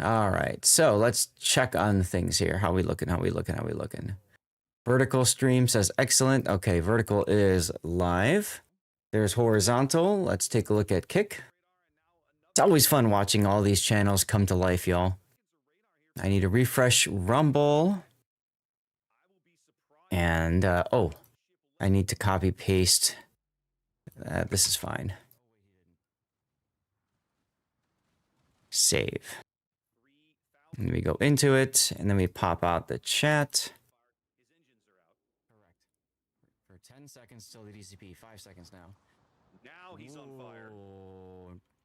All right, so let's check on things here. How we looking? How we looking? How we looking? Vertical stream says excellent. Okay, vertical is live. There's horizontal. Let's take a look at kick. It's always fun watching all these channels come to life, y'all. I need to refresh Rumble. And, oh, I need to copy paste. This is fine. Save. And then we go into it, and then we pop out the chat. Correct. For 10 seconds till the DCP, 5 seconds now. Now he's on fire.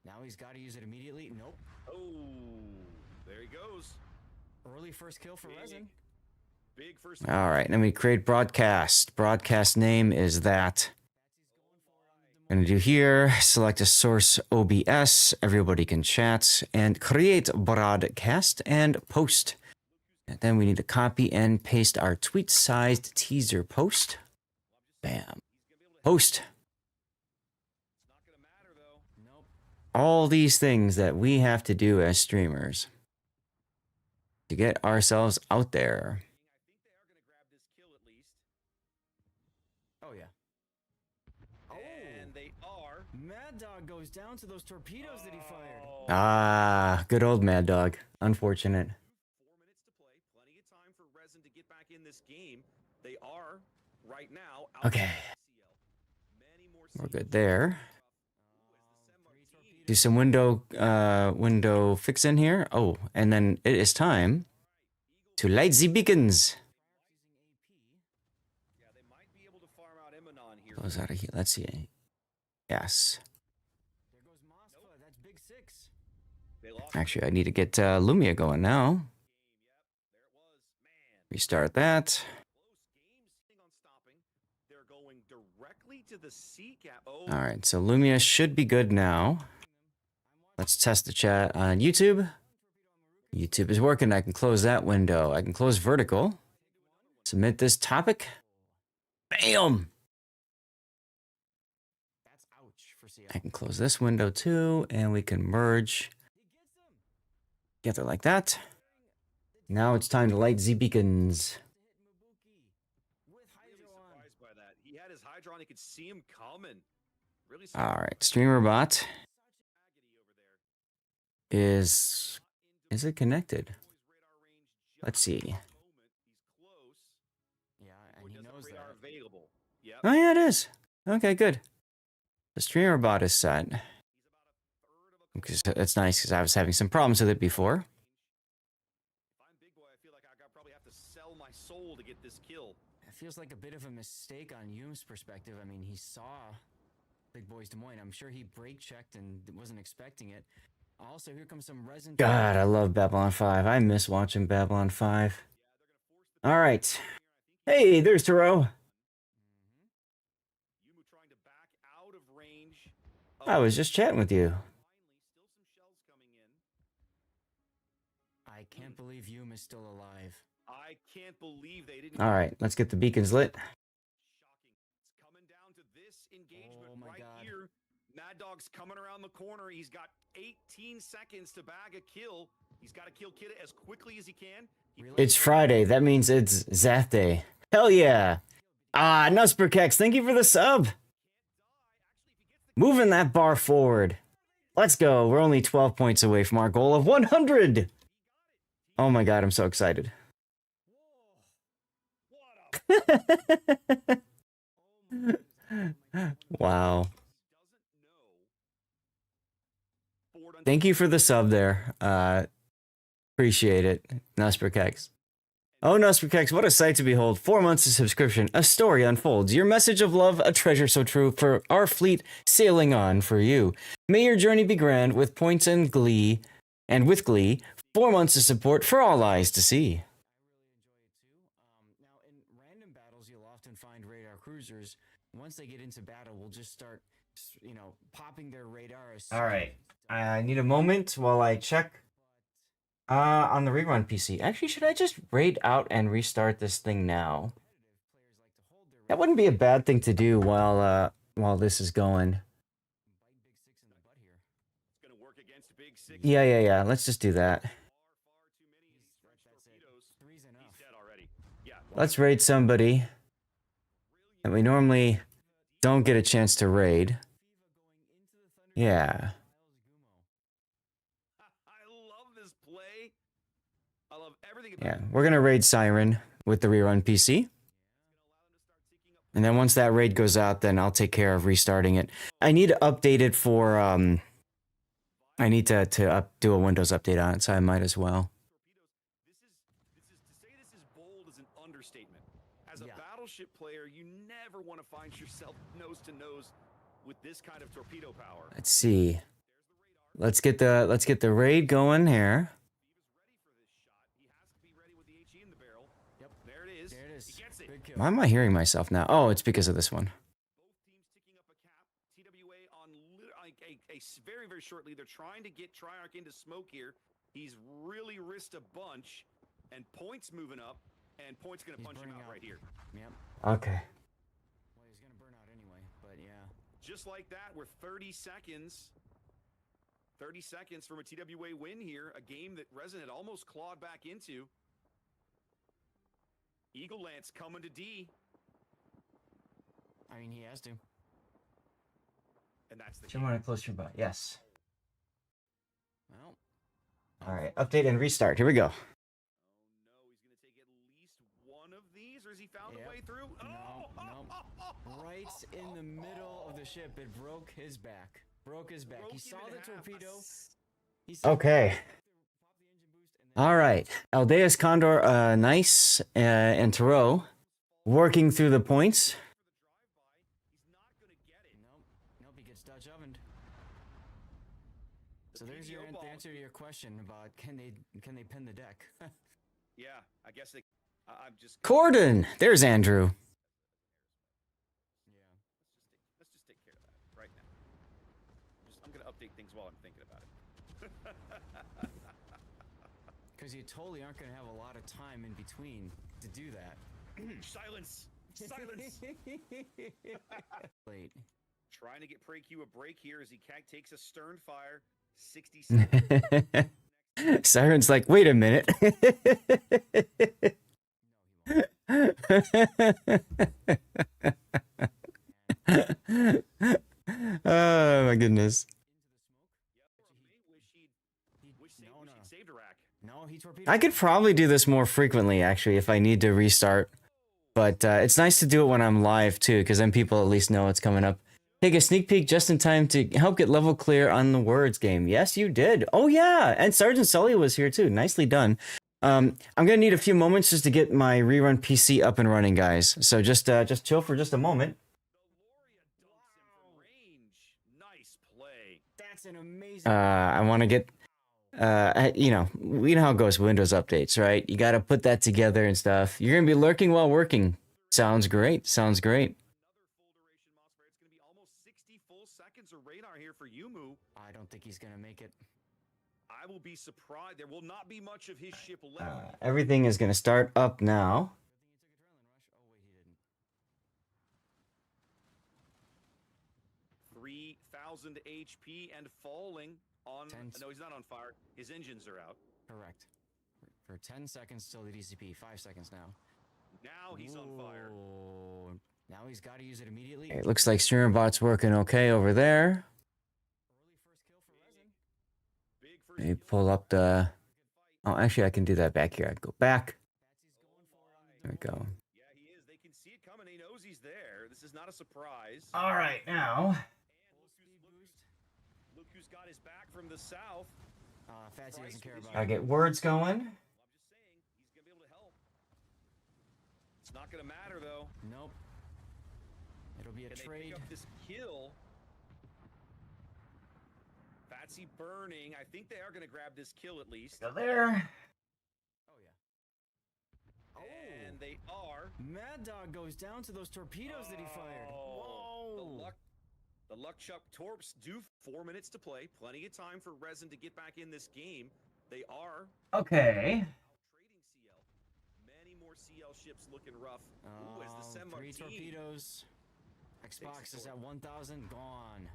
Now he's got to use it immediately. Nope. Oh, there he goes. Early first kill for Resin. Big first. All right, then we create broadcast. Broadcast name is that. Gonna do here, select a source OBS, everybody can chat, and create broadcast and post. And then we need to copy and paste our tweet-sized teaser post. Bam. Post. All these things that we have to do as streamers to get ourselves out there. Oh, yeah. And they are. Mad Dog goes down to those torpedoes that he fired. Ah, good old Mad Dog. Unfortunate. 4 minutes to play. Plenty of time for Resin to get back in this game. They are right now. Okay. We're good there. Do some window fix in here. Oh, and then it is time to light the beacons. Yeah, they might be able to farm out Emanon here. Close out of here. Let's see. Yes. There goes Mosfa. That's big 6. Actually, I need to get Lumia going now. Restart that. All right, so Lumia should be good now. Let's test the chat on YouTube. YouTube is working. I can close that window. I can close vertical. Submit this topic. Bam! I can close this window too, and we can merge together like that. Now it's time to light the beacons. He had his Hydron, he could see him coming. Really. All right, streamer bot is it connected? Let's see. Yeah, and he knows that. Yep. Oh yeah, it is. Okay, good. The streamer bot is set. Because it's nice because I was having some problems with it before. If I'm Big Boy, I feel like I probably have to sell my soul to get this kill. It feels like a bit of a mistake on Hume's perspective. I mean, he saw Big Boy's Des Moines. I'm sure he brake checked and wasn't expecting it. Also, here comes some Resin. God, I love Babylon 5. I miss watching Babylon 5. All right. Hey, there's Taro. I was just chatting with you. I can't believe Hume is still alive. I can't believe they didn't. All right, let's get the beacons lit. Shocking. It's coming down to this engagement here. Mad Dog's coming around the corner. He's got 18 seconds to bag a kill. He's got to kill Kidda as quickly as he can. It's Friday. That means it's Zath Day. Hell yeah. Ah, Nusperkex, thank you for the sub. Moving that bar forward. Let's go. We're only 12 points away from our goal of 100. Oh my god, I'm so excited. Wow. Thank you for the sub there. Appreciate it, Nusperkex. Oh, Nusperkex, what a sight to behold. 4 months of subscription. A story unfolds. Your message of love, a treasure so true for our fleet sailing on for you. May your journey be grand with points and glee. And with glee, 4 months of support for all eyes to see. Now, in random battles, you'll often find radar cruisers. Once they get into battle, we'll just start, you know, popping their radar. All right. I need a moment while I check on the rerun PC. Actually, should I just raid out and restart this thing now? That wouldn't be a bad thing to do while this is going. It's going to work against Big Yeah. Let's just do that. Far too many of these French torpedoes. Three's enough. He's dead already. Yeah. Let's raid somebody that we normally don't get a chance to raid. Yeah. I love this play. I love everything about Yeah. it. We're going to raid Siren with the rerun PC. And then once that raid goes out, then I'll take care of restarting it. I need to update it for, I need to do a Windows update on it, so I might as well. To say this is bold is an understatement. As a Yeah. battleship player, you never want to find yourself nose to nose with this kind of torpedo power. Let's see. Let's get the raid going here. He has to be ready with the HE in the barrel. Yep. There it is. There it is. He gets it. Good kill. Why am I hearing myself now? Oh, it's because of this one. Both teams ticking up a cap. TWA on very, very shortly. They're trying to get Triarch into smoke here. He's really risked a bunch, and Point's moving up, and Point's going to He's punch him burning out out. right here. Yep. Okay. Well, he's gonna burn out anyway, but yeah. Just like that, we're 30 seconds. 30 seconds from a TWA win here, a game that Resin had almost clawed back into. Eagle Lance coming to D, I mean, he has to. and that's the Should want to close your butt. Yes. Well, All right. Update and restart. Here we go. Oh no, he's going to take at least one of these, or has he found Yep. a way through? No, right in the middle of the ship, it broke his back. Broke his back. He Broke him saw in the half. torpedo. He saw Okay. pop the engine boost, and then All right. Aldeus, Condor, Nice, and Tarot working through the points. He's not going to get it. Nope, he gets Dutch ovened. So there's your PDO ball. answer to your question about can they pin the deck? Yeah, I guess they. I'm just. Corden. There's Andrew. Yeah. Let's just take care of that right now. I'm going to update things while I'm thinking about it. Because you totally aren't going to have a lot of time in between to do that. Silence. Silence. Late. Trying to get PrayQ a break here as he takes a stern fire. 60 seconds. Siren's like, wait a minute. Oh my goodness. Wish No. he'd saved a rack. No, he torpedoed. I could probably do this more frequently, actually, if I need to restart. But it's nice to do it when I'm live, too, because then people at least know it's coming up. Take a sneak peek just in time to help get level clear on the Words game. Yes, you did. Oh, yeah. And Sergeant Sully was here, too. Nicely done. I'm going to need a few moments just to get my rerun PC up and running, guys. So just chill for just a moment. The Loria dumps him from range. Nice play. That's an amazing. I want to get, you know how it goes with Windows updates, right? You got to put that together and stuff. You're going to be lurking while working. Sounds great. Sounds great. Another full duration Mossberg. It's going to be almost 60 full seconds of radar here for Yumu. I don't think he's gonna make it. I will be surprised. There will not be much of his ship left. Everything is going to start up now. Oh wait, he didn't. 3,000 HP and falling on. Tense. No, he's not on fire. His engines are out. Correct. For 10 seconds till the DCP. 5 seconds now. Now he's on fire. Ooh. Now he's got to use it immediately. It looks like StreamerBot's working okay over there. Early first kill for Resin. Big first Maybe kill. pull up the... Oh, actually, I can do that back here. I can go back. Patsy's going for it on the There we go. Yeah, he is. They can see it coming. He knows he's there. This is not a surprise. All right, now. Look who's got his back from the south. Fatsy doesn't care about I it. get words going. I'm just saying, he's gonna be able to help. It's not gonna matter though. Nope. It'll be a Can they trade. pick up this kill? Fatsy burning. I think they are gonna grab this kill at least. Go there. Oh yeah. And they are. Mad Dog goes down to those torpedoes that he fired. Oh, Whoa. The luck chuck torps do 4 minutes to play. Plenty of time for Resin to get back in this game. They are Okay. trading CL. Many more CL ships looking rough. Ooh, as the San 3 Martin torpedoes. Xbox is at 1,000. Gone.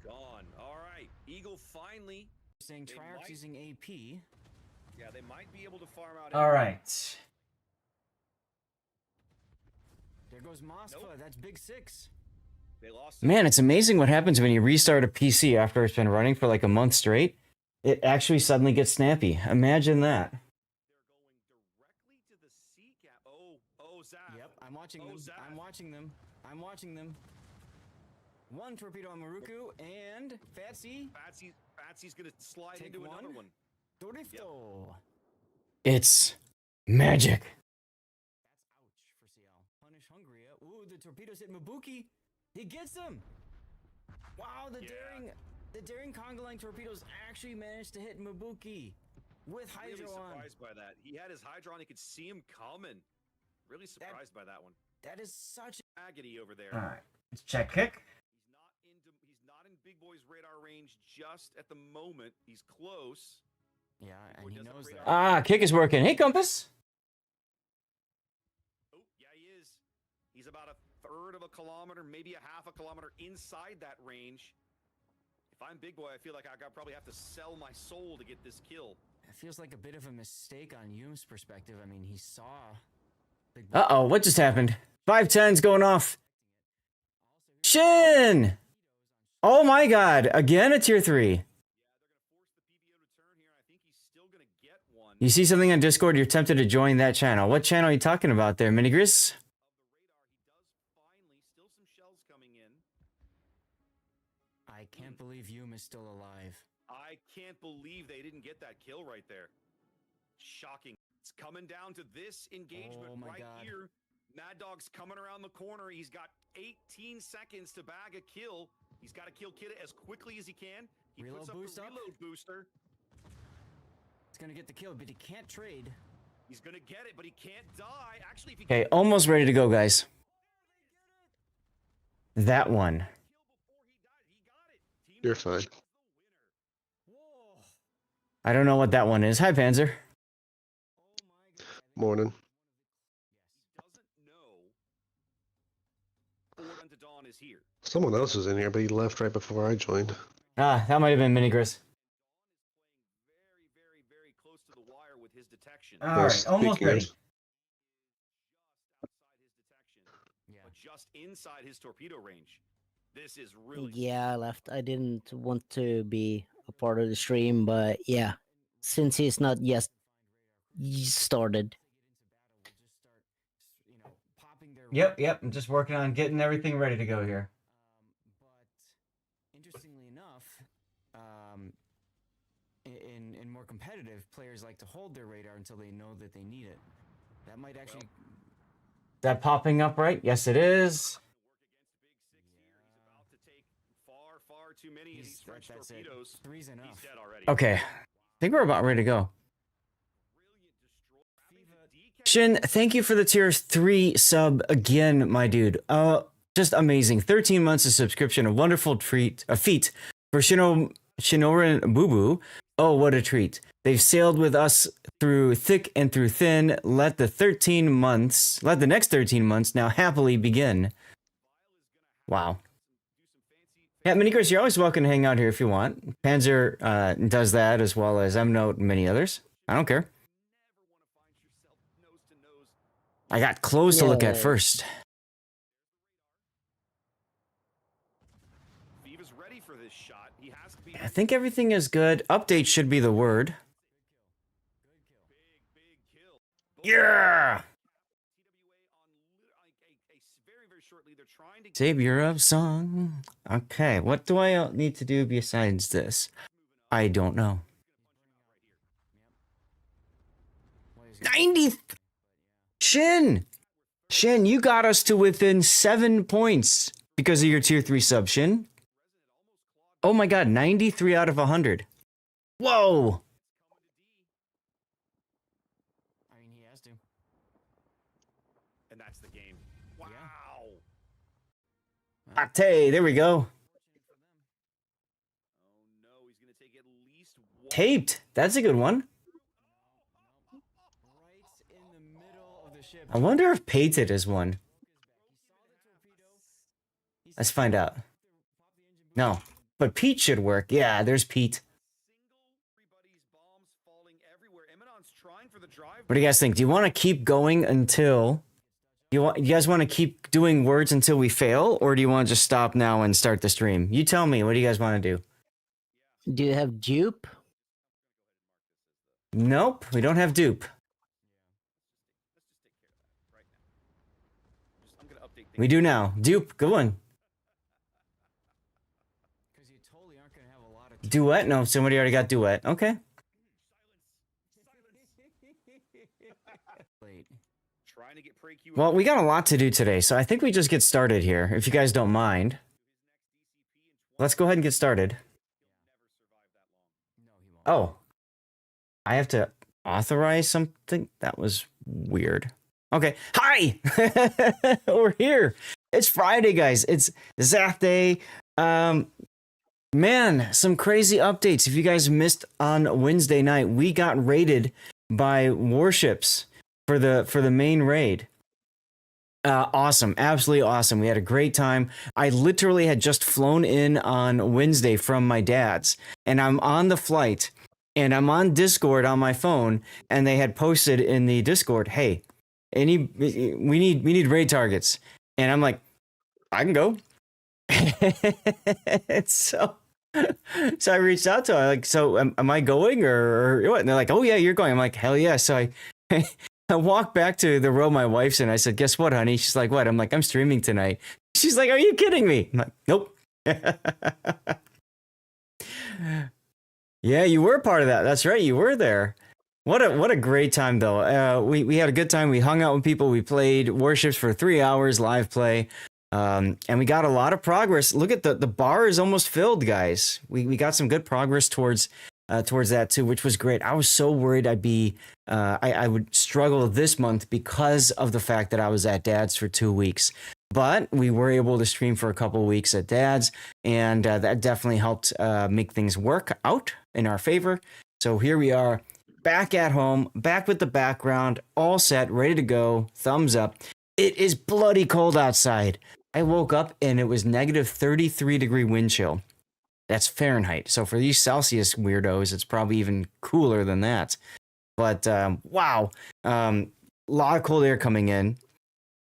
gone. All right, Eagle finally saying They Triarch's might- using AP. Yeah, they might be able to farm out. All right. There goes Mosfa. Nope. That's big 6. They lost. Man, it's amazing what happens when you restart a PC after it's been running for like a month straight. It actually suddenly gets snappy. Imagine that. They're going directly to the C cap. Oh, Zap. Yep, I'm watching Oh, them. Zap. I'm watching them. I'm watching them. One torpedo on Maruku and Fatsy. Fatsy's gonna slide Take into another one. one. Dorifto. It's magic. That's ouch for CL. Punish Hungria. Ooh, the torpedoes hit Mabuki. He gets them. Wow, the daring conga line torpedoes actually managed to hit Mabuki with Really Hydro on. surprised by that. He had his Hydron. He could see him coming. Really surprised by that one. That is such Agony over there. All right. Let's check kick. He's not in Big Boy's radar range just at the moment. He's close. yeah, Boy and he doesn't knows radar- that. Ah, kick is working. Hey, Compass. Oh, yeah, he is. He's about a third of a kilometer, maybe a half a kilometer inside that range. If I'm Big Boy, I feel like I probably have to sell my soul to get this kill. It feels like a bit of a mistake on Hume's perspective. I mean, he saw Big Boy. Uh-oh, what just happened? 510's going off. Shin! Oh my god, again a tier 3. You see something on Discord, you're tempted to join that channel. What channel are you talking about there, Minigris? I can't believe Hume is still alive. I can't believe they didn't get that kill right there. Shocking. It's coming down to this engagement Oh my right God. here. Mad Dog's coming around the corner. He's got 18 seconds to bag a kill. He's got to kill Kid as quickly as he can. He Reload puts up boost the up. reload booster. He's gonna get the kill, but he can't trade. He's going to get it, but he can't die. Actually, if he Okay, almost ready to go, guys. That one. You're fine. Whoa! I don't know what that one is. Hi, Panzer. Oh my God! Morning. doesn't know Forward Unto Dawn is here. Someone else was in here, but he left right before I joined. Ah, that might have been Minigris. Very, very, very close to the wire with his detection. All right, almost speaking ready. of- Outside his detection, Yeah. but just inside his torpedo range. This is really Yeah, I left. I didn't want to be a part of the stream, but yeah, since he's not yet started. Yep. I'm just working on getting everything ready to go here. But interestingly enough, in more competitive, players like to hold their radar until they know that they need it. That might actually. Is that popping up right? Yes, it is. work against Big 6 here. He's about to take far, far too many of these French that's it. torpedoes. Three's He's enough. dead already. Okay. I think we're about ready to go. Brilliant destroy. Shin, thank you for the tier 3 sub again, my dude. Just amazing. 13 months of subscription, a wonderful feat for Shinoran Boo Boo. Oh, what a treat. They've sailed with us through thick and through thin. Let the next 13 months now happily begin. Wow. Yeah, Minigris, you're always welcome to hang out here if you want. Panzer does that as well as Note and many others. I don't care. I got clothes to look at Yeah. first. Viva's ready for this shot. He has to be I think everything is good. Update should be the word. big kill. Yeah! TWA on very, very shortly. They're trying to Savior of song. Okay, what do I need to do besides this? I don't know. What is he- 90. Shin, you got us to within 7 points because of your tier 3 sub, Shin. Oh my god, 93 out of 100. Whoa! I mean, he has to. and that's the game. Wow. Ate, there we go. Oh no, he's gonna take at least one. Taped. That's a good one. Right in the middle of the ship. I wonder if Pated is one. He saw the torpedo. He Let's said, find out. "Pop the engine boost." No, but Pete should work. Yeah, there's Pete. What do you guys think? Do you want to keep going until you guys want to keep doing words until we fail, or do you want to just stop now and start the stream? You tell me. What do you guys want to do? Do you have dupe? Nope, we don't have dupe. I'm gonna update things. We do now. Dupe, good one. Because you totally aren't gonna have a lot of. Duet? No, somebody already got duet. Okay. Late. Trying to get PraQ. Well, we got a lot to do today, so I think we just get started here, if you guys don't mind. Let's go ahead and get started. No, he won't. Oh. I have to authorize something? That was weird. Okay. Hi! We're here. It's Friday, guys. It's Zath Day. Man, some crazy updates. If you guys missed on Wednesday night, we got raided by warships for the main raid. Awesome. Absolutely awesome. We had a great time. I literally had just flown in on Wednesday from my dad's, and I'm on the flight, and I'm on Discord on my phone, and they had posted in the Discord, hey, we need raid targets. And I'm like, I can go. so I reached out to her, like, so am I going or what? And they're like, oh yeah, you're going. I'm like, hell yeah. So I walked back to the row my wife's in. I said, guess what, honey? She's like, what? I'm like, I'm streaming tonight. She's like, are you kidding me? I'm like, nope. Yeah, you were part of that. That's right. You were there. What a great time though. We had a good time. We hung out with people. We played warships for 3 hours live play. And we got a lot of progress. Look at the bar is almost filled, guys. We got some good progress towards that too, which was great. I was so worried I would struggle this month because of the fact that I was at Dad's for 2 weeks. But we were able to stream for a couple of weeks at Dad's, and that definitely helped make things work out in our favor. So here we are, back at home, back with the background, all set, ready to go, thumbs up. It is bloody cold outside. I woke up and it was negative 33-degree wind chill. That's Fahrenheit. So for these Celsius weirdos, it's probably even cooler than that. But wow, lot of cold air coming in.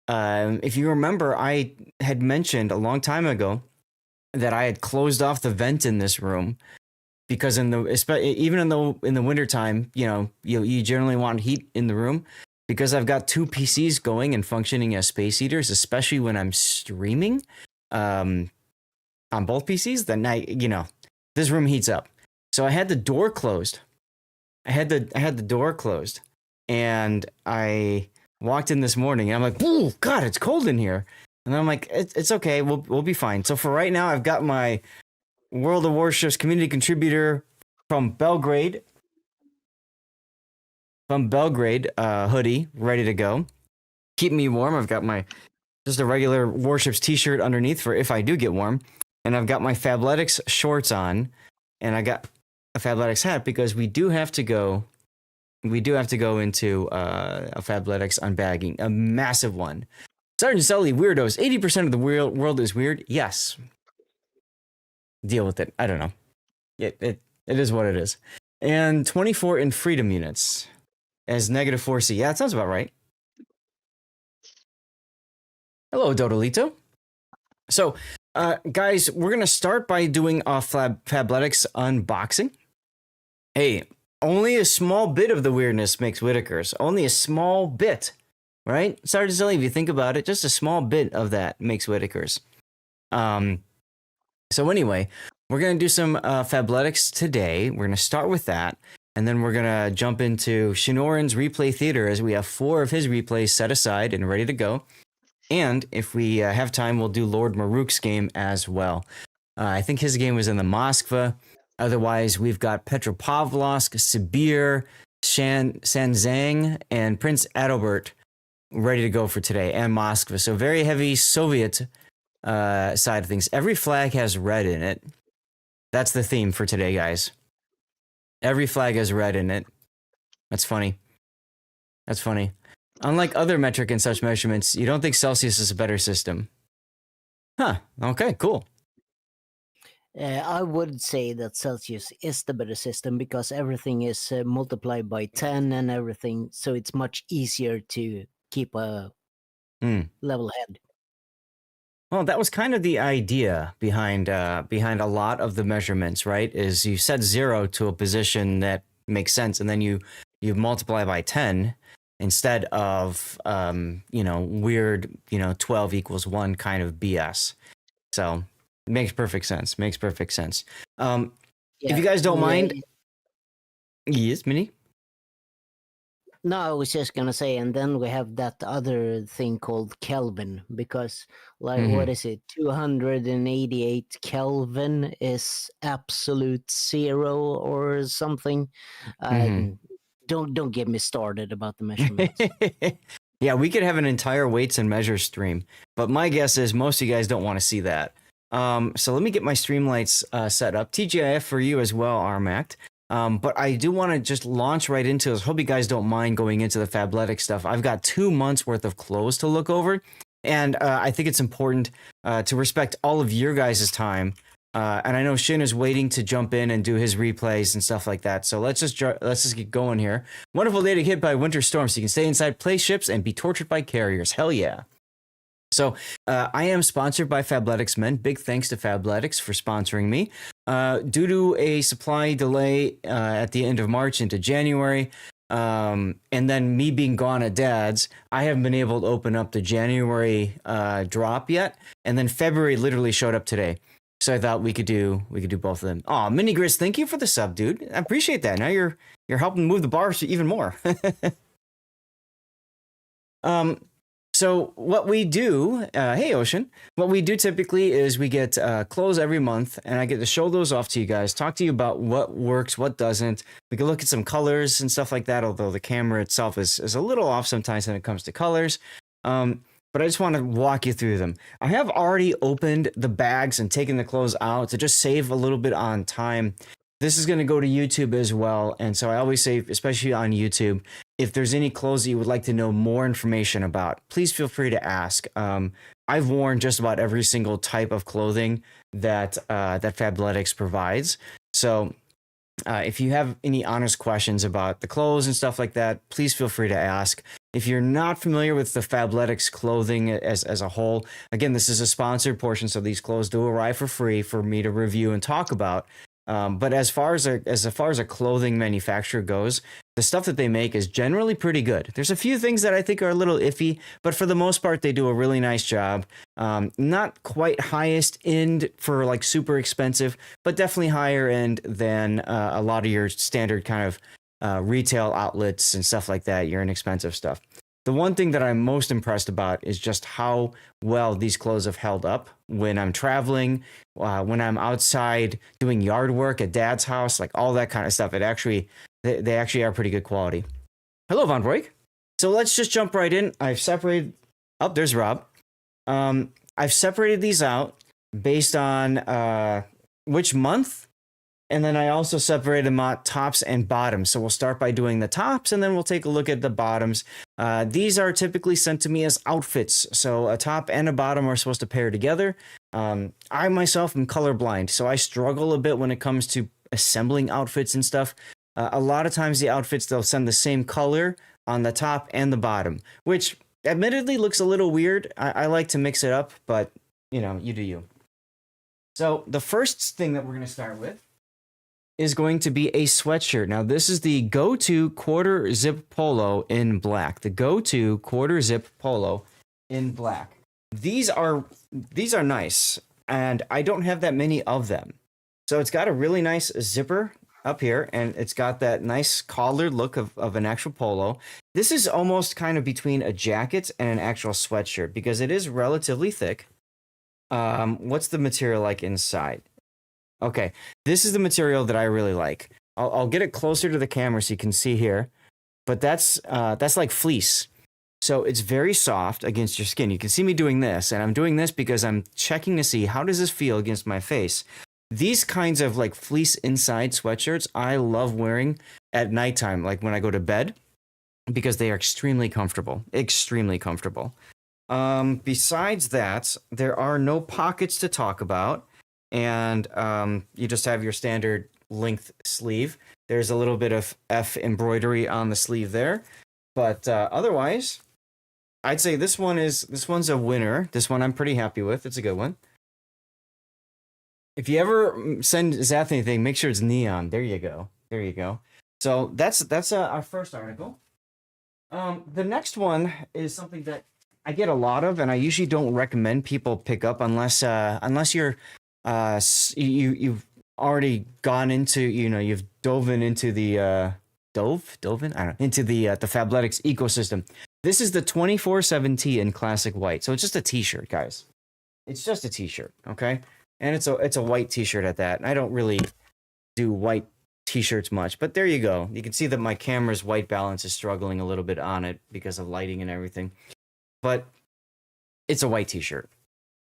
If you remember, I had mentioned a long time ago that I had closed off the vent in this room because even in the wintertime, you generally want heat in the room. Because I've got 2 PCs going and functioning as space heaters, especially when I'm streaming on both PCs, then this room heats up. So I had the door closed. I had the door closed, and I walked in this morning, and I'm like, "Oh God, it's cold in here." And I'm like, "It's okay. We'll be fine." So for right now, I've got my World of Warships community contributor from Belgrade. Hoodie ready to go. Keep me warm. I've got my just a regular Warships t-shirt underneath for if I do get warm, and I've got my Fabletics shorts on, and I got a Fabletics hat because we do have to go into a Fabletics unbagging, a massive one. Sergeant Sully, weirdos. 80% of the world is weird. Yes. Deal with it. I don't know. It is what it is. And 24 in freedom units. As negative 4C. Yeah, that sounds about right. Hello, Dodolito. So, guys, we're going to start by doing a Fabletics unboxing. Hey, only a small bit of the weirdness makes Whitaker's. Only a small bit, right? Sorry to tell you, if you think about it, just a small bit of that makes Whitaker's. So anyway, we're going to do some Fabletics today. We're going to start with that. And then we're going to jump into Shinoran's replay theater as we have 4 of his replays set aside and ready to go. And if we have time, we'll do Lord Maruk's game as well. I think his game was in the Moskva. Otherwise, we've got Petropavlovsk, Sibir, Sanzang, and Prince Adalbert ready to go for today, and Moskva. So very heavy Soviet side of things. Every flag has red in it. That's the theme for today, guys. Every flag has red in it. That's funny. That's funny. Unlike other metric and such measurements, you don't think Celsius is a better system. Huh. Okay, cool. I would say that Celsius is the better system because everything is multiplied by 10 and everything, so it's much easier to keep a Hmm. level head. Well, that was kind of the idea behind a lot of the measurements, right? Is you set 0 to a position that makes sense, and then you multiply by 10 instead of weird 12 equals 1 kind of BS. So it makes perfect sense. Makes perfect sense. If Yeah, you guys don't yeah. mind, yes, Minnie. No, I was just gonna say, and then we have that other thing called Kelvin, because like Mhm. what is it? 288 Kelvin is absolute zero or something. Mhm. Don't get me started about the measurements. Yeah, we could have an entire weights and measures stream, but my guess is most of you guys don't want to see that. So let me get my Streamlights set up. TGIF for you as well, Armact. But I do want to just launch right into this. Hope you guys don't mind going into the Fabletics stuff. I've got 2 months worth of clothes to look over, and I think it's important to respect all of your guys' time. And I know Shin is waiting to jump in and do his replays and stuff like that. So let's just get going here. Wonderful day to get hit by winter storm, so you can stay inside, play ships, and be tortured by carriers. Hell yeah! So I am sponsored by Fabletics Men. Big thanks to Fabletics for sponsoring me. Due to a supply delay at the end of March into January, and then me being gone at Dad's, I haven't been able to open up the January drop yet. And then February literally showed up today. So I thought we could do both of them. Oh, Mini Grizz, thank you for the sub, dude. I appreciate that. Now you're helping move the bars even more. So what we do, hey Ocean, what we do typically is we get clothes every month, and I get to show those off to you guys, talk to you about what works, what doesn't. We can look at some colors and stuff like that, although the camera itself is a little off sometimes when it comes to colors. But I just want to walk you through them. I have already opened the bags and taken the clothes out to just save a little bit on time. This is going to go to YouTube as well, and so I always say, especially on YouTube, if there's any clothes that you would like to know more information about, please feel free to ask. I've worn just about every single type of clothing that Fabletics provides. So if you have any honest questions about the clothes and stuff like that, please feel free to ask. If you're not familiar with the Fabletics clothing as a whole, again, this is a sponsored portion, so these clothes do arrive for free for me to review and talk about. But as far as a clothing manufacturer goes, the stuff that they make is generally pretty good. There's a few things that I think are a little iffy, but for the most part, they do a really nice job. Not quite highest end for like super expensive, but definitely higher end than a lot of your standard kind of retail outlets and stuff like that, your inexpensive stuff. The one thing that I'm most impressed about is just how well these clothes have held up when I'm traveling, when I'm outside doing yard work at Dad's house, like all that kind of stuff. They actually are pretty good quality. Hello, Von Broik. So let's just jump right in. I've separated. Oh, there's Rob. I've separated these out based on which month. And then I also separated them out tops and bottoms. So we'll start by doing the tops, and then we'll take a look at the bottoms. These are typically sent to me as outfits. So a top and a bottom are supposed to pair together. I myself am colorblind, so I struggle a bit when it comes to assembling outfits and stuff. A lot of times the outfits, they'll send the same color on the top and the bottom, which admittedly looks a little weird. I like to mix it up, but you do you. So the first thing that we're going to start with is going to be a sweatshirt. Now, this is the go-to quarter zip polo in black. The go-to quarter zip polo in black. These are nice, and I don't have that many of them. So it's got a really nice zipper up here, and it's got that nice collared look of an actual polo. This is almost kind of between a jacket and an actual sweatshirt because it is relatively thick. What's the material like inside? Okay, this is the material that I really like. I'll get it closer to the camera so you can see here, but that's like fleece. So it's very soft against your skin. You can see me doing this, and I'm doing this because I'm checking to see how does this feel against my face. These kinds of like fleece inside sweatshirts, I love wearing at nighttime, like when I go to bed, because they are extremely comfortable, extremely comfortable. Besides that, there are no pockets to talk about. and you just have your standard length sleeve. There's a little bit of F embroidery on the sleeve there, but otherwise, I'd say this one's a winner. This one I'm pretty happy with. It's a good one. If you ever send Zath anything, make sure it's neon. There you go. There you go. So that's our first article. The next one is something that I get a lot of, and I usually don't recommend people pick up unless you're you've already gone into, you've dove into the I don't know, into the Fabletics ecosystem. This is the 24/7 tee in classic white. So it's just a t-shirt, guys. It's just a t-shirt, okay? And it's a white t-shirt at that. And I don't really do white t-shirts much, but there you go. You can see that my camera's white balance is struggling a little bit on it because of lighting and everything. But it's a white t-shirt.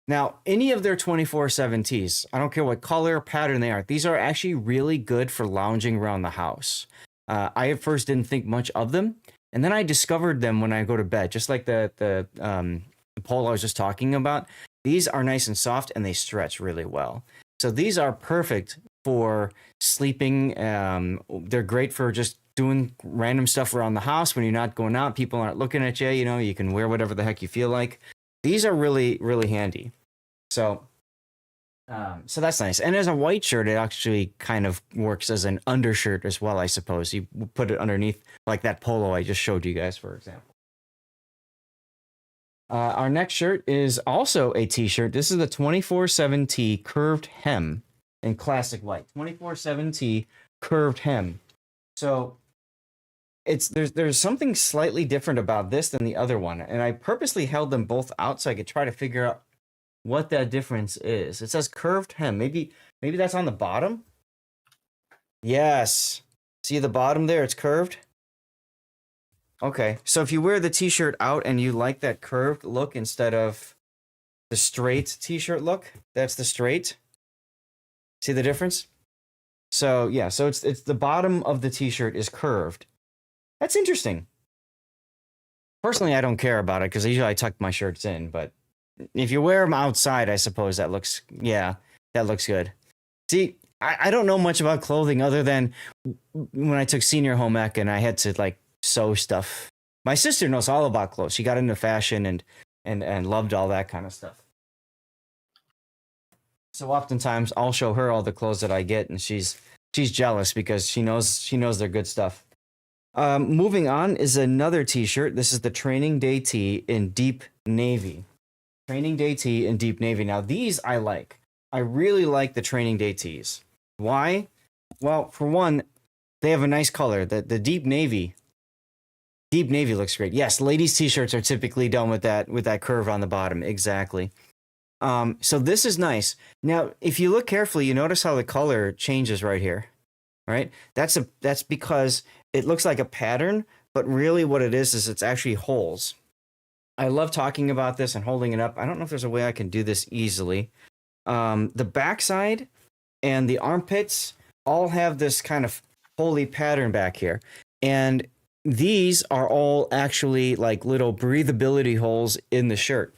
Now, any of their 24/7 tees, I don't care what color or pattern they are, these are actually really good for lounging around the house. I at first didn't think much of them, and then I discovered them when I go to bed, just like the polo I was just talking about. These are nice and soft, and they stretch really well. So these are perfect for sleeping. They're great for just doing random stuff around the house when you're not going out. People aren't looking at you. You can wear whatever the heck you feel like. These are really, really handy. So that's nice. And as a white shirt, it actually kind of works as an undershirt as well, I suppose. You put it underneath, like that polo I just showed you guys, for example. Our next shirt is also a t-shirt. This is the 24/7 tee curved hem in classic white. 24/7 tee curved hem. So there's something slightly different about this than the other one, and I purposely held them both out so I could try to figure out what that difference is. It says curved hem. Maybe that's on the bottom. Yes. See the bottom there? It's curved. Okay, so if you wear the t-shirt out and you like that curved look instead of the straight t-shirt look, that's the straight. See the difference? So yeah, so it's the bottom of the t-shirt is curved. That's interesting. Personally, I don't care about it because usually I tuck my shirts in, but if you wear them outside, I suppose that looks good. See, I don't know much about clothing other than when I took senior home ec and I had to like sew stuff. My sister knows all about clothes. She got into fashion and loved all that kind of stuff. So oftentimes I'll show her all the clothes that I get, and she's jealous because she knows they're good stuff. Moving on is another t-shirt. This is the Training Day tee in deep navy. Training Day tee in deep navy. Now these I like. I really like the Training Day tees. Why? Well, for one, they have a nice color. The deep navy. Deep navy looks great. Yes, ladies' t-shirts are typically done with that curve on the bottom. Exactly. So this is nice. Now, if you look carefully, you notice how the color changes right here. Right? That's because it looks like a pattern, but really what it is it's actually holes. I love talking about this and holding it up. I don't know if there's a way I can do this easily. The backside and the armpits all have this kind of holy pattern back here. And these are all actually like little breathability holes in the shirt.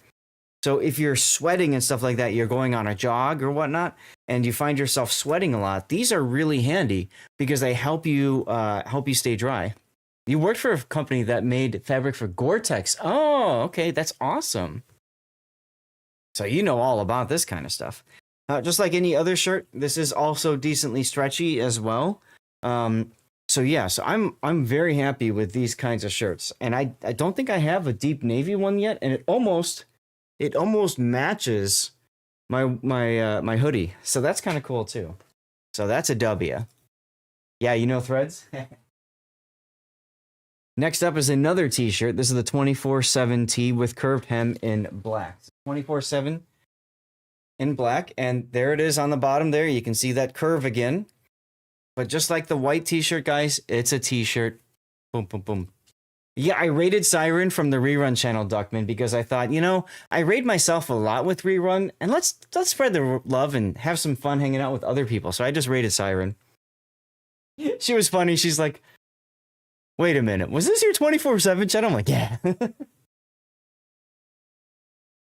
So if you're sweating and stuff like that, you're going on a jog or whatnot, and you find yourself sweating a lot, these are really handy because they help you stay dry. You worked for a company that made fabric for Gore-Tex. Oh, okay, that's awesome. So you know all about this kind of stuff. Just like any other shirt, this is also decently stretchy as well. So yeah, so I'm very happy with these kinds of shirts, and I don't think I have a deep navy one yet, and it almost matches my hoodie, so that's kind of cool too. So that's a W. Yeah, you know Threads. Next up is another t-shirt. This is the 24/7 tee with curved hem in black. 24/7 in black, and there it is on the bottom there. You can see that curve again. But just like the white t-shirt, guys, it's a t-shirt. Boom, boom, boom. Yeah, I rated Siren from the Rerun channel, Duckman, because I thought, I raid myself a lot with Rerun, and let's spread the love and have some fun hanging out with other people. So I just rated Siren. She was funny. She's like, wait a minute, was this your 24/7 channel? I'm like, yeah.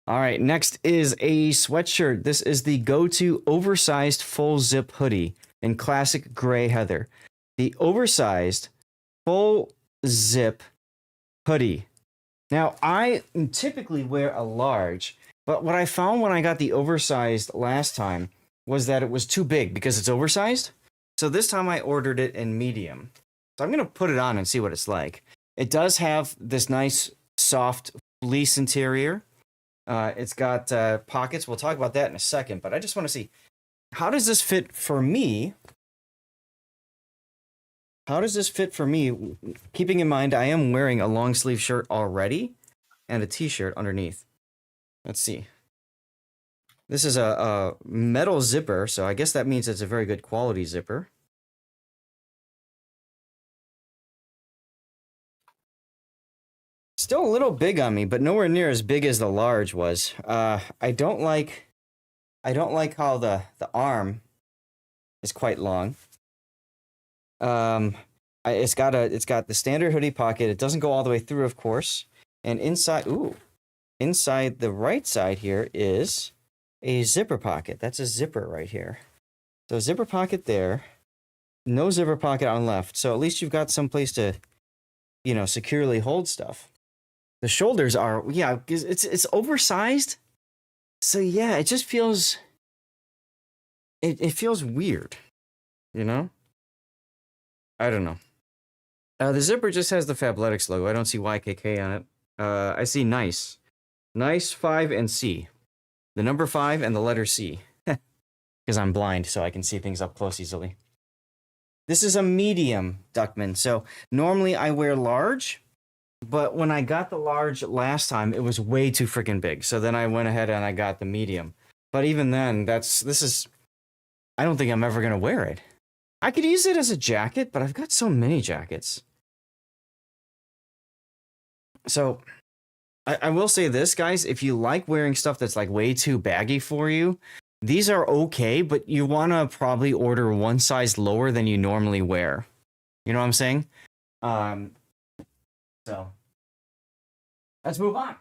All right, next is a sweatshirt. This is the go-to oversized full zip hoodie in classic gray heather. The oversized full zip hoodie. Now, I typically wear a large, but what I found when I got the oversized last time was that it was too big because it's oversized. So this time I ordered it in medium. So I'm going to put it on and see what it's like. It does have this nice soft fleece interior. It's got pockets. We'll talk about that in a second, but I just want to see, how does this fit for me? How does this fit for me? Keeping in mind, I am wearing a long sleeve shirt already and a t-shirt underneath. Let's see. This is a metal zipper, so I guess that means it's a very good quality zipper. Still a little big on me, but nowhere near as big as the large was. I don't like how the arm is quite long. It's got the standard hoodie pocket. It doesn't go all the way through, of course. And inside the right side here is a zipper pocket. That's a zipper right here. So zipper pocket there. No zipper pocket on left. So at least you've got some place to, securely hold stuff. The shoulders are, it's oversized. So yeah, it just feels, it feels weird, I don't know. The zipper just has the Fabletics logo. I don't see YKK on it. I see nice 5 and C. The number 5 and the letter C. Because I'm blind, so I can see things up close easily. This is a medium Duckman. So normally I wear large, but when I got the large last time, it was way too freaking big. So then I went ahead and I got the medium. But even then, I don't think I'm ever going to wear it. I could use it as a jacket, but I've got so many jackets. So I will say this, guys, if you like wearing stuff that's like way too baggy for you, these are okay, but you want to probably order one size lower than you normally wear. You know what I'm saying? So let's move on.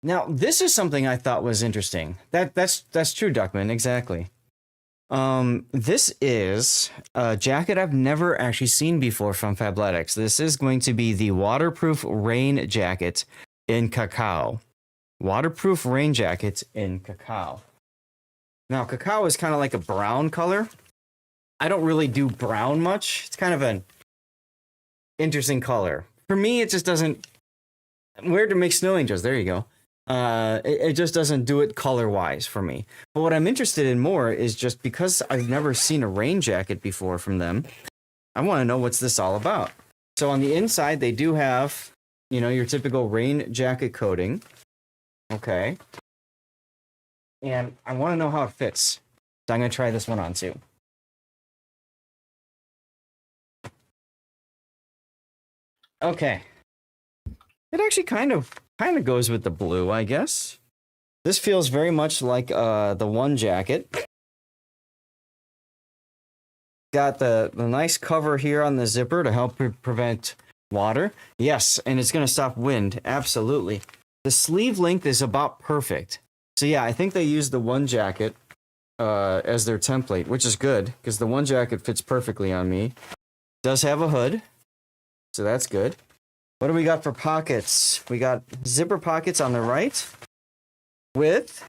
Now, this is something I thought was interesting. That's true, Duckman, exactly. This is a jacket I've never actually seen before from Fabletics. This is going to be the waterproof rain jacket in cacao. Waterproof rain jacket in cacao. Now, cacao is kind of like a brown color. I don't really do brown much. It's kind of an interesting color. For me, it just doesn't... Where to make snow angels? There you go. It just doesn't do it color-wise for me. But what I'm interested in more is just because I've never seen a rain jacket before from them, I want to know what's this all about. So on the inside, they do have, your typical rain jacket coating. Okay. And I want to know how it fits. So I'm going to try this one on too. Okay. It actually kind of goes with the blue, I guess. This feels very much like the one jacket. Got the nice cover here on the zipper to help prevent water. Yes, and it's going to stop wind. Absolutely. The sleeve length is about perfect. So yeah, I think they used the one jacket as their template, which is good because the one jacket fits perfectly on me. Does have a hood, so that's good. What do we got for pockets? We got zipper pockets on the right with...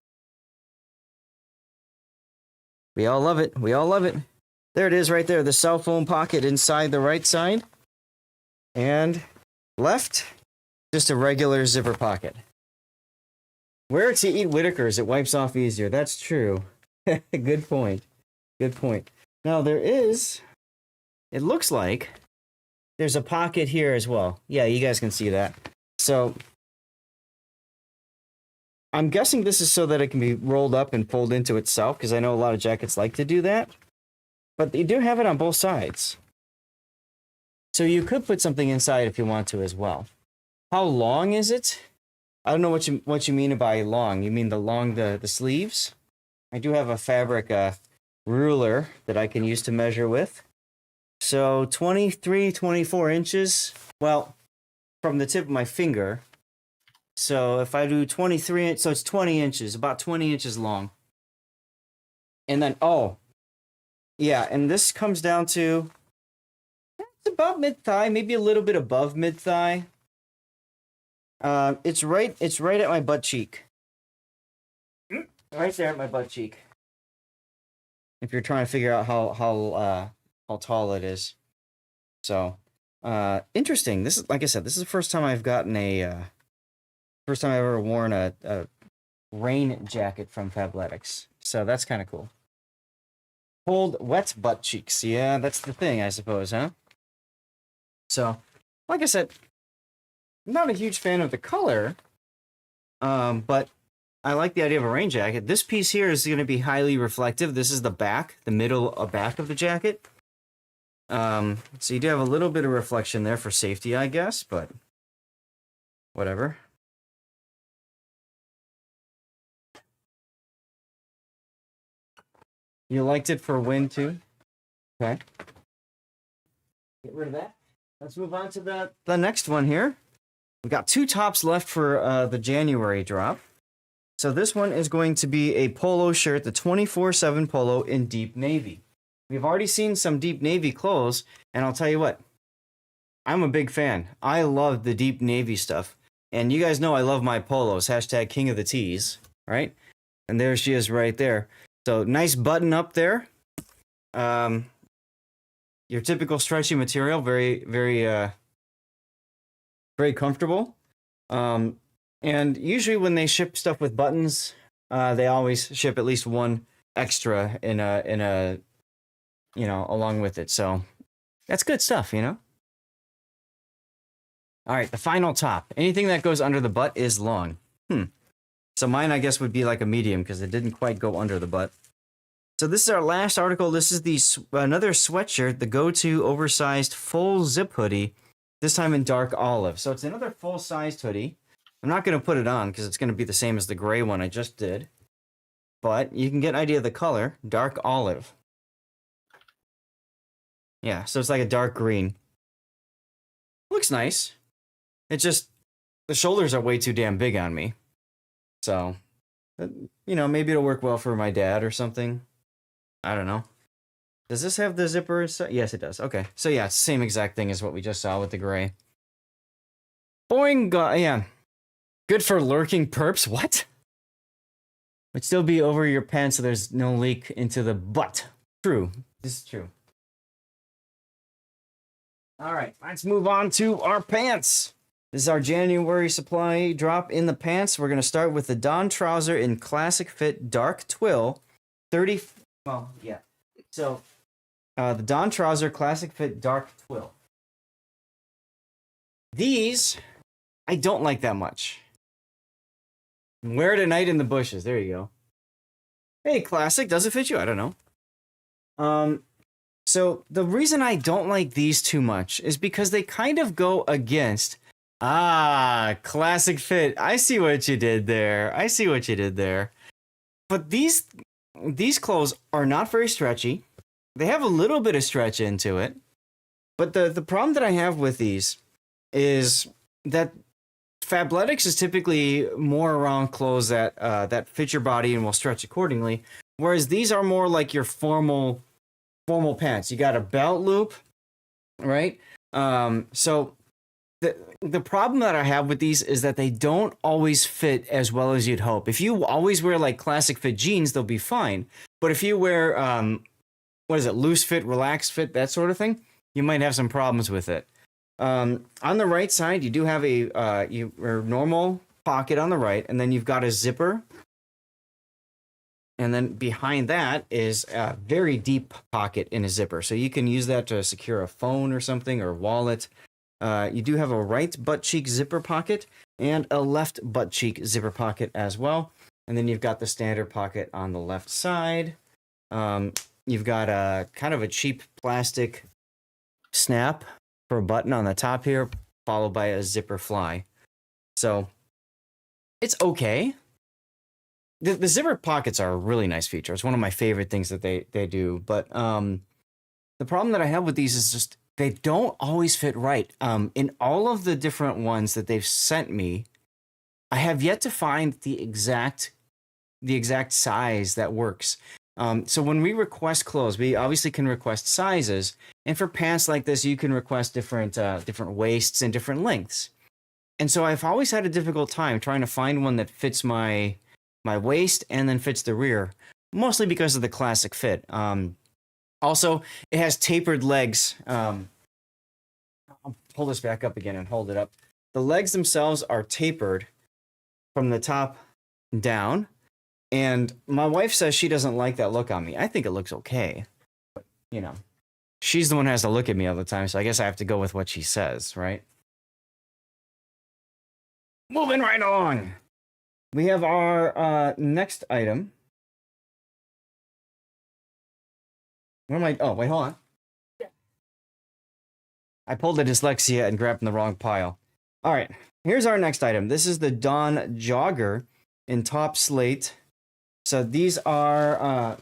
We all love it. We all love it. There it is right there. The cell phone pocket inside the right side. And left, just a regular zipper pocket. Where to eat Whitakers, it wipes off easier. That's true. Good point. Good point. Now there is... It looks like... There's a pocket here as well. Yeah, you guys can see that. So, I'm guessing this is so that it can be rolled up and fold into itself, because I know a lot of jackets like to do that. But you do have it on both sides. So you could put something inside if you want to as well. How long is it? I don't know what you mean by long. You mean the sleeves? I do have a fabric ruler that I can use to measure with. So 23, 24 inches, well, from the tip of my finger So if I do 23, so it's 20 inches, about 20 inches long. And then, oh, yeah, and this comes down to, it's about mid-thigh, maybe a little bit above mid-thigh. It's right at my butt cheek. Right there at my butt cheek. If you're trying to figure out how tall it is. So, interesting. This is, like I said, this is the first time I've gotten first time I've ever worn a rain jacket from Fabletics. So that's kind of cool. Cold, wet butt cheeks. Yeah, that's the thing, I suppose, huh? So, like I said, I'm not a huge fan of the color, but I like the idea of a rain jacket. This piece here is going to be highly reflective. This is the back, the middle back of the jacket. So you do have a little bit of reflection there for safety, I guess, but whatever. You liked it for wind too? Okay. Get rid of that. Let's move on to the next one here. We got 2 tops left for the January drop. So this one is going to be a polo shirt, the 24/7 polo in deep navy. We've already seen some deep navy clothes, and I'll tell you what, I'm a big fan. I love the deep navy stuff. And you guys know I love my polos, hashtag king of the tees, right? And there she is right there. So nice button up there. Your typical stretchy material, very, very, very comfortable. And usually when they ship stuff with buttons, they always ship at least one extra in a along with it. So that's good stuff, you know? All right, the final top. Anything that goes under the butt is long. So mine, I guess, would be like a medium because it didn't quite go under the butt. So this is our last article. This is another sweatshirt, the go-to oversized full zip hoodie, this time in dark olive. So it's another full-sized hoodie. I'm not going to put it on because it's going to be the same as the gray one I just did. But you can get an idea of the color, dark olive. Yeah, so it's like a dark green. Looks nice. It just, the shoulders are way too damn big on me. So, maybe it'll work well for my dad or something. I don't know. Does this have the zipper? Yes, it does. Okay. So yeah, it's the same exact thing as what we just saw with the gray. Boing, yeah. Good for lurking perps. What? Would still be over your pants so there's no leak into the butt. True. This is true. All right, let's move on to our pants. This is our January supply drop in the pants. We're going to start with the Don trouser in classic fit dark twill. 30, well, yeah. So, the Don trouser classic fit dark twill. These, I don't like that much. Wear it at night in the bushes. There you go. Hey, classic. Does it fit you? I don't know. So the reason I don't like these too much is because they kind of go against, classic fit. I see what you did there. But these clothes are not very stretchy. They have a little bit of stretch into it. But the problem that I have with these is that Fabletics is typically more around clothes that fit your body and will stretch accordingly, whereas these are more like your formal pants. You got a belt loop, right? So the problem that I have with these is that they don't always fit as well as you'd hope. If you always wear like classic fit jeans, they'll be fine. But if you wear loose fit, relaxed fit, that sort of thing, you might have some problems with it. On the right side, you do have your normal pocket on the right, and then you've got a zipper. And then behind that is a very deep pocket in a zipper. So you can use that to secure a phone or something, or wallet. You do have a right butt cheek zipper pocket and a left butt cheek zipper pocket as well. And then you've got the standard pocket on the left side. You've got a kind of a cheap plastic snap for a button on the top here, followed by a zipper fly. So it's okay. The zipper pockets are a really nice feature. It's one of my favorite things that they do. But the problem that I have with these is just they don't always fit right. In all of the different ones that they've sent me, I have yet to find the exact size that works. So when we request clothes, we obviously can request sizes, and for pants like this, you can request different waists and different lengths. And so I've always had a difficult time trying to find one that fits my waist and then fits the rear, mostly because of the classic fit. Also, it has tapered legs. I'll pull this back up again and hold it up. The legs themselves are tapered from the top down. And my wife says she doesn't like that look on me. I think it looks okay. But, you know, she's the one who has to look at me all the time, so I guess I have to go with what she says, right? Moving right along. We have our next item. Where am I? Oh, wait, hold on. I pulled the dyslexia and grabbed from the wrong pile. All right, here's our next item. This is the Dawn Jogger in top slate. So these are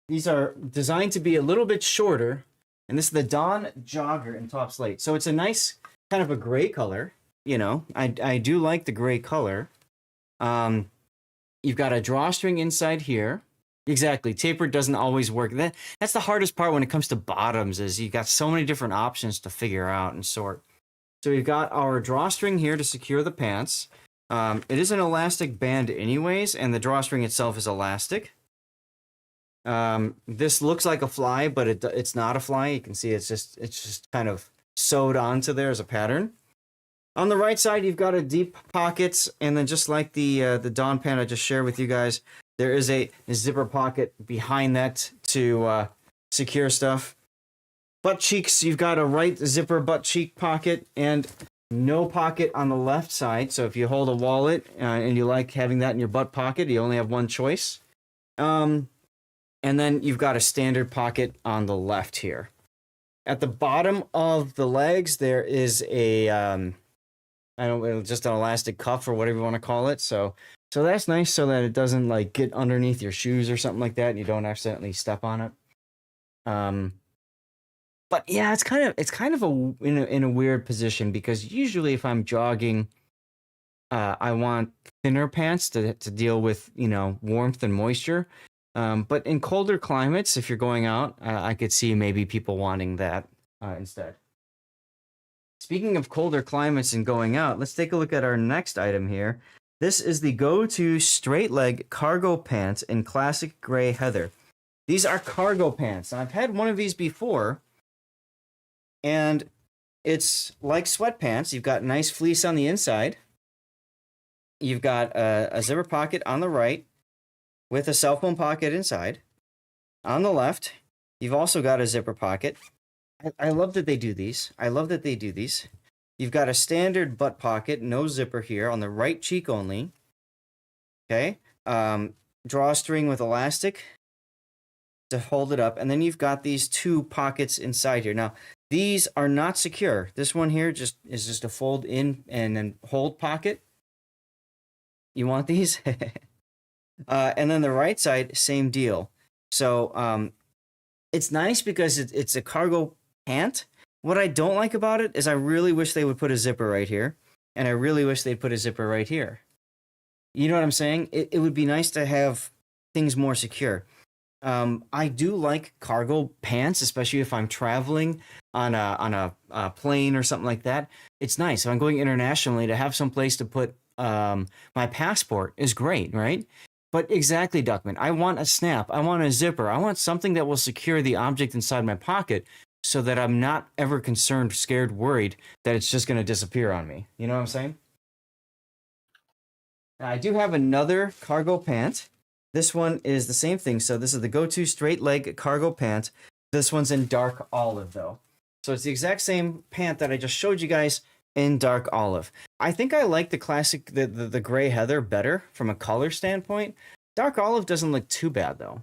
designed to be a little bit shorter, and this is the Dawn Jogger in top slate. So it's a nice kind of a gray color. You know, I do like the gray color. You've got a drawstring inside here. Exactly, tapered doesn't always work. That's the hardest part when it comes to bottoms, is you've got so many different options to figure out and sort. So we've got our drawstring here to secure the pants. It is an elastic band anyways, and the drawstring itself is elastic. This looks like a fly, but it's not a fly. You can see it's just kind of sewed onto there as a pattern. On the right side, you've got a deep pockets, and then just like the Dawn pant I just shared with you guys, there is a zipper pocket behind that to secure stuff. Butt cheeks, you've got a right zipper butt cheek pocket, and no pocket on the left side. So if you hold a wallet and you like having that in your butt pocket, you only have one choice. And then you've got a standard pocket on the left here. At the bottom of the legs, there is a just an elastic cuff or whatever you want to call it. So that's nice, so that it doesn't like get underneath your shoes or something like that, and you don't accidentally step on it. But yeah, it's kind of in a weird position, because usually if I'm jogging, I want thinner pants to deal with, you know, warmth and moisture. But in colder climates, if you're going out, I could see maybe people wanting that instead. Speaking of colder climates and going out, let's take a look at our next item here. This is the go-to straight leg cargo pants in classic gray heather. These are cargo pants. Now, I've had one of these before, and it's like sweatpants. You've got nice fleece on the inside. You've got a zipper pocket on the right with a cell phone pocket inside. On the left, you've also got a zipper pocket. I love that they do these. You've got a standard butt pocket, no zipper here, on the right cheek only. Okay. Drawstring with elastic to hold it up. And then you've got these two pockets inside here. Now, these are not secure. This one here is just a fold in and then hold pocket. You want these? And then the right side, same deal. So it's nice because it's a cargo pant. What I don't like about it is I really wish they would put a zipper right here. And I really wish they'd put a zipper right here. You know what I'm saying? It would be nice to have things more secure. I do like cargo pants, especially if I'm traveling on a plane or something like that. It's nice. If I'm going internationally, to have some place to put my passport is great, right? But exactly, Duckman, I want a snap. I want a zipper. I want something that will secure the object inside my pocket so that I'm not ever concerned, scared, worried that it's just going to disappear on me. You know what I'm saying? Now, I do have another cargo pant. This one is the same thing. So this is the go-to straight leg cargo pant. This one's in dark olive, though. So it's the exact same pant that I just showed you guys in dark olive. I think I like the classic, the gray heather better from a color standpoint. Dark olive doesn't look too bad, though.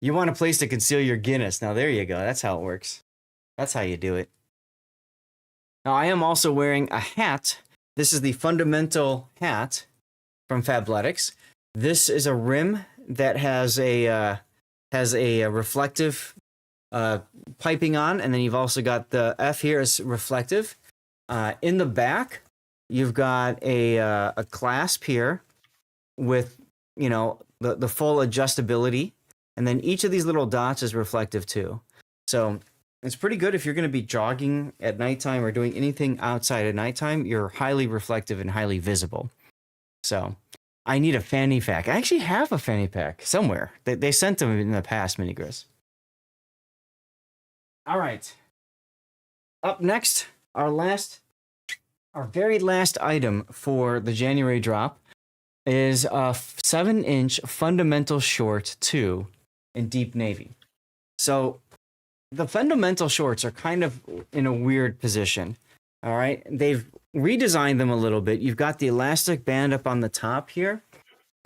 You want a place to conceal your Guinness. Now, there you go. That's how it works. That's how you do it. Now, I am also wearing a hat. This is the fundamental hat from Fabletics. This is a rim that has a reflective piping on, and then you've also got the F here is reflective. In the back, you've got a clasp here with, you know, the full adjustability. And then each of these little dots is reflective too. So it's pretty good if you're going to be jogging at nighttime or doing anything outside at nighttime. You're highly reflective and highly visible. So I need a fanny pack. I actually have a fanny pack somewhere. They sent them in the past, Minigris. All right. Up next, our very last item for the January drop is a 7-inch fundamental short 2 in deep navy. So the fundamental shorts are kind of in a weird position. All right. They've redesigned them a little bit. You've got the elastic band up on the top here,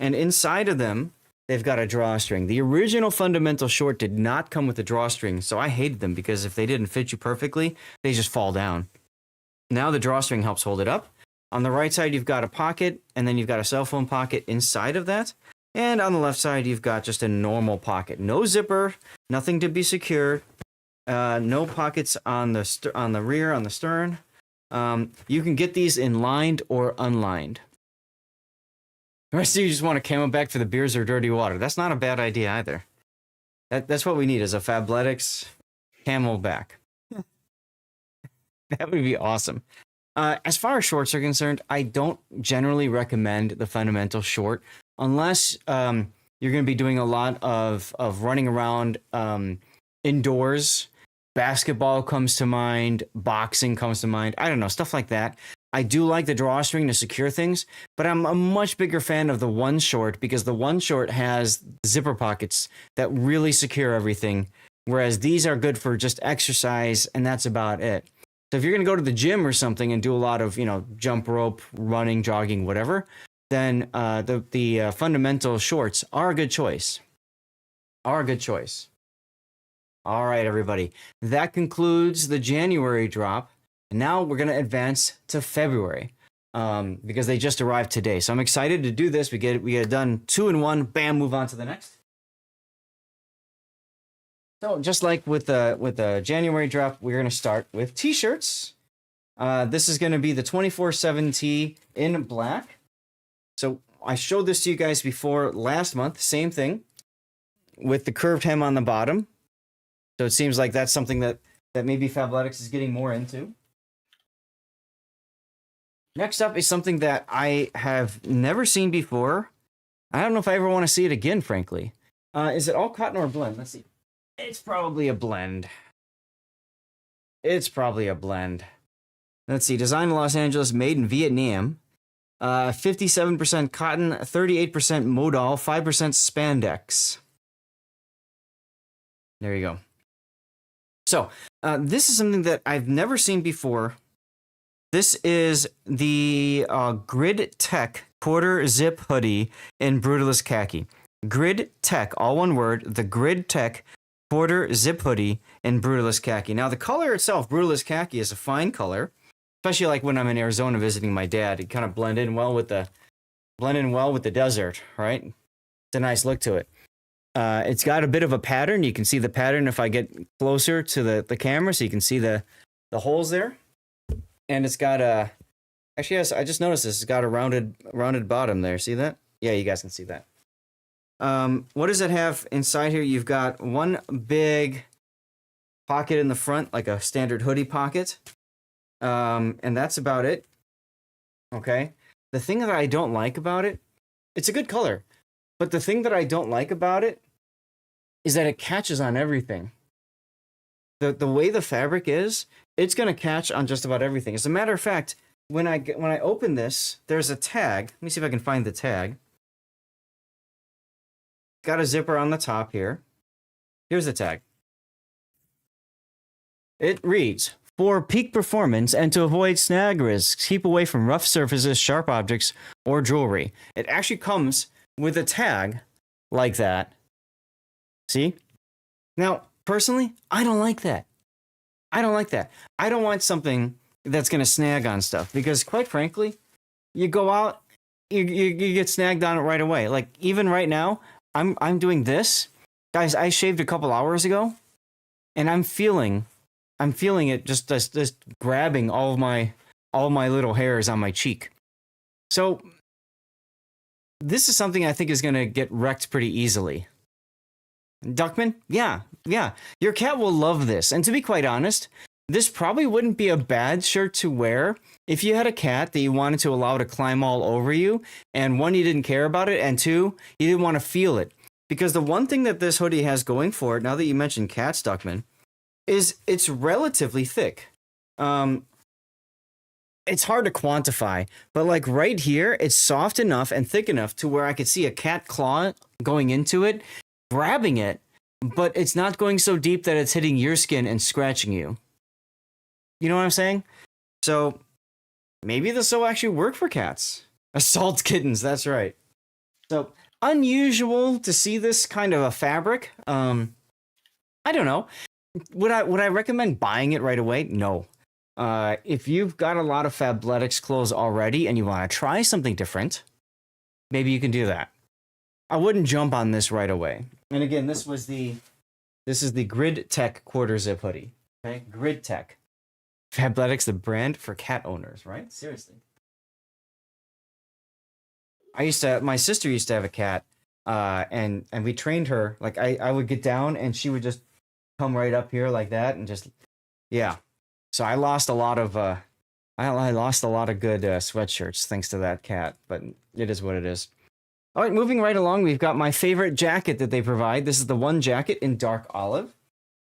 and inside of them, they've got a drawstring. The original fundamental short did not come with a drawstring, so I hated them because if they didn't fit you perfectly, they just fall down. Now the drawstring helps hold it up. On the right side, you've got a pocket, and then you've got a cell phone pocket inside of that. And on the left side, you've got just a normal pocket. No zipper, nothing to be secured, no pockets on the rear, on the stern. You can get these in lined or unlined. The rest of you just want a camelback for the beers or dirty water. That's not a bad idea either. That's what we need is a Fabletics camelback. That would be awesome. As far as shorts are concerned, I don't generally recommend the fundamental short unless you're going to be doing a lot of running around indoors. Basketball comes to mind, boxing comes to mind. I don't know, stuff like that. I do like the drawstring to secure things, but I'm a much bigger fan of the one short because the one short has zipper pockets that really secure everything, whereas these are good for just exercise, and that's about it. So if you're going to go to the gym or something and do a lot of, jump rope, running, jogging, whatever, then the fundamental shorts are a good choice. All right, everybody. That concludes the January drop. And now we're going to advance to February because they just arrived today. So I'm excited to do this. We get it done 2 in 1. Bam, move on to the next. So just like with the January drop, we're going to start with T-shirts. This is going to be the 24/7 tee in black. So I showed this to you guys before last month. Same thing with the curved hem on the bottom. So it seems like that's something that maybe Fabletics is getting more into. Next up is something that I have never seen before. I don't know if I ever want to see it again, frankly. Is it all cotton or blend? Let's see. It's probably a blend. Let's see. Designed in Los Angeles, made in Vietnam. 57% cotton, 38% modal, 5% spandex. There you go. So, this is something that I've never seen before. This is the Grid Tech quarter zip hoodie in Brutalist khaki. Grid Tech, all one word, the Grid Tech quarter zip hoodie in Brutalist khaki. Now, the color itself, Brutalist khaki, is a fine color, especially like when I'm in Arizona visiting my dad. It kind of blend in well with the desert, right? It's a nice look to it. It's got a bit of a pattern. You can see the pattern if I get closer to the camera, so you can see the holes there. And it's got a, actually, yes, I just noticed this. It's got a rounded bottom there. See that? Yeah, you guys can see that. What does it have inside here? You've got one big pocket in the front, like a standard hoodie pocket. And that's about it. Okay. The thing that I don't like about it, it's a good color, but the thing that I don't like about it is that it catches on everything. The way the fabric is, it's going to catch on just about everything. As a matter of fact, when I open this, there's a tag. Let me see if I can find the tag. Got a zipper on the top here. Here's the tag. It reads, "For peak performance and to avoid snag risks, keep away from rough surfaces, sharp objects, or jewelry." It actually comes with a tag like that. See? Now, personally, I don't like that. I don't want something that's going to snag on stuff because, quite frankly, you go out, you get snagged on it right away. Like, even right now, I'm doing this. Guys, I shaved a couple hours ago, and I'm feeling it just grabbing all all my little hairs on my cheek. So this is something I think is going to get wrecked pretty easily. Duckman? Yeah. Your cat will love this. And to be quite honest, this probably wouldn't be a bad shirt to wear if you had a cat that you wanted to allow to climb all over you, and one, you didn't care about it, and two, you didn't want to feel it. Because the one thing that this hoodie has going for it, now that you mentioned cats, Duckman, is it's relatively thick. It's hard to quantify, but like right here, it's soft enough and thick enough to where I could see a cat claw going into it, grabbing it, but it's not going so deep that it's hitting your skin and scratching you. You know what I'm saying? So maybe this will actually work for cats. Assault kittens, that's right. So unusual to see this kind of a fabric. I don't know. Would I recommend buying it right away? No. If you've got a lot of Fabletics clothes already and you want to try something different, maybe you can do that. I wouldn't jump on this right away. And again, this is the Grid Tech quarter zip hoodie. Okay, Grid Tech. Fabletics, the brand for cat owners, right? Seriously. My sister used to have a cat, and we trained her. Like I would get down and she would just come right up here like that and just, yeah. So I lost a lot of good sweatshirts thanks to that cat, but it is what it is. All right, moving right along, we've got my favorite jacket that they provide. This is the One jacket in dark olive.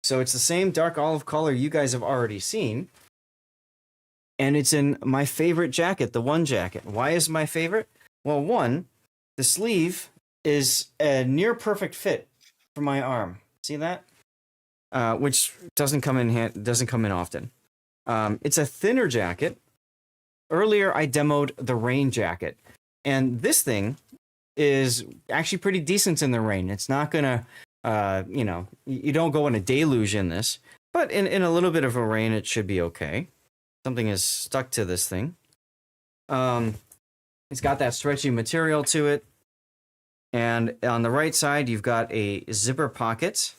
So it's the same dark olive color you guys have already seen. And it's in my favorite jacket, the One jacket. Why is it my favorite? Well, one, the sleeve is a near perfect fit for my arm. See that? Which doesn't come in often. It's a thinner jacket. Earlier, I demoed the rain jacket, and this thing is actually pretty decent in the rain. It's not gonna, you don't go in a deluge in this, but in a little bit of a rain, it should be okay. Something is stuck to this thing. It's got that stretchy material to it, and on the right side, you've got a zipper pocket.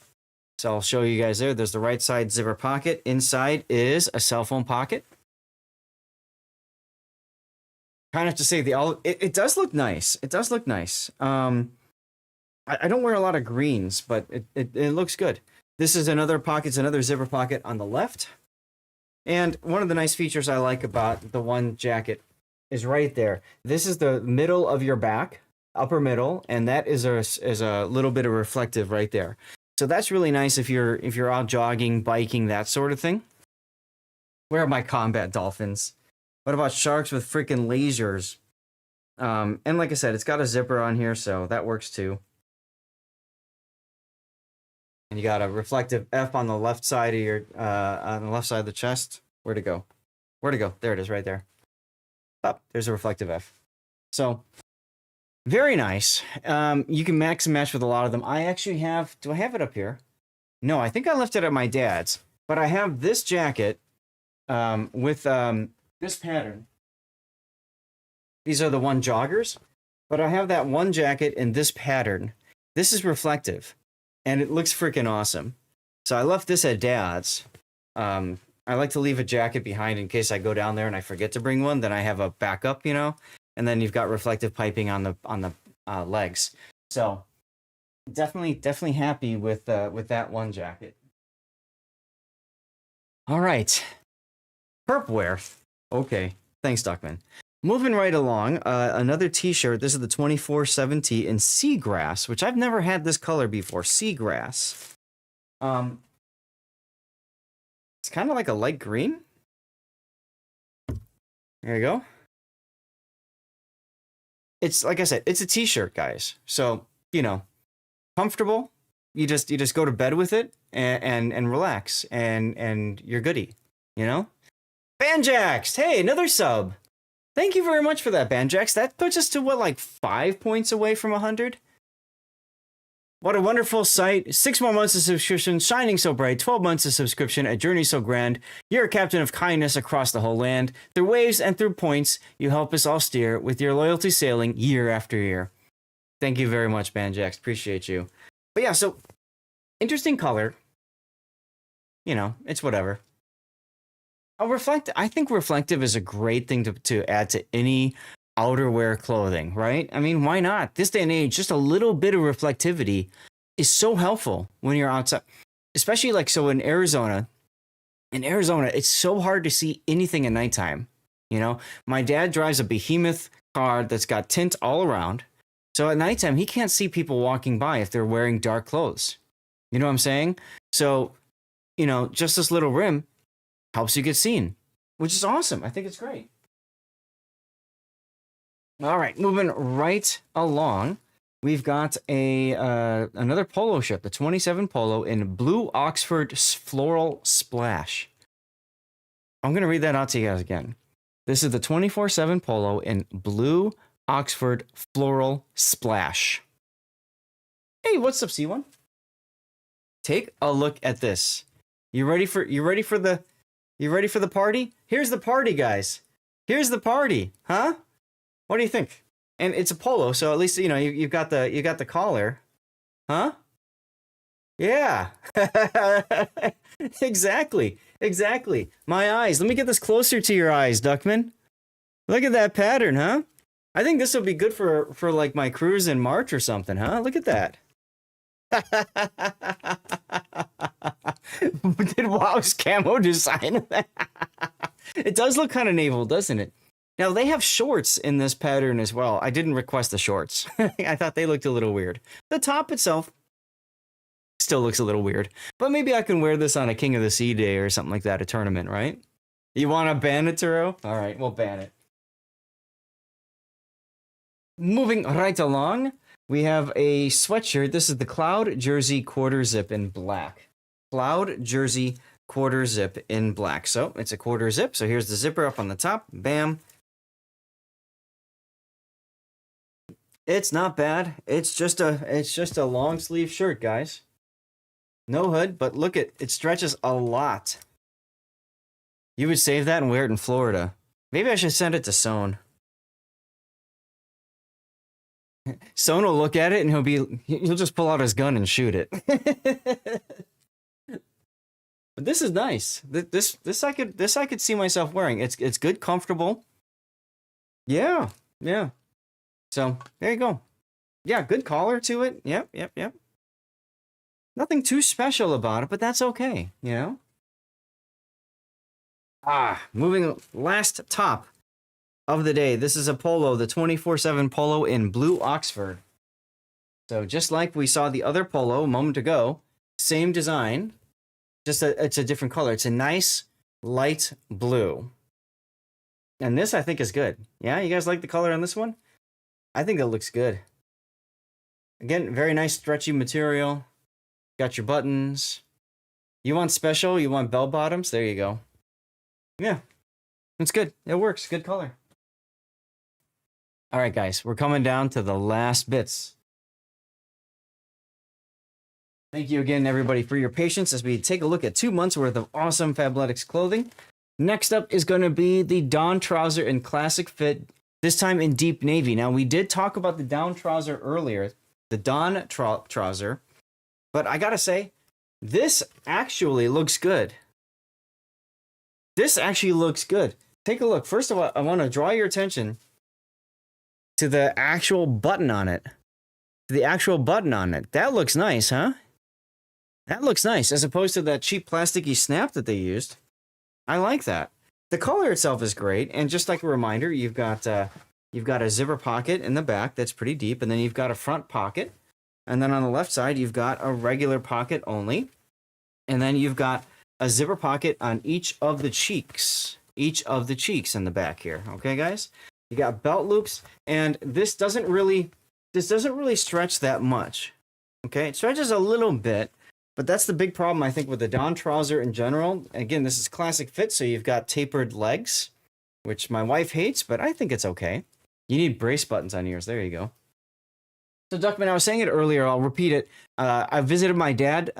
So I'll show you guys there. There's the right side zipper pocket. Inside is a cell phone pocket. Kind of have to say it does look nice. It does look nice. I don't wear a lot of greens, but it looks good. This is another pocket. It's another zipper pocket on the left. And one of the nice features I like about the One jacket is right there. This is the middle of your back, upper middle, and that is a little bit of reflective right there. So that's really nice if you're out jogging, biking, that sort of thing. Where are my combat dolphins? What about sharks with freaking lasers? And like I said, it's got a zipper on here, so that works too. And you got a reflective F on the left side of your on the left side of the chest. Where'd it go? Where'd it go? There it is, right there. Oh, there's a reflective F. So very nice. You can mix and match with a lot of them. I actually have. Do I have it up here? No, I think I left it at my dad's. But I have this jacket with this pattern. These are the One joggers. But I have that One jacket in this pattern. This is reflective. And it looks freaking awesome. So I left this at dad's. I like to leave a jacket behind in case I go down there and I forget to bring one. Then I have a backup, you know. And then you've got reflective piping on the legs. So definitely happy with that One jacket. All right, Perpwear. Okay, thanks, Duckman. Moving right along, another T-shirt. This is the 24/7 tee in Seagrass, which I've never had this color before. Seagrass. It's kind of like a light green. There you go. It's like I said, it's a T-shirt, guys. So, you know, comfortable. You just go to bed with it and relax and you're goody, you know? Banjax, hey, another sub. Thank you very much for that, Banjax. That puts us to what, like 5 points away from 100? What a wonderful sight. 6 more months of subscription, shining so bright. 12 months of subscription, a journey so grand. You're a captain of kindness across the whole land. Through waves and through points, you help us all steer with your loyalty sailing year after year. Thank you very much, Banjax. Appreciate you. But yeah, so interesting color. You know, it's whatever. I think reflective is a great thing to add to any outerwear clothing, right? I mean, why not? This day and age, just a little bit of reflectivity is so helpful when you're outside, especially like so in Arizona. In Arizona, it's so hard to see anything at nighttime. You know, my dad drives a behemoth car that's got tint all around. So at nighttime, he can't see people walking by if they're wearing dark clothes. You know what I'm saying? So, you know, just this little rim helps you get seen, which is awesome. I think it's great. All right, moving right along, we've got a another polo shirt, the 27 Polo in blue Oxford floral splash. I'm going to read that out to you guys again. This is the 24/7 Polo in blue Oxford floral splash. Hey, what's up, C1? Take a look at this. You ready for the party? Here's the party, guys. Here's the party, huh? What do you think? And it's a polo, so at least you know you've got the collar, huh? Yeah, exactly. My eyes. Let me get this closer to your eyes, Duckman. Look at that pattern, huh? I think this will be good for like my cruise in March or something, huh? Look at that. Did WoW's camo design that? It does look kind of naval, doesn't it? Now, they have shorts in this pattern as well. I didn't request the shorts. I thought they looked a little weird. The top itself still looks a little weird. But maybe I can wear this on a King of the Sea day or something like that, a tournament, right? You want to ban it, Turo? All right, we'll ban it. Moving right along, we have a sweatshirt. This is the Cloud Jersey quarter zip in black. Cloud Jersey quarter zip in black. So it's a quarter zip. So here's the zipper up on the top. Bam. It's not bad. It's just a long sleeve shirt, guys. No hood, but look it stretches a lot. You would save that and wear it in Florida. Maybe I should send it to Sohn. Sohn will look at it and he'll just pull out his gun and shoot it. But this is nice. This I could see myself wearing. It's good, comfortable. Yeah. So there you go. Yeah, good collar to it. Yep. Nothing too special about it, but that's okay, you know? Moving last top of the day. This is a polo, the 24/7 Polo in blue Oxford. So just like we saw the other polo a moment ago, same design, just it's a different color. It's a nice light blue. And this I think is good. Yeah, you guys like the color on this one? I think it looks good. Again, very nice stretchy material. Got your buttons. You want special? You want bell bottoms? There you go. Yeah, it's good. It works. Good color. All right, guys, we're coming down to the last bits. Thank you again, everybody, for your patience as we take a look at 2 months worth of awesome Fabletics clothing. Next up is going to be the Dawn trouser in classic fit, this time in deep navy. Now, we did talk about the down trouser earlier, the Dawn trouser, but I gotta say, this actually looks good. This actually looks good. Take a look. First of all, I want to draw your attention to the actual button on it. That looks nice, huh? That looks nice, as opposed to that cheap plasticky snap that they used. I like that. The color itself is great, and just like a reminder, you've got a zipper pocket in the back that's pretty deep, and then you've got a front pocket, and then on the left side you've got a regular pocket only, and then you've got a zipper pocket on each of the cheeks in the back here. Okay, guys, you got belt loops, and this doesn't really stretch that much. Okay, it stretches a little bit. But that's the big problem, I think, with the Dawn trouser in general. Again, this is classic fit, so you've got tapered legs, which my wife hates, but I think it's okay. You need brace buttons on yours. There you go. So, Duckman, I was saying it earlier. I'll repeat it. I visited my dad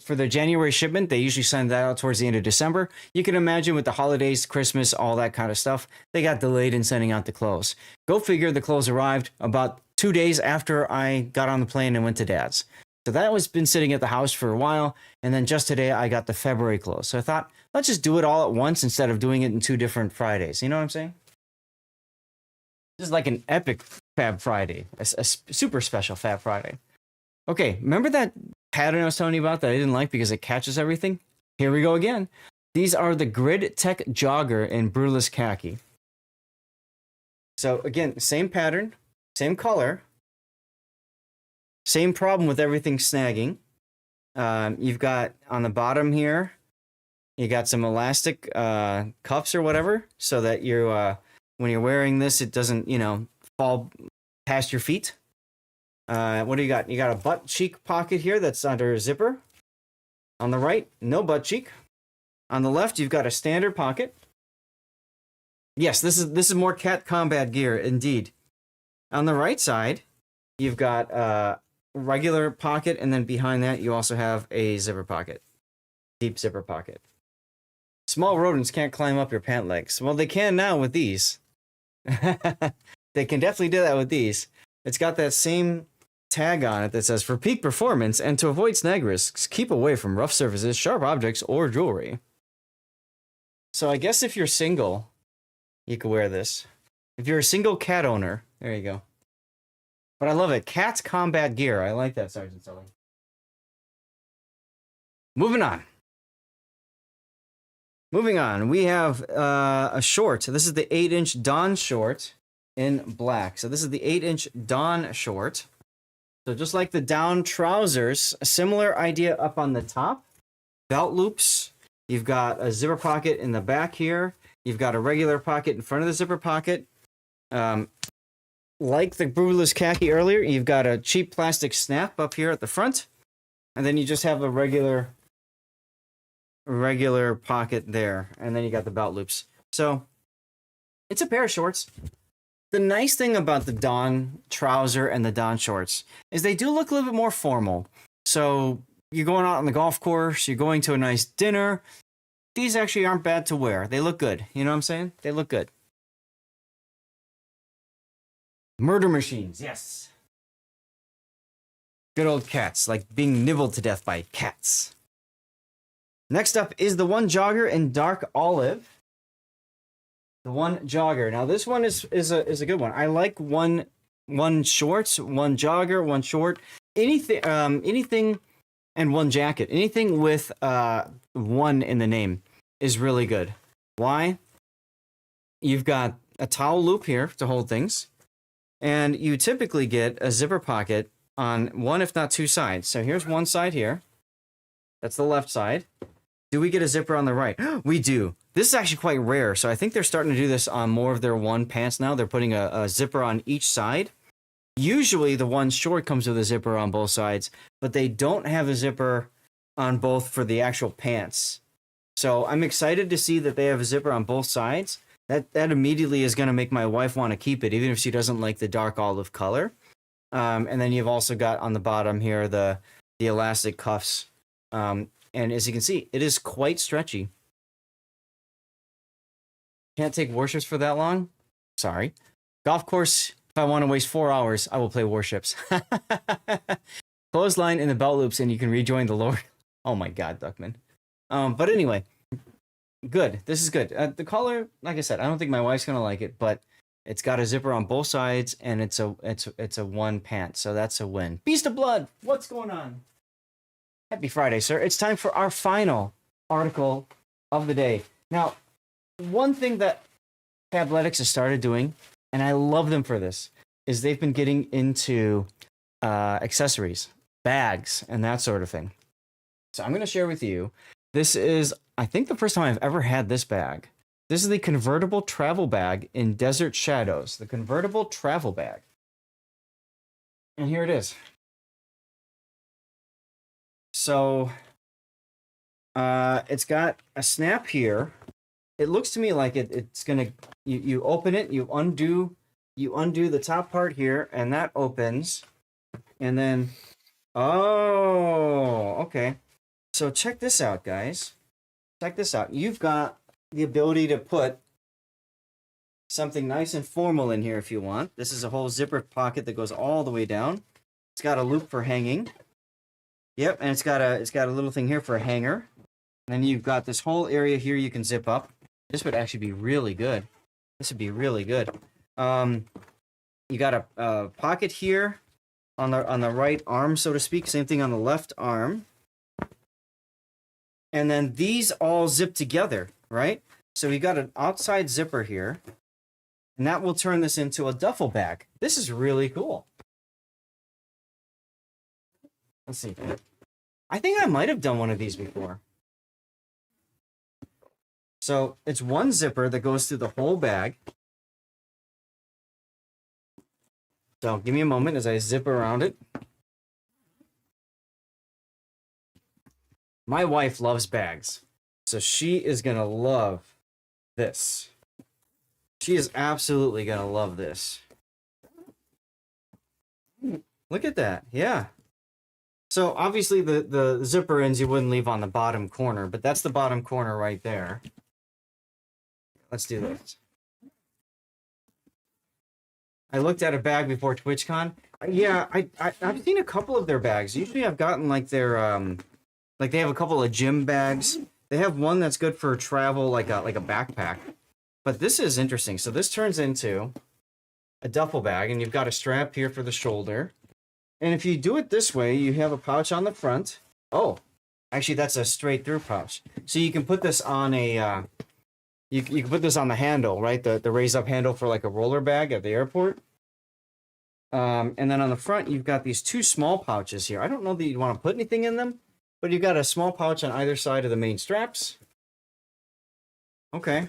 for their January shipment. They usually send that out towards the end of December. You can imagine with the holidays, Christmas, all that kind of stuff, they got delayed in sending out the clothes. Go figure, the clothes arrived about 2 days after I got on the plane and went to Dad's. So that was been sitting at the house for a while, and then just today I got the February clothes. So I thought, let's just do it all at once instead of doing it in 2 different Fridays. You know what I'm saying? This is like an epic Fab Friday, a super special Fab Friday. Okay, remember that pattern I was telling you about that I didn't like because it catches everything? Here we go again. These are the Grid Tech Jogger in Brutalist Khaki. So again, same pattern, same color, same problem with everything snagging. You've got on the bottom here, you got some elastic cuffs or whatever, so that you, when you're wearing this, it doesn't, fall past your feet. What do you got? You got a butt cheek pocket here that's under a zipper. On the right, no butt cheek. On the left, you've got a standard pocket. Yes, this is more cat combat gear, indeed. On the right side, you've got a regular pocket, and then behind that, you also have a zipper pocket. Deep zipper pocket. Small rodents can't climb up your pant legs. Well, they can now with these. They can definitely do that with these. It's got that same tag on it that says, for peak performance and to avoid snag risks, keep away from rough surfaces, sharp objects, or jewelry. So I guess if you're single, you could wear this. If you're a single cat owner, there you go. But I love it. Cat's combat gear. I like that, Sergeant Sully. Moving on. Moving on. We have a short. This is the 8-inch Dawn short in black. So this is the 8-inch Dawn short. So just like the down trousers, a similar idea up on the top. Belt loops. You've got a zipper pocket in the back here. You've got a regular pocket in front of the zipper pocket. Like the Brutalist Khaki earlier, you've got a cheap plastic snap up here at the front. And then you just have a regular pocket there. And then you got the belt loops. So it's a pair of shorts. The nice thing about the Dawn trouser and the Dawn shorts is they do look a little bit more formal. So you're going out on the golf course, you're going to a nice dinner. These actually aren't bad to wear. They look good. You know what I'm saying? They look good. Murder machines, yes. Good old cats, like being nibbled to death by cats. Next up is the one jogger in dark olive. The one jogger. Now this one is a good one. I like one shorts, one jogger, one short, anything, and one jacket. Anything with one in the name is really good. Why? You've got a towel loop here to hold things, and you typically get a zipper pocket on one, if not 2 sides. So here's one side here. That's the left side. Do we get a zipper on the right? We do. This is actually quite rare, so I think they're starting to do this on more of their one pants now. They're putting a zipper on each side. Usually the one short comes with a zipper on both sides, but they don't have a zipper on both for the actual pants. So I'm excited to see that they have a zipper on both sides. That immediately is going to make my wife want to keep it, even if she doesn't like the dark olive color. And then you've also got on the bottom here the elastic cuffs. And as you can see, it is quite stretchy. Can't take warships for that long? Sorry. Golf course, if I want to waste 4 hours, I will play warships. Clothesline in the belt loops and you can rejoin the Lord. Oh my god, Duckman. But anyway, good. This is good. The color, like I said, I don't think my wife's going to like it, but it's got a zipper on both sides and it's a one pant, so that's a win. Beast of Blood, what's going on? Happy Friday, sir. It's time for our final article of the day. Now, one thing that Fabletics has started doing, and I love them for this, is they've been getting into accessories, bags, and that sort of thing. So I'm going to share with you. This is, I think, the first time I've ever had this bag. This is the convertible travel bag in Desert Shadows. The convertible travel bag. And here it is. So, it's got a snap here. It looks to me like it's gonna. You open it, you undo the top part here, and that opens, and then, oh, okay. So check this out, guys. Check this out. You've got the ability to put something nice and formal in here if you want. This is a whole zipper pocket that goes all the way down. It's got a loop for hanging. Yep, and it's got a little thing here for a hanger. And then you've got this whole area here you can zip up. This would actually be really good. This would be really good. You got a pocket here on the right arm, so to speak. Same thing on the left arm. And then these all zip together, right? So we got an outside zipper here, and that will turn this into a duffel bag. This is really cool. Let's see. I think I might have done one of these before. So it's one zipper that goes through the whole bag. So give me a moment as I zip around it. My wife loves bags, so she is going to love this. She is absolutely going to love this. Look at that. Yeah. So obviously the zipper ends you wouldn't leave on the bottom corner, but that's the bottom corner right there. Let's do this. I looked at a bag before TwitchCon. Yeah, I've seen a couple of their bags. Usually I've gotten like their like they have a couple of gym bags. They have one that's good for travel, like a backpack. But this is interesting. So this turns into a duffel bag, and you've got a strap here for the shoulder. And if you do it this way, you have a pouch on the front. Oh, actually that's a straight through pouch. So you can put this on a you can put this on the handle, right? The raised up handle for like a roller bag at the airport. And then on the front, you've got these two small pouches here. I don't know that you'd want to put anything in them, but you've got a small pouch on either side of the main straps. Okay.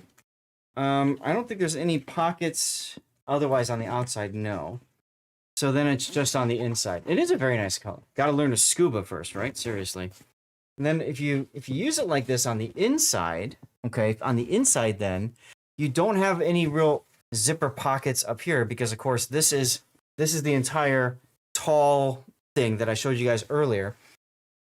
I don't think there's any pockets otherwise on the outside, no. So then it's just on the inside. It is a very nice color. Got to learn to scuba first, right? Seriously. And then if you use it like this on the inside, okay, on the inside then, you don't have any real zipper pockets up here because of course this is the entire tall thing that I showed you guys earlier.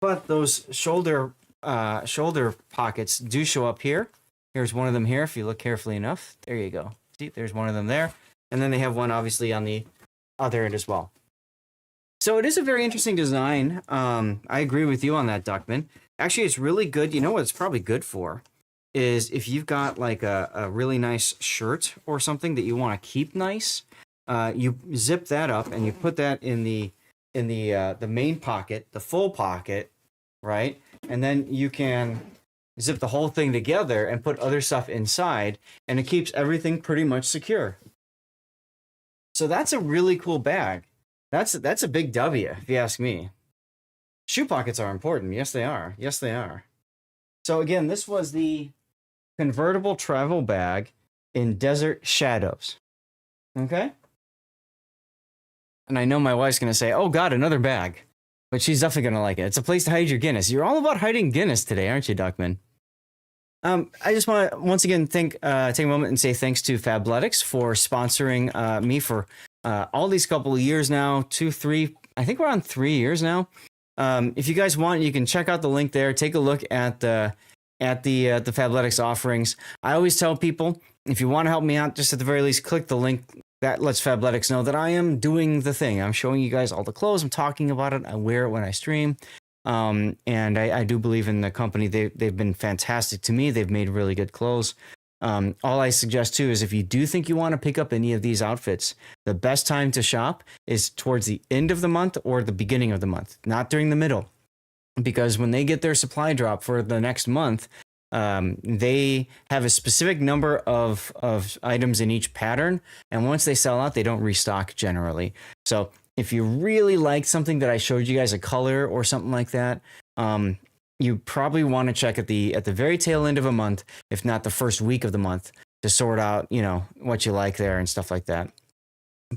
But those shoulder pockets do show up here. Here's one of them here if you look carefully enough. There you go. See, there's one of them there. And then they have one obviously on the other end as well. So it is a very interesting design. I agree with you on that, Duckman. Actually, it's really good. You know what it's probably good for is if you've got like a really nice shirt or something that you want to keep nice, you zip that up and you put that in the main pocket, the full pocket, right? And then you can zip the whole thing together and put other stuff inside, and it keeps everything pretty much secure. So that's a really cool bag. That's a big W, if you ask me. Shoe pockets are important. Yes, they are. Yes, they are. So again, this was the convertible travel bag in Desert Shadows. Okay? And I know my wife's going to say, oh God, another bag. But she's definitely going to like it. It's a place to hide your Guinness. You're all about hiding Guinness today, aren't you, Duckman? I just want to once again take a moment and say thanks to Fabletics for sponsoring me for all these couple of years now, 2, 3, I think we're on 3 years now. If you guys want, you can check out the link there. Take a look at the Fabletics offerings. I always tell people, if you want to help me out, just at the very least, click the link. That lets Fabletics know that I am doing the thing. I'm showing you guys all the clothes. I'm talking about it. I wear it when I stream. And I do believe in the company. They've been fantastic to me. They've made really good clothes. All I suggest too is if you do think you want to pick up any of these outfits, the best time to shop is towards the end of the month or the beginning of the month, not during the middle. Because when they get their supply drop for the next month, they have a specific number of items in each pattern. And once they sell out, they don't restock generally. So if you really like something that I showed you guys, a color or something like that, you probably want to check at the very tail end of a month, if not the first week of the month, to sort out, what you like there and stuff like that.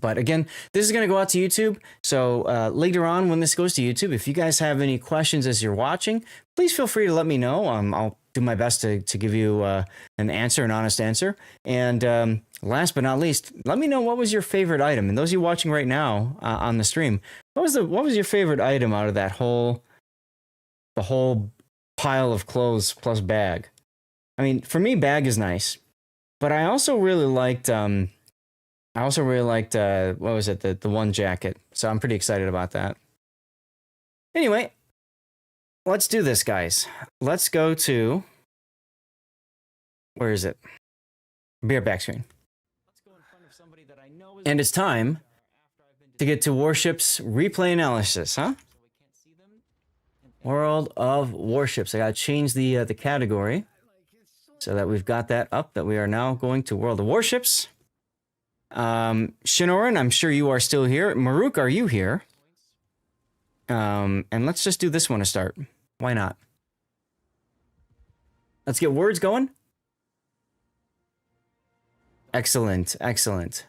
But again, this is going to go out to YouTube. So later on when this goes to YouTube, if you guys have any questions as you're watching, please feel free to let me know. I'll do my best to give you an honest answer. And last but not least, let me know what was your favorite item. And those of you watching right now on the stream, what was your favorite item out of the whole pile of clothes plus bag? I mean, for me, bag is nice, but I also really liked what was it? The one jacket. So I'm pretty excited about that. Anyway, let's do this, guys. Let's go to, where is it? Be right back screen. Let's go in front of somebody that I know is And it's time to get to Warships replay analysis, huh? so we can't see them. World of Warships. I gotta change the category so that we've got that up. That we are now going to World of Warships. Shinoran, I'm sure you are still here. Maruk, are you here? And let's just do this one to start. Why not? Let's get words going. Excellent, excellent.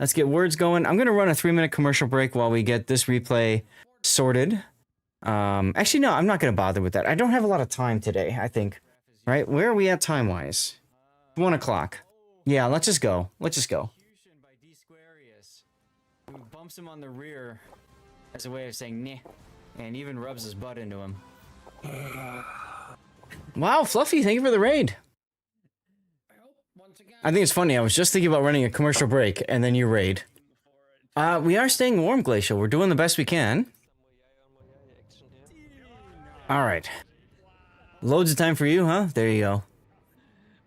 Let's get words going. I'm gonna run a 3-minute commercial break while we get this replay sorted. Actually, no, I'm not gonna bother with that. I don't have a lot of time today, I think. Right? Where are we at time-wise? 1 o'clock. Yeah, let's just go. Let's just go. Execution by D Squarius, who bumps him on the rear as a way of saying "neh," and even rubs his butt into him. Wow, Fluffy, thank you for the raid. I think it's funny. I was just thinking about running a commercial break, and then you raid. We are staying warm, Glacial. We're doing the best we can. All right. Loads of time for you, huh? There you go.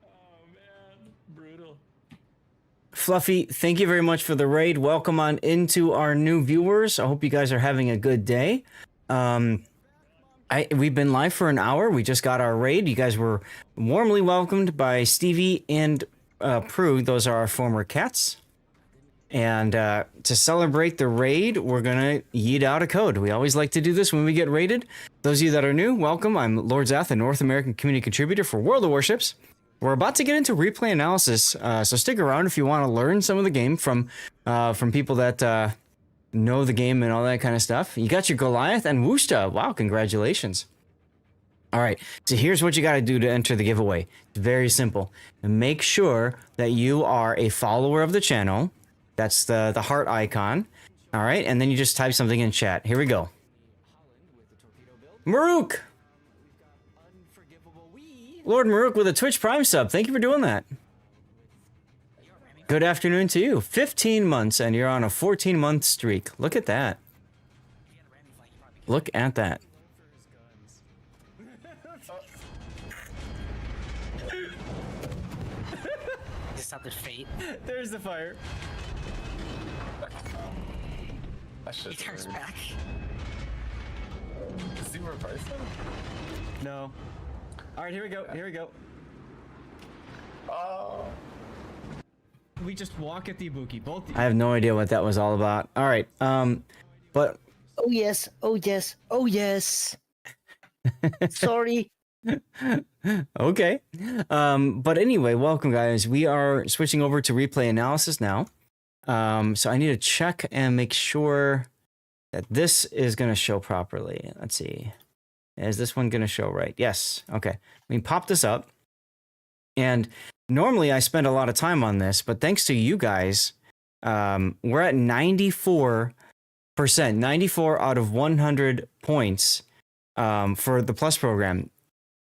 Oh man, brutal. Fluffy, thank you very much for the raid. Welcome on into our new viewers. I hope you guys are having a good day. We've been live for an hour. We just got our raid. You guys were warmly welcomed by Stevie and Prue. Those are our former cats. And to celebrate the raid, we're gonna yeet out a code. We always like to do this when we get raided. Those of you that are new, welcome. I'm Lord Zath, a North American community contributor for World of Warships. We're about to get into replay analysis, so stick around if you want to learn some of the game from people that know the game and all that kind of stuff. You got your Goliath and Wusta. Wow, congratulations. All right, so here's what you got to do to enter the giveaway. It's very simple. Make sure that you are a follower of the channel. That's the heart icon. All right, and then you just type something in chat. Here we go. Maruk! Lord Maruk with a Twitch Prime sub. Thank you for doing that. Good afternoon to you. 15 months, and you're on a 14-month streak. Look at that. Look at that. Is that the fate? There's the fire. He turns back. Is he reversing? No. All right, here we go. Here we go. Oh. We just walk at the Ibuki. Both. I have no idea what that was all about. All right, but Oh yes, oh yes, oh yes. Sorry. okay. But anyway, welcome guys. We are switching over to replay analysis now. So I need to check and make sure that this is going to show properly. Let's see. Is this one going to show right? Yes. Okay. We pop this up. And normally I spend a lot of time on this, but thanks to you guys, we're at 94%, 94 out of 100 points for the Plus program.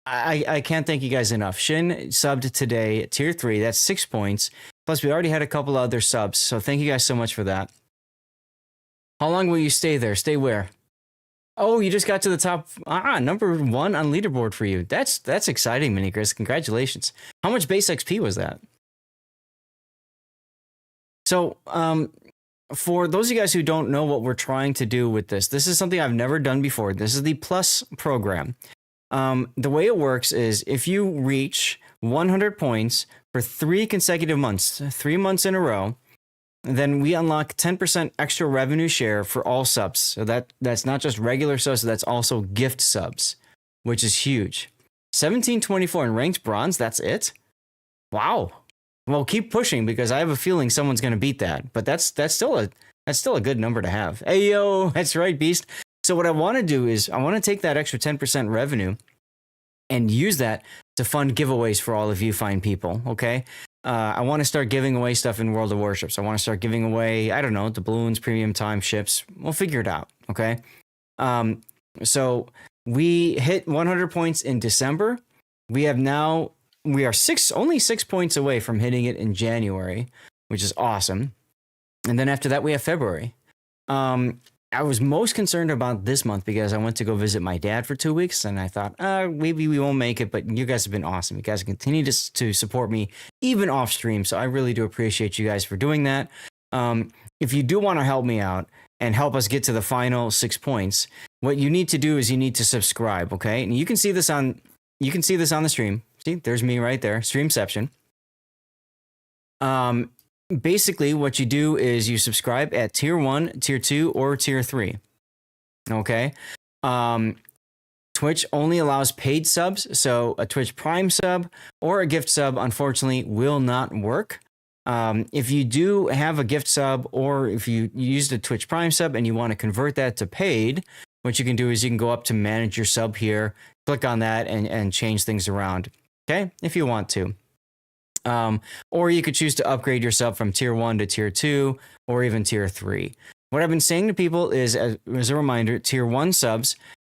I can't thank you guys enough. Shin subbed today, tier 3. That's 6 points. Plus, we already had a couple other subs, so thank you guys so much for that. How long will you stay there? Stay where? Oh, you just got to the top. Number 1 on leaderboard for you. That's exciting, Mini Chris. Congratulations. How much base XP was that? So, for those of you guys who don't know what we're trying to do with this is something I've never done before. This is the Plus program. The way it works is if you reach 100 points for 3 consecutive months, 3 months in a row, then we unlock 10% extra revenue share for all subs. So that's not just regular subs, that's also gift subs, which is huge. 1724 in ranked bronze, that's it? Wow. Well, keep pushing because I have a feeling someone's going to beat that. But that's still a good number to have. Hey yo, that's right, Beast. So what I want to do is I want to take that extra 10% revenue and use that to fund giveaways for all of you fine people, okay? I want to start giving away stuff in World of Warships. I want to start giving away, I don't know, doubloons, premium time ships. We'll figure it out, okay? So we hit 100 points in December. We are only 6 points away from hitting it in January, which is awesome. And then after that, we have February. I was most concerned about this month because I went to go visit my dad for 2 weeks, and I thought, maybe we won't make it, but you guys have been awesome. You guys continue to support me even off stream, so I really do appreciate you guys for doing that. If you do want to help me out and help us get to the final 6 points, what you need to do is you need to subscribe, okay? And you can see this on the stream. See, there's me right there, Streamception. Basically, what you do is you subscribe at tier 1, tier 2, or tier 3. Okay. Twitch only allows paid subs, so a Twitch Prime sub or a gift sub, unfortunately, will not work. If you do have a gift sub, or if you used a Twitch Prime sub and you want to convert that to paid, what you can do is you can go up to manage your sub here, click on that, and change things around. Okay, if you want to. Or you could choose to upgrade your sub from tier 1 to tier 2 or even tier 3. What I've been saying to people is, as a reminder, tier 1 subs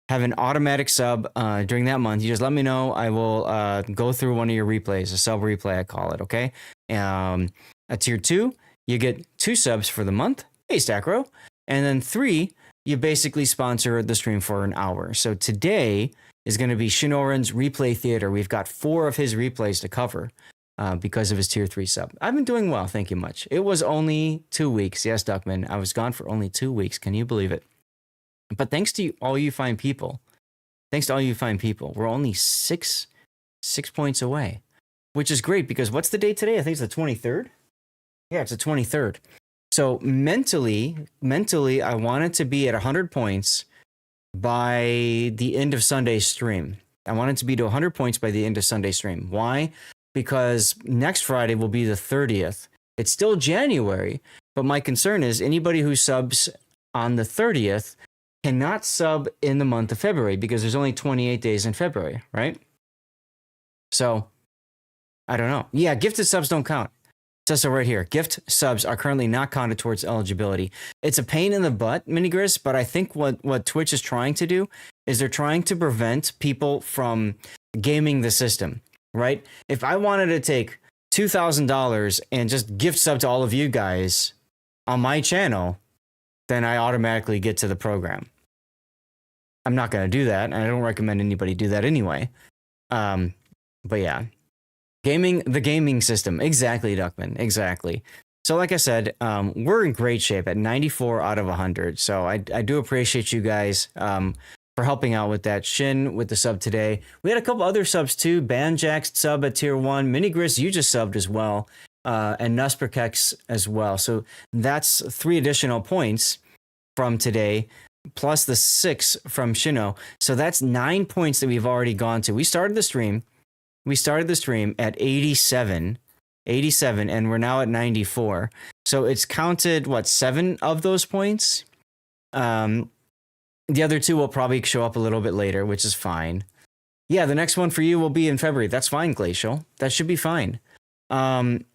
have an automatic sub during that month. You just let me know. I will go through one of your replays, a sub replay, I call it, okay? A tier 2, you get 2 subs for the month. Hey, Stackro. And then 3, you basically sponsor the stream for an hour. So today is going to be Shinoran's Replay Theater. We've got 4 of his replays to cover. Because of his tier 3 sub. I've been doing well, thank you much. It was only 2 weeks. Yes, Duckman, I was gone for only 2 weeks. Can you believe it? But thanks to all you fine people, we're only six points away, which is great because what's the date today? I think it's the 23rd. Yeah, it's the 23rd. So mentally, I wanted to be at 100 points by the end of Sunday's stream. I wanted to be to 100 points by the end of Sunday's stream. Why? Because next Friday will be the 30th. It's still January, but my concern is anybody who subs on the 30th cannot sub in the month of February because there's only 28 days in February, right? So, I don't know. Yeah, gifted subs don't count. It says so right here. Gift subs are currently not counted towards eligibility. It's a pain in the butt, Minigris, but I think what Twitch is trying to do is they're trying to prevent people from gaming the system. Right? If I wanted to take $2,000 and just gift sub to all of you guys on my channel, then I automatically get to the program. I'm not going to do that, and I don't recommend anybody do that anyway. But yeah, the gaming system. Exactly, Duckman. Exactly. So like I said, we're in great shape at 94 out of 100. So I do appreciate you guys for helping out with that. Shin with the sub today. We had a couple other subs too. Banjax sub at tier 1. Minigris, you just subbed as well. And Nusperkex as well. So that's 3 additional points from today, plus the 6 from Shino. So that's 9 points that we've already gone to. We started the stream at 87, and we're now at 94. So it's counted, 7 of those points? The other 2 will probably show up a little bit later, which is fine. Yeah, the next one for you will be in February. That's fine, Glacial. That should be fine. Even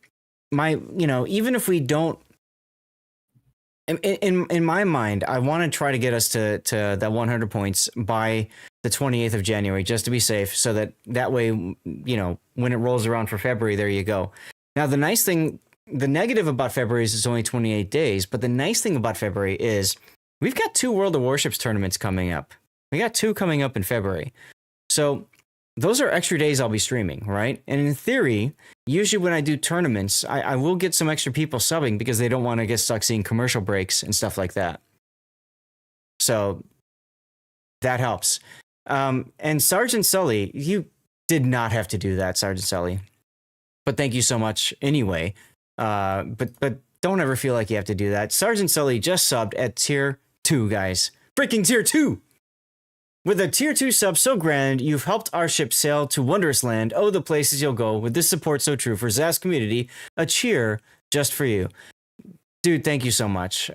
if we don't, in my mind, I want to try to get us to that 100 points by the 28th of January, just to be safe, so that way, when it rolls around for February, there you go. Now, the negative about February is it's only 28 days, but the nice thing about February is we've got 2 World of Warships tournaments coming up. We got 2 coming up in February. So those are extra days I'll be streaming, right? And in theory, usually when I do tournaments, I will get some extra people subbing because they don't want to get stuck seeing commercial breaks and stuff like that. So that helps. And Sergeant Sully, you did not have to do that, Sergeant Sully. But thank you so much anyway. But don't ever feel like you have to do that. Sergeant Sully just subbed at tier 2, guys. Freaking tier 2! With a tier 2 sub so grand, you've helped our ship sail to wondrous land. Oh, the places you'll go with this support so true for Zaz community. A cheer just for you. Dude, thank you so much.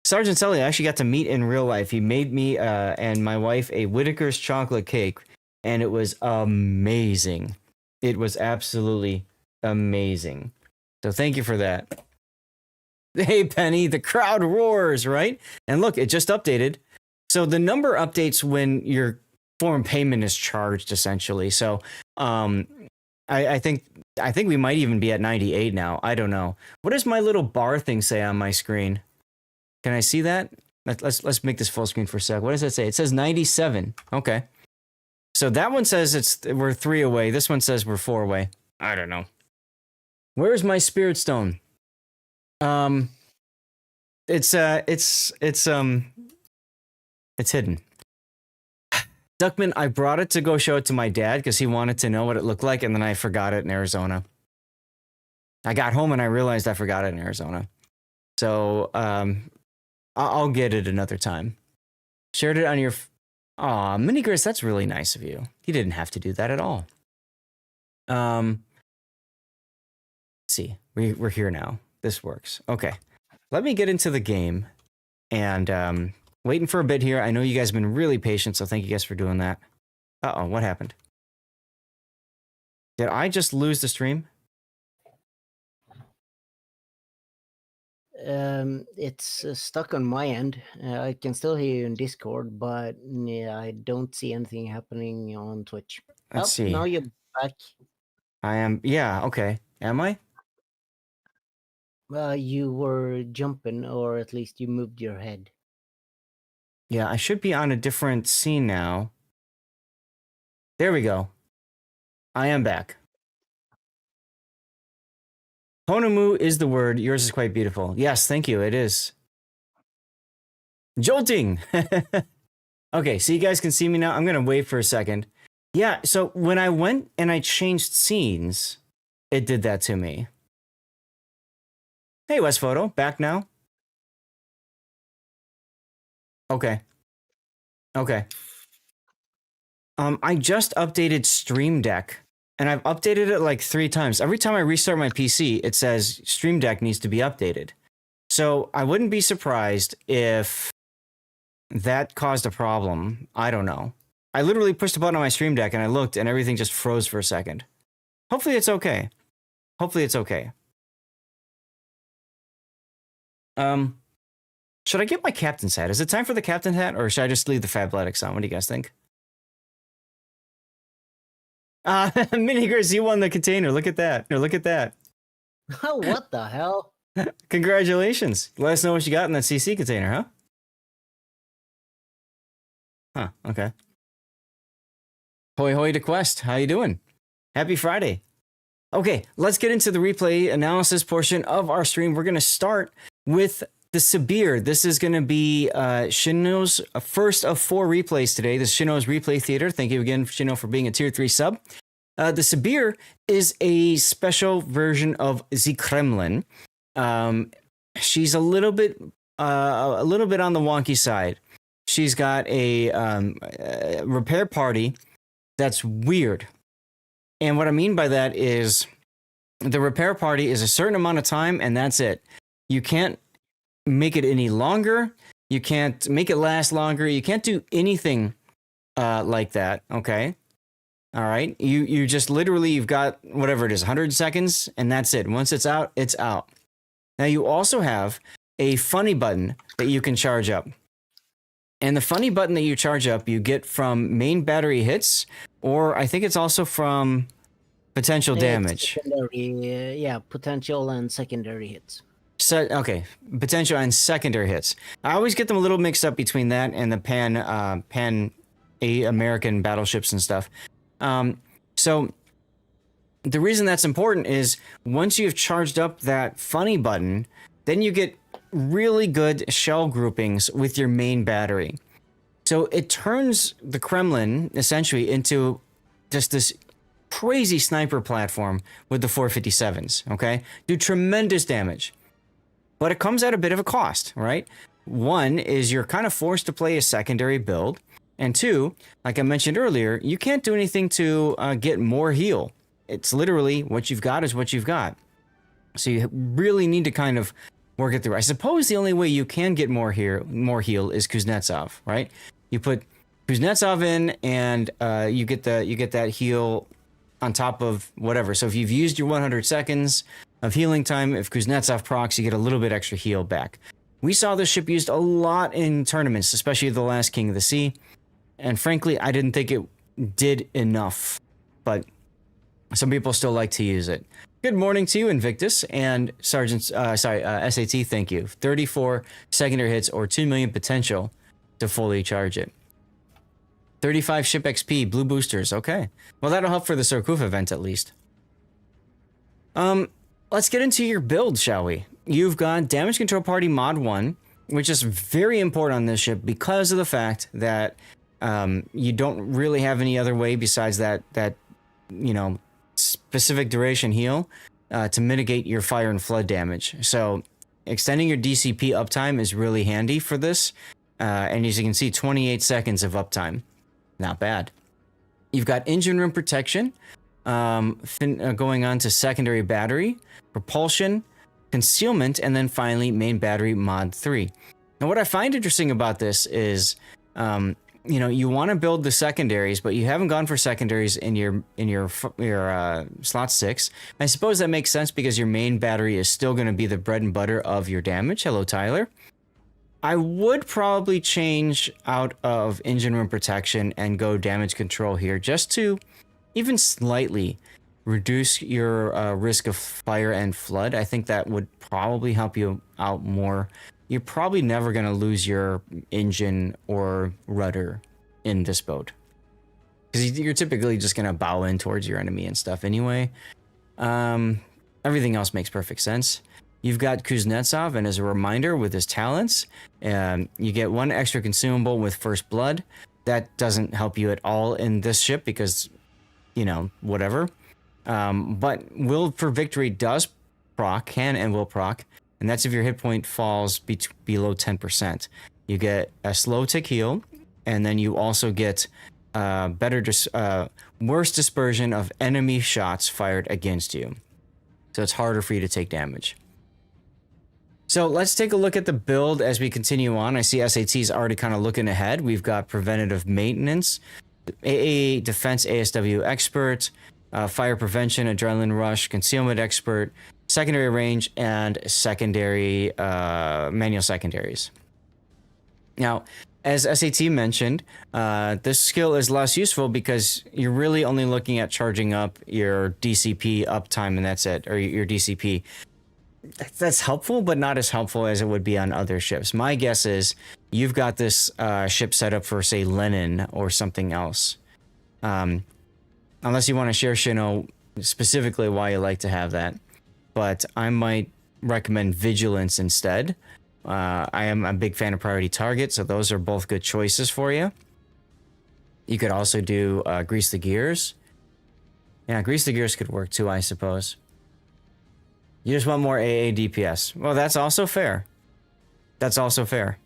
Sergeant Sully I actually got to meet in real life. He made me and my wife a Whitaker's chocolate cake, and it was amazing. It was absolutely amazing. So thank you for that. Hey, Penny, the crowd roars, right? And look, it just updated. So the number updates when your foreign payment is charged, essentially. So I think we might even be at 98 now. I don't know. What does my little bar thing say on my screen? Can I see that? Let's make this full screen for a sec. What does it say? It says 97. Okay. So that one says we're 3 away. This one says we're 4 away. I don't know. Where's my spirit stone? It's hidden. Duckman, I brought it to go show it to my dad because he wanted to know what it looked like, and then I forgot it in Arizona. I got home and I realized I forgot it in Arizona. So I'll get it another time. Shared it on your... Aw, Minigris, that's really nice of you. You didn't have to do that at all. Let's see. We're here now. This works. Okay. Let me get into the game. And waiting for a bit here. I know you guys have been really patient, so thank you guys for doing that. Uh-oh, what happened? Did I just lose the stream? It's stuck on my end. I can still hear you in Discord, but yeah, I don't see anything happening on Twitch. Let's see. Now you're back. I am. Yeah, okay. Am I? You were jumping, or at least you moved your head. Yeah, I should be on a different scene now. There we go. I am back. Ponamu is the word. Yours is quite beautiful. Yes, thank you. It is. Jolting! Okay, so you guys can see me now. I'm going to wait for a second. Yeah, so when I went and I changed scenes, it did that to me. Hey, West Photo, back now? Okay. Okay. I just updated Stream Deck, and I've updated it like 3 times. Every time I restart my PC, it says Stream Deck needs to be updated. So I wouldn't be surprised if that caused a problem. I don't know. I literally pushed a button on my Stream Deck, and I looked, and everything just froze for a second. Hopefully it's okay. Hopefully it's okay. Should I get my captain's hat? Is it time for the captain hat, or should I just leave the Fabletics on? What do you guys think? Minigris, you won the container. Look at that. Or look at that. What the hell? Congratulations. Let us know what you got in that CC container, huh? Huh, okay. Hoi hoi to Quest. How you doing? Happy Friday. Okay, let's get into the replay analysis portion of our stream. We're going to start with the Sabir. This is going to be Shino's first of 4 replays today. This is Shino's Replay Theater. Thank you again, Shino, for being a tier 3 sub. The Sabir is a special version of the Kremlin. She's a little bit on the wonky side. She's got a repair party that's weird. And what I mean by that is the repair party is a certain amount of time, and that's it. You can't make it any longer. You can't make it last longer. You can't do anything like that, okay? All right? You just literally, you've got whatever it is, 100 seconds, and that's it. Once it's out, it's out. Now, you also have a funny button that you can charge up. And the funny button that you charge up, you get from main battery hits, or I think it's also from potential damage. Potential and secondary hits. Okay, potential and secondary hits. I always get them a little mixed up between that and the Pan American battleships and stuff. So the reason that's important is once you've charged up that funny button, then you get really good shell groupings with your main battery. So it turns the Kremlin essentially into just this crazy sniper platform with the 457s, okay? Do tremendous damage. But it comes at a bit of a cost, right? One is you're kind of forced to play a secondary build. And 2, like I mentioned earlier, you can't do anything to get more heal. It's literally what you've got is what you've got. So you really need to kind of work it through. I suppose the only way you can get more heal is Kuznetsov, right? You put Kuznetsov in, and you get that heal on top of whatever. So if you've used your 100 seconds of healing time, if Kuznetsov procs, you get a little bit extra heal back. We saw this ship used a lot in tournaments, especially the last King of the Sea. And frankly, I didn't think it did enough. But some people still like to use it. Good morning to you, Invictus, and Sergeant, SAT, thank you. 34 secondary hits or 2 million potential to fully charge it. 35 ship XP, blue boosters, okay. Well, that'll help for the Surkuf event at least. Let's get into your build, shall we? You've got Damage Control Party Mod 1, which is very important on this ship because of the fact that you don't really have any other way besides that you know, specific duration heal to mitigate your fire and flood damage. So extending your DCP uptime is really handy for this. And as you can see, 28 seconds of uptime. Not bad. You've got engine room protection going on to secondary battery, propulsion, concealment, and then finally main battery mod 3. Now what I find interesting about this is you know, you want to build the secondaries, but you haven't gone for secondaries in your slot 6. I suppose that makes sense because your main battery is still going to be the bread and butter of your damage. Hello, Tyler. I would probably change out of engine room protection and go damage control here just to even slightly reduce your risk of fire and flood. I think that would probably help you out more. You're probably never going to lose your engine or rudder in this boat, because you're typically just going to bow in towards your enemy and stuff anyway. Everything else makes perfect sense. You've got Kuznetsov, and as a reminder, with his talents, you get 1 extra consumable with First Blood. That doesn't help you at all in this ship because, you know, whatever. But Will for Victory does proc, can and will proc. And that's if your hit point falls below 10%. You get a slow tick heal, and then you also get worse dispersion of enemy shots fired against you. So it's harder for you to take damage. So let's take a look at the build as we continue on. I see SAT's already kind of looking ahead. We've got preventative maintenance, AA defense ASW expert, fire prevention, adrenaline rush, concealment expert, secondary range, and secondary manual secondaries. Now, as SAT mentioned, this skill is less useful because you're really only looking at charging up your DCP uptime, and that's it, or your DCP. That's helpful, but not as helpful as it would be on other ships. My guess is you've got this ship set up for, say, Lenin or something else. Unless you want to share, Shino, specifically why you like to have that. But I might recommend Vigilance instead. I am a big fan of Priority Target, so those are both good choices for you. You could also do Grease the Gears. Yeah, Grease the Gears could work too, I suppose. You just want more AA DPS. Well, that's also fair. That's also fair.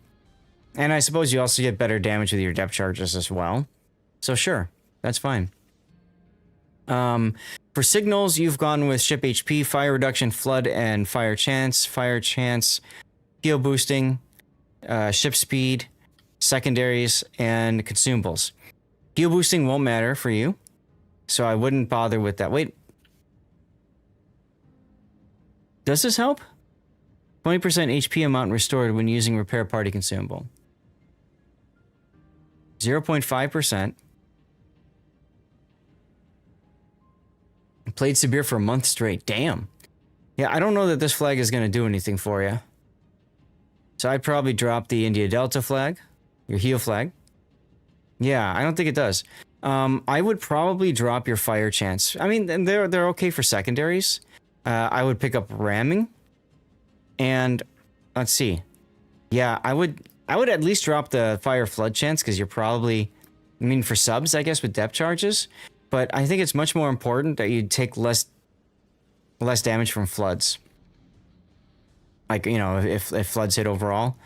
And I suppose you also get better damage with your depth charges as well. So sure, that's fine. For signals, you've gone with ship HP, fire reduction, flood, and fire chance. Fire chance, heal boosting, ship speed, secondaries, and consumables. Heal boosting won't matter for you, so I wouldn't bother with that. Wait. Does this help? 20% HP amount restored when using repair party consumable. 0.5%. Played severe for a month straight. Damn. Yeah, I don't know that this flag is going to do anything for you. So I'd probably drop the India Delta flag, your heal flag. Yeah, I don't think it does. I would probably drop your fire chance. I mean, they're okay for secondaries. I would pick up ramming, and let's see. Yeah, I would at least drop the fire flood chance because you're probably, I mean, for subs, I guess, with depth charges. But I think it's much more important that you take less damage from floods. Like, you know, if floods hit overall.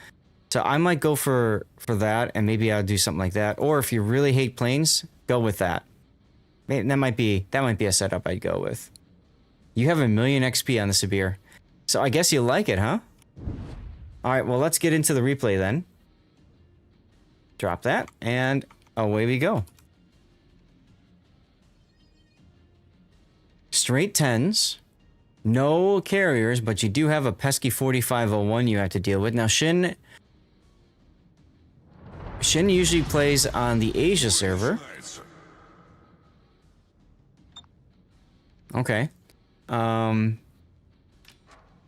So I might go for that, and maybe I'll do something like that. Or if you really hate planes, go with that. That might be a setup I'd go with. You have 1 million XP on the Sabir. So I guess you like it, huh? Alright, well, let's get into the replay then. Drop that, and away we go. Straight 10s. No carriers, but you do have a pesky 4501 you have to deal with. Now, Shin usually plays on the Asia server. Okay. Got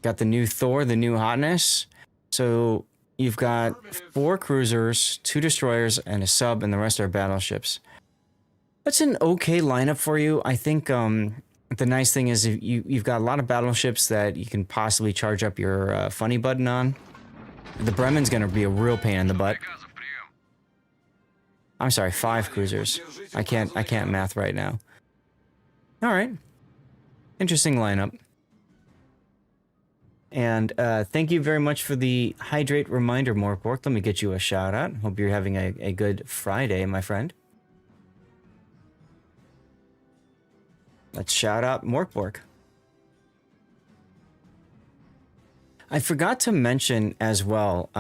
the new Thor, the new hotness. So you've got 4 cruisers, 2 destroyers, and a sub, and the rest are battleships. That's an okay lineup for you. I think the nice thing is you've got a lot of battleships that you can possibly charge up your funny button on. The Bremen's going to be a real pain in the butt. I'm sorry, 5 cruisers. I can't math right now. All right. Interesting lineup. And thank you very much for the hydrate reminder, Morkbork. Let me get you a shout out. Hope you're having a good Friday, my friend. Let's shout out Morkbork. I forgot to mention as well,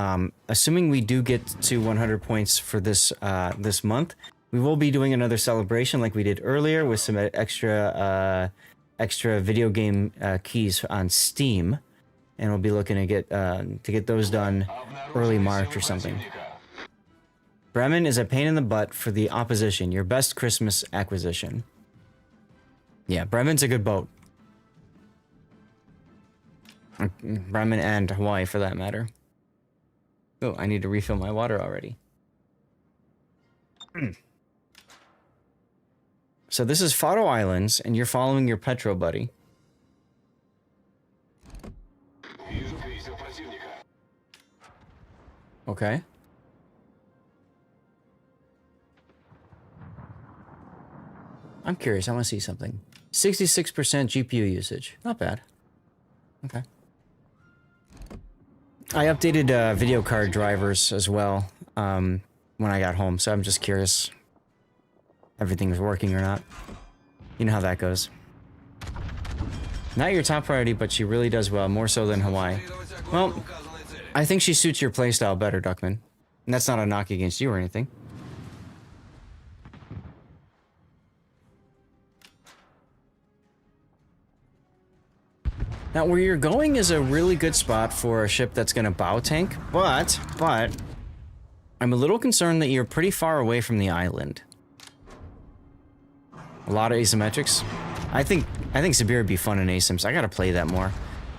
assuming we do get to 100 points for this this month, we will be doing another celebration like we did earlier with some extra video game keys on Steam. And we'll be looking to get those done early March or something. Bremen is a pain in the butt for the opposition. Your best Christmas acquisition. Yeah, Bremen's a good boat. Bremen and Hawaii, for that matter. Oh, I need to refill my water already. So this is Fado Islands, and you're following your Petro buddy. Okay. I'm curious. I want to see something. 66% GPU usage. Not bad. Okay. I updated video card drivers as well when I got home, so I'm just curious everything's working or not. You know how that goes. Not your top priority, but she really does well, more so than Hawaii. Well, I think she suits your playstyle better, Duckman. And that's not a knock against you or anything. Now, where you're going is a really good spot for a ship that's going to bow tank, but I'm a little concerned that you're pretty far away from the island. A lot of asymmetrics. I think Sibir would be fun in asyms. I gotta play that more.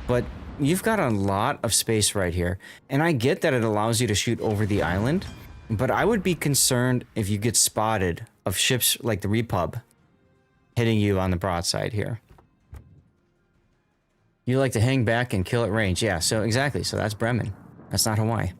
But you've got a lot of space right here. And I get that it allows you to shoot over the island, but I would be concerned if you get spotted of ships like the Repub hitting you on the broadside here. You like to hang back and kill at range. Yeah, so exactly. So that's Bremen. That's not Hawaii.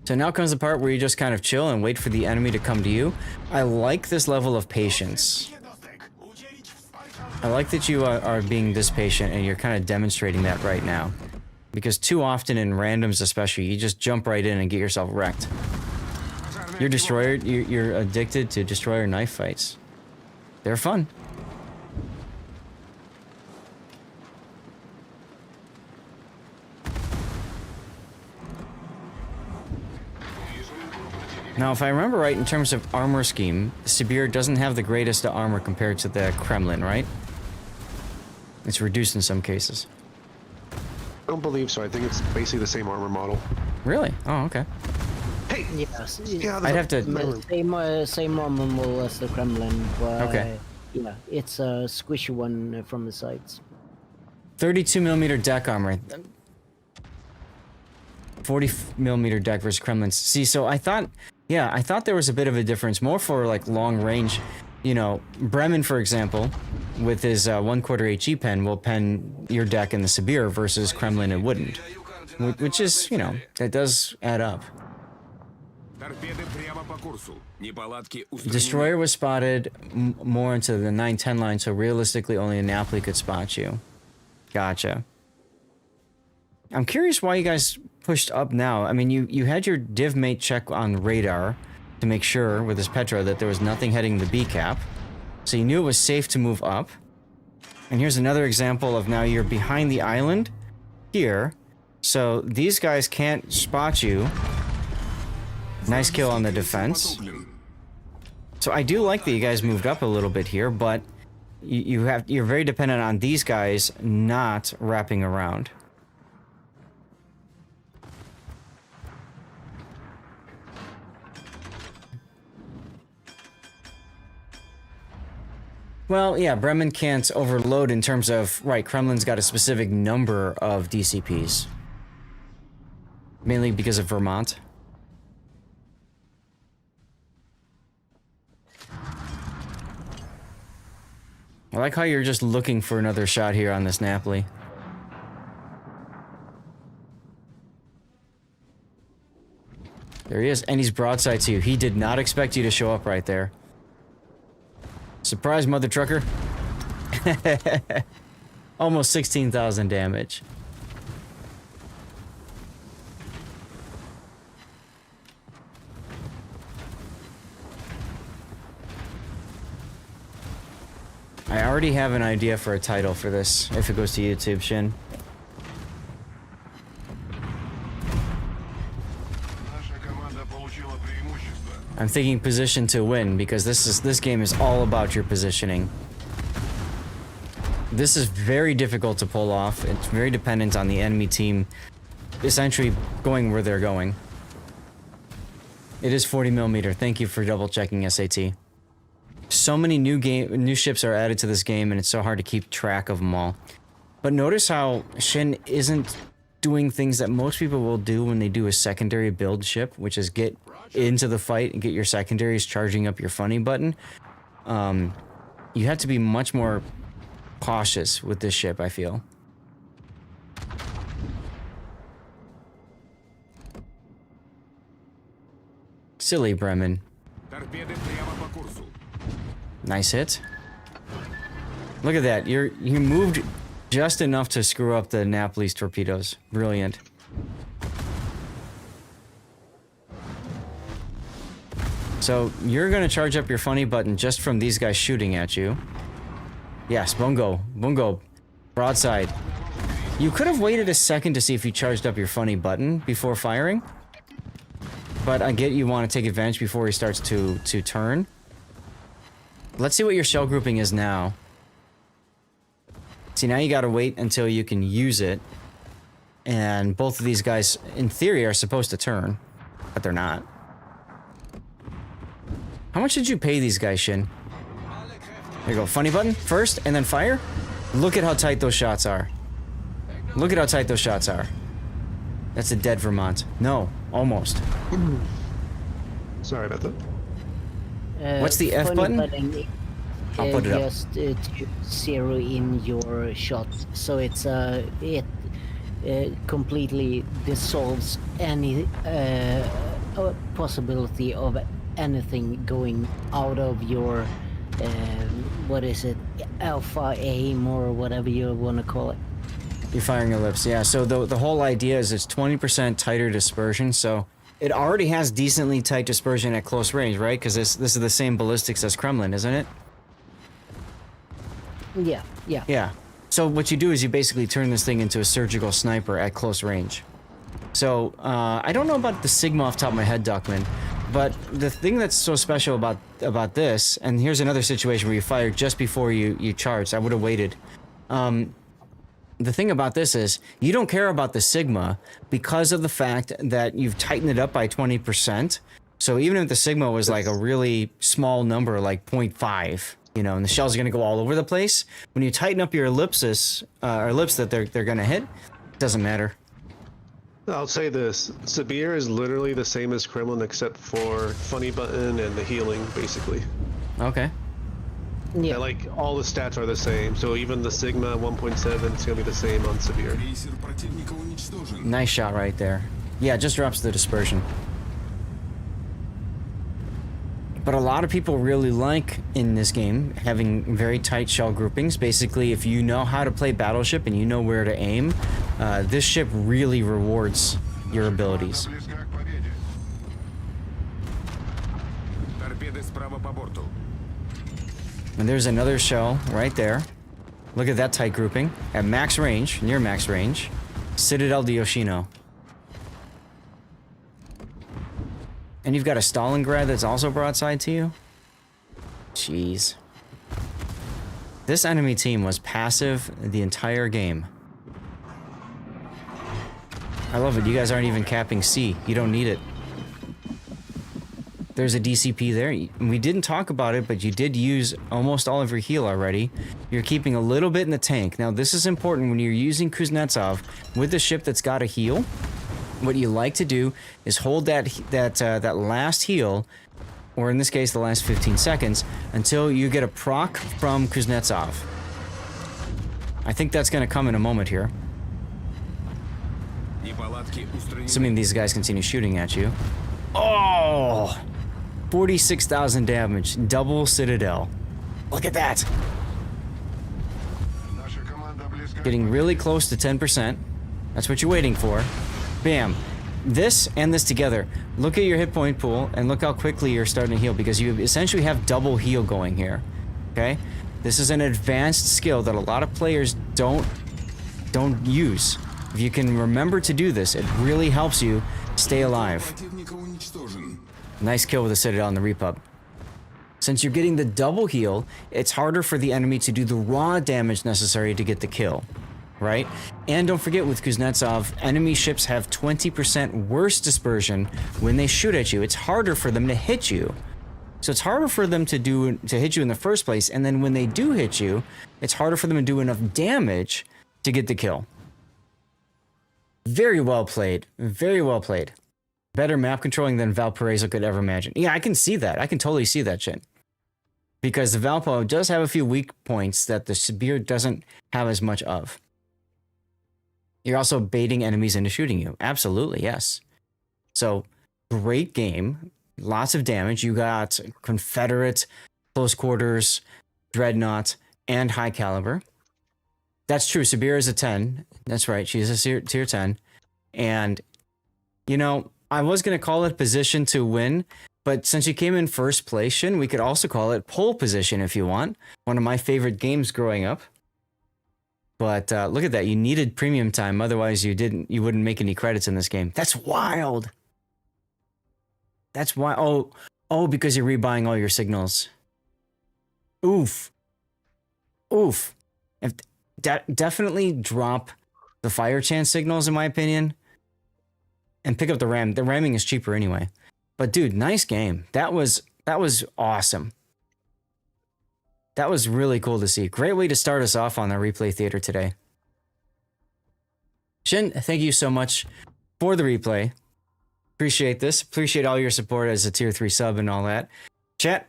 So now comes the part where you just kind of chill and wait for the enemy to come to you. I like this level of patience. I like that you are being this patient and you're kind of demonstrating that right now. Because too often in randoms especially, you just jump right in and get yourself wrecked. Your destroyer, you're addicted to destroyer knife fights. They're fun. Now, if I remember right, in terms of armor scheme, Sibir doesn't have the greatest armor compared to the Kremlin, right? It's reduced in some cases. I don't believe so. I think it's basically the same armor model. Really? Oh, okay. Hey! Yes, Yeah, I'd have to... same armor model as the Kremlin, but Okay. yeah, it's a squishy one from the sides. 32mm deck armor. 40mm deck versus Kremlins. See, so I thought... Yeah, I thought there was a bit of a difference, more for like long range. You know, Bremen, for example, with his 1/4 HE pen will pen your deck in the Sibir versus Kremlin it wouldn't. Which is, you know, that does add up. Destroyer was spotted more into the 9-10 line, so realistically only a Napoli could spot you. Gotcha. I'm curious why you guys pushed up now. I mean, you had your div mate check on radar to make sure with his Petro that there was nothing heading the B cap. So you knew it was safe to move up. And here's another example of now you're behind the island here. So these guys can't spot you. Nice kill on the defense. So I do like that you guys moved up a little bit here, but you're very dependent on these guys not wrapping around. Well, yeah, Bremen can't overload in terms of, right, Kremlin's got a specific number of DCPs. Mainly because of Vermont. I like how you're just looking for another shot here on this Napoli. There he is, and he's broadside to you. He did not expect you to show up right there. Surprise, mother trucker. Almost 16,000 damage. I already have an idea for a title for this, if it goes to YouTube, Shin. I'm thinking position to win, because this game is all about your positioning. This is very difficult to pull off. It's very dependent on the enemy team essentially going where they're going. It is 40mm. Thank you for double checking, SAT. So many new ships are added to this game, and it's so hard to keep track of them all. But notice how Shin isn't doing things that most people will do when they do a secondary build ship, which is get into the fight and get your secondaries charging up your funny button. You have to be much more cautious with this ship, I feel. Silly Bremen. Nice hit. Look at that. You moved just enough to screw up the Napoli's torpedoes. Brilliant. So you're gonna charge up your funny button just from these guys shooting at you. Yes, Bungo. Bungo. Broadside. You could have waited a second to see if you charged up your funny button before firing. But I get you want to take advantage before he starts to turn. Let's see what your shell grouping is now. See, now you gotta wait until you can use it. And both of these guys, in theory, are supposed to turn. But they're not. How much did you pay these guys, Shin? There you go. Funny button first, and then fire. Look at how tight those shots are. Look at how tight those shots are. That's a dead Vermont. No, almost. Sorry about that. What's the F button? I'll put it up. Just to zero in your shot, so it's it completely dissolves any possibility of anything going out of your what is it, alpha aim or whatever you want to call it. You're firing ellipse, yeah. So the whole idea is it's 20% tighter dispersion, so it already has decently tight dispersion at close range, right? Because this is the same ballistics as Kremlin, isn't it? Yeah, yeah. Yeah. So what you do is you basically turn this thing into a surgical sniper at close range. So I don't know about the Sigma off the top of my head, Duckman, but the thing that's so special about this, and here's another situation where you fire just before you charged. I would have waited. The thing about this is you don't care about the Sigma because of the fact that you've tightened it up by 20%. So even if the Sigma was like a really small number, like 0.5, you know, and the shells are going to go all over the place, when you tighten up your ellipsis, or ellipse that they're going to hit, it doesn't matter. I'll say this. Sibir is literally the same as Kremlin except for funny button and the healing, basically. Okay. Yeah. And, like, all the stats are the same, so even the Sigma 1.7 is going to be the same on Sibir. Nice shot right there. Yeah, it just drops the dispersion. But a lot of people really like, in this game, having very tight shell groupings. Basically, if you know how to play Battleship and you know where to aim, this ship really rewards your abilities. And there's another shell right there. Look at that tight grouping. At max range, near max range. Citadel de Yoshino. And you've got a Stalingrad that's also broadside to you? Jeez. This enemy team was passive the entire game. I love it. You guys aren't even capping C. You don't need it. there's a DCP there. We didn't talk about it, but you did use almost all of your heal already. You're keeping a little bit in the tank. Now, this is important when you're using Kuznetsov with a ship that's got a heal. What you like to do is hold that last heal, or in this case, the last 15 seconds, until you get a proc from Kuznetsov. I think that's going to come in a moment here. Assuming these guys continue shooting at you. Oh! 46,000 damage. Double Citadel. Look at that! Getting really close to 10%. That's what you're waiting for. Bam. This and this together. Look at your hit point pool and look how quickly you're starting to heal, because you essentially have double heal going here. Okay? This is an advanced skill that a lot of players don't use. If you can remember to do this, it really helps you stay alive. Nice kill with the Citadel and the Repub. Since you're getting the double heal, it's harder for the enemy to do the raw damage necessary to get the kill, right? And don't forget, with Kuznetsov, enemy ships have 20% worse dispersion when they shoot at you. It's harder for them to hit you. So it's harder for them to hit you in the first place, and then when they do hit you, it's harder for them to do enough damage to get the kill. Very well played. Very well played. Better map controlling than Valparaiso could ever imagine. Yeah, I can see that. I can totally see that shit. Because the Valpo does have a few weak points that the Sibir doesn't have as much of. You're also baiting enemies into shooting you. Absolutely, yes. So, great game. Lots of damage. You got Confederate, Close Quarters, Dreadnought, and High Caliber. That's true. Sibir is a 10. That's right. She's a tier 10. And, you know, I was going to call it position to win, but since you came in first place, Shin, we could also call it pole position if you want. One of my favorite games growing up. But look at that. You needed premium time. Otherwise, you wouldn't make any credits in this game. That's wild. That's why. Oh, because you're rebuying all your signals. Oof. Oof. Definitely drop the fire chance signals, in my opinion, and pick up the ram. The ramming is cheaper anyway. But dude, nice game. That was awesome. That was really cool to see. Great way to start us off on the replay theater today. Shin, thank you so much for the replay. Appreciate this. Appreciate all your support as a tier 3 sub and all that. Chat,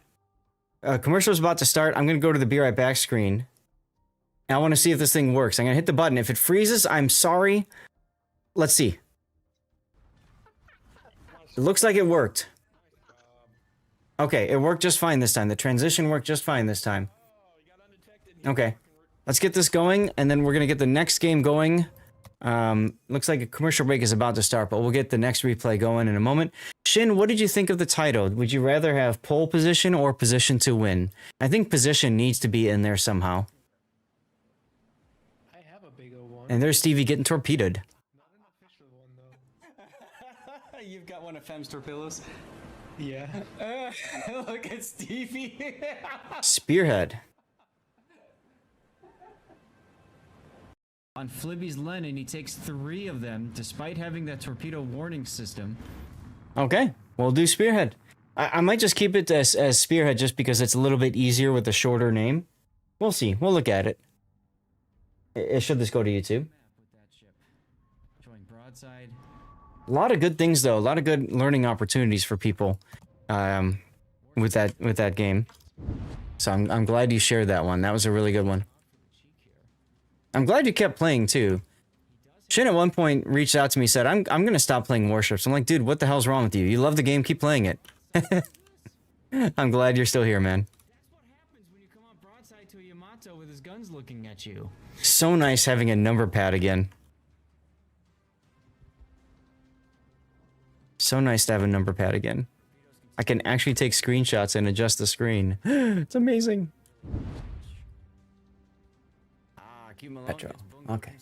commercial is about to start. I'm going to go to the Be Right Back screen. And I want to see if this thing works. I'm going to hit the button. If it freezes, I'm sorry. Let's see. It looks like it worked. Okay, it worked just fine this time. The transition worked just fine this time. Okay, let's get this going, and then we're going to get the next game going. Looks like a commercial break is about to start, but we'll get the next replay going in a moment. Shin, what did you think of the title? Would you rather have pole position or position to win? I think position needs to be in there somehow. I have a big O1. And there's Stevie getting torpedoed. Not an official one though. You've got one of Fem's torpedoes. Yeah. Look at Stevie. Spearhead. On Flibby's Lenin, he takes 3 of them, despite having that torpedo warning system. Okay, we'll do Spearhead. I might just keep it as Spearhead just because it's a little bit easier with a shorter name. We'll see. We'll look at it. Should this go to YouTube? With that ship. Showing broadside. A lot of good things, though. A lot of good learning opportunities for people with that game. So I'm glad you shared that one. That was a really good one. I'm glad you kept playing, too. Shin at one point reached out to me and said, I'm going to stop playing Warships. I'm like, dude, what the hell's wrong with you? You love the game, keep playing it. I'm glad you're still here, man. That's what happens when you come on broadside to a Yamato with his guns looking at you. So nice having a number pad again. So nice to have a number pad again. I can actually take screenshots and adjust the screen. It's amazing. Petro. Okay.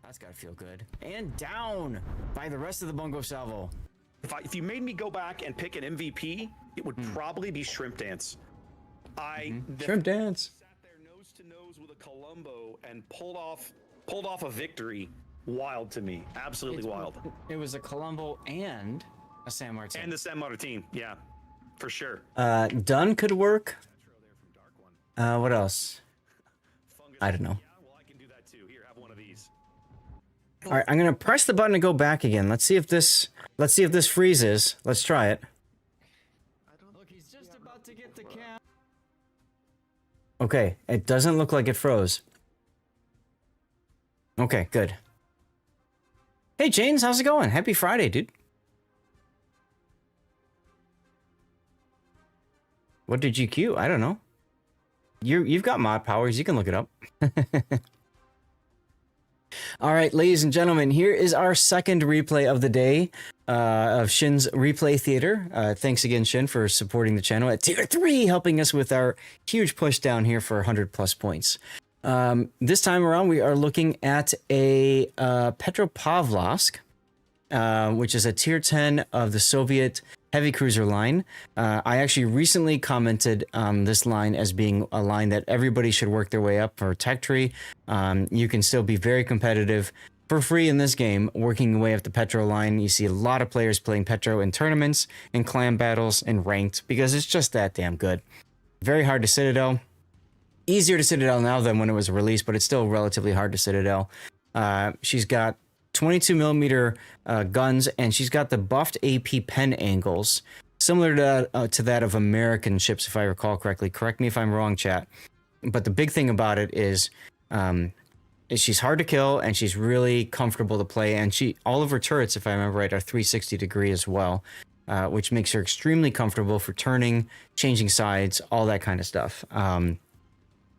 That's gotta feel good. And down by the rest of the Bungo Salvo. If you made me go back and pick an MVP, it would probably be Shrimp Dance. Shrimp Dance. Sat there nose to nose with a Columbo and pulled off a victory. Wild to me. Absolutely wild. It was a Columbo and A San Martin. And the San Martin, yeah, for sure. Dun could work. Metro there from Dark One. What else? Fungus, I don't know. Yeah, well, I can do that too. Here, have one of these. All right, I'm gonna press the button to go back again. Let's see if this freezes. Let's try it. Look, he's just about to get the cam. Okay, it doesn't look like it froze. Okay, good. Hey James, how's it going? Happy Friday, dude. What did you queue? I don't know. You've got mod powers. You can look it up. All right, ladies and gentlemen, here is our second replay of the day of Shin's Replay Theater. Thanks again, Shin, for supporting the channel at Tier 3, helping us with our huge push down here for 100 plus points. This time around, we are looking at a Petropavlovsk, which is a Tier 10 of the Soviet heavy cruiser line. I actually recently commented on this line as being a line that everybody should work their way up for Tech Tree. You can still be very competitive for free in this game, working your way up the Petro line. You see a lot of players playing Petro in tournaments, in clan battles, and ranked, because it's just that damn good. Very hard to Citadel. Easier to Citadel now than when it was released, but it's still relatively hard to Citadel. She's got 22 millimeter guns, and she's got the buffed AP pen angles, similar to that of American ships, if I recall correctly. Correct me if I'm wrong, chat. But the big thing about it is she's hard to kill, and she's really comfortable to play. And all of her turrets, if I remember right, are 360 degree as well, which makes her extremely comfortable for turning, changing sides, all that kind of stuff.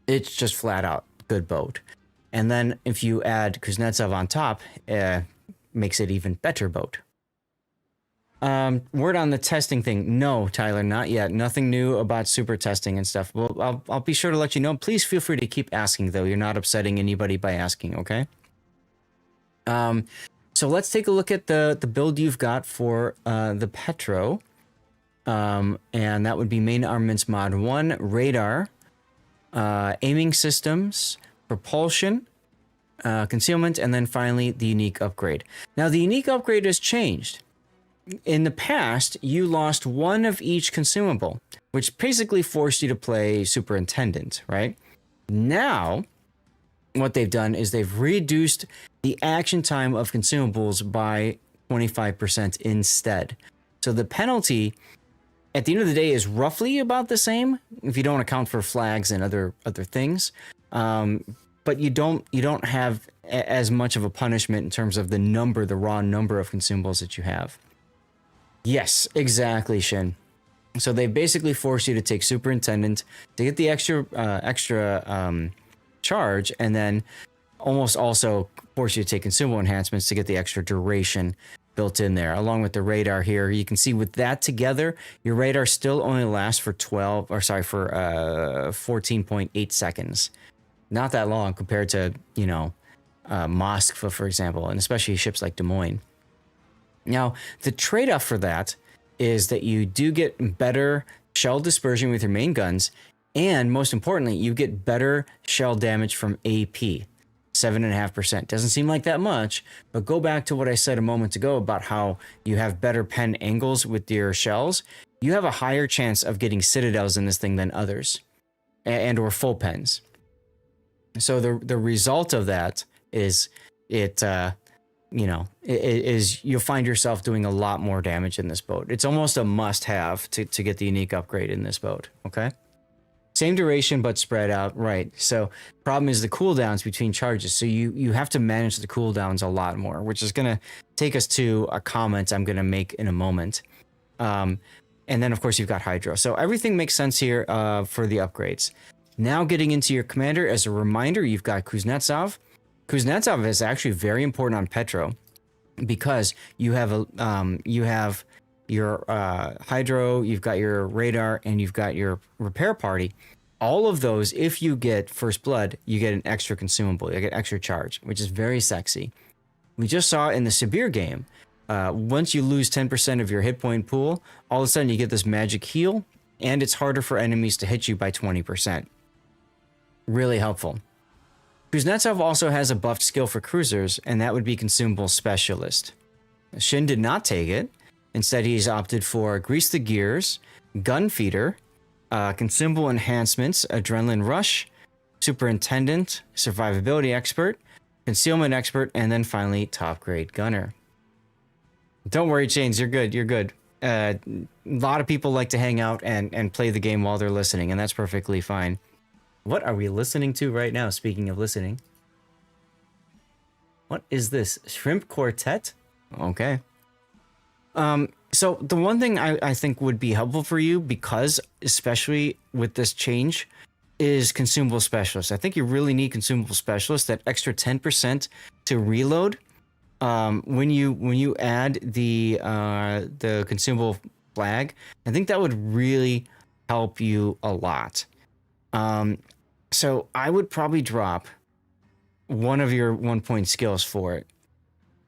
It's just flat out good boat. And then if you add Kuznetsov on top, makes it even better boat. Word on the testing thing. No, Tyler, not yet. Nothing new about super testing and stuff. Well, I'll be sure to let you know. Please feel free to keep asking, though. You're not upsetting anybody by asking, okay? So let's take a look at the build you've got for the Petro. And that would be main armaments mod 1, radar, aiming systems, propulsion, concealment, and then finally the unique upgrade. Now the unique upgrade has changed. In the past, you lost one of each consumable, which basically forced you to play Superintendent, right? Now, what they've done is they've reduced the action time of consumables by 25% instead. So the penalty at the end of the day is roughly about the same if you don't account for flags and other things. But you don't have as much of a punishment in terms of the raw number of consumables that you have. Yes, exactly, Shin. So they basically force you to take Superintendent to get the extra charge, and then almost also force you to take consumable enhancements to get the extra duration built in there, along with the radar here. You can see with that together, your radar still only lasts for 14.8 seconds. Not that long compared to, Moskva, for example, and especially ships like Des Moines. Now, the trade-off for that is that you do get better shell dispersion with your main guns, and most importantly, you get better shell damage from AP, 7.5%. Doesn't seem like that much, but go back to what I said a moment ago about how you have better pen angles with your shells. You have a higher chance of getting citadels in this thing than others, and or full pens. So the result of that is you'll find yourself doing a lot more damage in this boat. It's almost a must-have to get the unique upgrade in this boat, okay? Same duration, but spread out, right. So problem is the cooldowns between charges. So you have to manage the cooldowns a lot more, which is going to take us to a comment I'm going to make in a moment. And then, of course, you've got Hydro. So everything makes sense here for the upgrades. Now getting into your commander, as a reminder, you've got Kuznetsov. Kuznetsov is actually very important on Petro because you have your Hydro, you've got your radar, and you've got your repair party. All of those, if you get First Blood, you get an extra consumable, you get extra charge, which is very sexy. We just saw in the Sibir game, once you lose 10% of your hit point pool, all of a sudden you get this magic heal, and it's harder for enemies to hit you by 20%. Really helpful. Kuznetsov also has a buffed skill for cruisers, and that would be Consumable Specialist. Shin did not take it, Instead, he's opted for Grease the Gears, Gun Feeder, Consumable Enhancements, Adrenaline Rush, Superintendent, Survivability Expert, Concealment Expert, and then finally Top Grade Gunner. Don't worry, Chains, you're good, you're good. A lot of people like to hang out and play the game while they're listening, and that's perfectly fine. What are we listening to right now, speaking of listening? What is this? Shrimp Quartet? Okay. So the one thing I think would be helpful for you, because especially with this change, is Consumable Specialist. I think you really need Consumable Specialist, that extra 10% to reload. When you add the consumable flag, I think that would really help you a lot. So I would probably drop one of your 1-point skills for it.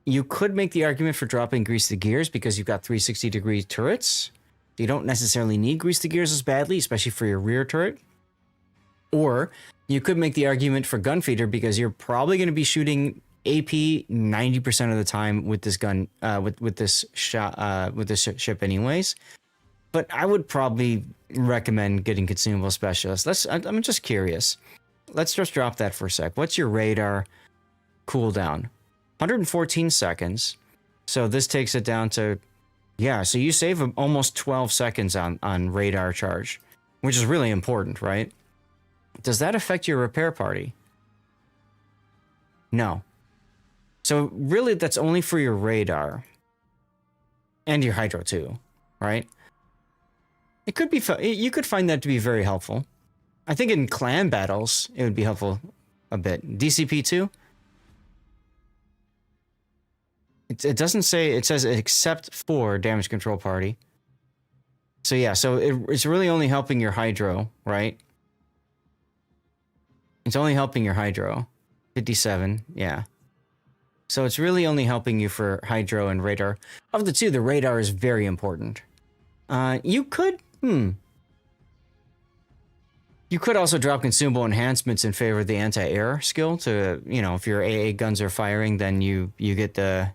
You could make the argument for dropping Grease the Gears because you've got 360-degree turrets. You don't necessarily need Grease the Gears as badly, especially for your rear turret. Or you could make the argument for Gun Feeder because you're probably going to be shooting AP 90% of the time with this gun, with this ship anyways. But I would probably recommend getting Consumable Specialist. I'm just curious. Let's just drop that for a sec. What's your radar cooldown? 114 seconds. So this takes it down to, yeah, so you save almost 12 seconds on radar charge, which is really important, right? Does that affect your repair party? No. So really that's only for your radar. And your hydro too, right? It could be, you could find that to be very helpful. I think in clan battles, it would be helpful a bit. DCP 2? It doesn't say, it says except for damage control party. So yeah, so it's really only helping your hydro, right? It's only helping your hydro. 57, yeah. So it's really only helping you for hydro and radar. Of the two, the radar is very important. You could, You could also drop consumable enhancements in favor of the anti-air skill to, you know, if your AA guns are firing, then you get the,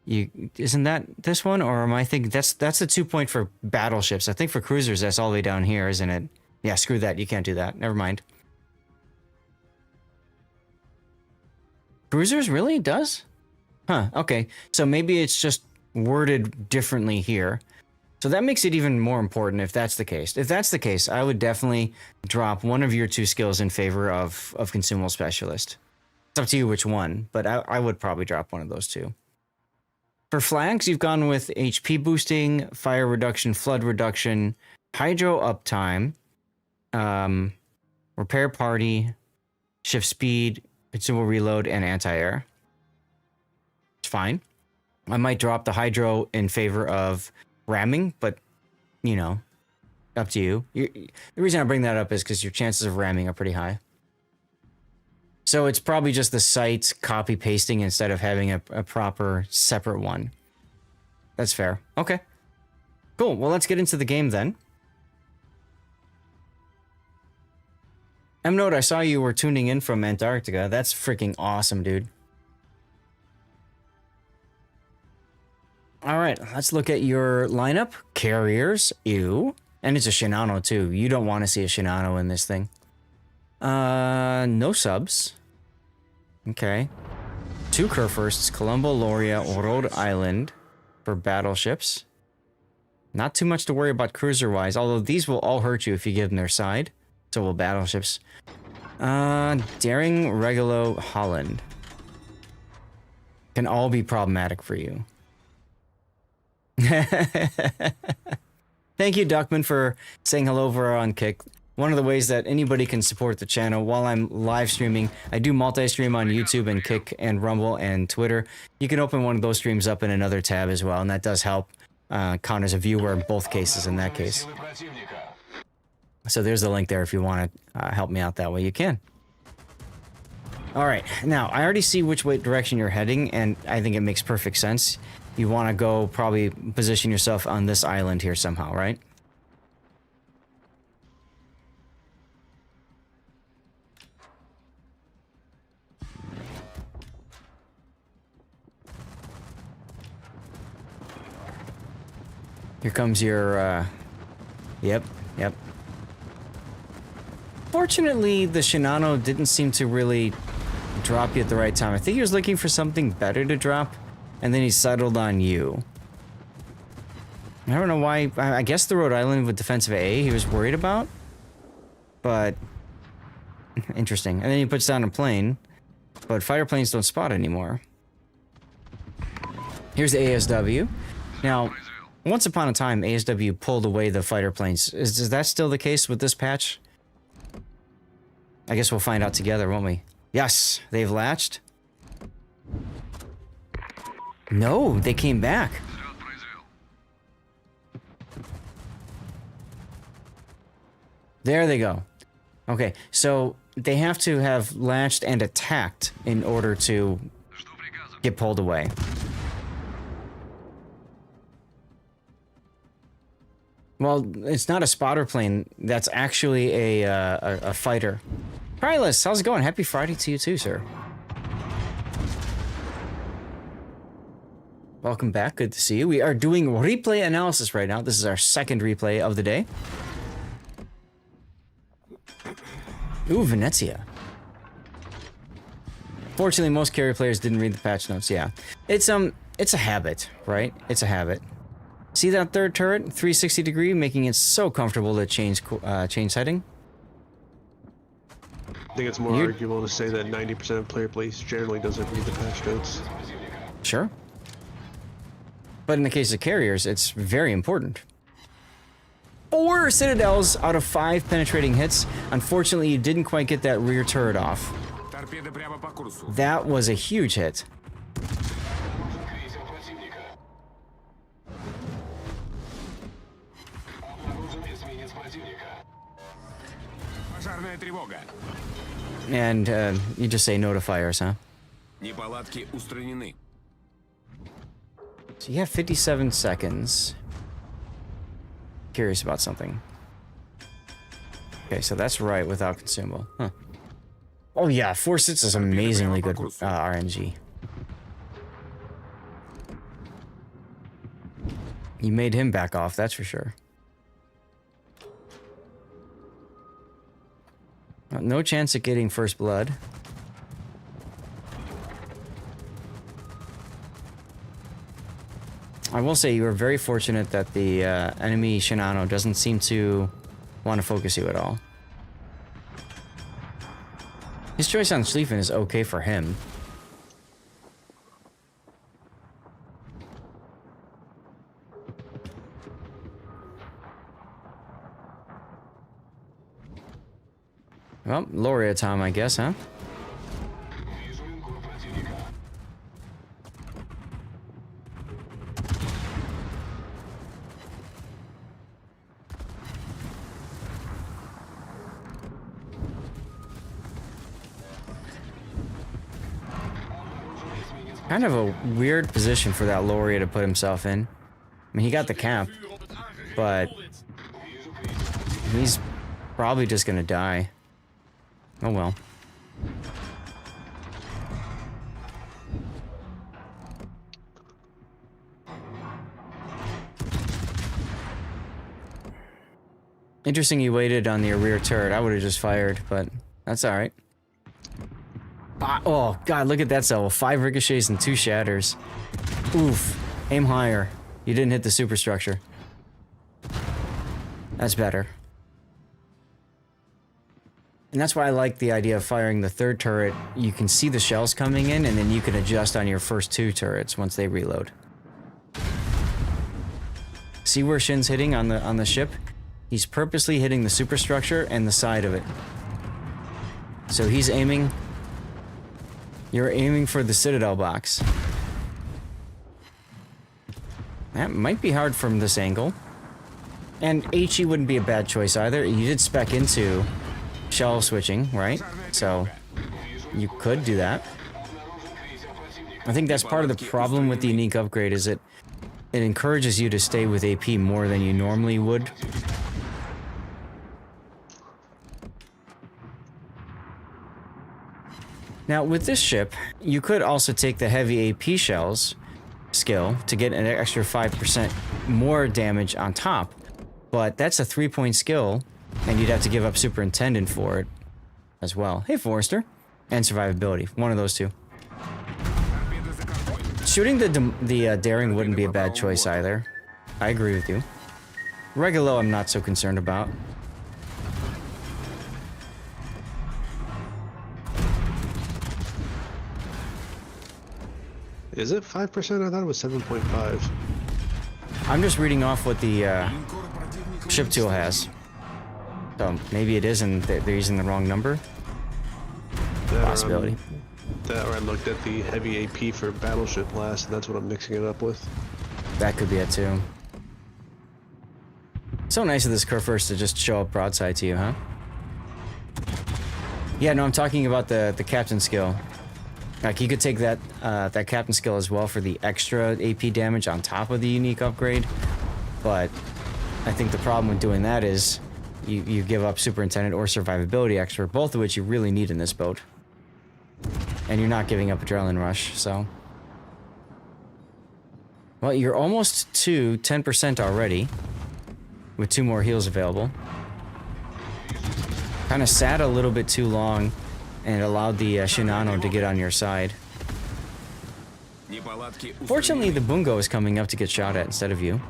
isn't that this one? Or am I thinking that's the 2-point for battleships? I think for cruisers, that's all the way down here, isn't it? Yeah, screw that. You can't do that. Never mind. Cruisers, really? It does? Huh, okay. So maybe it's just worded differently here. So that makes it even more important if that's the case. If that's the case, I would definitely drop one of your 2 skills in favor of Consumable Specialist. It's up to you which one, but I would probably drop one of those 2. For flags, you've gone with HP boosting, fire reduction, flood reduction, hydro uptime, repair party, shift speed, consumable reload, and anti-air. It's fine. I might drop the hydro in favor of ramming, but, you know, up to you. The reason I bring that up is because your chances of ramming are pretty high. So it's probably just the site copy pasting instead of having a proper separate one. That's fair. Okay. Cool. Well, let's get into the game then. M-Note, I saw you were tuning in from Antarctica. That's freaking awesome, dude. All right, let's look at your lineup. Carriers, ew. And it's a Shinano, too. You don't want to see a Shinano in this thing. No subs. Okay. 2 Kurfürsts, Colombo, Loria, Rhode Island for battleships. Not too much to worry about cruiser-wise, although these will all hurt you if you give them their side. So will battleships. Daring, Regulo, Holland. Can all be problematic for you. Thank you, Duckman, for saying hello over on Kick. One of the ways that anybody can support the channel while I'm live streaming, I do multi-stream on YouTube and Kick and Rumble and Twitter. You can open one of those streams up in another tab as well, and that does help count as a viewer in both cases in that case. So there's the link there if you want to help me out that way, you can. All right, now I already see which direction you're heading, and I think it makes perfect sense. You want to go probably position yourself on this island here somehow, right? Here comes your, Yep, yep. Fortunately, the Shinano didn't seem to really drop you at the right time. I think he was looking for something better to drop, and then he settled on you. I don't know why. I guess the Rhode Island with defensive A he was worried about, but interesting. And then he puts down a plane, but fighter planes don't spot anymore. Here's the ASW. Now, once upon a time, ASW pulled away the fighter planes. Is that still the case with this patch? I guess we'll find out together, won't we? Yes, they've latched. No, they came back. There they go. Okay, so they have to have latched and attacked in order to get pulled away. Well, it's not a spotter plane. That's actually a fighter. Prilus, how's it going? Happy Friday to you too, sir. Welcome back. Good to see you. We are doing replay analysis right now. This is our second replay of the day. Ooh, Venezia. Fortunately, most carrier players didn't read the patch notes. Yeah, it's a habit, right? It's a habit. See that third turret, 360 degree, making it so comfortable to change setting. I think it's more arguable to say that 90% of player base generally doesn't read the patch notes. Sure. But in the case of carriers, it's very important. 4 citadels out of 5 penetrating hits. Unfortunately, you didn't quite get that rear turret off. That was a huge hit. And you just say notifiers, huh? So you have 57 seconds. Curious about something. Okay, so that's right without consumable. Huh. Oh yeah, 4-6 is amazingly good RNG. You made him back off, that's for sure. No chance at getting first blood. I will say you were very fortunate that the enemy Shinano doesn't seem to want to focus you at all. His choice on Schlieffen is okay for him. Well, Laurea time, I guess, huh? Kind of a weird position for that Laurea to put himself in. I mean, he got the cap, but he's probably just gonna die. Oh well. Interesting you waited on the rear turret. I would have just fired, but that's alright. Oh god, look at that cell. 5 ricochets and 2 shatters. Oof. Aim higher. You didn't hit the superstructure. That's better. And that's why I like the idea of firing the third turret. You can see the shells coming in, and then you can adjust on your first 2 turrets once they reload. See where Shin's hitting on the ship? He's purposely hitting the superstructure and the side of it. So he's aiming. You're aiming for the Citadel box. That might be hard from this angle. And HE wouldn't be a bad choice either. You did spec into shell switching, right? So you could do that. I think that's part of the problem with the unique upgrade is it encourages you to stay with AP more than you normally would. Now with this ship, you could also take the heavy AP shells skill to get an extra 5% more damage on top. But that's a 3-point skill, and you'd have to give up Superintendent for it as well. Hey, Forrester. And Survivability. One of those two. Shooting the Daring wouldn't be a bad choice either. I agree with you. Regulo I'm not so concerned about. Is it 5%? I thought it was 7.5. I'm just reading off what the ship tool has. So maybe it is and they're using the wrong number. Possibility. That or I looked at the heavy AP for Battleship last, and that's what I'm mixing it up with. That could be it too. So nice of this Kurfürst to just show up broadside to you, huh? Yeah, no, I'm talking about the captain skill. Like, you could take that that captain skill as well for the extra AP damage on top of the unique upgrade. But I think the problem with doing that is you give up Superintendent or Survivability extra, both of which you really need in this boat. And you're not giving up Adrenaline Rush, so... Well, you're almost to 10% already, with 2 more heals available. Kind of sat a little bit too long, and allowed the Shinano to get on your side. Fortunately, the Bungo is coming up to get shot at instead of you.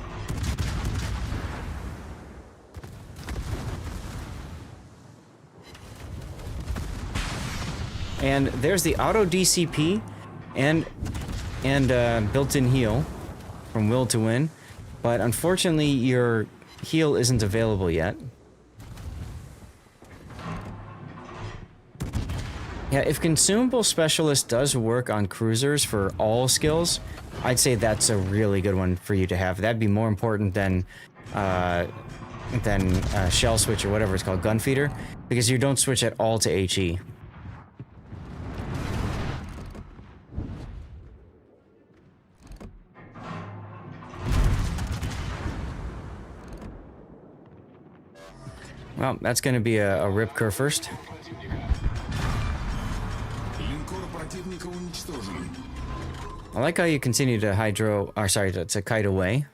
And there's the auto DCP and built-in heal from Will to Win, but unfortunately your heal isn't available yet. Yeah, if Consumable Specialist does work on cruisers for all skills, I'd say that's a really good one for you to have. That'd be more important than Shell Switch or whatever it's called, Gun Feeder, because you don't switch at all to HE. Well, that's going to be a Rip Kurfürst. I like how you continue to to kite away.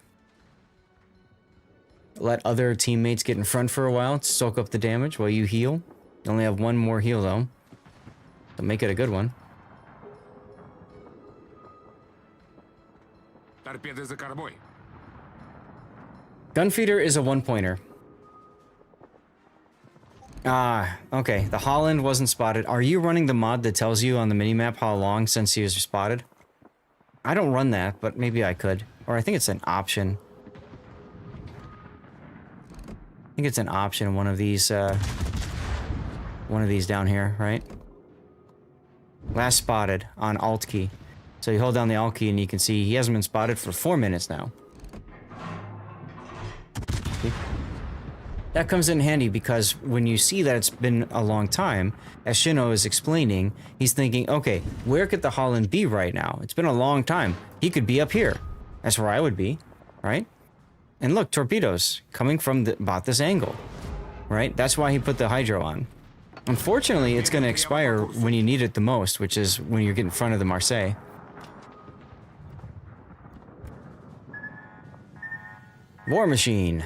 Let other teammates get in front for a while to soak up the damage while you heal. You only have 1 more heal though. So make it a good one. Gunfeeder is a 1-pointer. Ah, okay. The Holland wasn't spotted. Are you running the mod that tells you on the minimap how long since he was spotted? I don't run that, but maybe I could. Or I think it's an option. I think it's an option in one of these down here, right? Last spotted on Alt key. So you hold down the Alt key and you can see he hasn't been spotted for 4 minutes now. See? That comes in handy because when you see that it's been a long time, as Shino is explaining, he's thinking, okay, where could the Holland be right now? It's been a long time. He could be up here. That's where I would be, right? And look, torpedoes coming from about this angle, right? That's why he put the Hydro on. Unfortunately, it's going to expire when you need it the most, which is when you get in front of the Marseille. War Machine.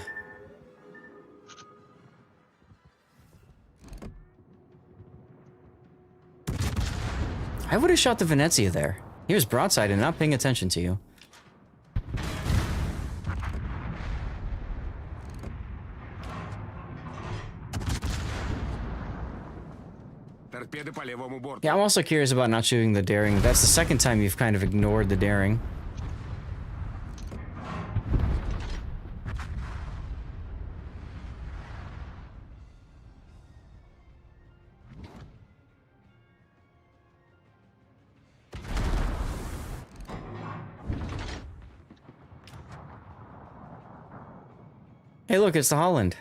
I would have shot the Venezia there. He was broadside and not paying attention to you. Yeah, I'm also curious about not shooting the Daring. That's the second time you've kind of ignored the Daring. Hey, look, it's the Holland.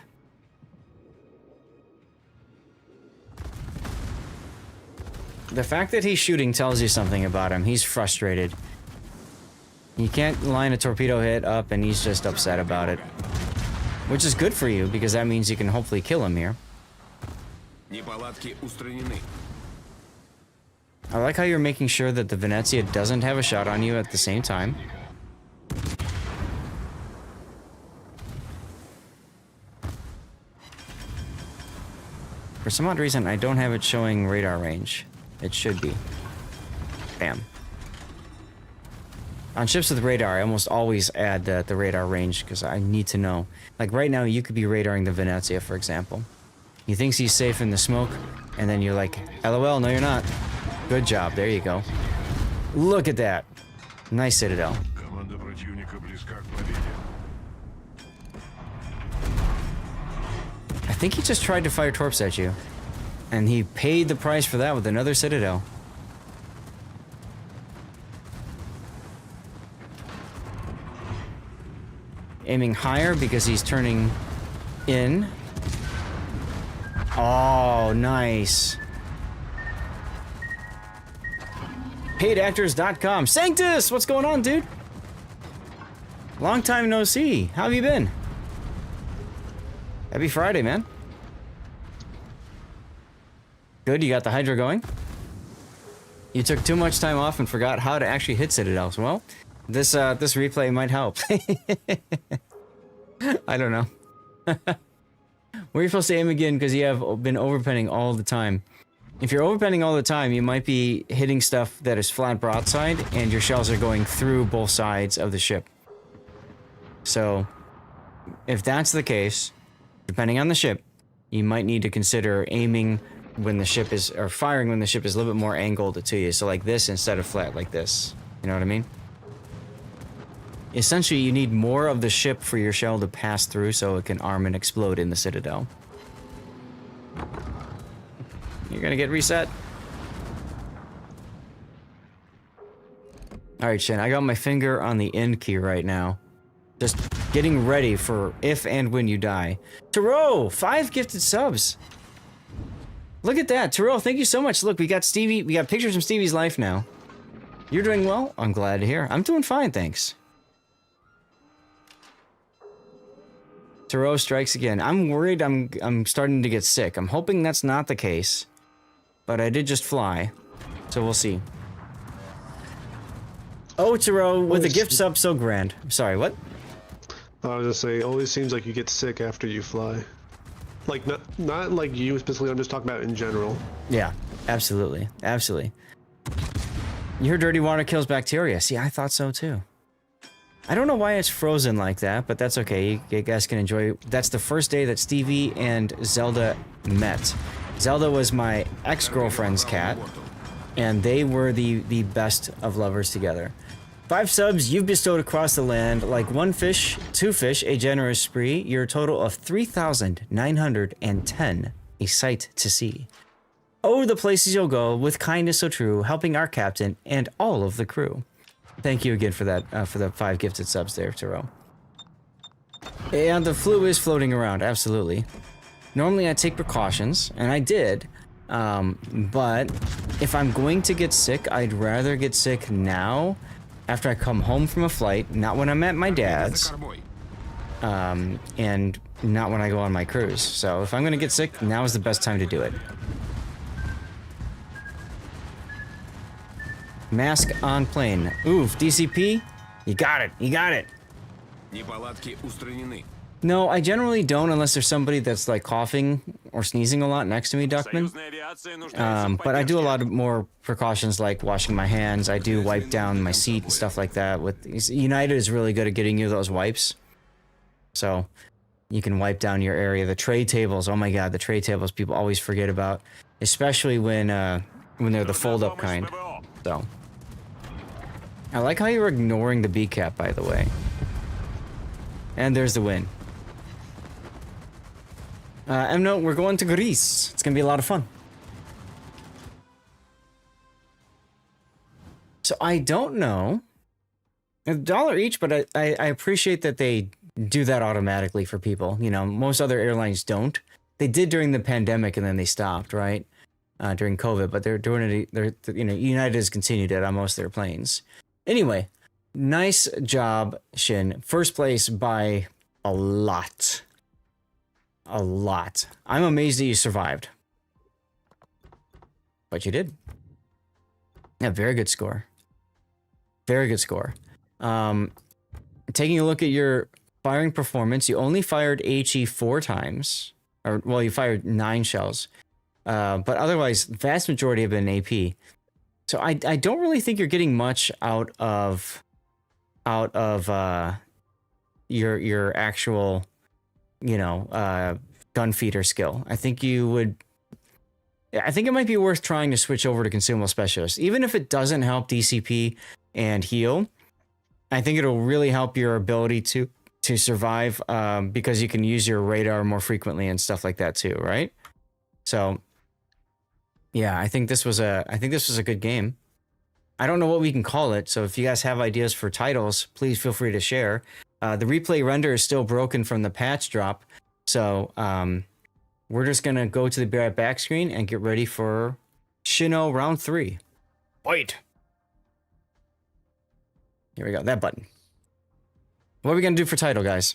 The fact that he's shooting tells you something about him. He's frustrated. You can't line a torpedo hit up and he's just upset about it. Which is good for you, because that means you can hopefully kill him here. I like how you're making sure that the Venezia doesn't have a shot on you at the same time. For some odd reason, I don't have it showing radar range. It should be. Bam. On ships with radar, I almost always add the radar range because I need to know. Like right now, you could be radaring the Venezia, for example. He thinks he's safe in the smoke, and then you're like, LOL, no you're not. Good job, there you go. Look at that. Nice Citadel. Команда противника близка к победе. I think he just tried to fire torps at you. And he paid the price for that with another Citadel. Aiming higher because he's turning in. Oh, nice. PaidActors.com. Sanctus! What's going on, dude? Long time no see. How have you been? Happy Friday, man. Good, you got the Hydra going? You took too much time off and forgot how to actually hit Citadels. Well, this replay might help. I don't know. Where are you supposed to aim again? Because you have been overpenning all the time. If you're overpenning all the time, you might be hitting stuff that is flat broadside, and your shells are going through both sides of the ship. So, if that's the case, depending on the ship, you might need to consider aiming when the ship is, or firing when the ship is a little bit more angled to you. So like this instead of flat like this. You know what I mean? Essentially, you need more of the ship for your shell to pass through so it can arm and explode in the Citadel. You're gonna get reset. Alright, Shin, I got my finger on the end key right now. Just getting ready for if and when you die. Taro, 5 gifted subs. Look at that, Taro, thank you so much. Look, we got Stevie, we got pictures from Stevie's life now. You're doing well? I'm glad to hear. I'm doing fine, thanks. Taro strikes again. I'm worried I'm starting to get sick. I'm hoping that's not the case. But I did just fly. So we'll see. Oh, Taro, with a gift sub so grand. Sorry, what? I was just saying, always seems like you get sick after you fly. Like, not like you specifically, I'm just talking about in general. Yeah, absolutely. Absolutely. You heard dirty water kills bacteria. See, I thought so too. I don't know why it's frozen like that, but that's okay. You guys can enjoy. That's the first day that Stevie and Zelda met. Zelda was my ex-girlfriend's cat, and they were the best of lovers together. 5 subs you've bestowed across the land, like 1 fish, 2 fish, a generous spree, your total of 3,910, a sight to see. Oh, the places you'll go, with kindness so true, helping our captain and all of the crew. Thank you again for that, for the 5 gifted subs there, Taro. And the flu is floating around, absolutely. Normally I take precautions, and I did, but if I'm going to get sick, I'd rather get sick now, after I come home from a flight, not when I'm at my dad's, and not when I go on my cruise. So if I'm gonna get sick, now is the best time to do it. Mask on plane. Oof, DCP? You got it, you got it. Неполадки устранены. No, I generally don't unless there's somebody that's like coughing or sneezing a lot next to me, Duckman. But I do a lot of more precautions like washing my hands. I do wipe down my seat and stuff like that. With United is really good at getting you those wipes. So you can wipe down your area. The tray tables, oh my god, the tray tables people always forget about. Especially when they're the fold-up kind. So I like how you're ignoring the B cap, by the way. And there's the win. No, we're going to Greece. It's gonna be a lot of fun. So I don't know. $1 each, but I appreciate that they do that automatically for people. You know, most other airlines don't. They did during the pandemic and then they stopped, right? During COVID, but they're doing it. United has continued it on most of their planes. Anyway, nice job, Shin. First place by a lot. A lot. I'm amazed that you survived. But you did. Yeah, very good score. Very good score. Taking a look at your firing performance, you only fired HE 4 times. Or, well, you fired 9 shells. But otherwise, vast majority have been AP. So I don't really think you're getting much out of your actual, gun feeder skill. I think it might be worth trying to switch over to consumable specialist, even if it doesn't help DCP and heal. I think it'll really help your ability to survive, because you can use your radar more frequently and stuff like that too, right? So yeah, I think this was a good game. I don't know what we can call it, so if you guys have ideas for titles, please feel free to share. The replay render is still broken from the patch drop, so we're just gonna go to the Be Right Back screen and get ready for Shino round 3. Wait. Here we go, that button. What are we gonna do for title, guys?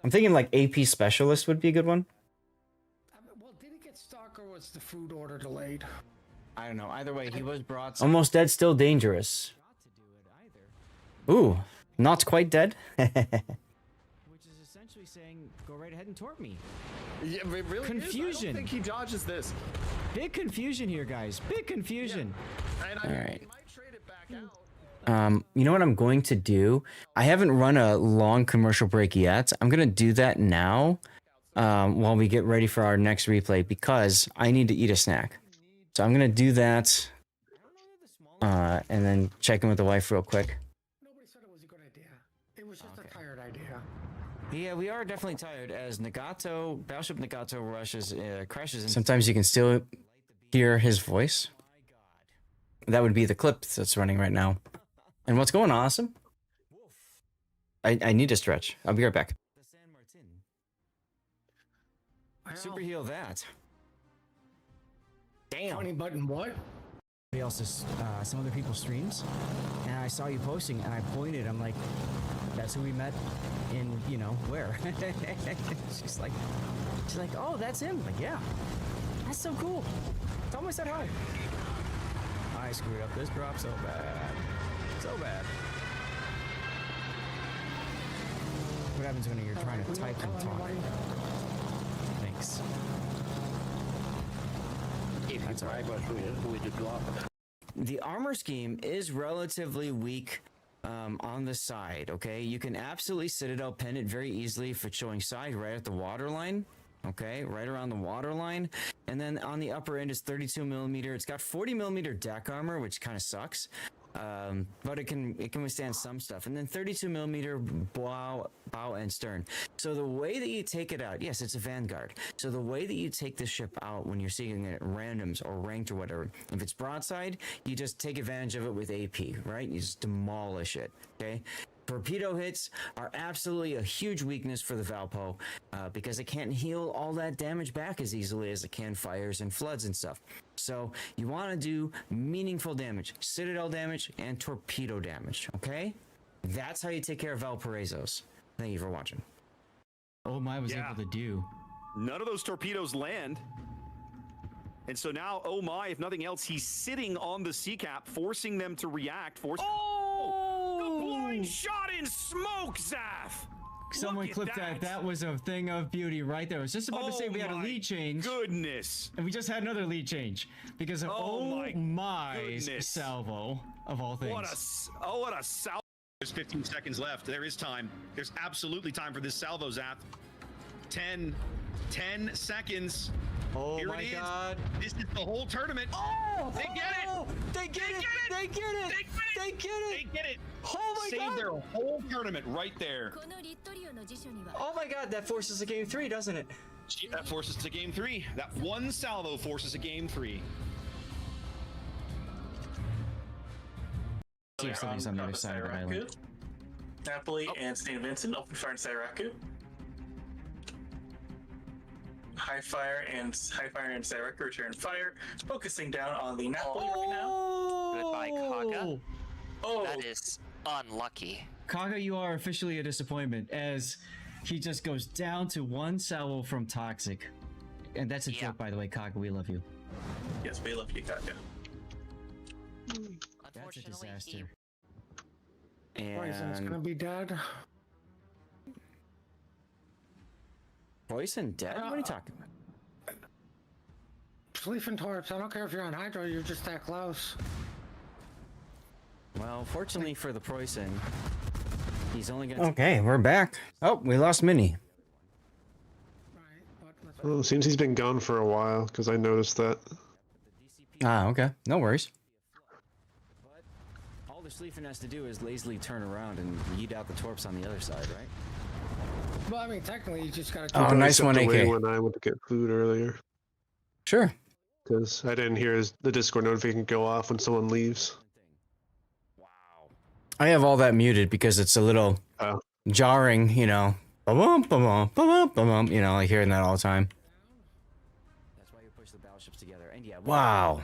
I'm thinking like AP Specialist would be a good one. Well, did it get stuck or was the food order delayed? I don't know. Either way, he was brought. Almost Dead, Still Dangerous. Ooh, not quite dead. Which is essentially saying, go right ahead and tort me. Yeah, it really is. Confusion. I don't think he dodges this. Big confusion here, guys. Big confusion. And All right. he might trade it back out. You know what I'm going to do? I haven't run a long commercial break yet. I'm gonna do that now, while we get ready for our next replay, because I need to eat a snack. So I'm gonna do that, and then check in with the wife real quick. Nobody said it was a good idea. It was just a tired idea. Yeah, we are definitely tired as Battleship Nagato crashes into. Sometimes you can still hear his voice. That would be the clip that's running right now. And what's going on, Awesome? I need to stretch. I'll be right back. The San Martin. Super heal that. Damn. Funny button, what? Somebody else's, some other people's streams, and I saw you posting, and I pointed. I'm like, that's who we met in, where? she's like, oh, that's him. Like, yeah, that's so cool. Tell him I said hi. I screwed up this drop so bad, so bad. What happens when you're trying to type and talk? Thanks. That's all right. The armor scheme is relatively weak on the side, okay? You can absolutely Citadel pin it very easily if it's showing side right at the waterline, okay? Right around the waterline. And then on the upper end is 32 millimeter. It's got 40 millimeter deck armor, which kind of sucks. But it can withstand some stuff. And then 32 millimeter bow and stern. So the way that you take it out, yes, it's a Vanguard. So the way that you take this ship out when you're seeing it at randoms or ranked or whatever, if it's broadside, you just take advantage of it with AP, right? You just demolish it, okay? Torpedo hits are absolutely a huge weakness for the Valpo, because it can't heal all that damage back as easily as it can fires and floods and stuff. So you want to do meaningful damage, Citadel damage, and torpedo damage, okay? That's how you take care of Valparaiso's. Thank you for watching. Oh my was Yeah. able to do. None of those torpedoes land. And so now, oh my, if nothing else, he's sitting on the sea cap, forcing them to react. The blind shot in smoke, Zaf! Someone Look at clipped that. That was a thing of beauty right there. I was just about to say we had a my lead change. Goodness. And we just had another lead change because of Oh my goodness. salvo of all things. What a salvo. There's 15 seconds left. There is time. There's absolutely time for this salvo, Zaf. 10 seconds. Oh Here my it is. god. This is the whole tournament. Oh! They get it! They get it! They get it! They get They it! get it! Oh my Save god! their whole tournament right there. Oh my god, that forces a game 3, doesn't it? That forces to game 3. That one salvo forces a game 3. See if somebody's on the other side of the island. Napoli and St. Vincent open fire in Sairaku. High fire and Sairaku return fire, focusing down on the Napoli right now. Goodbye, Kaga. Oh, That is unlucky. Kaga, you are officially a disappointment as he just goes down to one salvo from Toxic. And that's a Yeah. joke, by the way, Kaga. We love you. yes, we love you, Kaga. That's a Unfortunately, disaster. Poison's And gonna be dead. Poison dead? What are you talking about? Sleeping torps. I don't care if you're on Hydro, you're just that close. Well, fortunately for the Preußen, he's only gonna. Okay, we're back. Oh, we lost Minnie. Right, but let's Well, it seems he's been gone for a while, because I noticed that. Ah, okay. No worries. But all the Schlieffen has to do is lazily turn around and yeet out the torps on the other side, right? Well, I mean, technically, you just gotta. Oh, nice one, Stepped away AK. when I went to get food earlier, Sure. because I didn't hear the Discord notification go off when someone leaves. Wow. I have all that muted because it's a little Oh. jarring, you know. Ba-bum, ba-bum, ba-bum, ba-bum, you know, like hearing that all the time. That's why you push the battleships together. And yeah. Wow.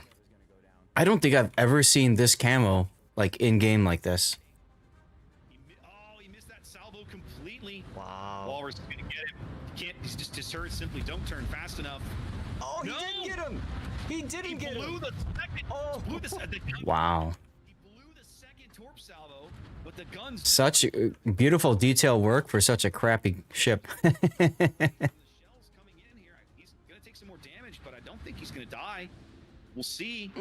I don't think I've ever seen this camo, like, in-game like this. He missed that salvo completely. Wow. Walrus is gonna get him. He can't. He's just his turrets simply don't turn fast enough. Oh, he No! didn't get him. He didn't get Blew him. the second. Oh. Blew the Wow. He blew the second torp salvo, but the guns. Such beautiful detail work for such a crappy ship. The shells coming in here. He's gonna take some more damage, but I don't think he's gonna die. We'll see.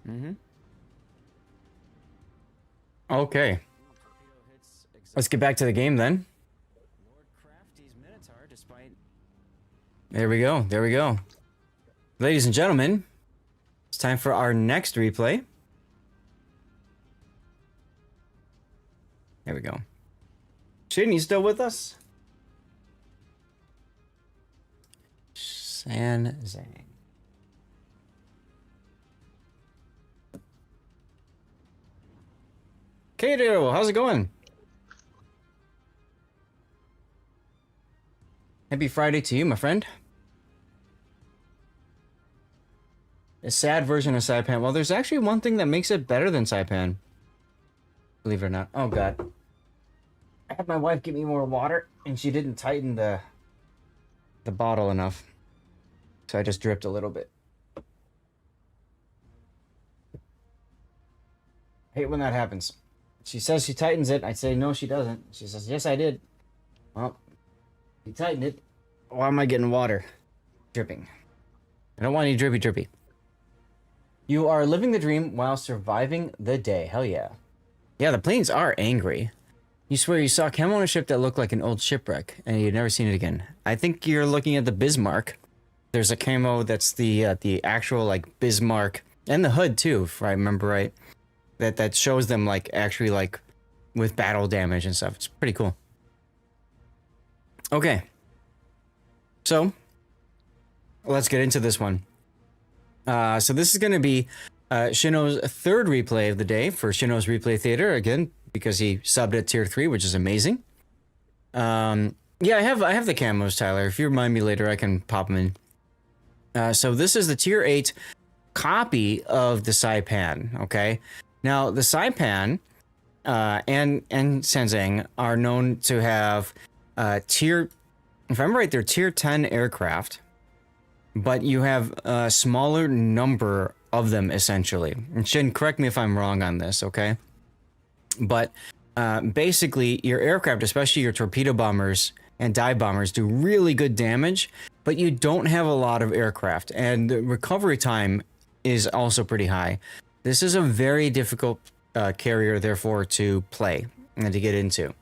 Mm-hmm. Okay. Let's get back to the game then. Lord Crafty's Minotaur, despite. There we go. There we go. Ladies and gentlemen, it's time for our next replay. There we go. Shaden, you still with us? San Zhang. Kato, how's it going? Happy Friday to you, my friend. A sad version of Saipan. Well, there's actually one thing that makes it better than Saipan. Believe it or not. Oh, God. I had my wife give me more water, and she didn't tighten the bottle enough. So I just dripped a little bit. Hate when that happens. She says she tightens it. I say, no, she doesn't. She says, yes, I did. Well, you tightened it. Why am I getting water? Dripping. I don't want any drippy drippy. You are living the dream while surviving the day. Hell yeah. Yeah, the planes are angry. You swear you saw camo on a ship that looked like an old shipwreck, and you'd never seen it again. I think you're looking at the Bismarck. There's a camo that's the actual, like, Bismarck, and the hood, too, if I remember right. That shows them, like, actually, like, with battle damage and stuff. It's pretty cool. Okay. So, let's get into this one. So this is going to be Shino's third replay of the day for Shino's Replay Theater, again, because he subbed at Tier 3, which is amazing. Yeah, I have the camos, Tyler. If you remind me later, I can pop them in. So this is the Tier 8 copy of the Saipan, okay? Now, the Saipan and Sanzang are known to have Tier... If I'm right, they're Tier 10 aircraft, but you have a smaller number of them, essentially. And Shin, correct me if I'm wrong on this, okay? But basically, your aircraft, especially your torpedo bombers and dive bombers, do really good damage, but you don't have a lot of aircraft, and the recovery time is also pretty high. This is a very difficult carrier, therefore, to play and to get into.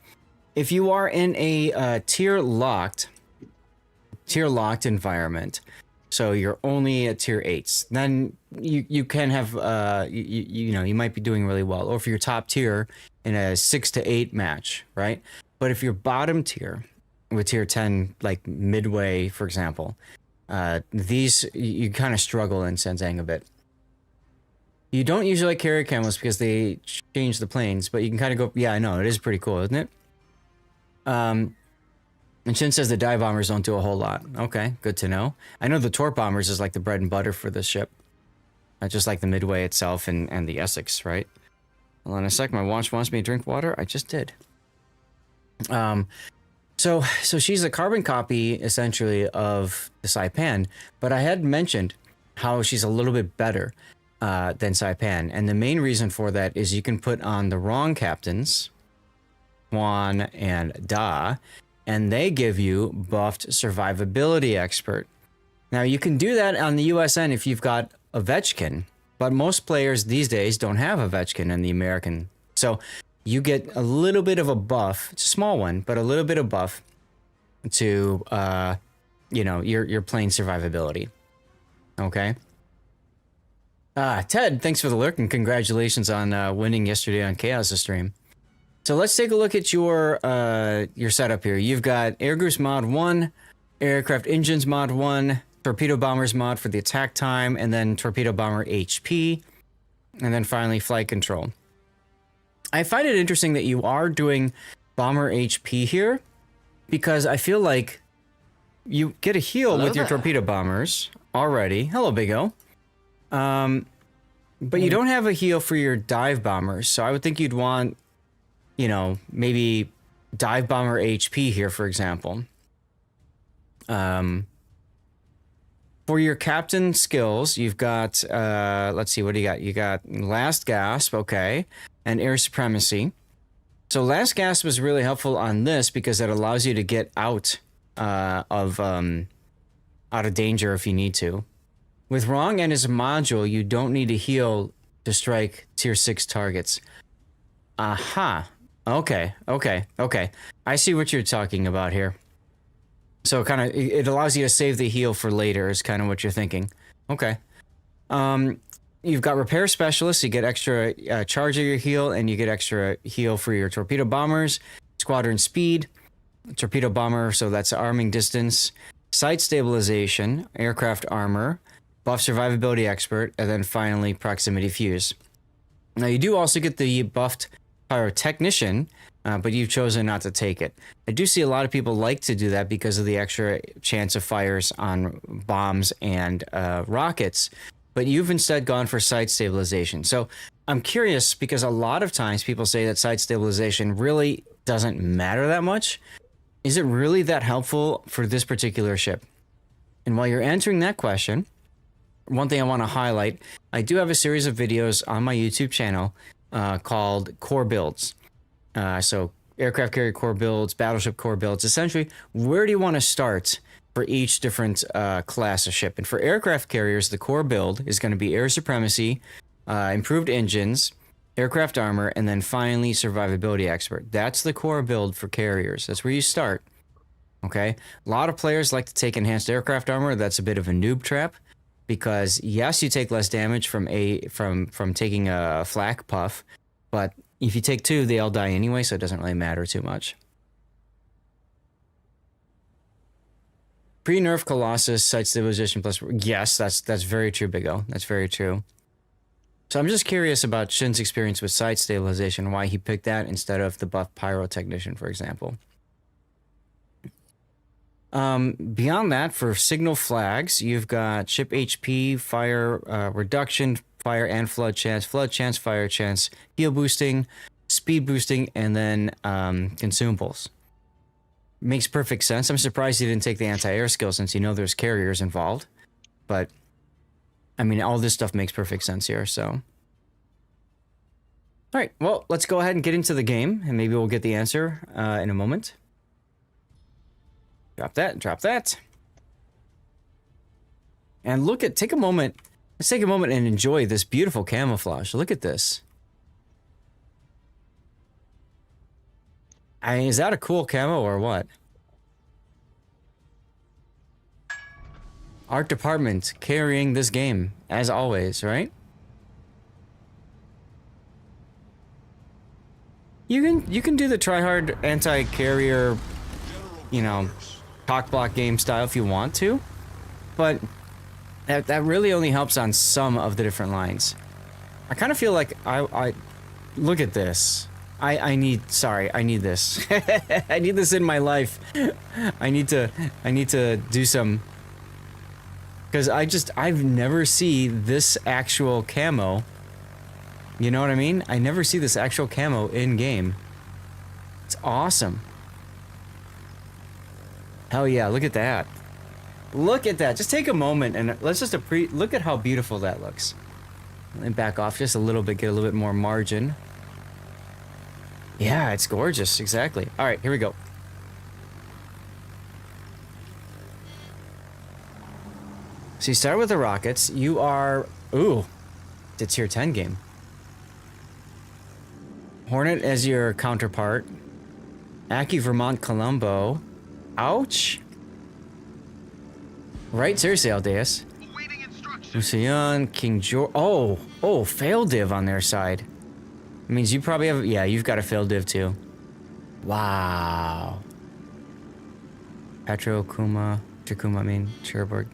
If you are in a tier locked environment, so you're only at tier 8s, then you can have you know, you might be doing really well. Or if you're top tier in a 6 to 8 match, right? But if you're bottom tier with tier 10, like midway, for example, these you kind of struggle in Senzang a bit. You don't usually carry camos because they change the planes, but you can kind of go, yeah, I know, it is pretty cool, isn't it? And Shin says the dive bombers don't do a whole lot. Okay, good to know. I know the torp bombers is like the bread and butter for this ship. Just like the Midway itself and the Essex, right? Hold on a sec, my watch wants me to drink water. I just did. So she's a carbon copy, essentially, of the Saipan, but I had mentioned how she's a little bit better than Saipan, and the main reason for that is you can put on the wrong captains, Juan and Da, and they give you buffed survivability expert. Now, you can do that on the USN if you've got Ovechkin, but most players these days don't have Ovechkin in the American. So you get a little bit of a buff, it's a small one, but a little bit of buff to, you know, your playing survivability. Okay. Ted, thanks for the lurk and congratulations on winning yesterday on Chaos' stream. So let's take a look at your setup here. You've got Air Goose Mod 1, Aircraft Engines Mod 1, Torpedo Bombers Mod for the attack time, and then Torpedo Bomber HP, and then finally Flight Control. I find it interesting that you are doing Bomber HP here, because I feel like you get a heal with your Torpedo Bombers already. Hello, Big O. But you don't have a heal for your Dive Bombers, so I would think you'd want, you know, maybe Dive Bomber HP here, for example. For your captain skills, you've got, let's see, what do you got? You got Last Gasp, okay, and Air Supremacy. So Last Gasp was really helpful on this because it allows you to get out of danger if you need to. With Wrong and his module, you don't need to heal to strike tier 6 targets. Aha. Okay. I see what you're talking about here. So kind of, it allows you to save the heal for later is kind of what you're thinking. Okay. You've got Repair Specialist, you get extra charge of your heal, and you get extra heal for your Torpedo Bombers, Squadron Speed, Torpedo Bomber, so that's arming distance, Sight Stabilization, Aircraft Armor, Buff Survivability Expert, and then finally Proximity Fuse. Now you do also get the buffed Pyrotechnician, but you've chosen not to take it. I do see a lot of people like to do that because of the extra chance of fires on bombs and rockets, but you've instead gone for Sight Stabilization. So I'm curious because a lot of times people say that Sight Stabilization really doesn't matter that much. Is it really that helpful for this particular ship? And while you're answering that question, one thing I want to highlight, I do have a series of videos on my YouTube channel called Core Builds. So aircraft carrier core builds, battleship core builds, essentially, where do you want to start for each different class of ship? And for aircraft carriers, the core build is going to be Air Supremacy, improved engines, aircraft armor, and then finally survivability expert. That's the core build for carriers. That's where you start. Okay? A lot of players like to take enhanced aircraft armor. That's a bit of a noob trap because yes, you take less damage from taking a flak puff, but if you take 2, they all die anyway, so it doesn't really matter too much. Pre-nerf Colossus, Sight Stabilization plus... Yes, that's very true, Big O. That's very true. So I'm just curious about Shin's experience with Sight Stabilization, why he picked that instead of the buff Pyrotechnician, for example. Beyond that, for signal flags, you've got ship HP, fire reduction, fire and flood chance, fire chance, heal boosting, speed boosting, and then consumables. Makes perfect sense. I'm surprised you didn't take the anti-air skill since you know there's carriers involved. But, I mean, all this stuff makes perfect sense here, so. Alright, well, let's go ahead and get into the game, and maybe we'll get the answer in a moment. Drop that. And take a moment, let's take a moment and enjoy this beautiful camouflage. Look at this. I mean, is that a cool camo or what? Art department carrying this game, as always, right? You can do the tryhard anti-carrier, you know, cock block game style if you want to, but that really only helps on some of the different lines. I kind of feel like I look at this. I need this. I need this in my life. I need to do some, because I've never seen this actual camo. You know what I mean? I never see this actual camo in game. It's awesome. Hell yeah, look at that. Look at that. Just take a moment and let's just look at how beautiful that looks. And back off just a little bit, get a little bit more margin. Yeah, it's gorgeous. Exactly. All right, here we go. So you start with the rockets. You are... Ooh. It's a tier 10 game. Hornet as your counterpart. Aki, Vermont, Colombo. Ouch. Right? Seriously, Aldeus. Lucian, King George. Oh, fail div on their side. It means you probably have... Yeah, you've got a fail div too. Wow. Petro, Kuma, Cherbourg.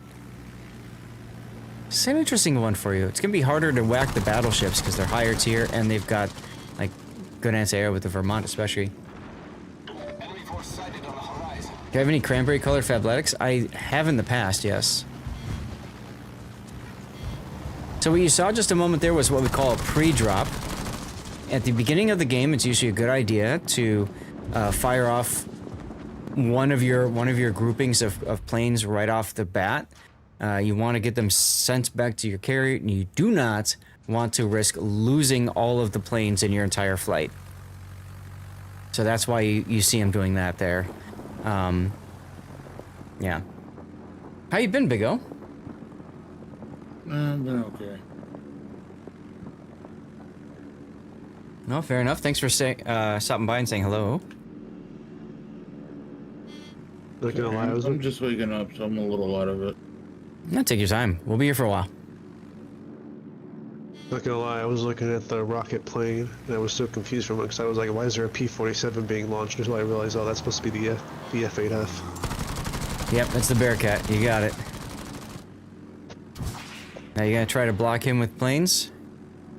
It's an interesting one for you. It's going to be harder to whack the battleships because they're higher tier and they've got, like, good anti-air with the Vermont especially. Do you have any cranberry colored Fabletics? I have in the past, yes. So what you saw just a moment there was what we call a pre-drop. At the beginning of the game, it's usually a good idea to fire off one of your groupings of planes right off the bat. You want to get them sent back to your carrier, and you do not want to risk losing all of the planes in your entire flight. So that's why you see him doing that there. Yeah. How you been, Big O? I've been okay. No, fair enough. Thanks for stopping by and saying hello. Not gonna lie, I'm just waking up, so I'm a little out of it. No, take your time. We'll be here for a while. Not gonna lie, I was looking at the rocket plane, and I was so confused from it, because I was like, why is there a P-47 being launched? Until I realized, oh, that's supposed to be the F-8F. Yep, that's the Bearcat. You got it. Now you gonna try to block him with planes?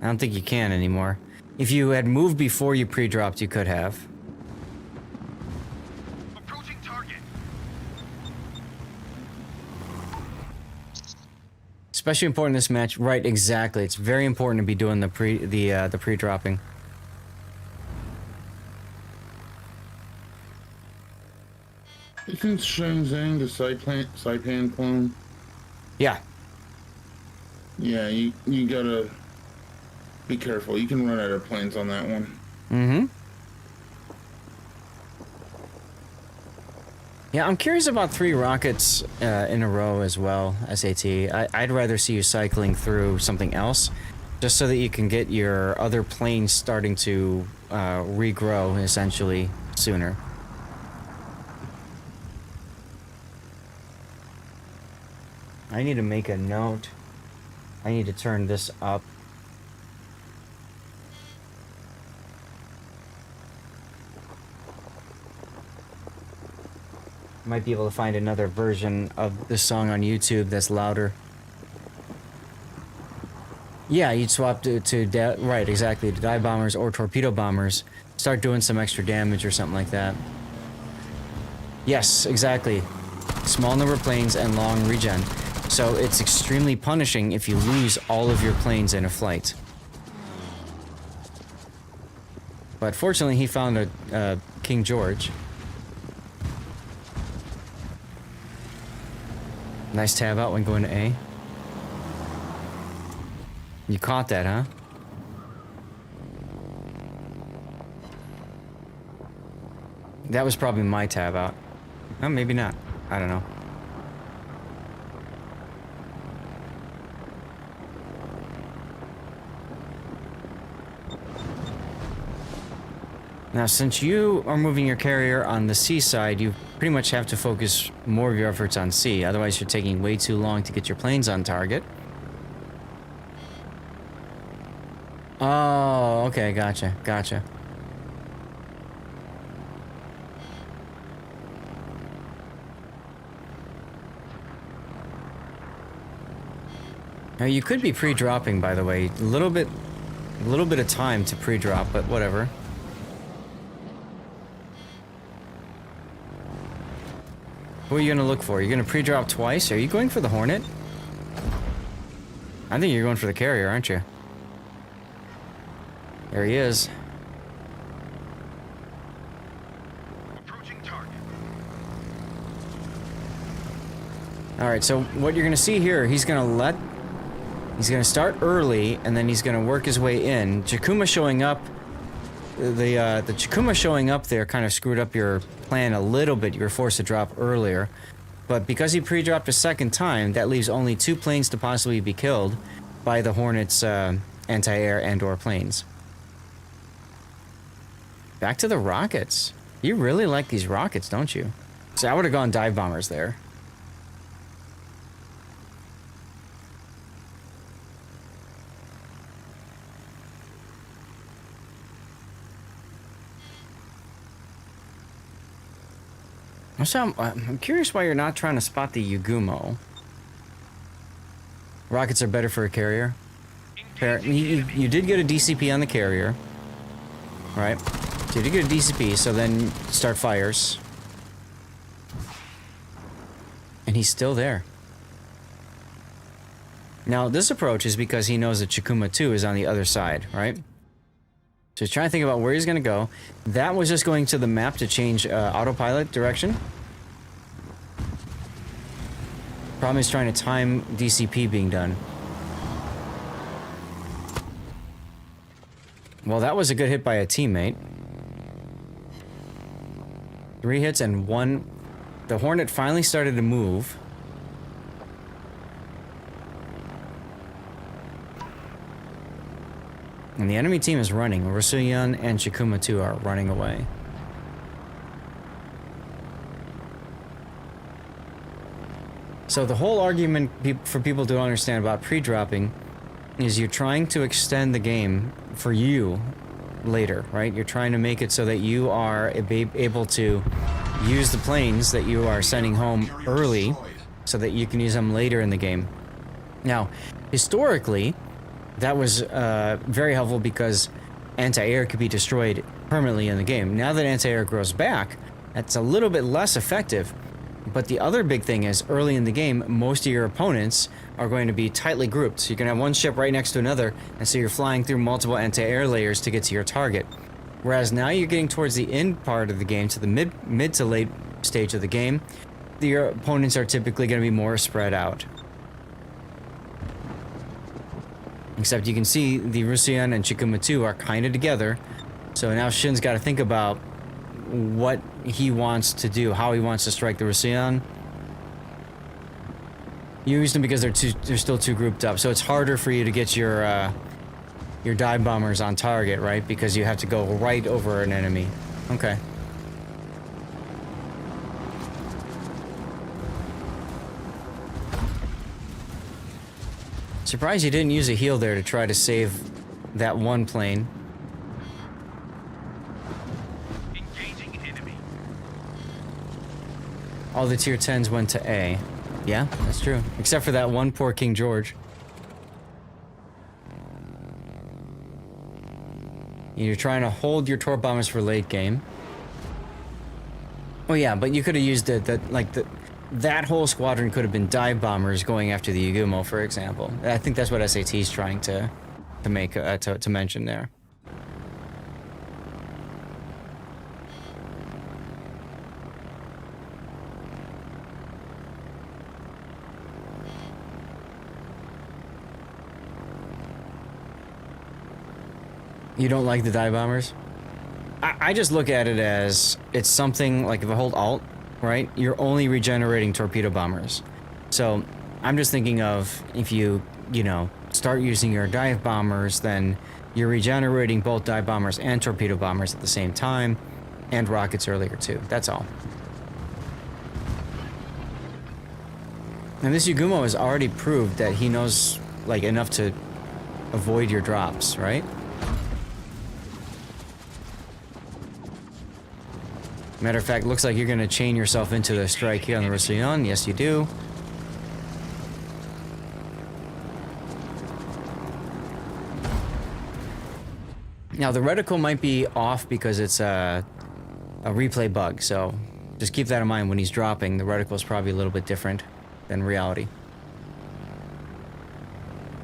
I don't think you can anymore. If you had moved before you pre-dropped, you could have. Approaching target. Especially important in this match. Right, exactly. It's very important to be doing the pre-dropping. Isn't Shenzhen the Saipan clone? Yeah. Yeah, you gotta be careful. You can run out of planes on that one. Mm-hmm. Yeah, I'm curious about 3 rockets in a row as well, SAT. I'd rather see you cycling through something else, just so that you can get your other planes starting to regrow, essentially, sooner. I need to make a note. I need to turn this up. Might be able to find another version of this song on YouTube that's louder. Yeah, you'd swap right, exactly, to dive bombers or torpedo bombers. Start doing some extra damage or something like that. Yes, exactly. Small number of planes and long regen. So it's extremely punishing if you lose all of your planes in a flight. But fortunately, he found a King George. Nice tab out when going to A. You caught that, huh? That was probably my tab out. Oh, maybe not. I don't know. Now, since you are moving your carrier on the C side, you pretty much have to focus more of your efforts on C. Otherwise, you're taking way too long to get your planes on target. Oh, okay, gotcha, gotcha. Now, you could be pre-dropping, by the way. A little bit of time to pre-drop, but whatever. What are you gonna look for? You're gonna pre-drop twice? Are you going for the Hornet? I think you're going for the carrier, aren't you? There he is. Approaching target. Alright, so what you're gonna see here, he's gonna start early, and then he's gonna work his way in. Chikuma showing up, the Chikuma showing up there kind of screwed up your plan a little bit. You were forced to drop earlier. But because he pre-dropped a second time, that leaves only 2 planes to possibly be killed by the Hornet's anti-air and/or planes. Back to the rockets. You really like these rockets, don't you? So I would have gone dive bombers there. So I'm curious why you're not trying to spot the Yugumo. Rockets are better for a carrier. You did get a DCP on the carrier, right? So you did get a DCP, so then start fires. And he's still there. Now, this approach is because he knows that Chikuma 2 is on the other side, right? So he's trying to think about where he's going to go. That was just going to the map to change autopilot direction. Problem is trying to time DCP being done. Well, that was a good hit by a teammate. 3 hits and 1. The Hornet finally started to move. And the enemy team is running. Rusuyan and Chikuma 2 are running away. So the whole argument for people to understand about pre-dropping is you're trying to extend the game for you later, right? You're trying to make it so that you are able to use the planes that you are sending home early so that you can use them later in the game. Now, historically, that was very helpful because anti-air could be destroyed permanently in the game. Now that anti-air grows back, that's a little bit less effective. But the other big thing is, early in the game, most of your opponents are going to be tightly grouped. So you can have one ship right next to another, and so you're flying through multiple anti-air layers to get to your target. Whereas now you're getting towards the end part of the game, to the mid to late stage of the game, your opponents are typically going to be more spread out. Except you can see the Rusuyan and Chikuma 2 are kind of together. So now Shin's got to think about what he wants to do, how he wants to strike the Rusuyan. You used them because they're still too grouped up, so it's harder for you to get your dive bombers on target, right? Because you have to go right over an enemy. Okay. Surprised you didn't use a heal there to try to save that one plane. Engaging enemy. All the tier 10s went to A. Yeah, that's true. Except for that one poor King George. You're trying to hold your torp bombers for late game. Oh yeah, but you could have used that whole squadron could have been dive bombers going after the Yugumo, for example. I think that's what SAT's trying to make to mention there. You don't like the dive bombers? I just look at it as it's something like if I hold Alt, right? You're only regenerating torpedo bombers. So I'm just thinking of if you start using your dive bombers, then you're regenerating both dive bombers and torpedo bombers at the same time, and rockets earlier too. That's all. And this Yugumo has already proved that he knows like enough to avoid your drops, right? Matter of fact, looks like you're going to chain yourself into the strike here on the Rusuyan. Yes, you do. Now, the reticle might be off because it's a replay bug, so just keep that in mind when he's dropping. The reticle is probably a little bit different than reality.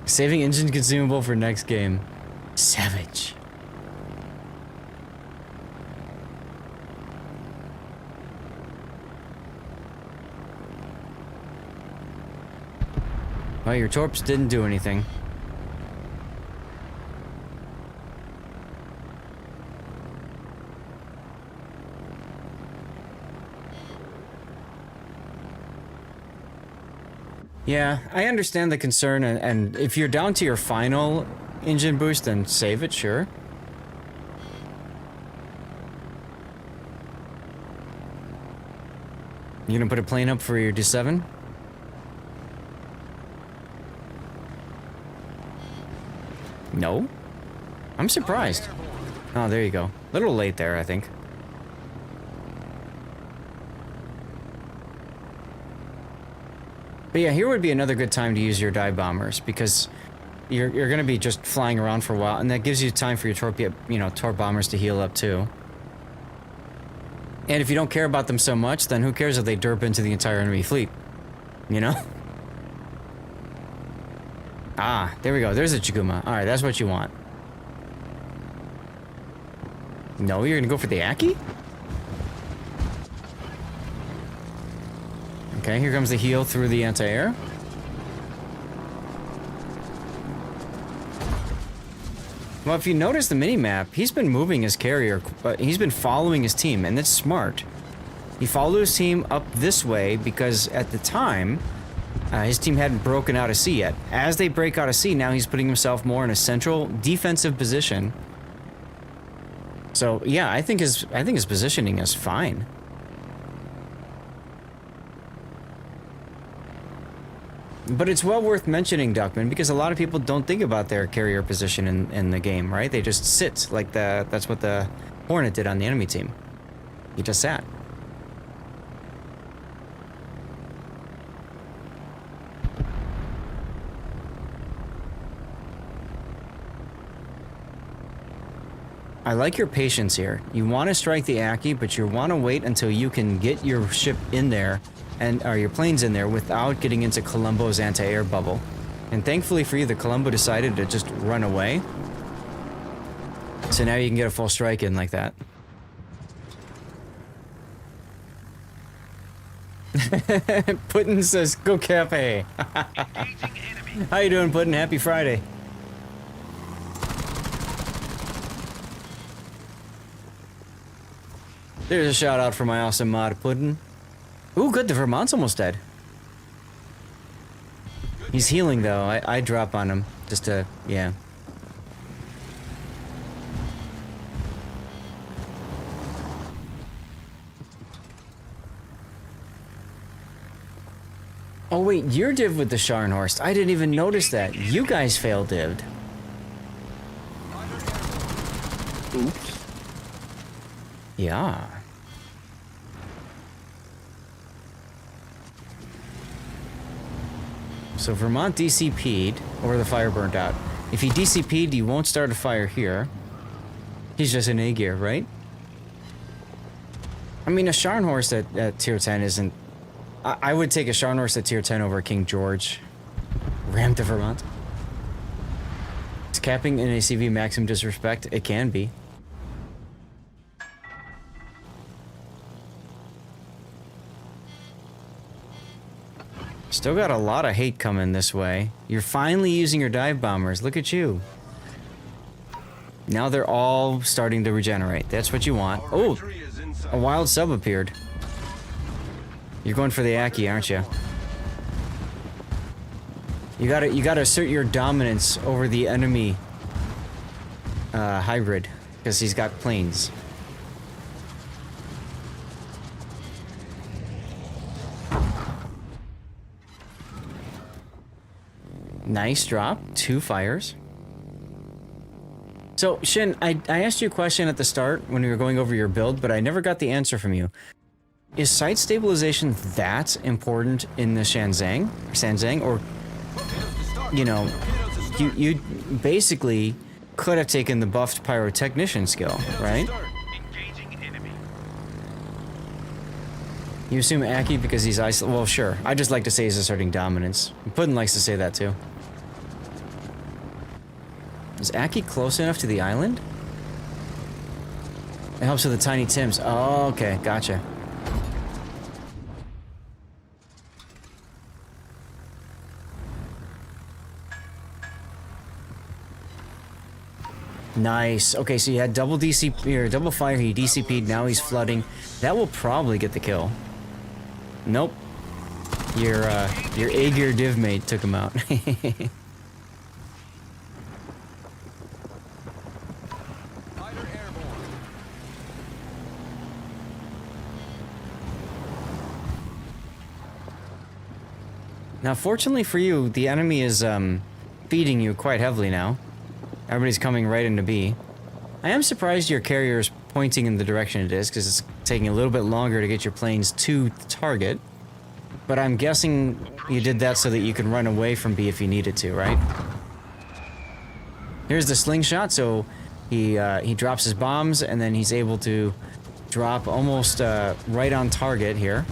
Saving engine consumable for next game. Savage. Well, your torps didn't do anything. Yeah, I understand the concern, and if you're down to your final engine boost, then save it, sure. You gonna put a plane up for your D7? No? I'm surprised. Oh, there you go. A little late there, I think. But yeah, here would be another good time to use your dive bombers, because you're going to be just flying around for a while, and that gives you time for your torp bombers to heal up too. And if you don't care about them so much, then who cares if they derp into the entire enemy fleet? You know? Ah, there we go. There's a Chiguma. Alright, that's what you want. No, you're gonna go for the Aki? Okay, here comes the heal through the anti-air. Well, if you notice the mini-map, he's been moving his carrier, he's been following his team, and that's smart. He followed his team up this way because at the time, his team hadn't broken out of sea yet. As they break out of sea, now he's putting himself more in a central defensive position. So yeah, I think his positioning is fine. But it's well worth mentioning, Duckman, because a lot of people don't think about their carrier position in the game, right? They just sit like that's what the Hornet did on the enemy team. He just sat. I like your patience here. You want to strike the Aki, but you want to wait until you can get your ship in there or your planes in there without getting into Columbo's anti-air bubble. And thankfully for you, the Columbo decided to just run away. So now you can get a full strike in like that. Putin says, go Cafe. How you doing, Putin? Happy Friday. There's a shout out for my awesome mod, Puddin'. Ooh, good, the Vermont's almost dead. He's healing, though. I drop on him, just to, yeah. Oh, wait, you're div with the Scharnhorst. I didn't even notice that. You guys fail dived. Oops. Yeah. So Vermont DCP'd, or the fire burnt out. If he DCP'd, you won't start a fire here. He's just in A gear, right? I mean, a Scharnhorst at tier 10 isn't... I would take a Scharnhorst at tier 10 over King George. Ram to Vermont. Is capping in ACV maximum disrespect? It can be. Still got a lot of hate coming this way. You're finally using your dive bombers. Look at you. Now they're all starting to regenerate. That's what you want. Oh, a wild sub appeared. You're going for the Aki, aren't you? You gotta assert your dominance over the enemy hybrid, because he's got planes. Nice drop. 2 fires. So, Shin, I asked you a question at the start when we were going over your build, but I never got the answer from you. Is site stabilization that important in the Sanzang? Or, you know, you basically could have taken the buffed pyrotechnician skill, right? You assume Aki because he's isolated? Well, sure. I just like to say he's asserting dominance. Puddin likes to say that too. Is Aki close enough to the island? It helps with the tiny Tims. Oh, okay. Gotcha. Nice. Okay, so you had double DCP or double fire. He DCP'd. Now he's flooding. That will probably get the kill. Nope. Your Aegir div mate took him out. Now, fortunately for you, the enemy is feeding you quite heavily now. Everybody's coming right into B. I am surprised your carrier is pointing in the direction it is, because it's taking a little bit longer to get your planes to the target. But I'm guessing you did that so that you can run away from B if you needed to, right? Here's the slingshot, so he drops his bombs, and then he's able to drop almost right on target here.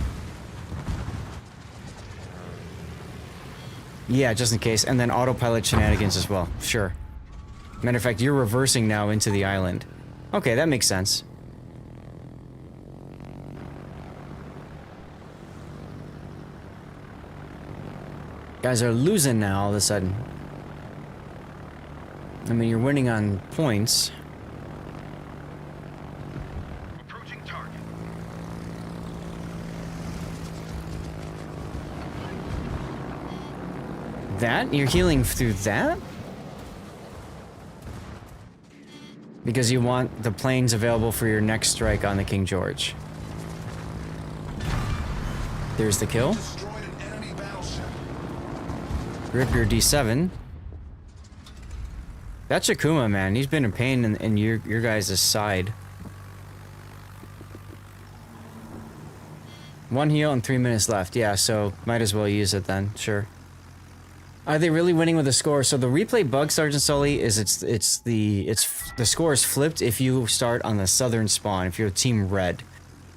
Yeah, just in case. And then autopilot shenanigans as well. Sure. Matter of fact, you're reversing now into the island. Okay, that makes sense. Guys are losing now all of a sudden. I mean, you're winning on points. Approaching target. That? You're healing through that? Because you want the planes available for your next strike on the King George. There's the kill. Destroyed an enemy battleship. Rip your D7. That Chakuma, man, he's been a pain in your guys' side. 1 heal and 3 minutes left. Yeah, so might as well use it then. Sure. Are they really winning with a score? So the replay bug, Sergeant Sully, is the score is flipped if you start on the southern spawn, if you're team red.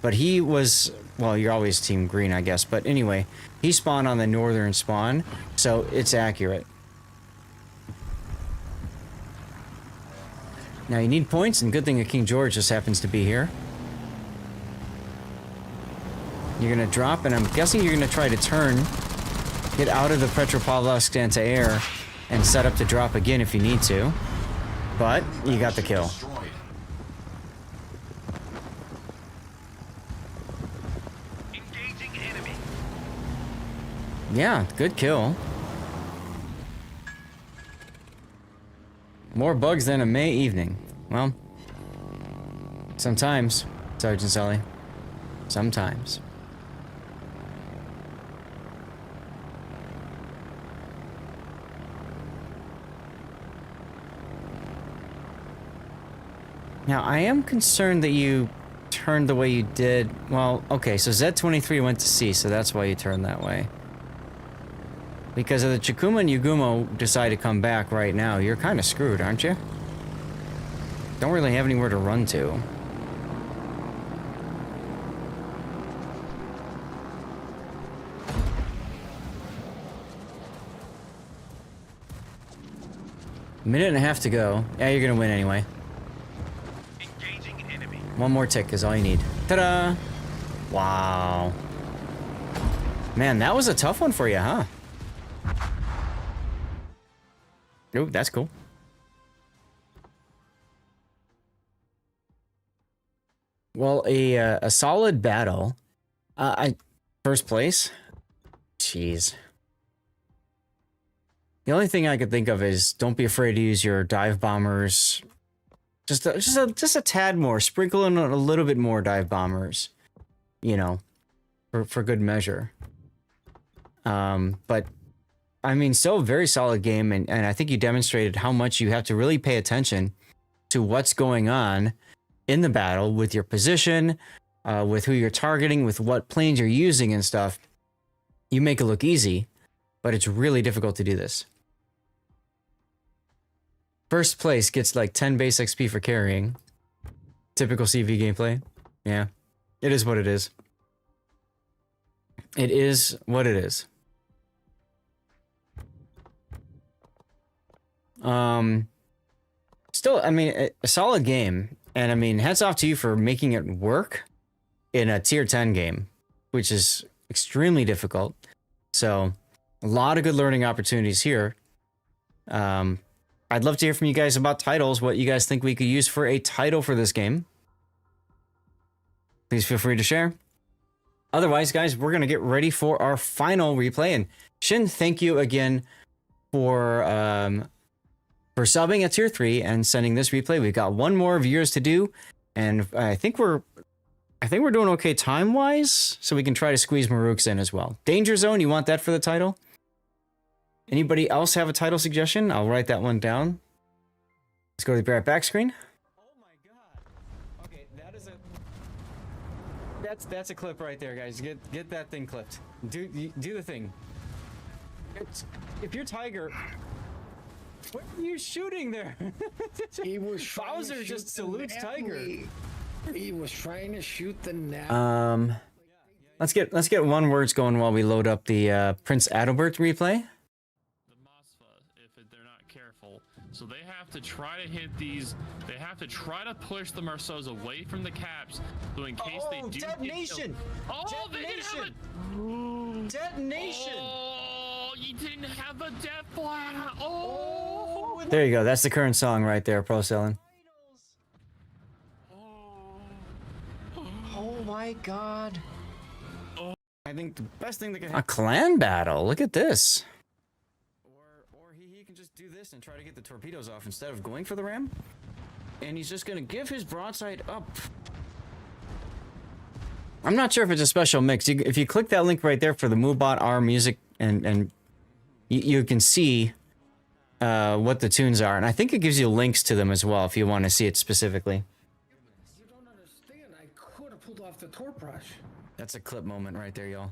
But he was, well, you're always team green, I guess. But anyway, he spawned on the northern spawn, so it's accurate. Now you need points, and good thing a King George just happens to be here. You're gonna drop, and I'm guessing you're gonna try to turn. Get out of the Petropavlovsk anti-air and set up to drop again if you need to. But you got the kill. Engaging enemy. Yeah, good kill. More bugs than a May evening. Well, sometimes, Sergeant Sully. Sometimes. Now, I am concerned that you turned the way you did. Well, okay, so Z23 went to C, so that's why you turned that way. Because if the Chakuma and Yugumo decide to come back right now, you're kind of screwed, aren't you? Don't really have anywhere to run to. Minute and a half to go. Yeah, you're gonna win anyway. One more tick is all you need. Ta-da! Wow. Man, that was a tough one for you, huh? Oh, that's cool. Well, a solid battle. First place? Jeez. The only thing I could think of is don't be afraid to use your dive bombers. Just a tad more. Sprinkle in a little bit more dive bombers. You know, for good measure. But, I mean, still a very solid game, and I think you demonstrated how much you have to really pay attention to what's going on in the battle with your position, with who you're targeting, with what planes you're using and stuff. You make it look easy, but it's really difficult to do this. First place gets like 10 base XP for carrying. Typical CV gameplay. Yeah. It is what it is. It is what it is. Still, I mean, a solid game. And I mean, hats off to you for making it work in a tier 10 game, which is extremely difficult. So, a lot of good learning opportunities here. I'd love to hear from you guys about titles, what you guys think we could use for a title for this game. Please feel free to share. Otherwise, guys, we're gonna get ready for our final replay. And Shin, thank you again for subbing at tier 3 and sending this replay. We've got one more of yours to do, and I think we're doing okay time wise, so we can try to squeeze Maruk's in as well. Danger Zone, you want that for the title? Anybody else have a title suggestion? I'll write that one down. Let's go to the Barrett back screen. Oh my god. Okay, that's a clip right there, guys. Get that thing clipped. Do the thing. If you're Tiger, what are you shooting there? He was trying Bowser to just shoot the salutes Tiger. Napoli. He was trying to shoot the net. Let's get one words going while we load up the Prince Adalbert replay. The Mosfa, if they're not careful, so they have to try to hit these. They have to try to push the Marceaus away from the caps, so in case they do detonation! Oh, they didn't have Detonation! Detonation! Oh, you didn't have a death flag. Oh. There you go. That's the current song right there, Pro Selling. Oh my god. I think the best thing that can A happen. clan battle. Look at this. Or he can just do this and try to get the torpedoes off instead of going for the ram. And he's just gonna give his broadside up. I'm not sure if it's a special mix. If you click that link right there for the Moobot R music, and you can see what the tunes are, and I think it gives you links to them as well if you want to see it specifically. You don't understand. I could have pulled off the torp rush. That's a clip moment right there, y'all.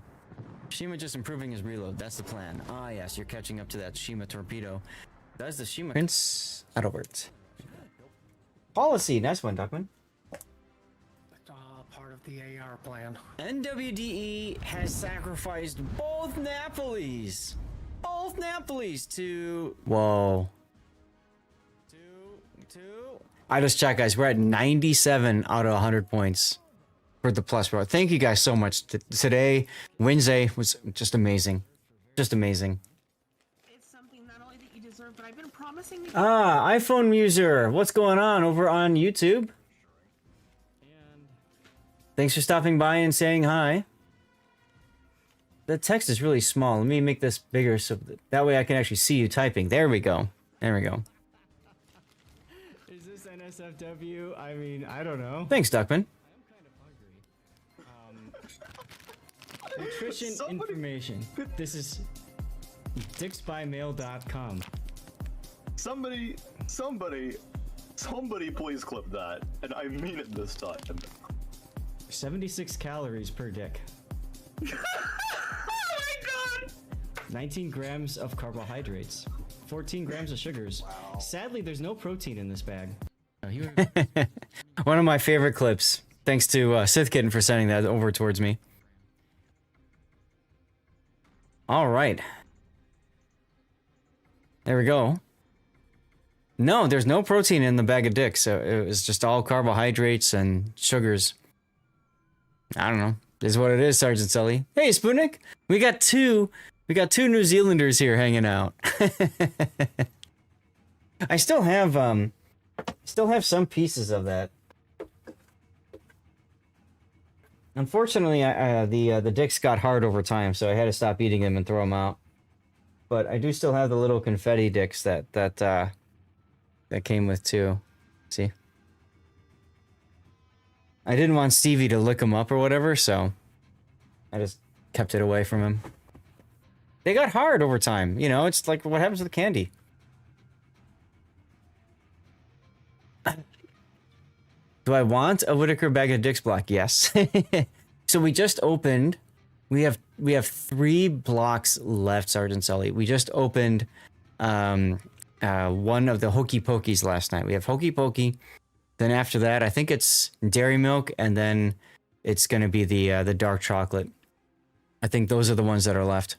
Shima just improving his reload. That's the plan. Ah, yes, you're catching up to that Shima torpedo. That's the Shima. Prince Adalbert. Policy. Nice one, Duckman. That's all part of the AR plan. NWDE has sacrificed both Napolis. Both Napolis to... Whoa. To... I just checked, guys. We're at 97 out of 100 points for the plus bro. Thank you guys so much. Today, Wednesday, was just amazing. Just amazing. It's something not only that you deserve, but I've been promising. Ah, iPhone user. What's going on over on YouTube? Thanks for stopping by and saying hi. The text is really small. Let me make this bigger so that way I can actually see you typing. There we go. There we go. Is this NSFW? I mean, I don't know. Thanks, Duckman. Nutrition information. This is dicksbymail.com. Somebody please clip that. And I mean it this time. 76 calories per dick. Oh my god! 19 grams of carbohydrates. 14 grams of sugars. Wow. Sadly, there's no protein in this bag. One of my favorite clips. Thanks to Sith Kitten for sending that over towards me. All right. There we go. No, there's no protein in the bag of dicks. So it was just all carbohydrates and sugars. I don't know. This is what it is, Sergeant Sully. Hey, Sputnik. We got two New Zealanders here hanging out. I still have some pieces of that. Unfortunately, the dicks got hard over time, so I had to stop eating them and throw them out. But I do still have the little confetti dicks that came with too. See? I didn't want Stevie to lick them up or whatever, so I just kept it away from him. They got hard over time, you know. It's like what happens with candy. Do I want a Whitaker bag of dicks block? Yes. So we just opened. We have 3 blocks left, Sergeant Sully. We just opened one of the Hokey Pokeys last night. We have Hokey Pokey. Then after that, I think it's Dairy Milk, and then it's gonna be the dark chocolate. I think those are the ones that are left.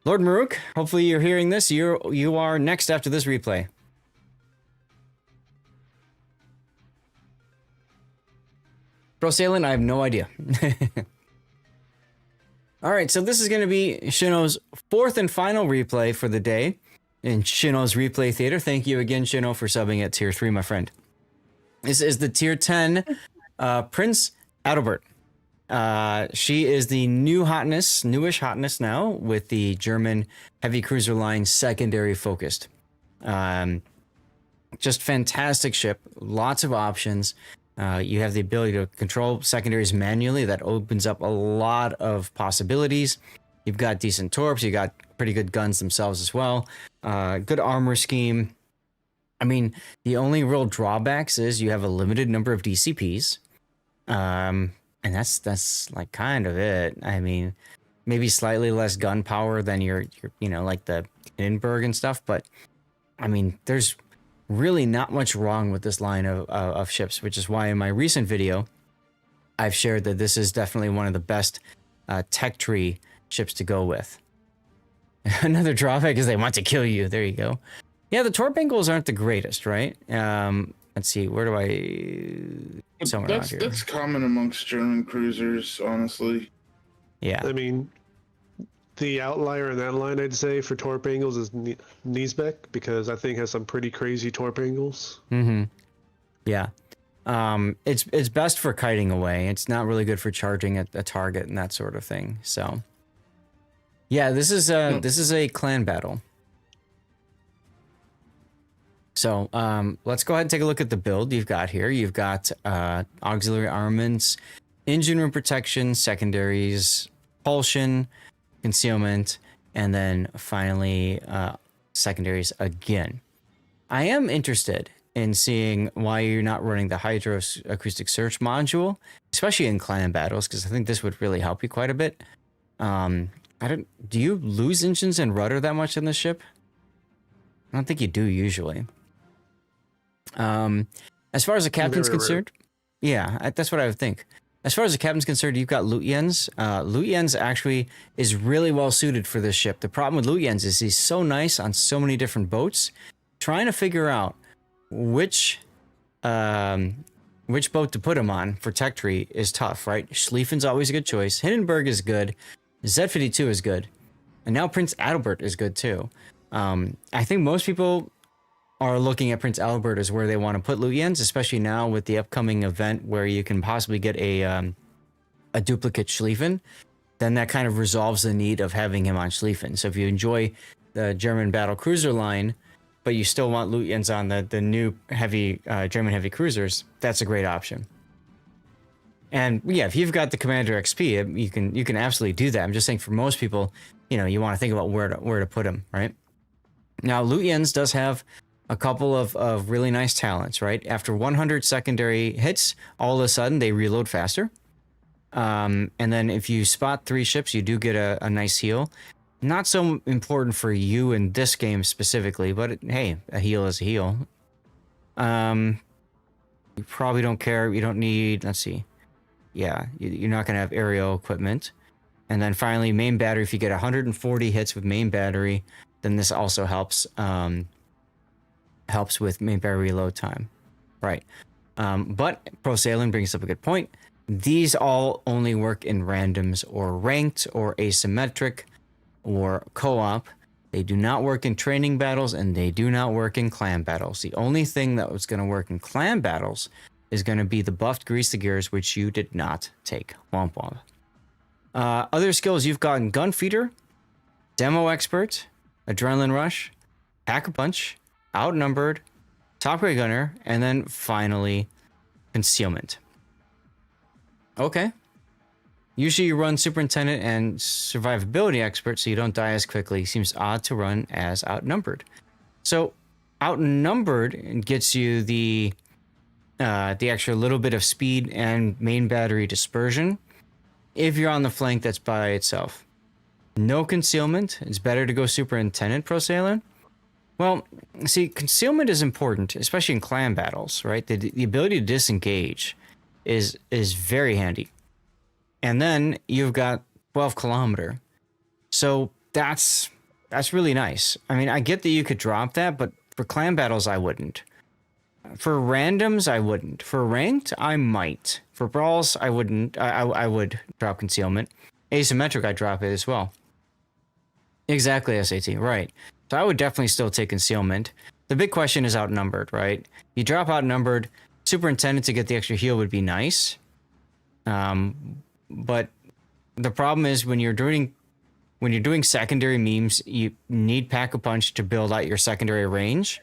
Lord Maruk, hopefully you're hearing this. You are next after this replay. Pro Sailing, I have no idea. All right, so this is going to be Shino's 4th and final replay for the day in Shino's Replay Theater. Thank you again, Shino, for subbing at Tier 3, my friend. This is the Tier 10 Prince Adalbert. She is the newish hotness now with the German heavy cruiser line secondary focused. Just fantastic ship, lots of options. You have the ability to control secondaries manually. That opens up a lot of possibilities. You've got decent torps. You got pretty good guns themselves as well. Good armor scheme. I mean, the only real drawbacks is you have a limited number of DCPs. And that's like kind of it. I mean, maybe slightly less gunpowder than your like the Hindenburg and stuff, but I mean, there's really not much wrong with this line of ships, which is why in my recent video, I've shared that this is definitely one of the best tech tree ships to go with. Another drawback is they want to kill you. There you go. Yeah, the torp angles aren't the greatest, right? Let's see, where do I... Somewhere around here. That's common amongst German cruisers, honestly. Yeah. I mean, the outlier in that line, I'd say, for torp angles is Niesbeck, because I think has some pretty crazy torp angles. Mm-hmm. Yeah. It's best for kiting away. It's not really good for charging at a target and that sort of thing. So, yeah, this is a clan battle. So let's go ahead and take a look at the build you've got here. You've got auxiliary armaments, engine room protection, secondaries, propulsion, concealment, and then finally secondaries again. I am interested in seeing why you're not running the hydro acoustic search module, especially in clan battles, because I think this would really help you quite a bit. Do you lose engines and rudder that much in this ship? I don't think you do usually. As far as the captain's concerned, yeah, that's what I would think. As far as the captain's concerned, you've got Lutyens. Lutyens actually is really well suited for this ship. The problem with Lutyens is he's so nice on so many different boats. Trying to figure out which boat to put him on for tech tree is tough, right? Schlieffen's always a good choice. Hindenburg is good. Z52 is good. And now Prince Adalbert is good too. I think most people are looking at Prince Albert as where they want to put Lutyens, especially now with the upcoming event where you can possibly get a duplicate Schlieffen. Then that kind of resolves the need of having him on Schlieffen. So if you enjoy the German battle cruiser line, but you still want Lutyens on the new heavy German heavy cruisers, that's a great option. And yeah, if you've got the Commander XP, you can absolutely do that. I'm just saying for most people, you want to think about where to put him, right? Now, Lutyens does have a couple of really nice talents, right? After 100 secondary hits, all of a sudden they reload faster. And then if you spot 3 ships, you do get a nice heal. Not so important for you in this game specifically, but hey, a heal is a heal. You probably don't care. You don't need, let's see. Yeah, you're not going to have aerial equipment. And then finally, main battery. If you get 140 hits with main battery, then this also helps helps with main battery reload time. Right. But Pro Sailing brings up a good point. These all only work in randoms or ranked or asymmetric or co-op. They do not work in training battles and they do not work in clan battles. The only thing that was going to work in clan battles is going to be the buffed grease the gears, which you did not take. Womp womp. Other skills you've gotten: gun feeder, demo expert, adrenaline rush, pack a punch, outnumbered, top grade gunner, and then finally concealment. Okay. Usually you run superintendent and survivability expert so you don't die as quickly. Seems odd to run as outnumbered. So outnumbered gets you the extra little bit of speed and main battery dispersion if you're on the flank that's by itself. No concealment. It's better to go superintendent, Pro Sailor. Well, see, concealment is important, especially in clan battles, right? The ability to disengage is very handy. And then you've got 12 kilometer. So that's really nice. I mean, I get that you could drop that, but for clan battles, I wouldn't. For randoms, I wouldn't. For ranked, I might. For brawls, I wouldn't. I would drop concealment. Asymmetric, I'd drop it as well. Exactly, SAT, right. So I would definitely still take concealment. The big question is outnumbered, right? You drop outnumbered, superintendent to get the extra heal would be nice. but the problem is when you're doing secondary memes, you need Pack-a-Punch to build out your secondary range.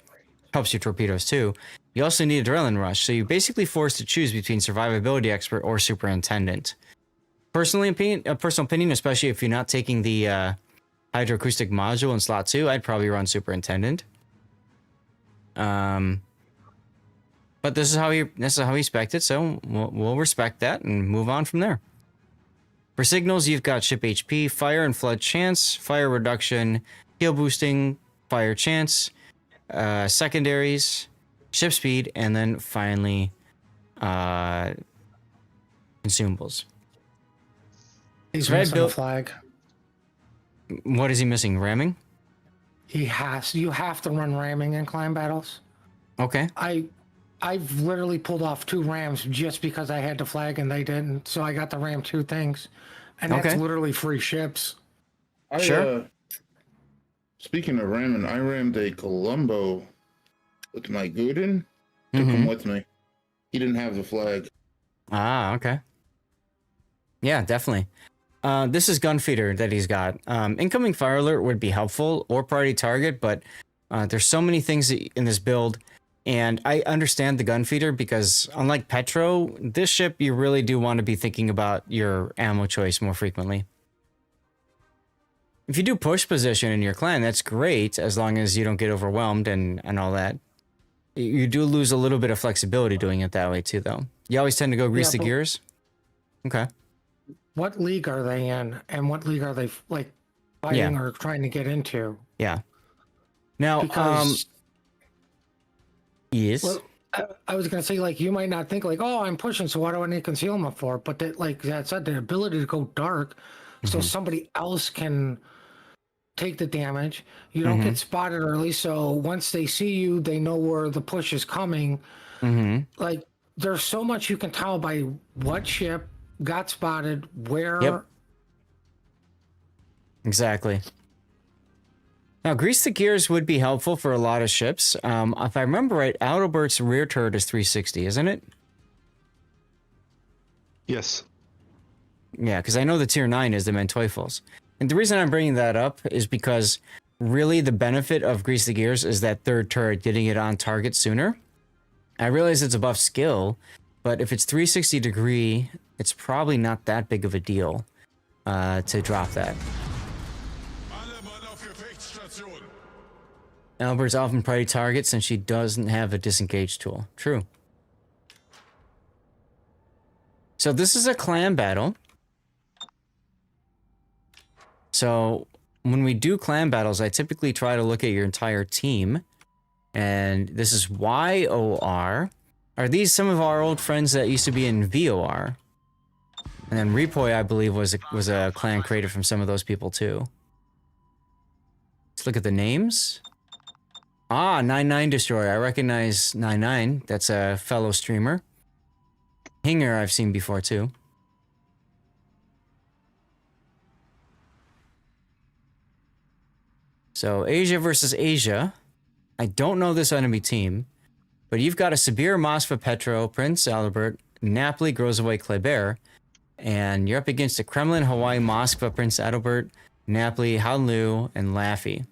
Helps your torpedoes too. You also need Adrenaline Rush, so you're basically forced to choose between Survivability Expert or Superintendent. Personal opinion, especially if you're not taking the Hydroacoustic module in slot 2, I'd probably run Superintendent. But this is how he spec'd it, so we'll respect that and move on from there. For signals, you've got ship HP, fire and flood chance, fire reduction, heal boosting, fire chance, secondaries, ship speed, and then finally consumables. He's missing a flag. What is he missing? Ramming? You have to run ramming in climb battles. Okay. I've literally pulled off 2 rams just because I had to flag and they didn't. So I got to ram 2 things. And that's literally free ships. Sure. Speaking of ramming, I rammed a Columbo with my Guden. Took him with me. He didn't have the flag. Ah, okay. Yeah, definitely. This is Gunfeeder that he's got. Incoming Fire Alert would be helpful, or Priority Target, but there's so many things in this build. And I understand the Gunfeeder because unlike Petro, this ship, you really do want to be thinking about your ammo choice more frequently. If you do push position in your clan, that's great as long as you don't get overwhelmed and all that. You do lose a little bit of flexibility doing it that way too, though. You always tend to go grease the gears. Okay. What league are they in, and what league are they fighting or trying to get into? Yeah. Now, because yes. Well, I was gonna say, you might not think oh, I'm pushing, so what do I need concealment for? But that, that said, the ability to go dark, so somebody else can take the damage. You don't get spotted early, so once they see you, they know where the push is coming. There's so much you can tell by what ship got spotted, where. Yep. Exactly. Now, grease the gears would be helpful for a lot of ships. If I remember right, Adalbert's rear turret is 360, isn't it? Yes. Yeah, because I know the tier 9 is the Menteufels. And the reason I'm bringing that up is because really the benefit of grease the gears is that third turret, getting it on target sooner. I realize it's a buff skill, but if it's 360 degree, it's probably not that big of a deal to drop that. Albert's often priority target since she doesn't have a disengage tool. True. So this is a clan battle. So when we do clan battles, I typically try to look at your entire team. And this is YOR. Are these some of our old friends that used to be in VOR? And then Repoi, I believe, was a clan created from some of those people too. Let's look at the names. Ah, 99 Destroyer. I recognize 99. That's a fellow streamer. Hinger I've seen before too. So Asia versus Asia. I don't know this enemy team, but you've got a Sabir, Mosfa, Petro, Prince Albert, Napoli, Grozavoy, Kleber, and you're up against a Kremlin, Hawaii, Moskva, Prince Adalbert, Napoli, Hanlu, and Laffy.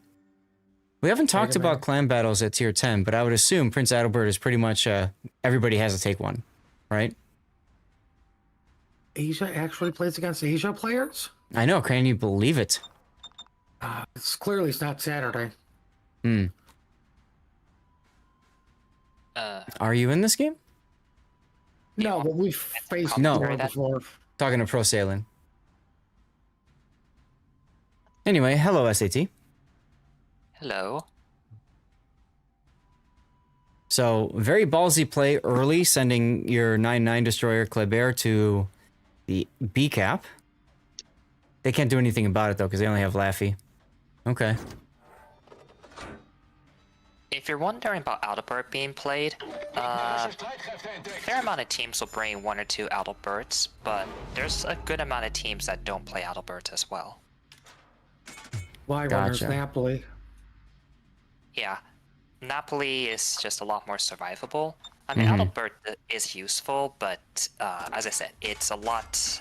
We haven't talked about clan battles at tier 10, but I would assume Prince Adalbert is pretty much everybody has to take one, right? Asia actually plays against Asia players? I know, can you believe it? It's clearly not Saturday. Are you in this game? No, but we've faced before. Talking to Pro Sailing. Anyway, hello SAT. Hello. So, very ballsy play early, sending your 9-9 Destroyer Kleber to the B cap. They can't do anything about it, though, because they only have Laffy. Okay. If you're wondering about Adalbert being played, a fair amount of teams will bring 1 or 2 Adalberts, but there's a good amount of teams that don't play Adalbert as well. Why runners Napoli? Yeah. Napoli is just a lot more survivable. I mean, Adalbert is useful, but as I said, it's a lot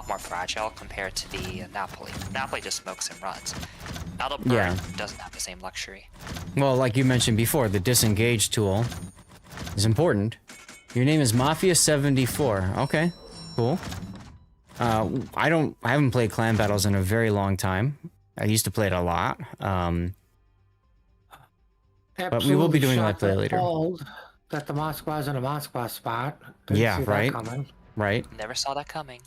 more fragile compared to the Napoli. Napoli just smokes and runs. Adalbert doesn't have the same luxury. Well, like you mentioned before, the disengage tool is important. Your name is Mafia74. Okay, cool. I haven't played clan battles in a very long time. I used to play it a lot. But we will be doing live play later. That the Moskva is in a Moskva spot. Didn't see that coming. Right. Never saw that coming.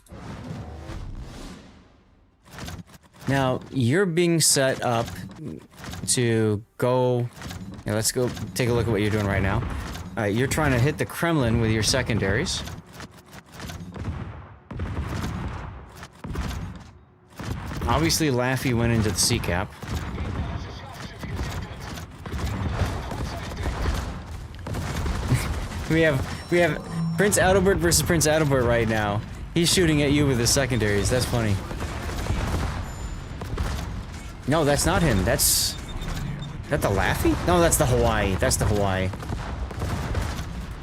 Now, you're being set up to go... Yeah, let's go take a look at what you're doing right now. You're trying to hit the Kremlin with your secondaries. Obviously, Laffy went into the C-cap. We have Prince Adalbert versus Prince Adalbert right now. He's shooting at you with his secondaries. That's funny. No, that's not him. That's... Is that the Laffy? No, that's the Hawaii. That's the Hawaii.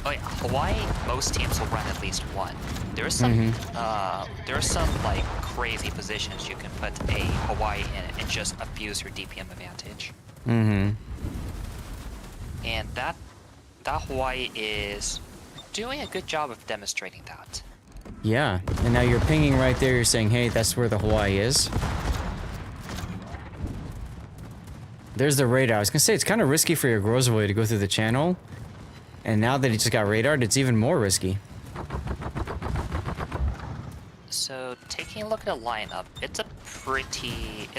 Oh yeah, Hawaii, most teams will run at least one. There are some like crazy positions you can put a Hawaii in and just abuse your DPM advantage. And that Hawaii is doing a good job of demonstrating that. Yeah, and now you're pinging right there. You're saying, hey, that's where the Hawaii is. There's the radar. I was gonna say, it's kind of risky for your Grozavoy to go through the channel. And now that he just got radared, it's even more risky. So, taking a look at the lineup, it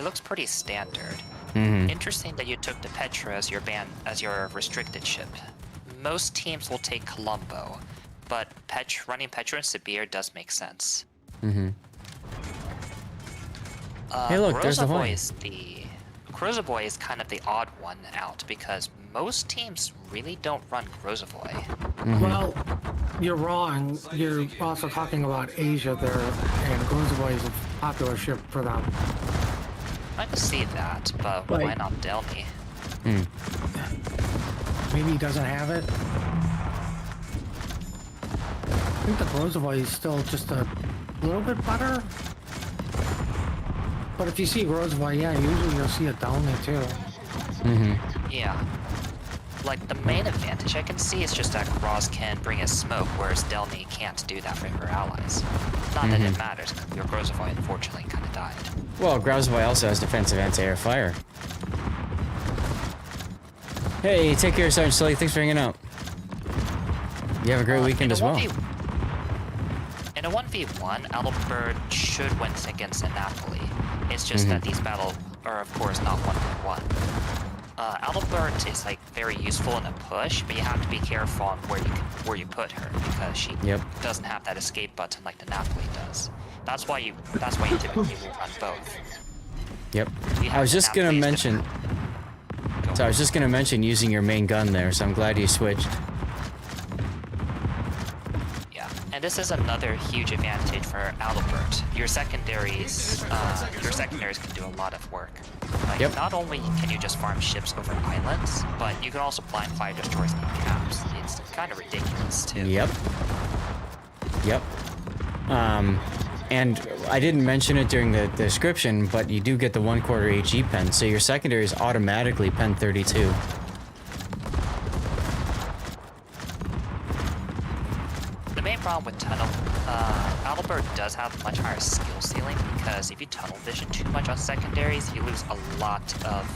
looks pretty standard. Interesting that you took the Petra as your restricted ship. Most teams will take Colombo, but running Petra and Sibir does make sense. Hey, look, there's the Hawaii. Grozavoy is kind of the odd one out because most teams really don't run Grozavoy. Well, you're wrong. You're also talking about Asia there, and Grozavoy is a popular ship for them. I can see that, but why not Delny? Maybe he doesn't have it. I think the Grozavoy is still just a little bit better. But if you see Grozavoy, yeah, usually you'll see a Delny too. Yeah. Like, the main advantage I can see is just that Groz can bring a smoke, whereas Delny can't do that for her allies. Not that it matters, because your Grozavoy unfortunately kind of died. Well, Grozavoy also has defensive anti-air fire. Hey, take care, Sergeant Sully. Thanks for hanging out. You have a great weekend as well. In a 1v1, Adalbert should win against Napoli. It's just that these battles are, of course, not 1v1. Adalbert is like very useful in a push, but you have to be careful on where you put her because she doesn't have that escape button like the Napoli does. That's why you typically will run both. Yep. I was just gonna mention. So I was just gonna mention using your main gun there. So I'm glad you switched. Yeah, and this is another huge advantage for Adalbert. Your secondaries can do a lot of work. Like, not only can you just farm ships over islands, but you can also blind fire destroyers in caps. It's kind of ridiculous too. Yep. And I didn't mention it during the description, but you do get the 1/4 HE pen, so your secondary is automatically pen 32. The main problem with tunnel, Adalbert does have a much higher skill ceiling because if you tunnel vision too much on secondaries, you lose a lot of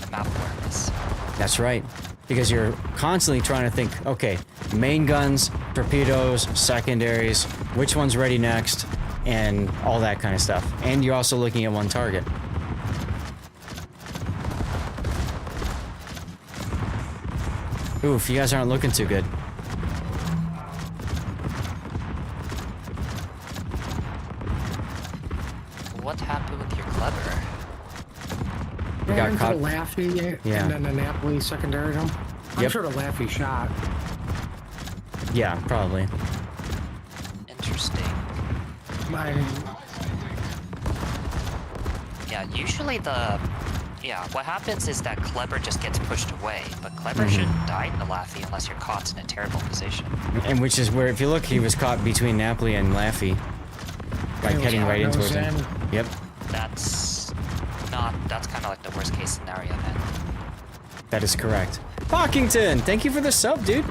map awareness. That's right. Because you're constantly trying to think, okay, main guns, torpedoes, secondaries, which one's ready next, and all that kind of stuff. And you're also looking at one target. Oof, you guys aren't looking too good. What happened with your clever? Got caught. The Laffy, and then the Napoli secondary him. I'm sure the Laffy shot. Yeah, probably. Interesting. Yeah, usually the Yeah, what happens is that Clever just gets pushed away, but Clever shouldn't die to Laffy unless you're caught in a terrible position. And which is where, if you look, he was caught between Napoli and Laffy. Like heading right in towards him. Yep. That's kind of like the worst case scenario then. That is correct. Pockington, thank you for the sub, dude.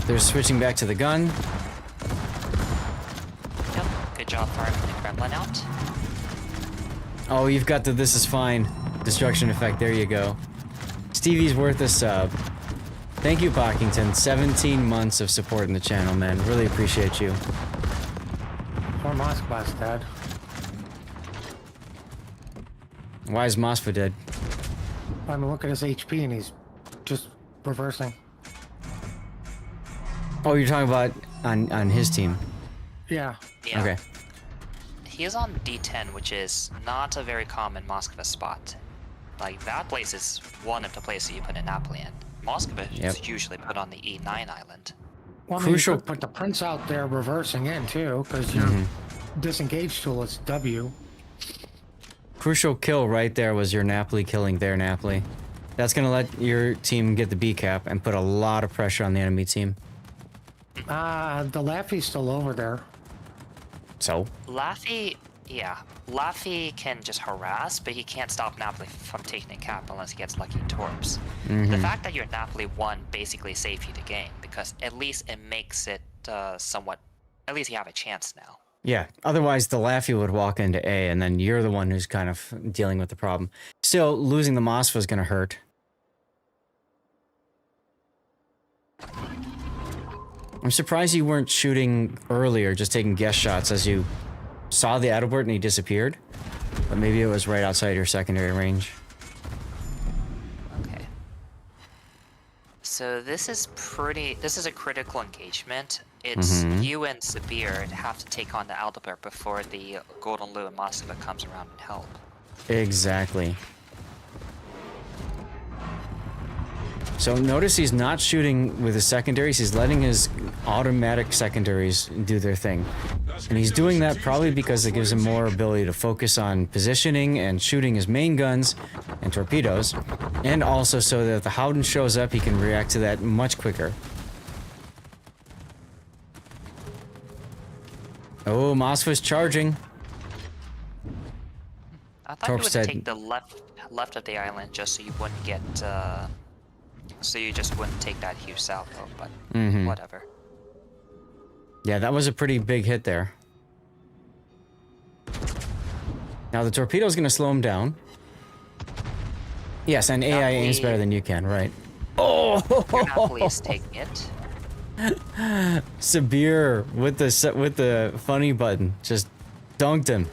They're switching back to the gun. Yep, good job farming the Gremlin out. Oh, you've got the "this is fine" destruction effect. There you go. Stevie's worth a sub. Thank you, Pockington. 17 months of support in the channel, man. Really appreciate you. Or Moskva's dead. Why is Moskva dead? I mean, look at his HP and he's just reversing. Oh, you're talking about on his team. Yeah. Yeah. Okay. He is on D10, which is not a very common Moskva spot. Like, that place is one of the places you put a Napoli in. Moskva is usually put on the E9 island. Well, I mean, you could put the Prince out there reversing in, too, because your disengage tool is W. Crucial kill right there was your Napoli killing their Napoli. That's going to let your team get the B cap and put a lot of pressure on the enemy team. The Laffy's still over there. So? Laffy, yeah. Laffy can just harass, but he can't stop Napoli from taking a cap unless he gets lucky torps. The fact that your Napoli won basically saved you the game, because at least it makes it somewhat... At least you have a chance now. Yeah, otherwise the Laffy would walk into A, and then you're the one who's kind of dealing with the problem. Still, losing the Moskva is going to hurt. I'm surprised you weren't shooting earlier, just taking guess shots as you saw the Adalbert and he disappeared. But maybe it was right outside your secondary range. Okay. So this is a critical engagement. It's you and Sabir have to take on the Adalbert before the Golden Lou and Moskva comes around and help. Exactly. So notice he's not shooting with his secondaries, he's letting his automatic secondaries do their thing. And he's doing that probably because it gives him more ability to focus on positioning and shooting his main guns and torpedoes. And also so that if the Howden shows up, he can react to that much quicker. Oh, Moskva's charging. I thought you would take the left of the island just so you wouldn't get... So you just wouldn't take that huge salvo, but whatever. Yeah, that was a pretty big hit there. Now the torpedo's gonna slow him down. Yes, and AI aims better than you can, right? Oh! Your Napoli is taking it. Sabir with the funny button just dunked him.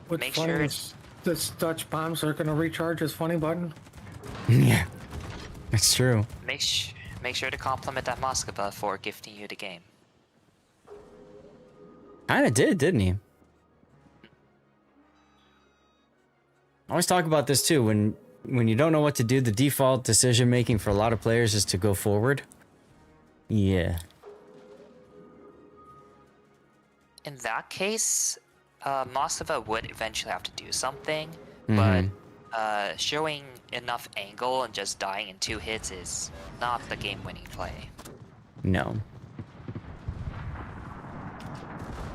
What's funny is this Dutch bombs are gonna recharge his funny button. Yeah, that's true. Make sure to compliment that Moskva for gifting you the game. Kinda did, didn't he? I always talk about this too. When you don't know what to do, the default decision making for a lot of players is to go forward. Yeah. In that case, Moskva would eventually have to do something, but showing enough angle and just dying in 2 hits is not the game-winning play. No.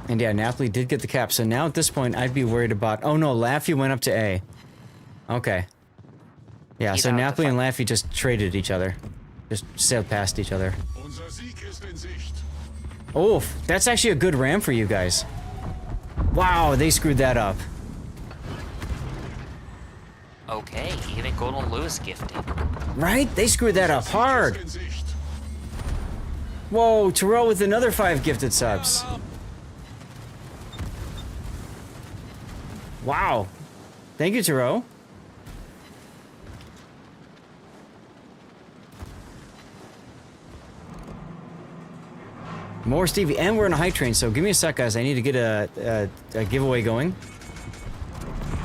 And yeah, Napoli did get the cap. So now at this point, I'd be worried about... Oh no, Laffy went up to A. Okay. Yeah, so Napoli and Laffy just traded each other. Just sailed past each other. Oh, that's actually a good ram for you guys. Wow, they screwed that up. Okay, even Golden Lou is gifting. Right? They screwed that up hard. Whoa, Terrell with another 5 gifted subs. Wow. Thank you, Terrell. More Stevie, and we're in a high train, so give me a sec, guys. I need to get a giveaway going.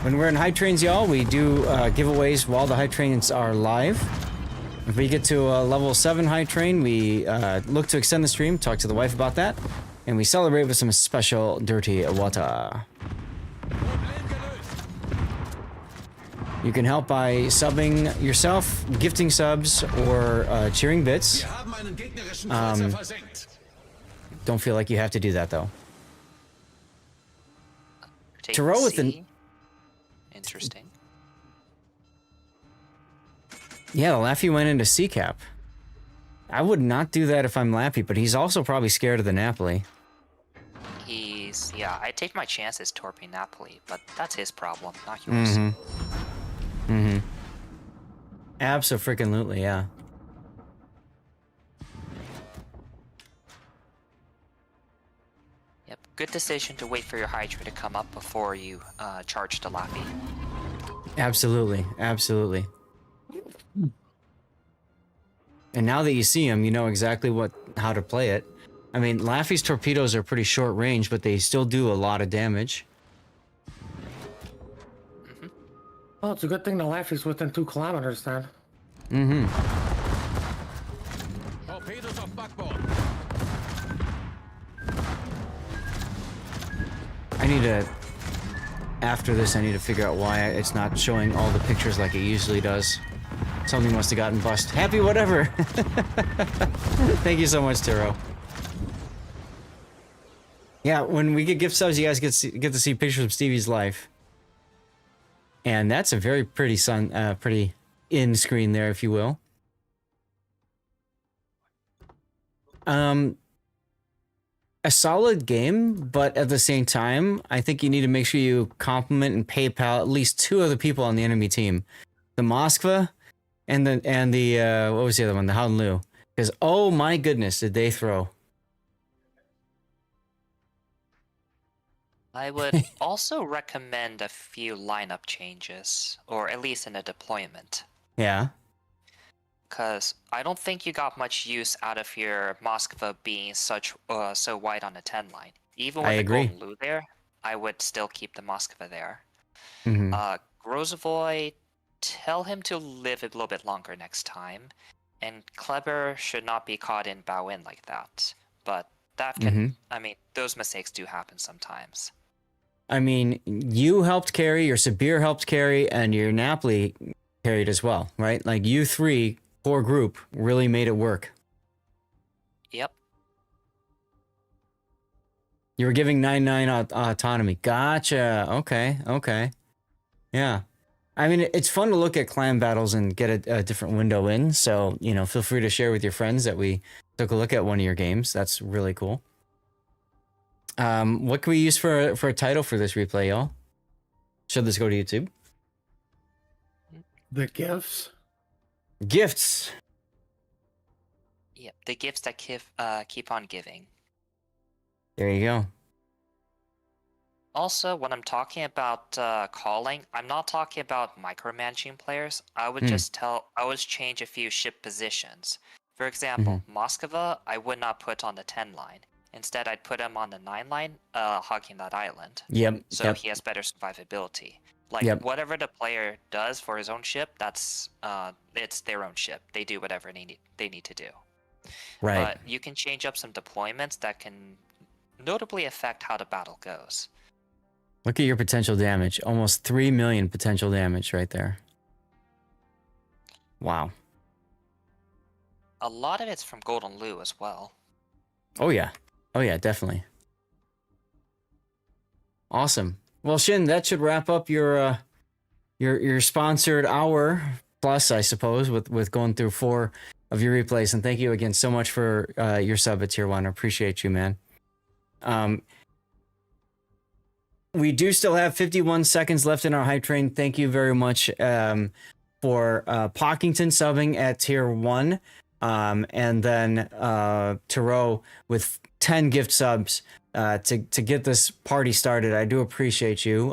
When we're in high trains, y'all, we do giveaways while the high trains are live. If we get to a level 7 high train, we look to extend the stream, talk to the wife about that. And we celebrate with some special dirty water. You can help by subbing yourself, gifting subs, or cheering bits. Don't feel like you have to do that, though. Taro with the... Interesting. Yeah, the Laffy went into C-cap. I would not do that if I'm Lappy, but he's also probably scared of the Napoli. Yeah, I take my chances torping Napoli, but that's his problem, not yours. Abso-freaking-lutely, yeah. Yep, good decision to wait for your Hydra to come up before you charge the Lappy. Absolutely, absolutely. And now that you see him, you know exactly how to play it. I mean, Laffy's torpedoes are pretty short range, but they still do a lot of damage. Well, it's a good thing the Laffy's within 2 kilometers then. Torpedoes off backboard. I need to... After this, I need to figure out why it's not showing all the pictures like it usually does. Something must have gotten bust. Happy whatever! Thank you so much, Taro. Yeah, when we get gift subs, you guys get to see pictures of Stevie's life. And that's a very pretty pretty in-screen there, if you will. A solid game, but at the same time, I think you need to make sure you compliment and PayPal at least 2 other people on the enemy team. The Moskva and the what was the other one? The Hanlu. Because oh my goodness, did they throw. I would also recommend a few lineup changes, or at least in a deployment. Yeah. Because I don't think you got much use out of your Moskva being so wide on the 10 line. Even with the Golden Lou there, I would still keep the Moskva there. Grozovoy, tell him to live a little bit longer next time. And Kleber should not be caught in bow in like that. But that can, I mean, those mistakes do happen sometimes. I mean, you helped carry, your Sabir helped carry, and your Napoli carried as well, right? Like, you 3, core group, really made it work. Yep. You were giving 9-9 autonomy. Gotcha. Okay. Yeah. I mean, it's fun to look at clan battles and get a different window in, so, you know, feel free to share with your friends that we took a look at one of your games. That's really cool. What can we use for a title for this replay, y'all? Should this go to YouTube? The gifts? Gifts! Yep, the gifts that keep on giving. There you go. Also, when I'm talking about calling, I'm not talking about micromanaging players. I would just change a few ship positions. For example, Moskva, I would not put on the 10 line. Instead, I'd put him on the 9 line, hogging that island. So he has better survivability. Like, whatever the player does for his own ship, that's it's their own ship. They do whatever they need to do. Right. But you can change up some deployments that can notably affect how the battle goes. Look at your potential damage. Almost 3 million potential damage right there. Wow. A lot of it's from Golden Lou as well. Oh yeah, definitely. Awesome. Well, Shin, that should wrap up your sponsored hour plus, I suppose, with going through 4 of your replays. And thank you again so much for your sub at Tier 1. I appreciate you, man. We do still have 51 seconds left in our hype train. Thank you very much for Pockington subbing at Tier 1. And then Taro with 10 gift subs to get this party started. I do appreciate you.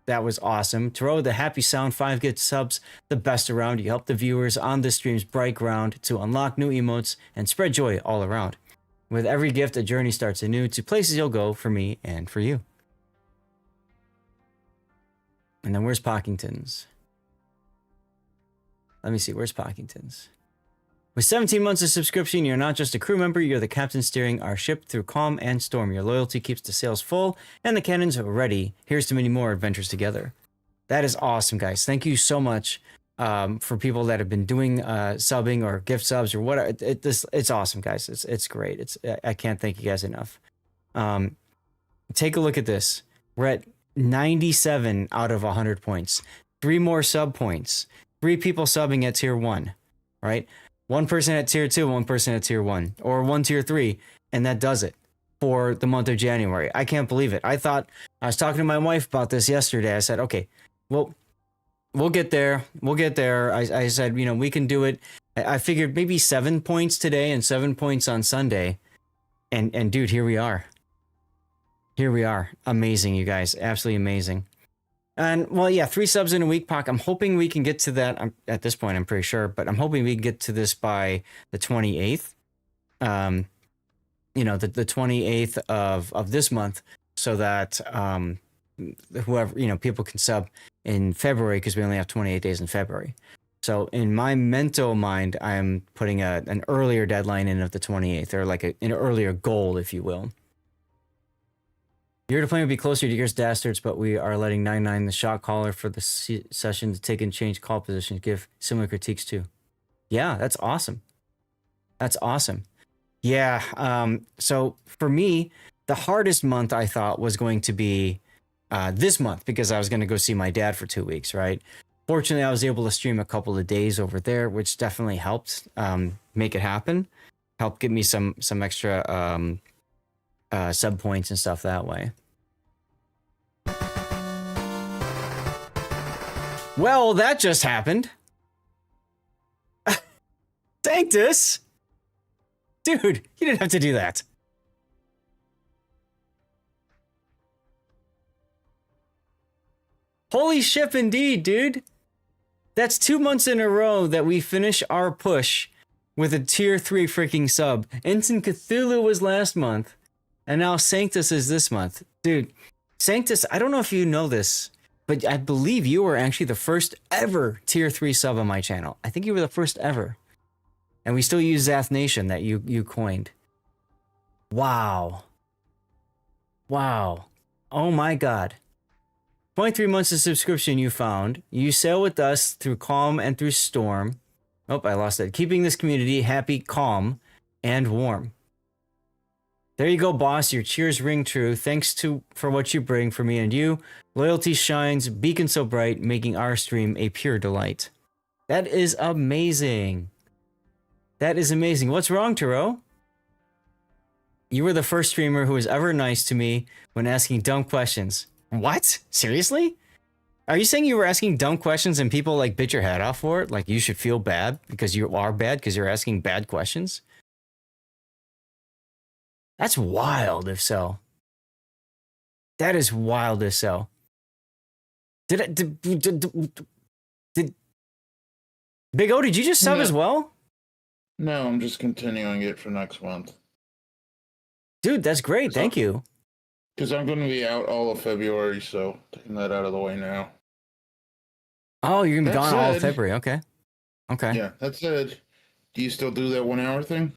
That was awesome. Taro, the happy sound, 5 gift subs, the best around. You help the viewers on the stream's bright ground to unlock new emotes and spread joy all around. With every gift, a journey starts anew to places you'll go for me and for you. And then where's Pockington's? Let me see, where's Pockington's? With 17 months of subscription, you're not just a crew member, you're the captain steering our ship through calm and storm. Your loyalty keeps the sails full and the cannons ready. Here's to many more adventures together. That is awesome, guys. Thank you so much for people that have been doing subbing or gift subs or whatever. It's awesome, guys. It's great. I can't thank you guys enough. Take a look at this. We're at 97 out of 100 points. 3 more sub points. 3 people subbing at tier 1, right? 1 person at tier 2, 1 person at tier 1, or 1 tier 3, and that does it for the month of January. I can't believe it. I was talking to my wife about this yesterday. I said, okay, well, we'll get there. We'll get there. I said, you know, we can do it. I figured maybe 7 points today and 7 points on Sunday. And dude, here we are. Here we are. Amazing, you guys. Absolutely amazing. And well, yeah, 3 subs in a week, Pac. I'm hoping we can get to that. At this point, I'm pretty sure, but I'm hoping we can get to this by the 28th. You know, the 28th of this month, so that whoever, you know, people can sub in February, because we only have 28 days in February. So in my mental mind, I'm putting an earlier deadline in of the 28th, or like an earlier goal, if you will. Your deployment would be closer to yours, Dastards, but we are letting 99, the shot caller for the session, to take and change call positions, give similar critiques too. Yeah, that's awesome. That's awesome. Yeah, so for me, the hardest month I thought was going to be this month, because I was going to go see my dad for 2 weeks, right? Fortunately, I was able to stream a couple of days over there, which definitely helped make it happen. Helped give me some extra sub points and stuff that way. Well, that just happened. Sanctus! Dude, you didn't have to do that. Holy ship indeed, dude. That's 2 months in a row that we finish our push with a tier 3 freaking sub. Ensign Cthulhu was last month, and now Sanctus is this month. Dude, Sanctus, I don't know if you know this, but I believe you were actually the first ever tier 3 sub on my channel. I think you were the first ever. And we still use Zath Nation that you coined. Wow. Wow. Oh my god. 23 months of subscription you found. You sail with us through calm and through storm. Oh, I lost it. Keeping this community happy, calm, and warm. There you go, boss. Your cheers ring true. Thanks for what you bring for me and you. Loyalty shines, beacon so bright, making our stream a pure delight. That is amazing. That is amazing. What's wrong, Turo? You were the first streamer who was ever nice to me when asking dumb questions. What? Seriously? Are you saying you were asking dumb questions and people like bit your head off for it? Like you should feel bad because you are bad because you're asking bad questions? That's wild if so. That is wild if so. Did Big O, did you just sub as well? No, I'm just continuing it for next month. Dude, that's great. Thank you. Because I'm going to be out all of February, so taking that out of the way now. Oh, you're going to be gone all of February. Okay. Okay. Yeah, that said, do you still do that 1 hour thing?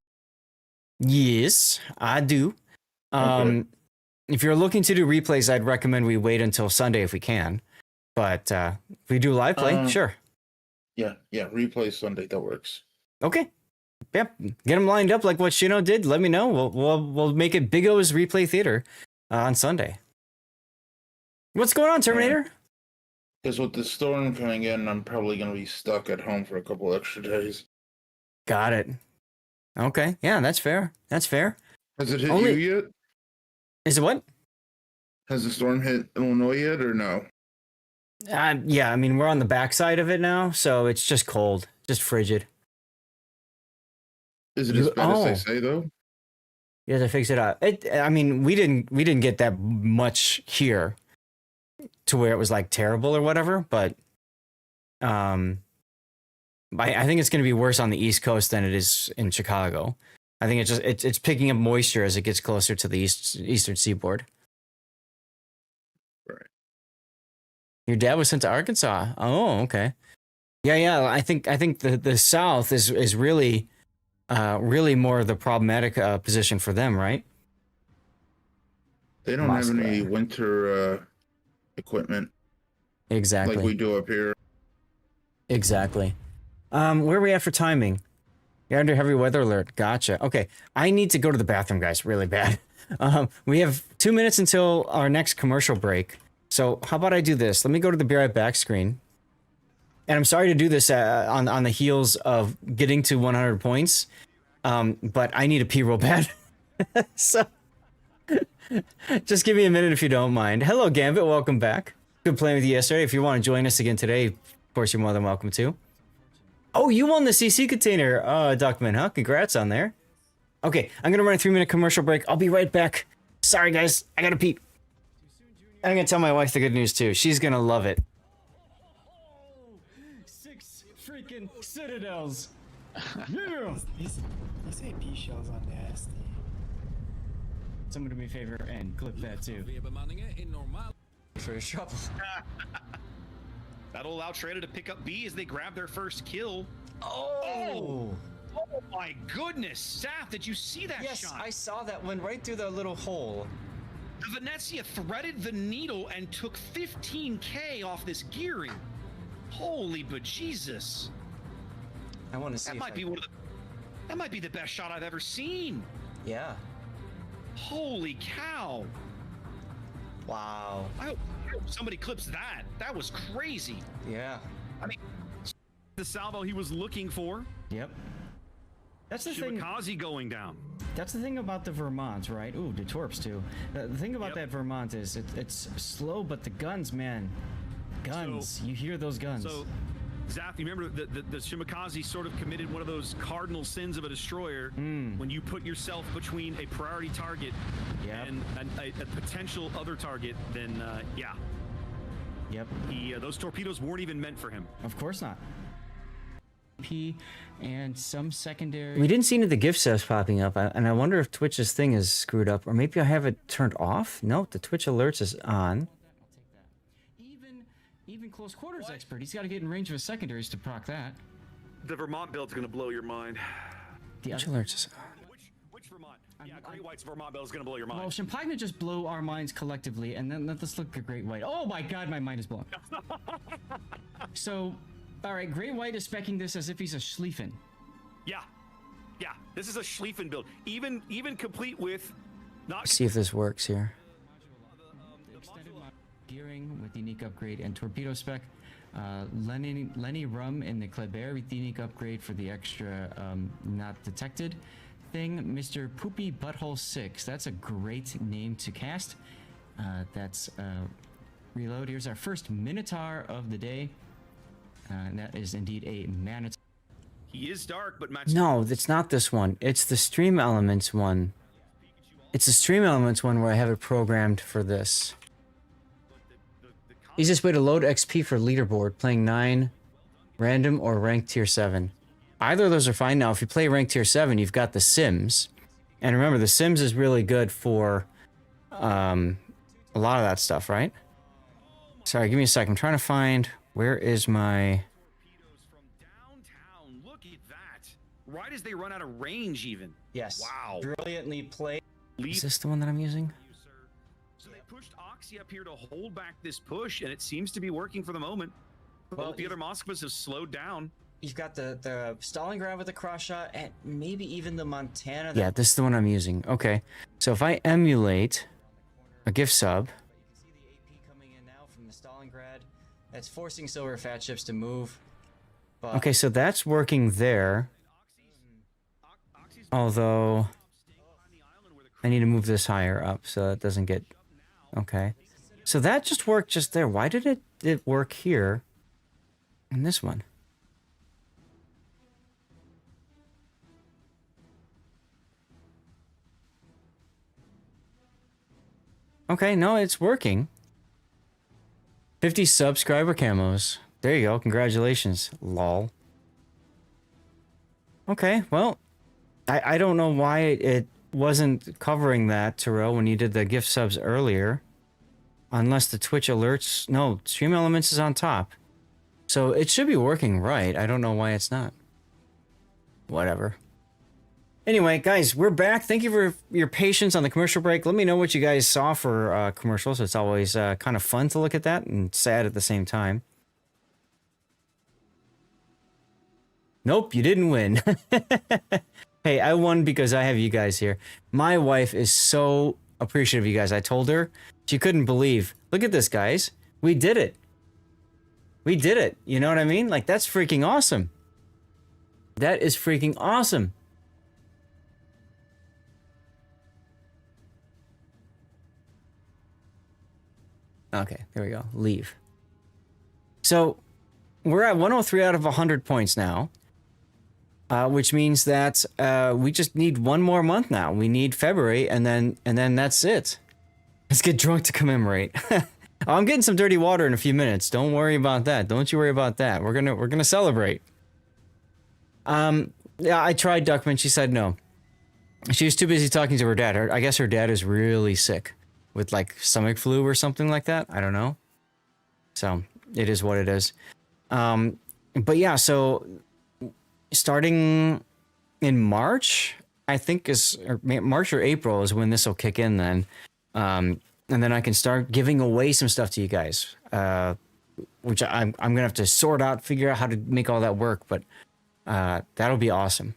Yes, I do. Okay. If you're looking to do replays, I'd recommend we wait until Sunday if we can. But if we do live play, sure. Yeah, replay Sunday, that works. Okay. Yep. Get them lined up like what Shino did. Let me know. We'll make it Big O's replay theater on Sunday. What's going on, Terminator? Because with the storm coming in, I'm probably going to be stuck at home for a couple extra days. Got it. Okay. Yeah, that's fair. That's fair. Has it hit you yet? Is it what? Has the storm hit Illinois yet or no? Yeah, I mean, we're on the backside of it now, so it's just cold. Just frigid. Is it as bad as they say, though? You have to fix it up. I mean, we didn't get that much here to where it was like terrible or whatever, but I think it's going to be worse on the East Coast than it is in Chicago. I think it's picking up moisture as it gets closer to the eastern seaboard. Right. Your dad was sent to Arkansas. Oh, okay. Yeah. I think the South is really really more of the problematic position for them, right? They don't have any winter equipment Exactly. like we do up here. Exactly. Where are we at for timing? You're under heavy weather alert. Gotcha. Okay. I need to go to the bathroom, guys, really bad. We have 2 minutes until our next commercial break. So how about I do this? Let me go to the Be Right Back screen. And I'm sorry to do this on the heels of getting to 100 points. But I need a pee real bad. So just give me a minute if you don't mind. Hello, Gambit. Welcome back. Good playing with you yesterday. If you want to join us again today, of course, you're more than welcome to. Oh, you won the CC container, Duckman, huh? Congrats on there. Okay, I'm going to run a 3-minute commercial break. I'll be right back. Sorry, guys. I got to pee. I'm going to tell my wife the good news, too. She's going to love it. 6 freaking citadels. Yeah. These AP shells on nasty. Someone do me a favor and clip that too. For his trouble. That'll allow Trader to pick up B as they grab their first kill. Oh! Oh my goodness! Saf, did you see that yes, shot? I saw that one right through the little hole. The Venezia threaded the needle and took 15k off this gearing. Holy bejesus! I want to see. That might be one of the. That might be the best shot I've ever seen. Yeah. Holy cow! Wow. I hope somebody clips that. That was crazy. Yeah. I mean, the salvo he was looking for. Yep. That's the thing. Shimakaze going down. That's the thing about the Vermont, right? Ooh, the Torps too. The thing about that Vermont is it's slow, but the guns, man. Guns. So, you hear those guns. So, Zaf, you remember the Shimakaze sort of committed one of those cardinal sins of a destroyer when you put yourself between a priority target and a potential other target, then yeah. Yep. Those torpedoes weren't even meant for him. Of course not. P and some secondary. We didn't see any of the gift subs popping up, and I wonder if Twitch's thing is screwed up, or maybe I have it turned off. No, the Twitch alerts is on. Even close quarters expert, he's got to get in range of his secondaries to proc that. The Vermont build's gonna blow your mind. The Twitch alerts is on. Which Vermont? Yeah, Great White's Vermont build is gonna blow your mind. Well, Champagne just blow our minds collectively, and then let's look at Great White. Oh my God, my mind is blown. So, all right, Great White is specking this as if he's a Schlieffen. Yeah, this is a Schlieffen build, even complete with not. See if this works here. Gearing with unique upgrade and torpedo spec. Lenny Rum in the Kleber with unique upgrade for the extra not detected thing. Mr. Poopy Butthole 6. That's a great name to cast. That's reload. Here's our first Minotaur of the day. And that is indeed a Manotaur. He is dark, but No, it's not this one. It's the Stream Elements one. It's the Stream Elements one where I have it programmed for this. Easiest way to load XP for leaderboard, playing 9, random, or ranked tier 7. Either of those are fine. Now, if you play ranked tier 7, you've got the Sims. And remember, the Sims is really good for a lot of that stuff, right? Sorry, give me a sec. I'm trying to find... Where is my... Look at that. Right as they run out of range, even. Yes. Wow. Brilliantly played. Is this the one that I'm using? So they pushed Oxy up here to hold back this push, and it seems to be working for the moment. Well, Both the other Moskvas have slowed down. You've got the Stalingrad with the cross shot, and maybe even the Montana. Yeah, this is the one I'm using. Okay. So if I emulate a gift sub... From the Stalingrad, that's forcing silver fat ships to move. But Okay, so that's working there. Although... I need to move this higher up so it doesn't get... Okay. So that just worked just there. Why did it work here in this one? Okay, no, it's working. 50 subscriber camos. There you go. Congratulations. Lol. Okay, well, I don't know why it wasn't covering that, Terrell, when you did the gift subs earlier. Unless the Twitch alerts... No, Stream Elements is on top. So it should be working right. I don't know why it's not. Whatever. Anyway, guys, we're back. Thank you for your patience on the commercial break. Let me know what you guys saw for commercials. It's always kind of fun to look at that and sad at the same time. Nope, you didn't win. Hey, I won because I have you guys here. My wife is so appreciative of you guys. I told her she couldn't believe. Look at this, guys. We did it. We did it. You know what I mean? Like, that's freaking awesome. That is freaking awesome. Okay, there we go. Leave. So, we're at 103 out of 100 points now. Which means that we just need one more month now. We need February, and then that's it. Let's get drunk to commemorate. I'm getting some dirty water in a few minutes. Don't worry about that. Don't you worry about that. We're gonna celebrate. Yeah, I tried Duckman. She said no. She was too busy talking to her dad. I guess her dad is really sick with like stomach flu or something like that. I don't know. So it is what it is. But yeah, so starting in March, I think March or April is when this will kick in then. And then I can start giving away some stuff to you guys, which I'm going to have to sort out, figure out how to make all that work. But that'll be awesome.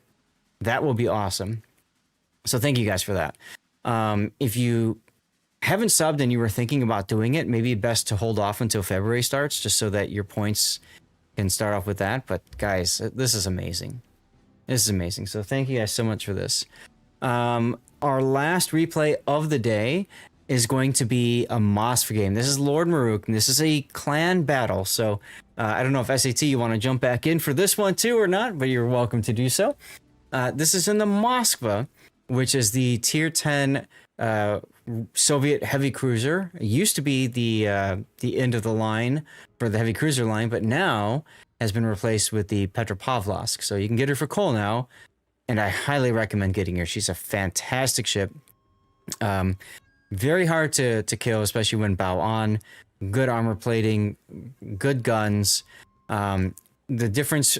That will be awesome. So thank you guys for that. If you haven't subbed and you were thinking about doing it, maybe best to hold off until February starts, just so that your points can start off with that. But guys, this is amazing. This is amazing. So thank you guys so much for this. Our last replay of the day is going to be a Mosfa game. This is Lord Maruk, and this is a clan battle. So I don't know if SAT, you want to jump back in for this one too or not, but you're welcome to do so. This is in the Moskva, which is the tier 10 Soviet heavy cruiser. It used to be the end of the line for the heavy cruiser line, but now has been replaced with the Petropavlovsk. So you can get her for coal now, and I highly recommend getting her. She's a fantastic ship. Very hard to kill, especially when bow on. Good armor plating, good guns. The difference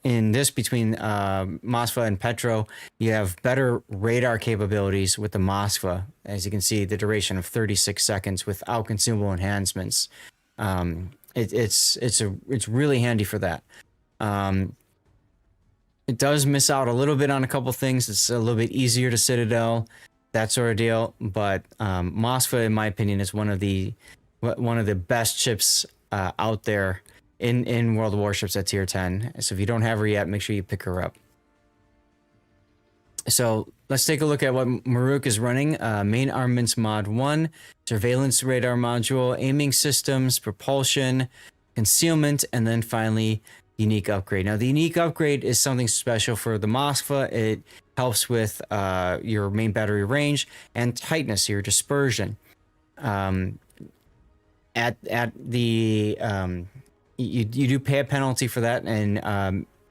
in this between Moskva and Petro, you have better radar capabilities with the Moskva. As you can see, the duration of 36 seconds without consumable enhancements. It's really handy for that. It does miss out a little bit on a couple things. It's a little bit easier to Citadel, that sort of deal. But Moskva, in my opinion, is one of the best ships out there in World of Warships at tier 10. So if you don't have her yet, make sure you pick her up. So let's take a look at what Maruk is running. Main armaments mod 1, surveillance radar module, aiming systems, propulsion, concealment, and then finally unique upgrade. Now the unique upgrade is something special for the Moskva. It helps with your main battery range and tightness, your dispersion. At the you do pay a penalty for that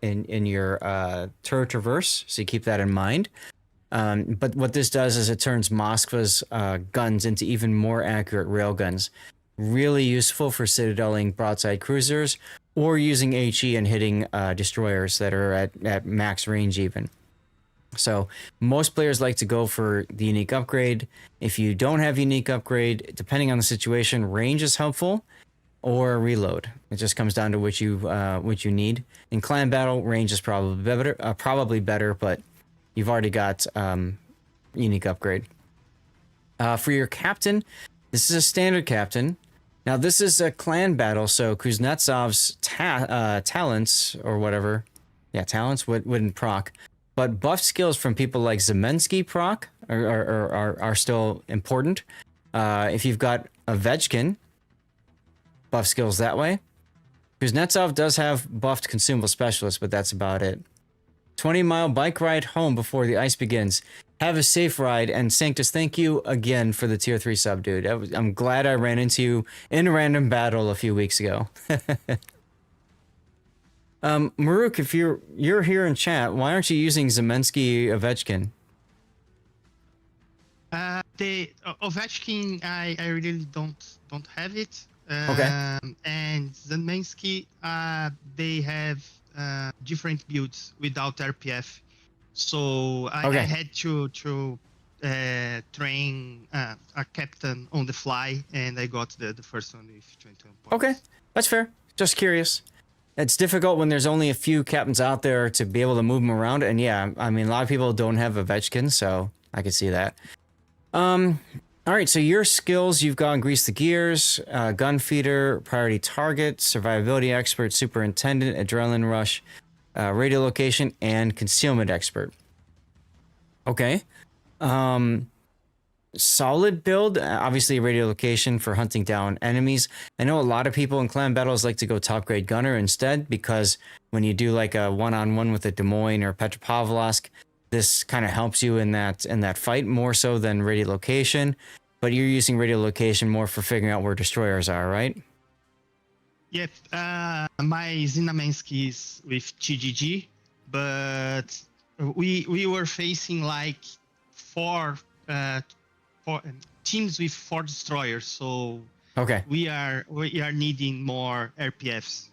in your turret traverse, so you keep that in mind. But what this does is it turns Moskva's guns into even more accurate railguns. Really useful for citadeling broadside cruisers or using HE and hitting destroyers that are at max range even. So most players like to go for the unique upgrade. If you don't have unique upgrade, depending on the situation, range is helpful or reload. It just comes down to what you need. In clan battle, range is probably better, but you've already got unique upgrade. For your captain, this is a standard captain. Now this is a clan battle, so Kuznetsov's talents or whatever, talents wouldn't proc, but buff skills from people like Zemensky proc are still important. If you've got Ovechkin, buff skills that way. Kuznetsov does have buffed consumable specialist, but that's about it. 20-mile bike ride home before the ice begins. Have a safe ride, and Sanctus, thank you again for the tier 3 sub, dude. I'm glad I ran into you in a random battle a few weeks ago. Maruk, if you're here in chat, why aren't you using Zemensky Ovechkin? The Ovechkin, I really don't have it. Okay. And Zemensky, they have different builds without RPF. so I Okay. had to train a captain on the fly, and I got the first one with 21 points. Okay, that's fair. Just curious. It's difficult when there's only a few captains out there to be able to move them around, and yeah, I mean, a lot of people don't have Ovechkin, so I could see that. All right, so your skills, you've gone Grease the Gears, Gun Feeder, Priority Target, Survivability Expert, Superintendent, Adrenaline Rush, Radio Location, and Concealment Expert. Okay. Solid build, obviously Radio Location for hunting down enemies. I know a lot of people in clan battles like to go top grade gunner instead, because when you do like a one-on-one with a Des Moines or Petropavlovsk, this kind of helps you in that fight more so than Radio Location. But you're using Radio Location more for figuring out where destroyers are, right? Yep, my Zinamensky is with TGG, but we were facing like four teams with 4 destroyers, so okay, we are needing more RPFs.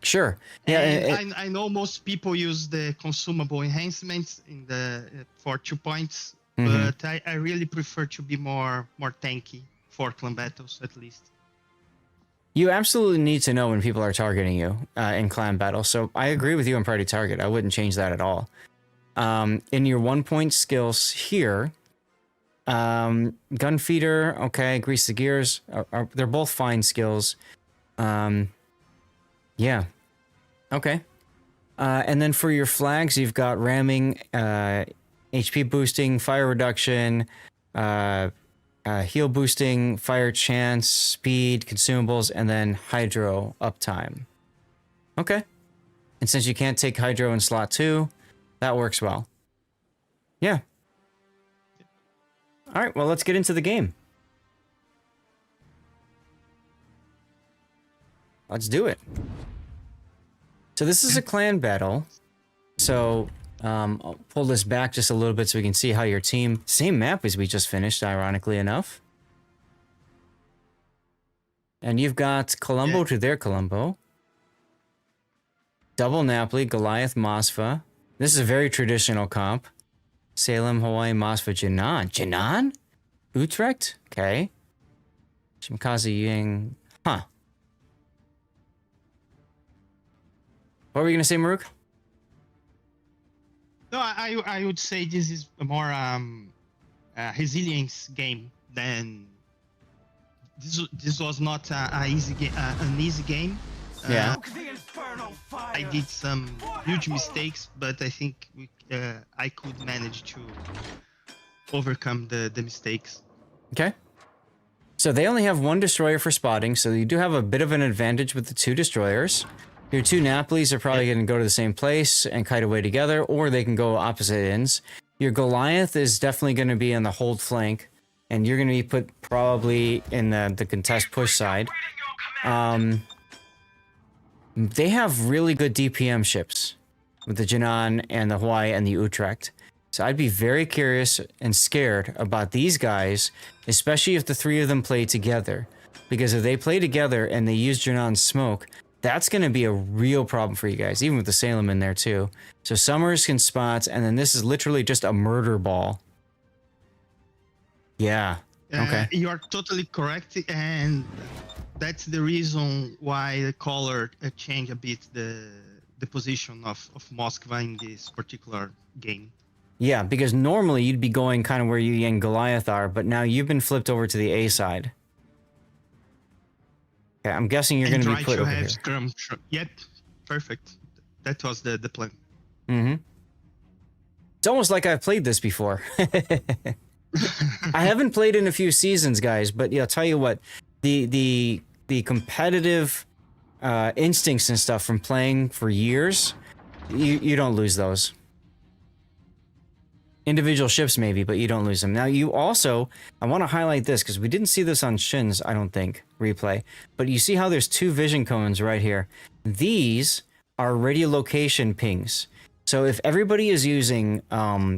Sure. Yeah, and I know most people use the consumable enhancements in for 2 points, but I really prefer to be more tanky for clan battles at least. You absolutely need to know when people are targeting you in clan battle. So I agree with you on priority target. I wouldn't change that at all. In your 1-point skills here, Gun Feeder, okay, Grease the Gears, they're both fine skills. Yeah. Okay. And then for your flags, you've got ramming, HP boosting, fire reduction, heal boosting, fire chance, speed, consumables, and then hydro uptime. Okay. And since you can't take hydro in slot 2, that works well. Yeah. All right, well, let's get into the game. Let's do it. So this is a clan battle. So I'll pull this back just a little bit so we can see how your team... Same map as we just finished, ironically enough. And you've got Colombo to their Colombo. Double Napoli, Goliath, Mosfa. This is a very traditional comp. Salem, Hawaii, Mosfa, Jinan. Jinan? Utrecht? Okay. Shimkazi, Ying. Huh. What were you going to say, Maruk? No, I would say this is a more resilience game than this was not an easy game. Yeah. I did some huge mistakes, but I think I could manage to overcome the mistakes. Okay. So they only have 1 destroyer for spotting, so you do have a bit of an advantage with the 2 destroyers. Your 2 Napolis are probably going to go to the same place and kite away together, or they can go opposite ends. Your Goliath is definitely going to be on the hold flank, and you're going to be put probably in the contest push side. They have really good DPM ships with the Jinan and the Hawaii and the Utrecht. So I'd be very curious and scared about these guys, especially if the 3 of them play together. Because if they play together and they use Jinan's smoke, that's going to be a real problem for you guys, even with the Salem in there too. So Summers can spot, and then this is literally just a murder ball. Yeah. Okay. You are totally correct, and that's the reason why the color changed a bit the position of Moskva in this particular game. Yeah, because normally you'd be going kind of where you and Goliath are, but now you've been flipped over to the A side. Okay, I'm guessing you're going to be put over here. Scrum. Yep, perfect. That was the plan. Mm-hmm. It's almost like I've played this before. I haven't played in a few seasons, guys, but yeah, I'll tell you what, the competitive instincts and stuff from playing for years, you don't lose those. Individual ships maybe, but you don't lose them. Now you also, I want to highlight this because we didn't see this on Shin's, I don't think, replay. But you see how there's 2 vision cones right here. These are radiolocation pings. So if everybody is using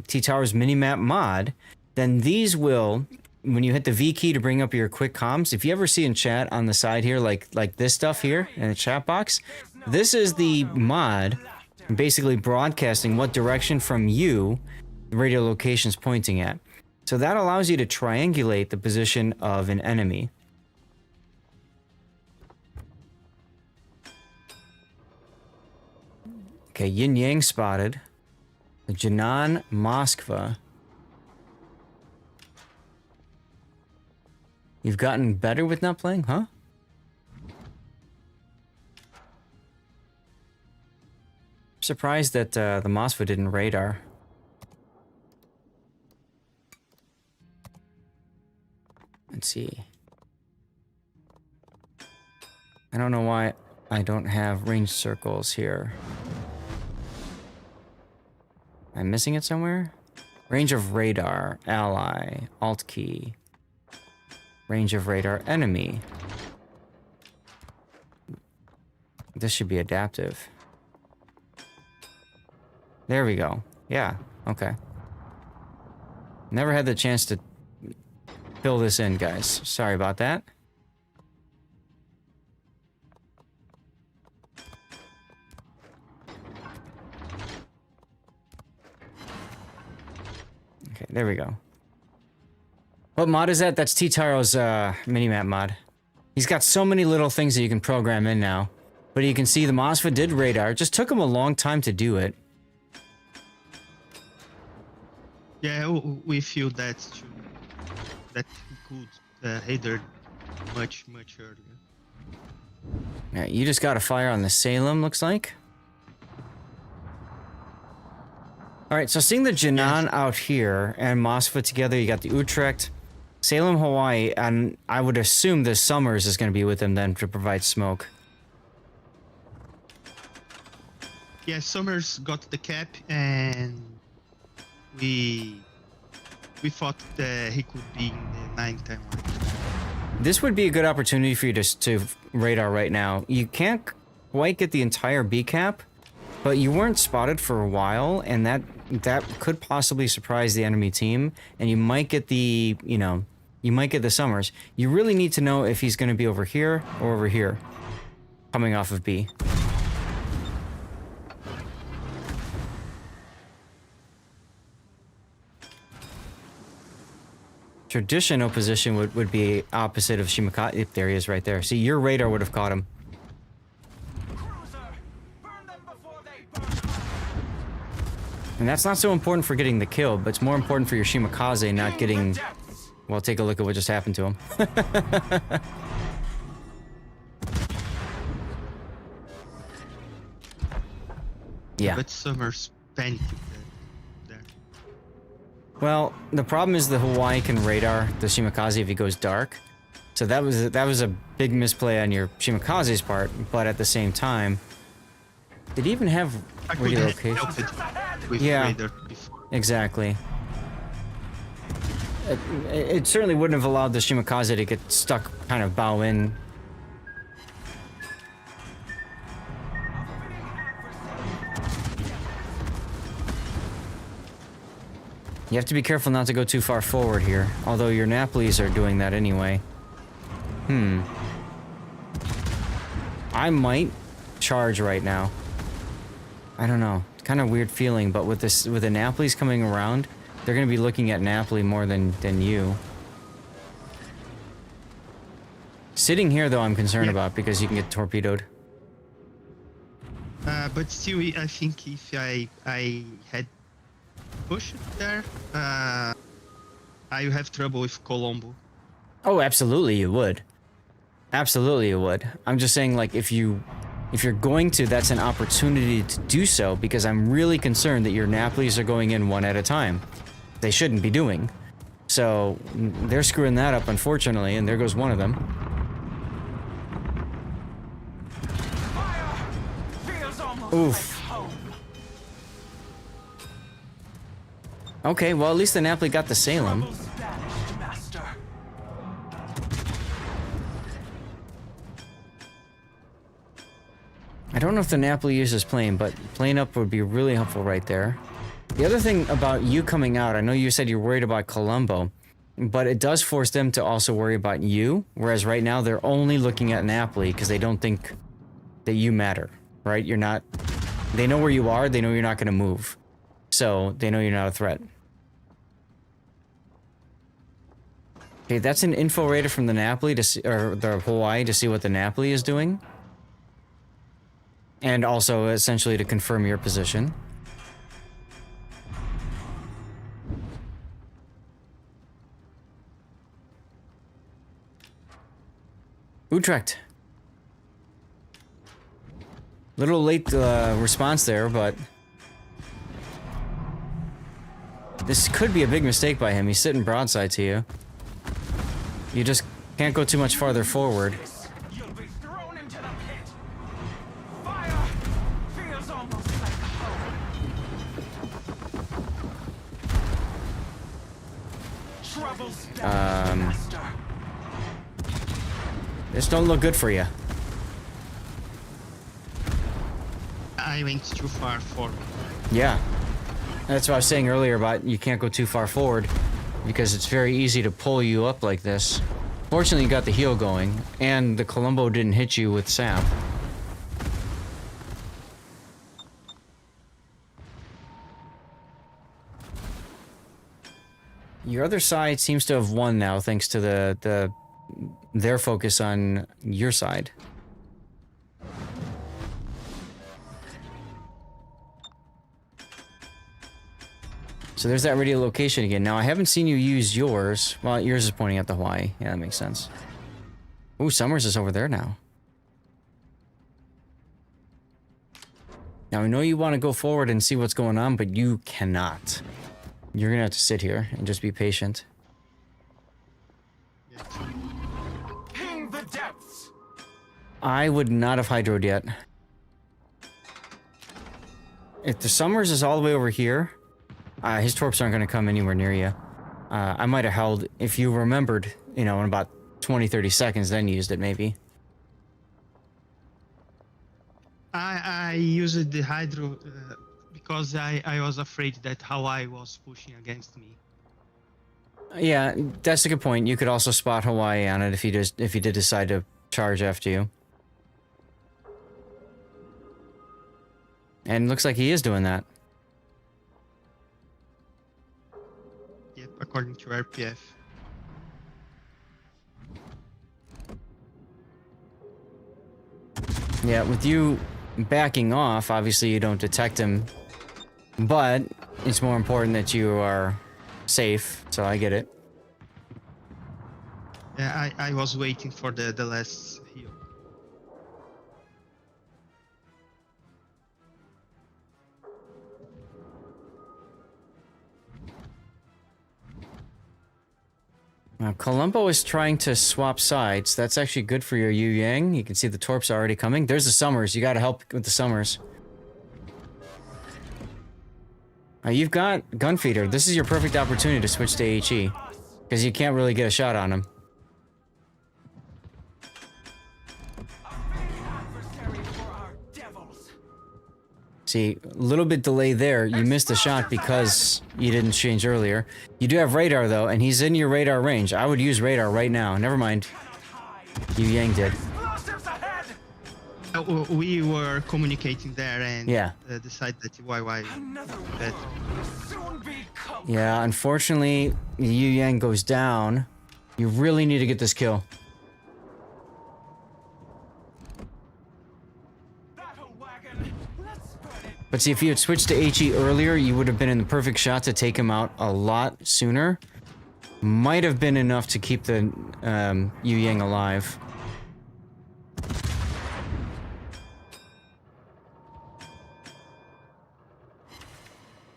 T-Tower's minimap mod, then these will, when you hit the V key to bring up your quick comms, if you ever see in chat on the side here, like this stuff here in the chat box, this is the mod basically broadcasting what direction from you the radio location's pointing at. So that allows you to triangulate the position of an enemy. Okay, Yin Yang spotted. The Janan Moskva. You've gotten better with not playing, huh? Surprised that the Moskva didn't radar. Let's see. I don't know why I don't have range circles here. Am I missing it somewhere? Range of radar, ally, alt key. Range of radar, enemy. This should be adaptive. There we go. Yeah, okay. Never had the chance to fill this in, guys. Sorry about that. Okay, there we go. What mod is that? That's T-Taro's minimap mod. He's got so many little things that you can program in now. But you can see the Moskva did radar. It just took him a long time to do it. Yeah, we feel that too. That he could header much earlier. Yeah, you just got a fire on the Salem, looks like. Alright, so seeing the Janan out here and Moskva together, you got the Utrecht, Salem, Hawaii, and I would assume the Summers is going to be with them then to provide smoke. Yeah, Summers got the cap, and we thought that he could be in the 9-10 line. This would be a good opportunity for you to radar right now. You can't quite get the entire B cap, but you weren't spotted for a while, and that could possibly surprise the enemy team, and you might get the, you might get the Summers. You really need to know if he's going to be over here or over here, coming off of B. Traditional position would be opposite of Shimakaze. There he is right there. See, your radar would have caught him. And that's not so important for getting the kill, but it's more important for your Shimakaze not getting... Well, take a look at what just happened to him. Yeah. But Summers panicked there. Well, the problem is the Hawaii can radar the Shimakaze if he goes dark. So that was a big misplay on your Shimakaze's part, but at the same time... Did he even have radio location? Yeah, exactly. It certainly wouldn't have allowed the Shimakaze to get stuck kind of bow in. You have to be careful not to go too far forward here, although your Napolis are doing that anyway. I might charge right now. I don't know. It's kind of weird feeling, but with the Napolis coming around, they're going to be looking at Napoli more than you. Sitting here, though, I'm concerned about because you can get torpedoed. But still, I think if I had pushed there, I would have trouble with Colombo. Oh, absolutely you would. Absolutely you would. I'm just saying, like, if you're going to, that's an opportunity to do so, because I'm really concerned that your Napolis are going in one at a time. They shouldn't be doing. So, they're screwing that up, unfortunately, and there goes one of them. Oof. Okay, well, at least the Napoli got the Salem. I don't know if the Napoli uses plane, but plane up would be really helpful right there. The other thing about you coming out, I know you said you're worried about Colombo, but it does force them to also worry about you, whereas right now they're only looking at Napoli because they don't think that you matter, right? You're not They know where you are, they know you're not going to move. So, they know you're not a threat. Okay, that's an info raider from the Napoli to see, or the Hawaii to see what the Napoli is doing. And also, essentially, to confirm your position. Utrecht. Little late response there, but this could be a big mistake by him. He's sitting broadside to you. You just can't go too much farther forward. You'll be thrown into the pit. Fire feels almost like home. Troubles This don't look good for you. I went too far forward. Yeah. That's what I was saying earlier about you can't go too far forward because it's very easy to pull you up like this. Fortunately, you got the heal going, and the Columbo didn't hit you with sap. Your other side seems to have won now, thanks to their focus on your side. So there's that radio location again. Now, I haven't seen you use yours. Well, yours is pointing at the Hawaii. Yeah, that makes sense. Ooh, Summers is over there now. Now, I know you want to go forward and see what's going on, but you cannot. You're going to have to sit here and just be patient. ping the depths. I would not have hydroed yet. If the Summers is all the way over here, his torps aren't going to come anywhere near you. I might have held, if you remembered, you know, in about 20-30 seconds, then used it maybe. I used the hydro because I was afraid that Hawaii was pushing against me. Yeah, that's a good point. You could also spot Hawaii on it if you did decide to charge after you. And it looks like he is doing that. Yep, according to RPF. Yeah, with you backing off, obviously you don't detect him. But it's more important that you are safe, so I get it. Yeah, I was waiting for the last heal. Now, Columbo is trying to swap sides. That's actually good for your Yu Yang. You can see the torps are already coming. There's the Summers. You gotta help with the Summers. You've got Gunfeeder. This is your perfect opportunity to switch to HE. Because you can't really get a shot on him. See, a little bit delay there. You missed the shot because you didn't change earlier. You do have radar, though, and he's in your radar range. I would use radar right now. Never mind. Yu Yang did. We were communicating there and Yeah. decided that YY better. Yeah, unfortunately, Yu Yang goes down. You really need to get this kill. But see, if you had switched to HE earlier, you would have been in the perfect shot to take him out a lot sooner. Might have been enough to keep the Yu Yang alive.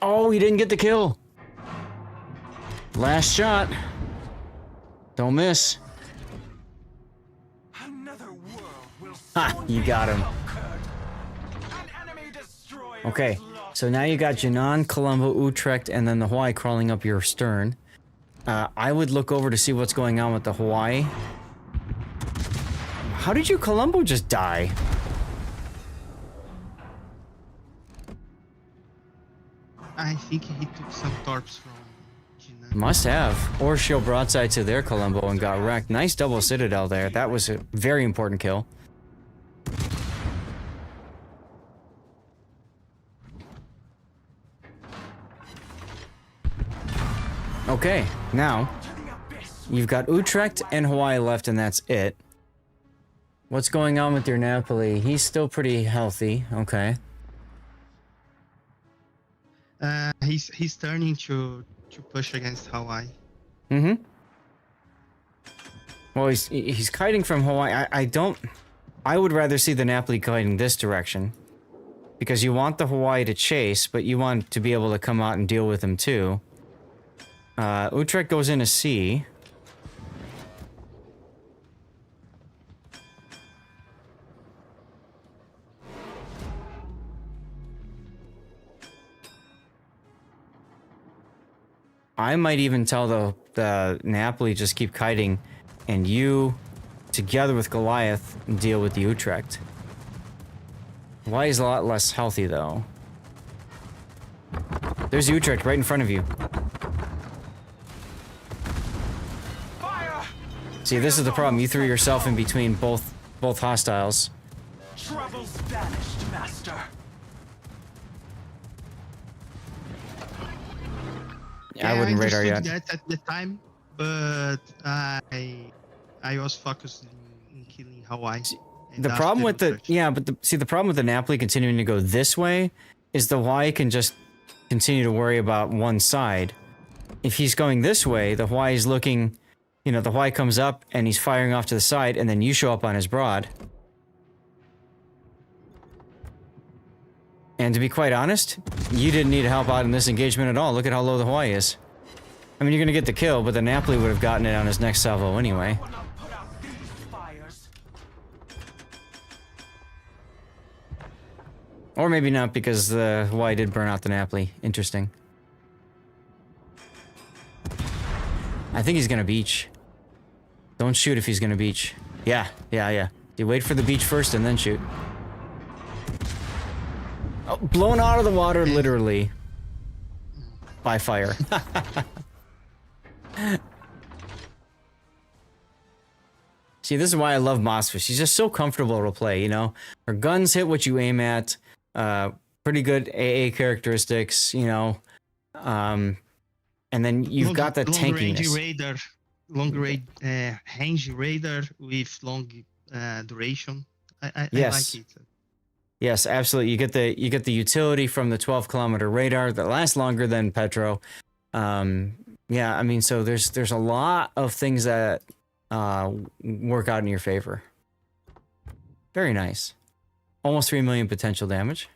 Oh, he didn't get the kill. Last shot. Don't miss. Ha, you got him. Okay, so now you got Jinan, Columbo, Utrecht, and then the Hawaii crawling up your stern. I would look over to see what's going on with the Hawaii. How did you Columbo just die? I think he took some torps from Jinan. Must have. Or show broadside to their Columbo and got wrecked. Nice double Citadel there. That was a very important kill. Okay, now you've got Utrecht and Hawaii left, and that's it. What's going on with your Napoli? He's still pretty healthy. Okay. He's turning to push against Hawaii. Mm-hmm. Well, he's kiting from Hawaii. I would rather see the Napoli kiting this direction. Because you want the Hawaii to chase, but you want to be able to come out and deal with him too. Utrecht goes into C. I might even tell the Napoli just keep kiting, and you, together with Goliath, deal with the Utrecht. Hawaii's a lot less healthy, though. There's Utrecht right in front of you. Fire! See, this is the problem. You threw yourself in between both hostiles. Trouble's banished, master. I wouldn't radar yet. That at the time, but I was focused in killing Hawaii. The problem with the the problem with the Napoli continuing to go this way is the Hawaii can just continue to worry about one side. If he's going this way, the Hawaii's looking, you know, the Hawaii comes up and he's firing off to the side, and then you show up on his broad. And to be quite honest, you didn't need to help out in this engagement at all. Look at how low the Hawaii is. I mean, you're gonna get the kill, but the Napoli would have gotten it on his next salvo anyway. Or maybe not, because the Hawaii did burn out the Napoli. Interesting. I think he's gonna beach. Don't shoot if he's gonna beach. Yeah. You wait for the beach first and then shoot. Oh, blown out of the water, literally. By fire. See, this is why I love Mosfa. She's just so comfortable to play, you know? Her guns hit what you aim at. Pretty good AA characteristics, you know. And then you've got the tankiness. Long range radar with long duration. I Yes. like it. Yes, absolutely. You get the utility from the 12-kilometer radar that lasts longer than Petro. Yeah, I mean, so there's a lot of things that work out in your favor. Very nice. Almost 3 million potential damage.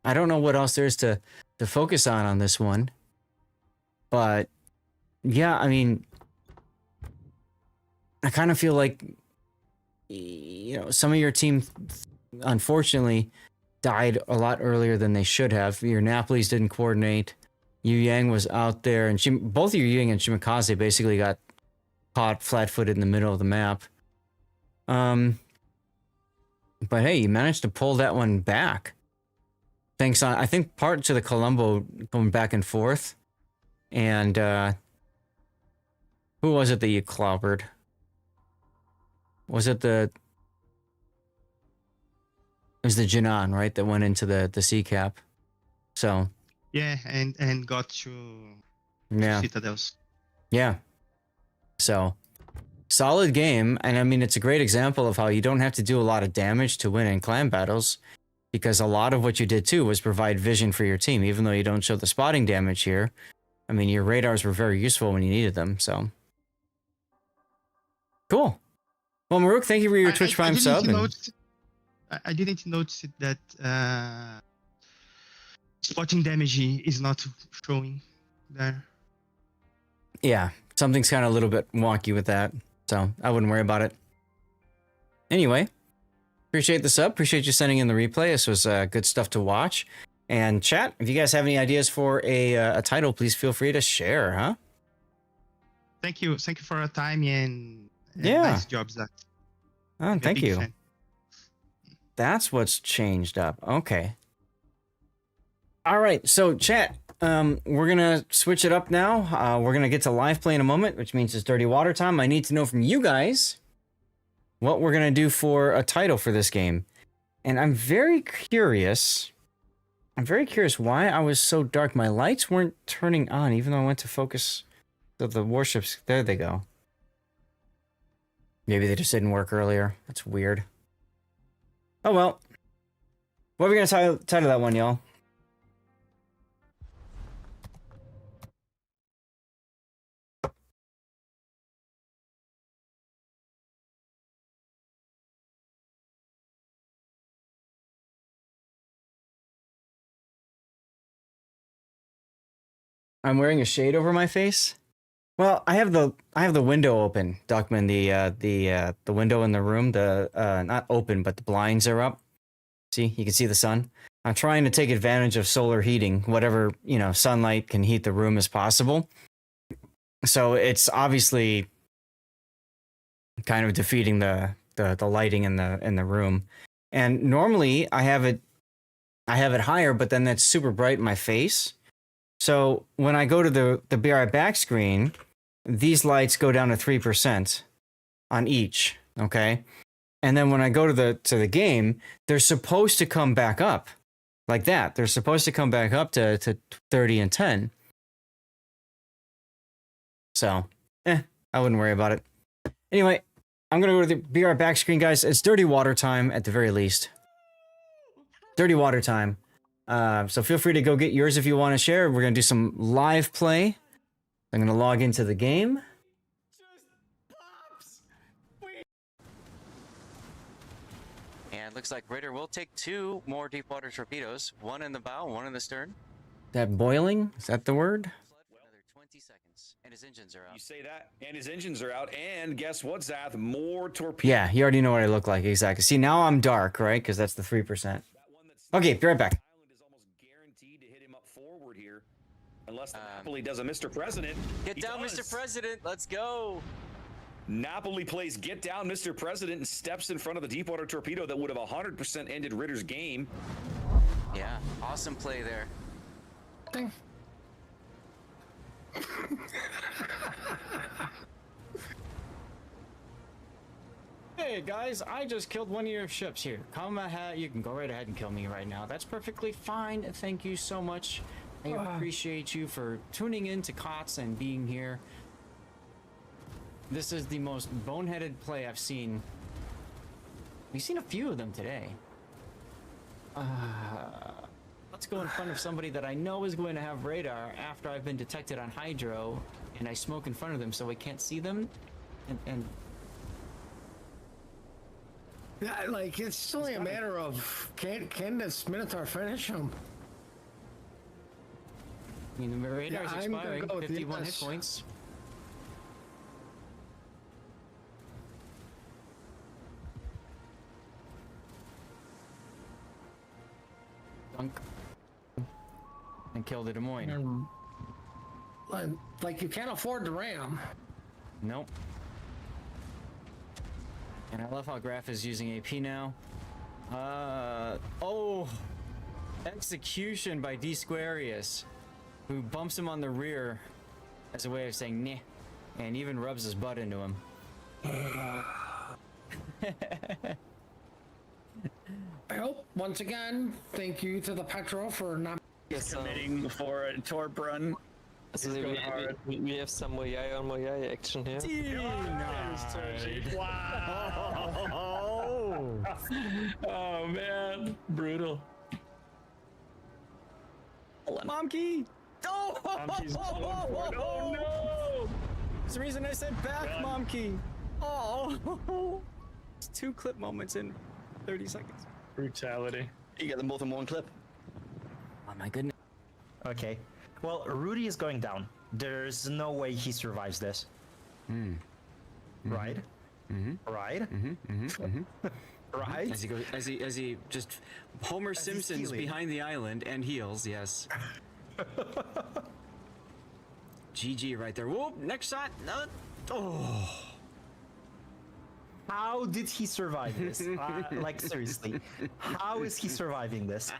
I don't know what else there is to focus on this one. But yeah, I mean, I kind of feel like, you know, some of your team, unfortunately, died a lot earlier than they should have. Your Napoli's didn't coordinate. Yu Yang was out there, and both your Yu Yang and Shimakaze basically got caught flat-footed in the middle of the map. But hey, you managed to pull that one back. Thanks, I think, part to the Colombo going back and forth. And who was it that you clobbered? Was it the... It was the Jinan, right, that went into the C cap. So... Yeah, and got to Citadels. Yeah. So, solid game, and I mean, it's a great example of how you don't have to do a lot of damage to win in clan battles, because a lot of what you did too was provide vision for your team, even though you don't show the spotting damage here. I mean, your radars were very useful when you needed them, so. Cool. Well, Maruk, thank you for your Twitch Prime sub. I didn't notice that spotting damage is not showing there. Yeah, something's kind of a little bit wonky with that, so I wouldn't worry about it. Anyway, appreciate the sub. Appreciate you sending in the replay. This was good stuff to watch. And chat, if you guys have any ideas for a title, please feel free to share, huh? Thank you for your time and yeah, nice job, Zach. Oh, thank you. Fan. That's what's changed up. Okay. All right, so chat, we're gonna switch it up now. We're gonna get to live play in a moment, which means it's dirty water time. I need to know from you guys what we're gonna do for a title for this game, and I'm very curious I'm very curious why I was so dark. My lights weren't turning on, even though I went to focus the warships. There they go. Maybe they just didn't work earlier. That's weird. Oh well. What are we gonna title that one, y'all? I'm wearing a shade over my face. Well, I have the window open, Duckman. The window in the room, not open, but the blinds are up. See, you can see the sun. I'm trying to take advantage of solar heating, whatever, sunlight can heat the room as possible. So it's obviously kind of defeating the lighting in the room. And normally I have it higher, but then that's super bright in my face. So when I go to the BRI back screen, these lights go down to 3% on each, okay? And then when I go to the game, they're supposed to come back up like that. They're supposed to come back up to 30 and 10. So, I wouldn't worry about it. Anyway, I'm going to go to the BRI back screen, guys. It's dirty water time at the very least. Dirty water time. So feel free to go get yours if you want to share. We're going to do some live play. I'm going to log into the game. And looks like Raider will take 2 more deep water torpedoes. 1 in the bow, 1 in the stern. That boiling? Is that the word? Another 20 seconds. And his engines are out. You say that, and his engines are out, and guess what, Zath? More torpedoes. Yeah, you already know what I look like. Exactly. See, now I'm dark, right? Because that's the 3%. Okay, be right back. Island is almost guaranteed to hit him up forward here. Unless Napoli does a Mr. President. Get down, Mr. President. Let's go. Napoli plays Get Down, Mr. President, and steps in front of the Deepwater torpedo that would have 100% ended Ritter's game. Yeah, awesome play there. Ding. Hey guys, I just killed one of your ships here. Come ahead, you can go right ahead and kill me right now. That's perfectly fine. Thank you so much. I appreciate you for tuning in to COTS and being here. This is the most boneheaded play I've seen. We've seen a few of them today. Let's go in front of somebody that I know is going to have radar after I've been detected on hydro, and I smoke in front of them so I can't see them, and Yeah, like it's only a matter of can this Minotaur finish him? I mean, the radar is Yeah, I'm gonna expiring. go with 51 yes. hit points. Dunk. And kill the Des Moines. Like you can't afford to ram. Nope. And I love how Graf is using AP now. Oh! Execution by D Squarius, who bumps him on the rear as a way of saying nah, and even rubs his butt into him. Well, once again, thank you to the Petro for not committing for a torp run. So we have some Moyai on Moyai action here. Wow. Oh man, brutal. Momkey! Oh! Momkey's going for it. Oh no! That's the reason I said back, Momkey. Oh! It's 2 clip moments in 30 seconds. Brutality. You got them both in one clip. Oh my goodness. Okay. Well, Rudy is going down. There's no way he survives this. Right? Right? Right? As he goes, as he just Homer Simpson's healing. behind the island and heals. Yes. GG right there. Whoop! Next shot. No. Oh. How did he survive this? Like seriously, how is he surviving this?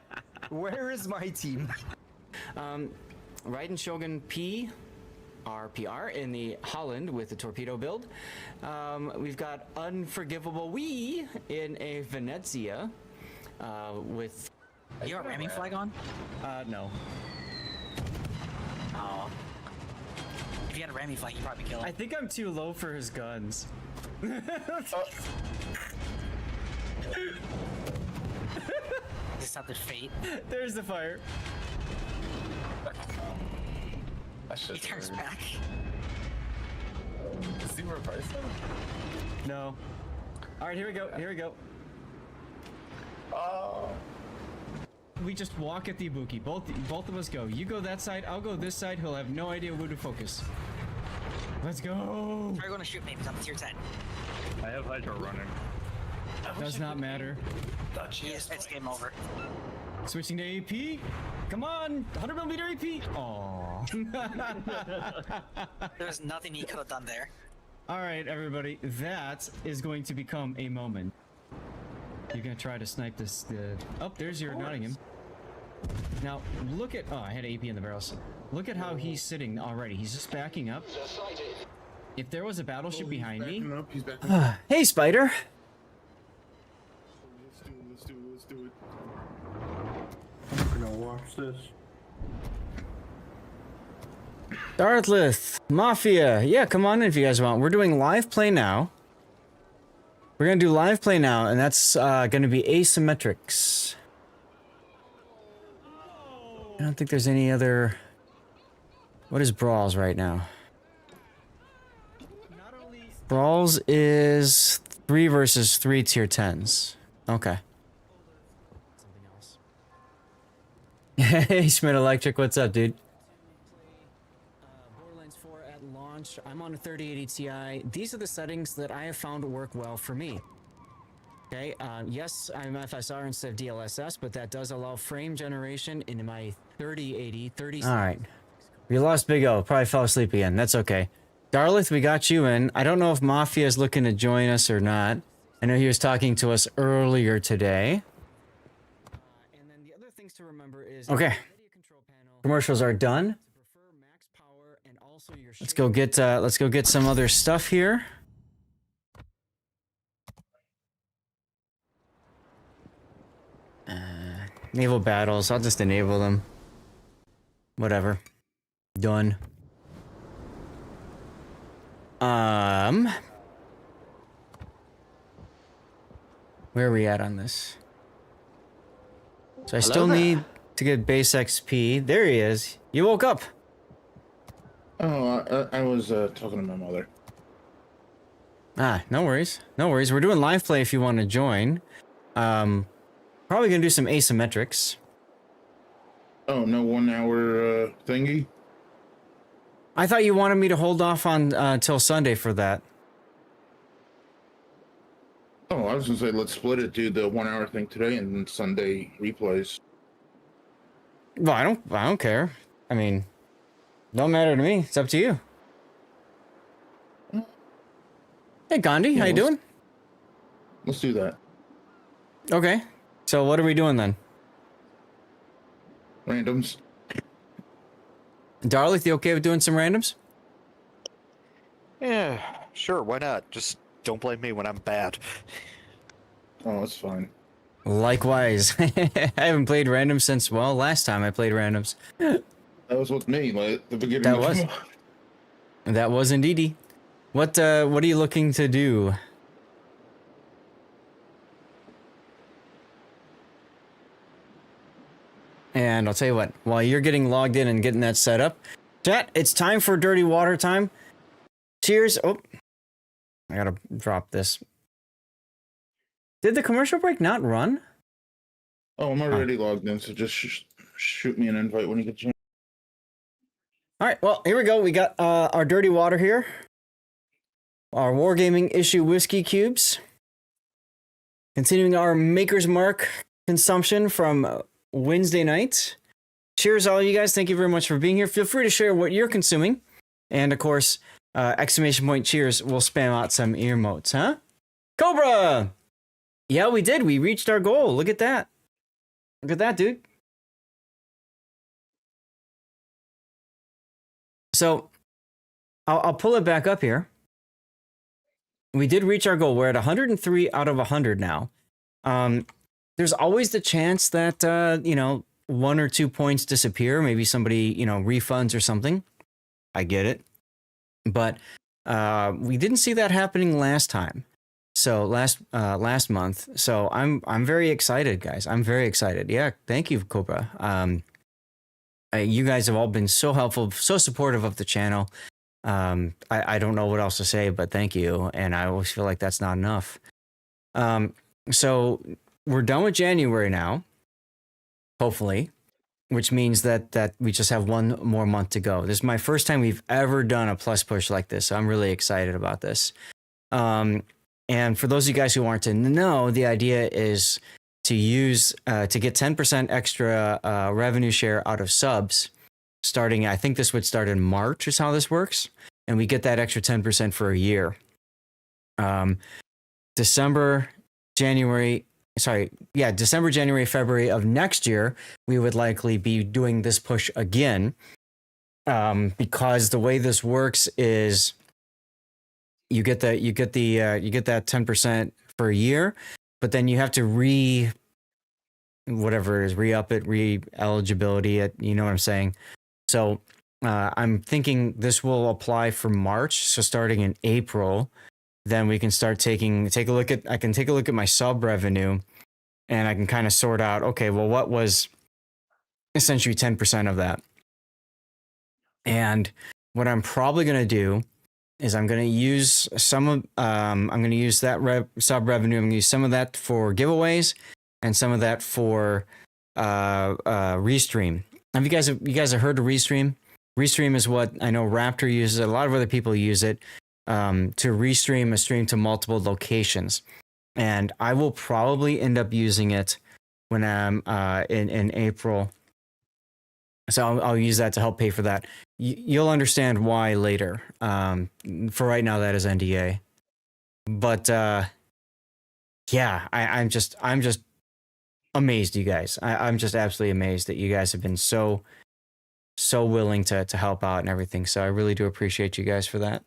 Where is my team? Raiden Shogun P, RPR in the Holland with the torpedo build. We've got Unforgivable Wee in a Venezia with You got ramming flag on? No. Oh. If you had a ramming flag, you'd probably kill him. I think I'm too low for his guns. Is that their fate? There's the fire. He turns back. Is he reversed them? No. All right, here we go. Here we go. Oh. We just walk at the Ibuki. Both of us go. You go that side. I'll go this side. He'll have no idea where to focus. Let's go. Try going to shoot me because I'm tier 10. I have Hydra running. Does not matter. Yes, it's game over. Switching to AP. Come on, 100mm AP. Aww. There's nothing he could have done there. All right, everybody. That is going to become a moment. You're gonna try to snipe this. Oh, there's your Nottingham. Now look at. Oh, I had AP in the barrels. Look at how he's sitting already. He's just backing up. If there was a battleship behind me. Hey, Spider. Let's do it. I'm gonna watch this. Darthlith, Mafia. Yeah, come on in if you guys want. We're doing live play now. We're gonna do live play now, and that's gonna be asymmetrics. I don't think there's any other. What is Brawls right now? Brawls is 3 versus 3 tier 10s. Okay. Hey, Schmidt Electric, what's up, dude? Borderlands 4 at launch. I'm on a 3080 Ti. These are the settings that I have found work well for me. Okay, yes, I'm FSR instead of DLSS, but that does allow frame generation in my 3080, 30. All right. We lost Big O. Probably fell asleep again. That's okay. Darlith, we got you in. I don't know if Mafia is looking to join us or not. I know he was talking to us earlier today. And then the other things to remember is Okay. Commercials are done. Let's go get some other stuff here. Naval battles. I'll just enable them. Whatever. Done. Where are we at on this? So I still need to get base XP. There he is. You woke up. Oh, I was talking to my mother. Ah, no worries. No worries. We're doing live play if you want to join. Probably gonna do some asymmetrics. Oh, no 1 hour thingy? I thought you wanted me to hold off on till Sunday for that. Oh, I was gonna say let's split it, do the 1 hour thing today and then Sunday replays. Well, I don't care. I mean, don't matter to me. It's up to you. Hey, Gandhi, Yeah, how you doing? Let's do that. Okay. So what are we doing then? Randoms. Darlith, you okay with doing some randoms? Yeah, sure, why not? Just don't blame me when I'm bad. Oh, that's fine. Likewise. I haven't played randoms since, well, last time I played randoms. That was with me, like at the beginning. That was. That was indeedy. What are you looking to do? And I'll tell you what, while you're getting logged in and getting that set up, chat, it's time for dirty water time. Cheers. Oh, I gotta drop this. Did the commercial break not run? Oh, I'm already logged in, so just shoot me an invite when you get a chance. All right, well, here we go. We got our dirty water here. Our Wargaming issue whiskey cubes. Continuing our Maker's Mark consumption from Wednesday night. Cheers, all you guys. Thank you very much for being here. Feel free to share what you're consuming. And, of course, exclamation point cheers. We'll spam out some emotes, huh? Cobra! Yeah, we did. We reached our goal. Look at that. Look at that, dude. So, I'll pull it back up here. We did reach our goal. We're at 103 out of 100 now. there's always the chance that, 1 or 2 points disappear. Maybe somebody, refunds or something. I get it. But we didn't see that happening last time. So last month. So I'm very excited, guys. I'm very excited. Yeah, thank you, Cobra. You guys have all been so helpful, so supportive of the channel. I don't know what else to say, but thank you. And I always feel like that's not enough. So we're done with January now, hopefully, which means that we just have 1 more month to go. This is my first time we've ever done a plus push like this. So I'm really excited about this. And for those of you guys who aren't to know, the idea is to use to get 10% extra revenue share out of subs starting. I think this would start in March is how this works. And we get that extra 10% for a year. December, January, February of next year, we would likely be doing this push again. Because the way this works is you get that 10% for a year, but then you have to re-up it, re-eligibility it, you know what I'm saying? So I'm thinking this will apply for March. So starting in April, then we can start I can take a look at my sub revenue, and I can kind of sort out, okay, well, what was essentially 10% of that? And what I'm probably going to do is I'm going to use that sub revenue. I'm going to use some of that for giveaways and some of that for Restream. Have you guys have heard of Restream? Restream is what I know Raptor uses. A lot of other people use it to restream a stream to multiple locations. And I will probably end up using it when I'm in April. So I'll use that to help pay for that. You'll understand why later. For right now, that is NDA. But yeah, I'm just amazed, you guys. I'm just absolutely amazed that you guys have been so willing to help out and everything. So I really do appreciate you guys for that.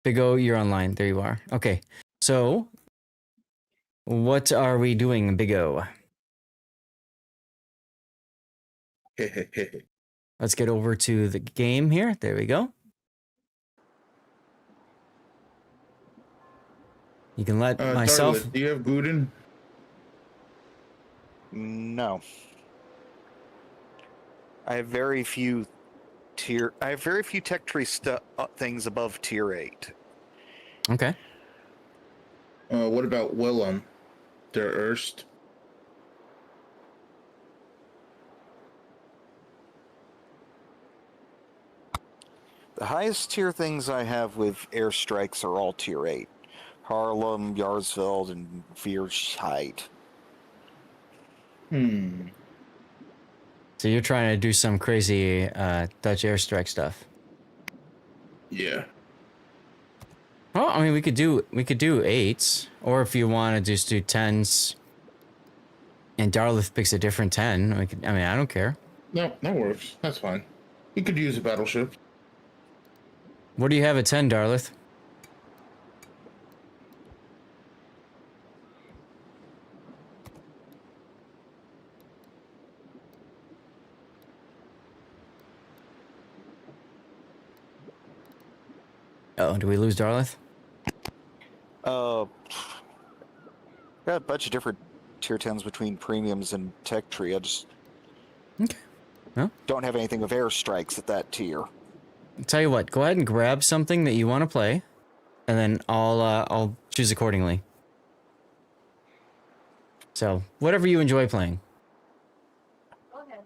Big O, you're online. There you are. Okay. So what are we doing, Big O? Let's get over to the game here. There we go. You can let myself. Darla, do you have Guden? No. I have very few tech tree things above tier 8. Okay. What about Willem? Der Erst? The highest tier things I have with airstrikes are all tier 8. Harlem, Yarsveld, and Vierscheid. So you're trying to do some crazy Dutch airstrike stuff. Yeah. Well, I mean, we could do 8s, or if you want to just do 10s, and Darlith picks a different 10. I don't care. No, that works. That's fine. You could use a battleship. What do you have at 10, Darlith? Oh, do we lose Darlith? Got a bunch of different tier 10s between premiums and tech tree. I just don't have anything with airstrikes at that tier. I'll tell you what, go ahead and grab something that you want to play, and then I'll choose accordingly. So whatever you enjoy playing. Go ahead.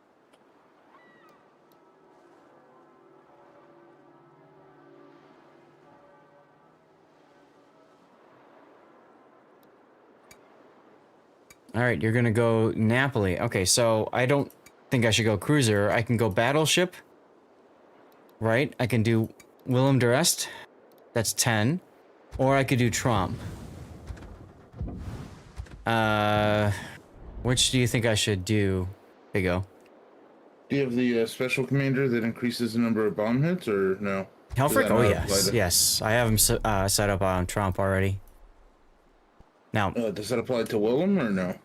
All right, you're gonna go Napoli. Okay, so I don't think I should go cruiser. I can go battleship. Right, I can do Willem de Rest. That's 10. Or I could do Trump. Which do you think I should do? Big O. Do you have the special commander that increases the number of bomb hits, or no? Hellfrick? Oh, yes. Yes. I have him set up on Trump already. Now, does that apply to Willem or no?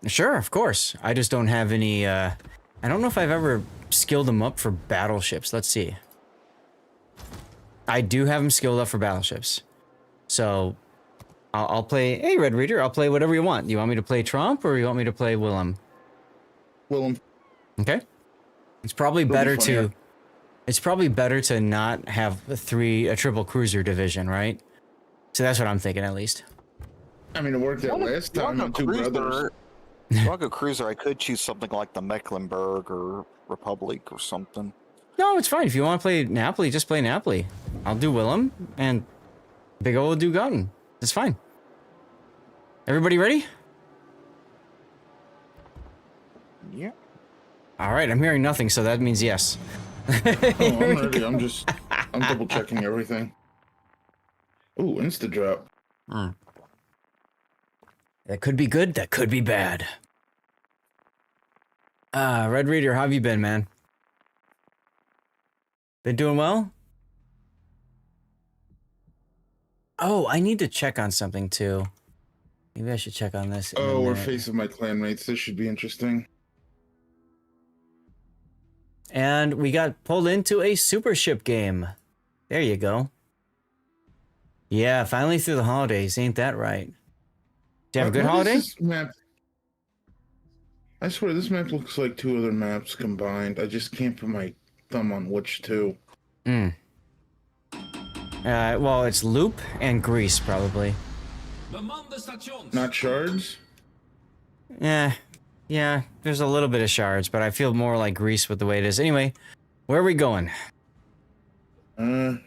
Sure, of course. I just don't have any, I don't know if I've ever skilled him up for battleships. Let's see. I do have him skilled up for battleships. So, I'll play, hey, Red Reader, I'll play whatever you want. You want me to play Trump or you want me to play Willem? Willem. Okay. It's probably better to, it's probably better to not have a triple cruiser division, right? So that's what I'm thinking, at least. I mean, it worked out last time on Two Brothers. If I go cruiser, I could choose something like the Mecklenburg or Republic or something. No, it's fine. If you want to play Napoli, just play Napoli. I'll do Willem, and Big O will do Gunn. It's fine. Everybody ready? Yeah. All right, I'm hearing nothing, so that means yes. Oh, I'm ready. I'm double checking everything. Ooh, insta drop. That could be good, that could be bad. Red Reader, how have you been, man? Been doing well? Oh, I need to check on something too. Maybe I should check on this. Oh, we're facing my clanmates. This should be interesting. And we got pulled into a super ship game. There you go. Yeah, finally through the holidays. Ain't that right? Did you have a good holiday? This map? I swear, this map looks like two other maps combined. I just can't put my thumb on which two. Well, it's Loop and Grease, probably. Not Shards? Yeah, there's a little bit of Shards, but I feel more like Grease with the way it is. Anyway, where are we going? Any,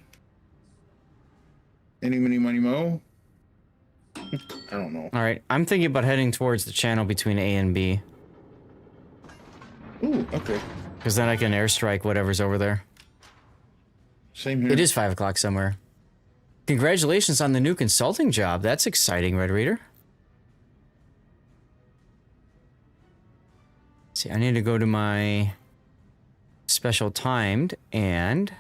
mini, money, mo? I don't know. All right, I'm thinking about heading towards the channel between A and B. Ooh, okay. Because then I can airstrike whatever's over there. Same here. It is 5 o'clock somewhere. Congratulations on the new consulting job. That's exciting, Red Reader. See, I need to go to my special timed and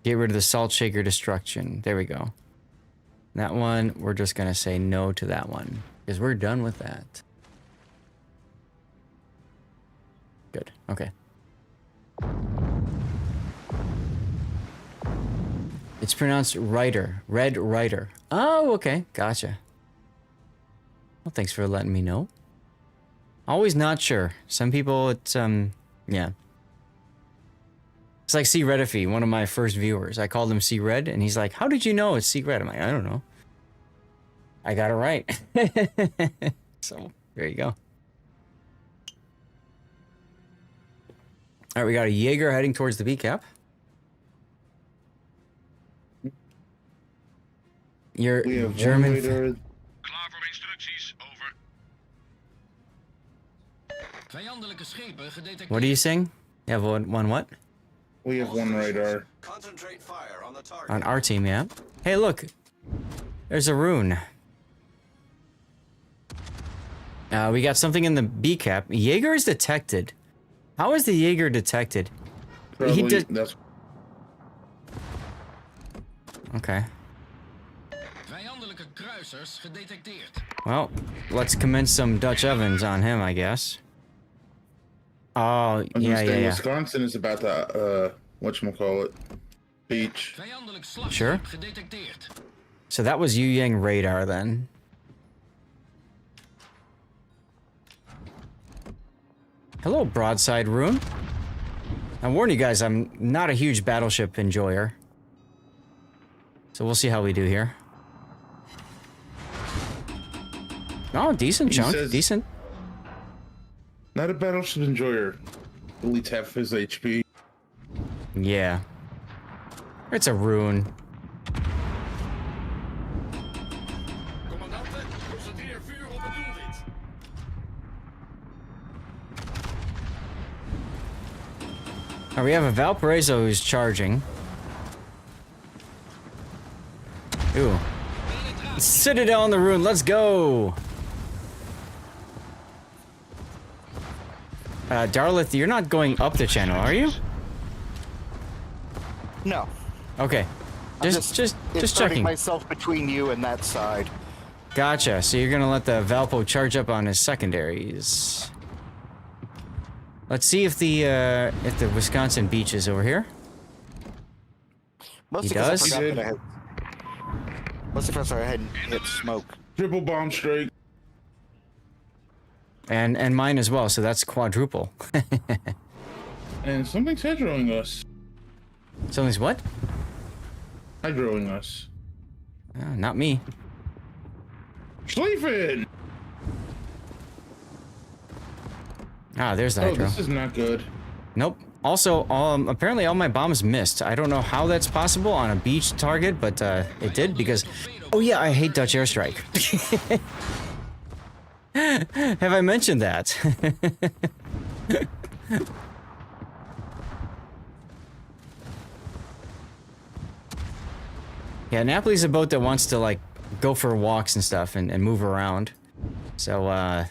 get rid of the salt shaker destruction. There we go. That one, we're just going to say no to that one because we're done with that. Good. Okay. It's pronounced Rider. Red Rider. Oh, okay. Gotcha. Well, thanks for letting me know. Always not sure. Some people, it's, yeah. It's like C Redify, one of my first viewers. I called him C Red, and he's like, how did you know it's C Red? I'm like, I don't know. I got it right. So, there you go. All right, we got a Jaeger heading towards the B cap. Your German. What are you saying? You have one what? We have one radar. Concentrate fire on the target. On our team, yeah. Hey, look. There's a rune. We got something in the B cap. Jaeger is detected. How is the Jaeger detected? Probably, he did. That's... Okay. Well, let's commence some Dutch ovens on him, I guess. Oh, yeah. Wisconsin is about to, whatchamacallit, beach. Sure. So that was Yu Yang radar then. Hello, broadside rune. I warn you guys, I'm not a huge battleship enjoyer. So we'll see how we do here. Oh, decent chunk, decent. Not a battleship enjoyer. Deletes half his HP. Yeah. It's a rune. Alright, we have a Valparaiso who's charging. Ooh. Citadel on the rune, let's go! Darlith, you're not going up the channel, are you? No. Okay. Just inserting checking. myself between you and that side. Gotcha. So you're gonna let the Valpo charge up on his secondaries. Let's see if the Wisconsin beach is over here. Mostly He 'cause does. I forgot that I had. Mostly because I hadn't hit smoke. Triple bomb strike. And mine as well. So that's quadruple. And something's hydroing us. Something's what? Hydroing us. Not me. Sleeping. Ah, there's the Oh, hydro. this is not good. Nope. Also, apparently all my bombs missed. I don't know how that's possible on a beach target, but it did because... Oh yeah, I hate Dutch airstrike. Have I mentioned that? Yeah, Napoli's a boat that wants to, like, go for walks and stuff and move around. So, yeah,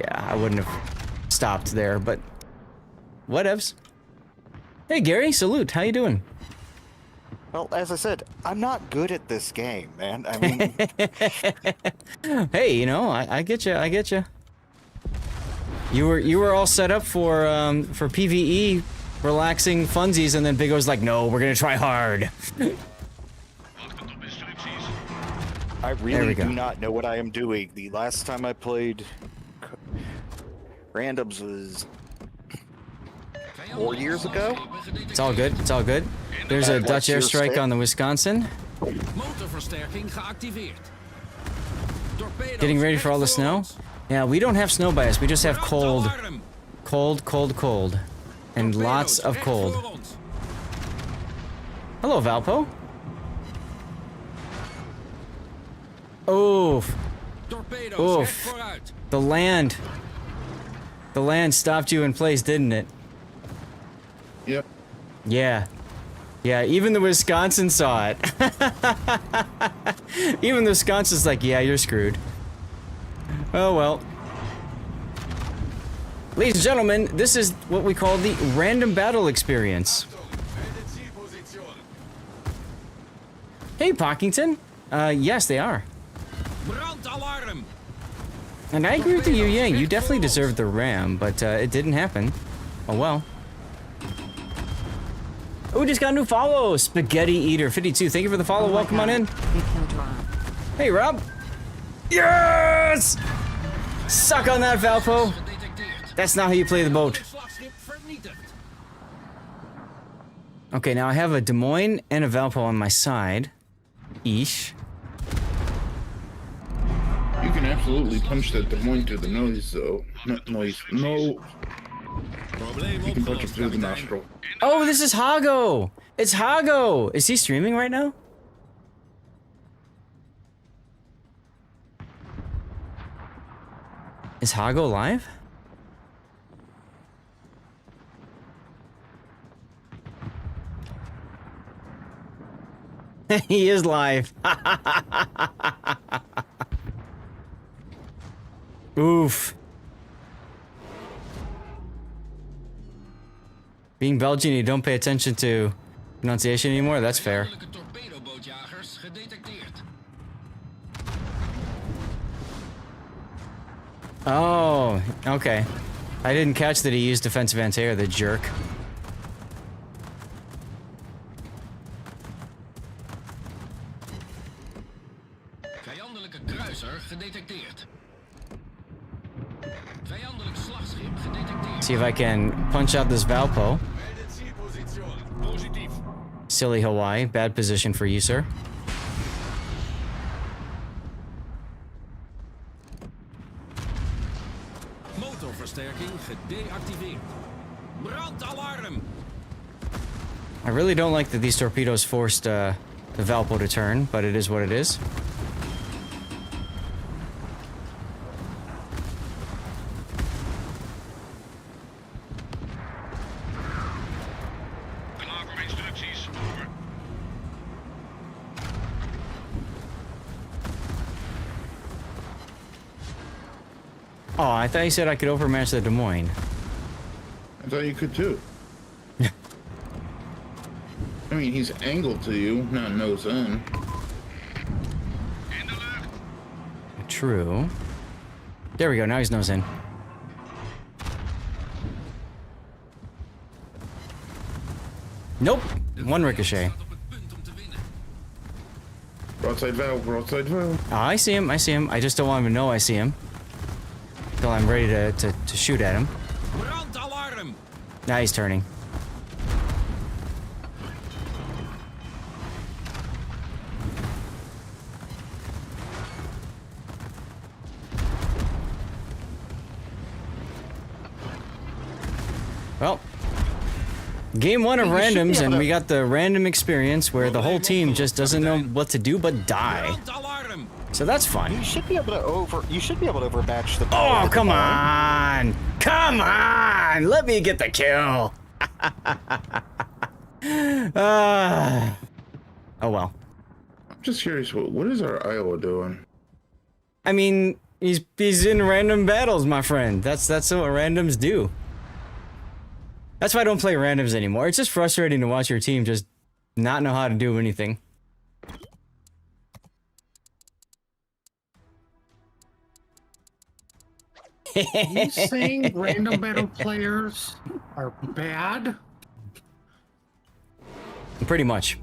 I wouldn't have stopped there, but whatevs. Hey, Gary, salute. How you doing? Well, as I said, I'm not good at this game, man. I mean, Hey, you know, I get you. I get you. You were all set up for PvE, relaxing funsies, and then Big O's like, no, we're gonna try hard. I really do not know what I am doing. The last time I played randoms was 4 years ago. It's all good. It's all good. There's a Dutch airstrike on the Wisconsin. Motorversterking geactiveerd. Getting ready for all the snow. Yeah, we don't have snow bias. We just have cold. Cold, cold, cold. And lots of cold. Hello, Valpo. Oof. Oof. The land. The land stopped you in place, didn't it? Yep. Yeah. Yeah, even the Wisconsin saw it. Even the Wisconsin's like, yeah, you're screwed. Oh well. Ladies and gentlemen, this is what we call the random battle experience. Hey, Pockington. Yes, they are. And I agree with you, Yang. You definitely deserved the ram, but it didn't happen. Oh well. Oh, we just got a new follow. Spaghetti Eater 52. Thank you for the follow. Welcome on in. Hey, Rob. Yes! Suck on that, Valpo. That's not how you play the boat. Okay, now I have a Des Moines and a Valpo on my side. Eesh. You can absolutely punch that Des Moines through the nose, though. Not noise. No. You can punch it through the nostril. Oh, this is Hago. It's Hago. Is he streaming right now? Is Hago live? He is live. Oof. Being Belgian, you don't pay attention to pronunciation anymore? That's fair. Oh, okay. I didn't catch that he used defensive anti-air, the jerk. Vijandelijke kruiser gedetecteerd. Vijandelijk slagschip gedetecteerd. See if I can punch out this Valpo. Silly Hawaii, bad position for you, sir. Motorversterking gedeactiveerd. Brandalarm! I really don't like that these torpedoes forced the Valpo to turn, but it is what it is. Oh, I thought you said I could overmatch the Des Moines. I thought you could too. I mean, he's angled to you, not nose in. True. There we go. Now he's nose in. Nope. One ricochet. Broadside valve, broadside valve. Oh, I see him. I see him. I just don't want him to know I see him. Till I'm ready to shoot at him. Brandalarm! Now he's turning. Well, game one of randoms, and we got the random experience where the whole team just doesn't know what to do but die. So that's fun. You should be able to overmatch the. Oh, come on! Come on! Let me get the kill. Oh well. I'm just curious, what is our Iowa doing? I mean, he's in random battles, my friend. That's what randoms do. That's why I don't play randoms anymore. It's just frustrating to watch your team just not know how to do anything. Are you saying random battle players are bad? Pretty much.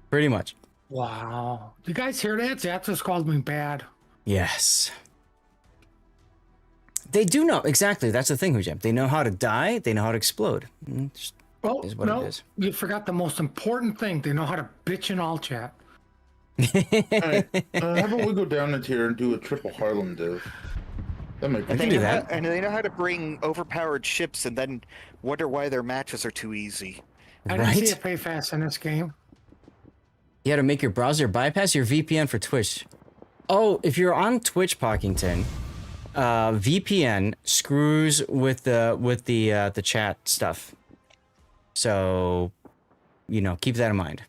Pretty much. Wow. You guys hear that? Zap just called me bad. Yes. They do know. Exactly. That's the thing, Hujam. They know how to die. They know how to explode. Oh, is what no. it is. You forgot the most important thing. They know how to bitch in all chat. Alright, how about we go down a tier and do a triple Harlem div? That might be And they, can do know that. and they know how to bring overpowered ships and then wonder why their matches are too easy. I didn't see Right? it pay fast in this game. You had to make your browser bypass your VPN for Twitch. Oh, if you're on Twitch, Pockington, VPN screws with the chat stuff. So, you know, keep that in mind.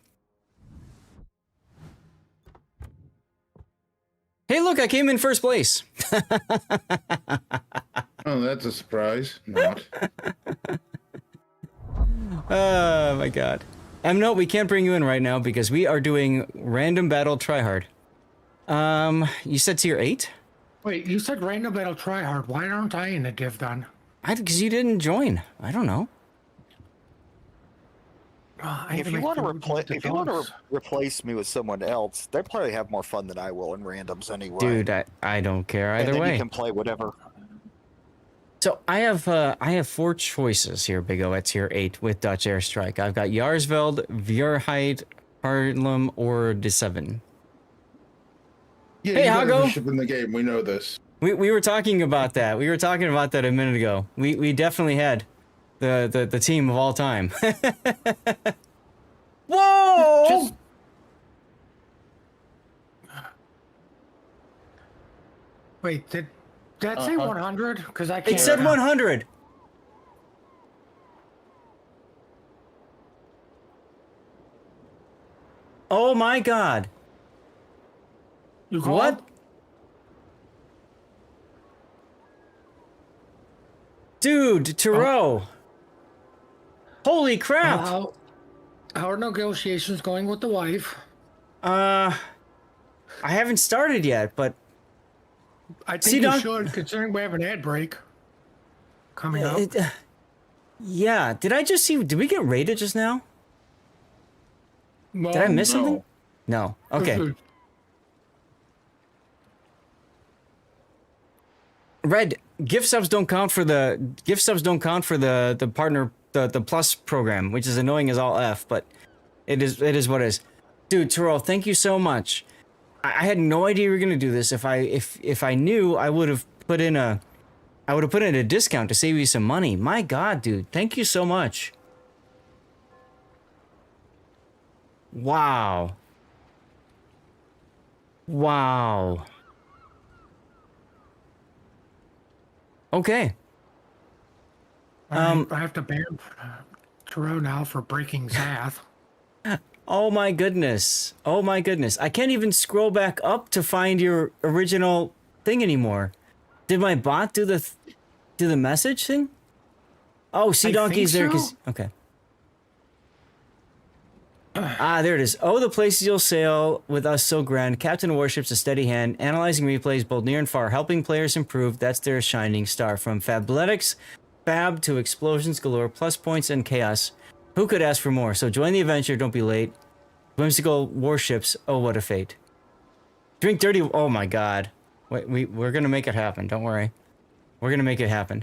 Hey, look, I came in first place. Oh, that's a surprise. Not. Oh my god. No, we can't bring you in right now because we are doing random battle tryhard. You said tier 8? Wait, you said random battle tryhard. Why aren't I in the div then? Because you didn't join. I don't know. If you want to replace me with someone else, they probably have more fun than I will in randoms anyway. Dude, I don't care either and then way. you can play whatever. So I have 4 choices here, Big O, at tier 8 with Dutch Airstrike. I've got Jarsveld, Vierheid, Harlem, or De 7. Yeah, Hey, you got Hago. every ship in the game. We know this. We were talking about that. We were talking about that a minute ago. We definitely had the team of all time. Whoa! Wait, did that say 100? Because I can't. It said 100. Oh my god. You what? Dude, Turo. Holy crap. How are negotiations going with the wife? I haven't started yet, but I think you should, considering we have an ad break coming up. Yeah, did I just see? Did we get raided just now? No, did I miss something? No. Okay. Red, gift subs don't count for the partner the plus program, which is annoying as all F, but it is what it is. Dude, Terrell, thank you so much. I had no idea you were gonna do this. If I knew, I would have put in a discount to save you some money. My god, dude, thank you so much. Wow. Wow. Okay. I have to ban Taro now for breaking Zath. Oh my goodness. Oh my goodness. I can't even scroll back up to find your original thing anymore. Did my bot do the message thing? Oh, Sea Donkey's there because okay. Ah, there it is. Oh, the places you'll sail with us so grand. Captain of Warships, a steady hand. Analyzing replays both near and far. Helping players improve. That's their shining star. From Fabletics, Fab to explosions galore, plus points and chaos. Who could ask for more? So join the adventure. Don't be late. Whimsical Warships. Oh, what a fate. Drink dirty. Oh, my God. We're going to make it happen. Don't worry. We're going to make it happen.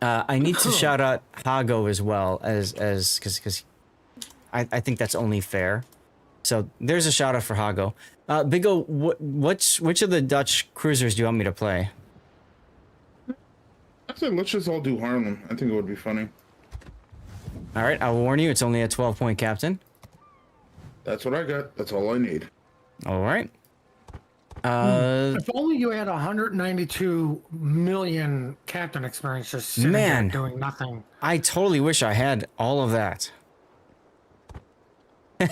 I need to shout out Hago as well because I think that's only fair. So there's a shout out for Hago. Big O, which of the Dutch cruisers do you want me to play? I said let's just all do Harlem. I think it would be funny. All right, I'll warn you, it's only a 12-point captain. That's what I got. That's all I need. All right. If only you had 192 million captain experience just sitting there doing nothing. I totally wish I had all of that. Let's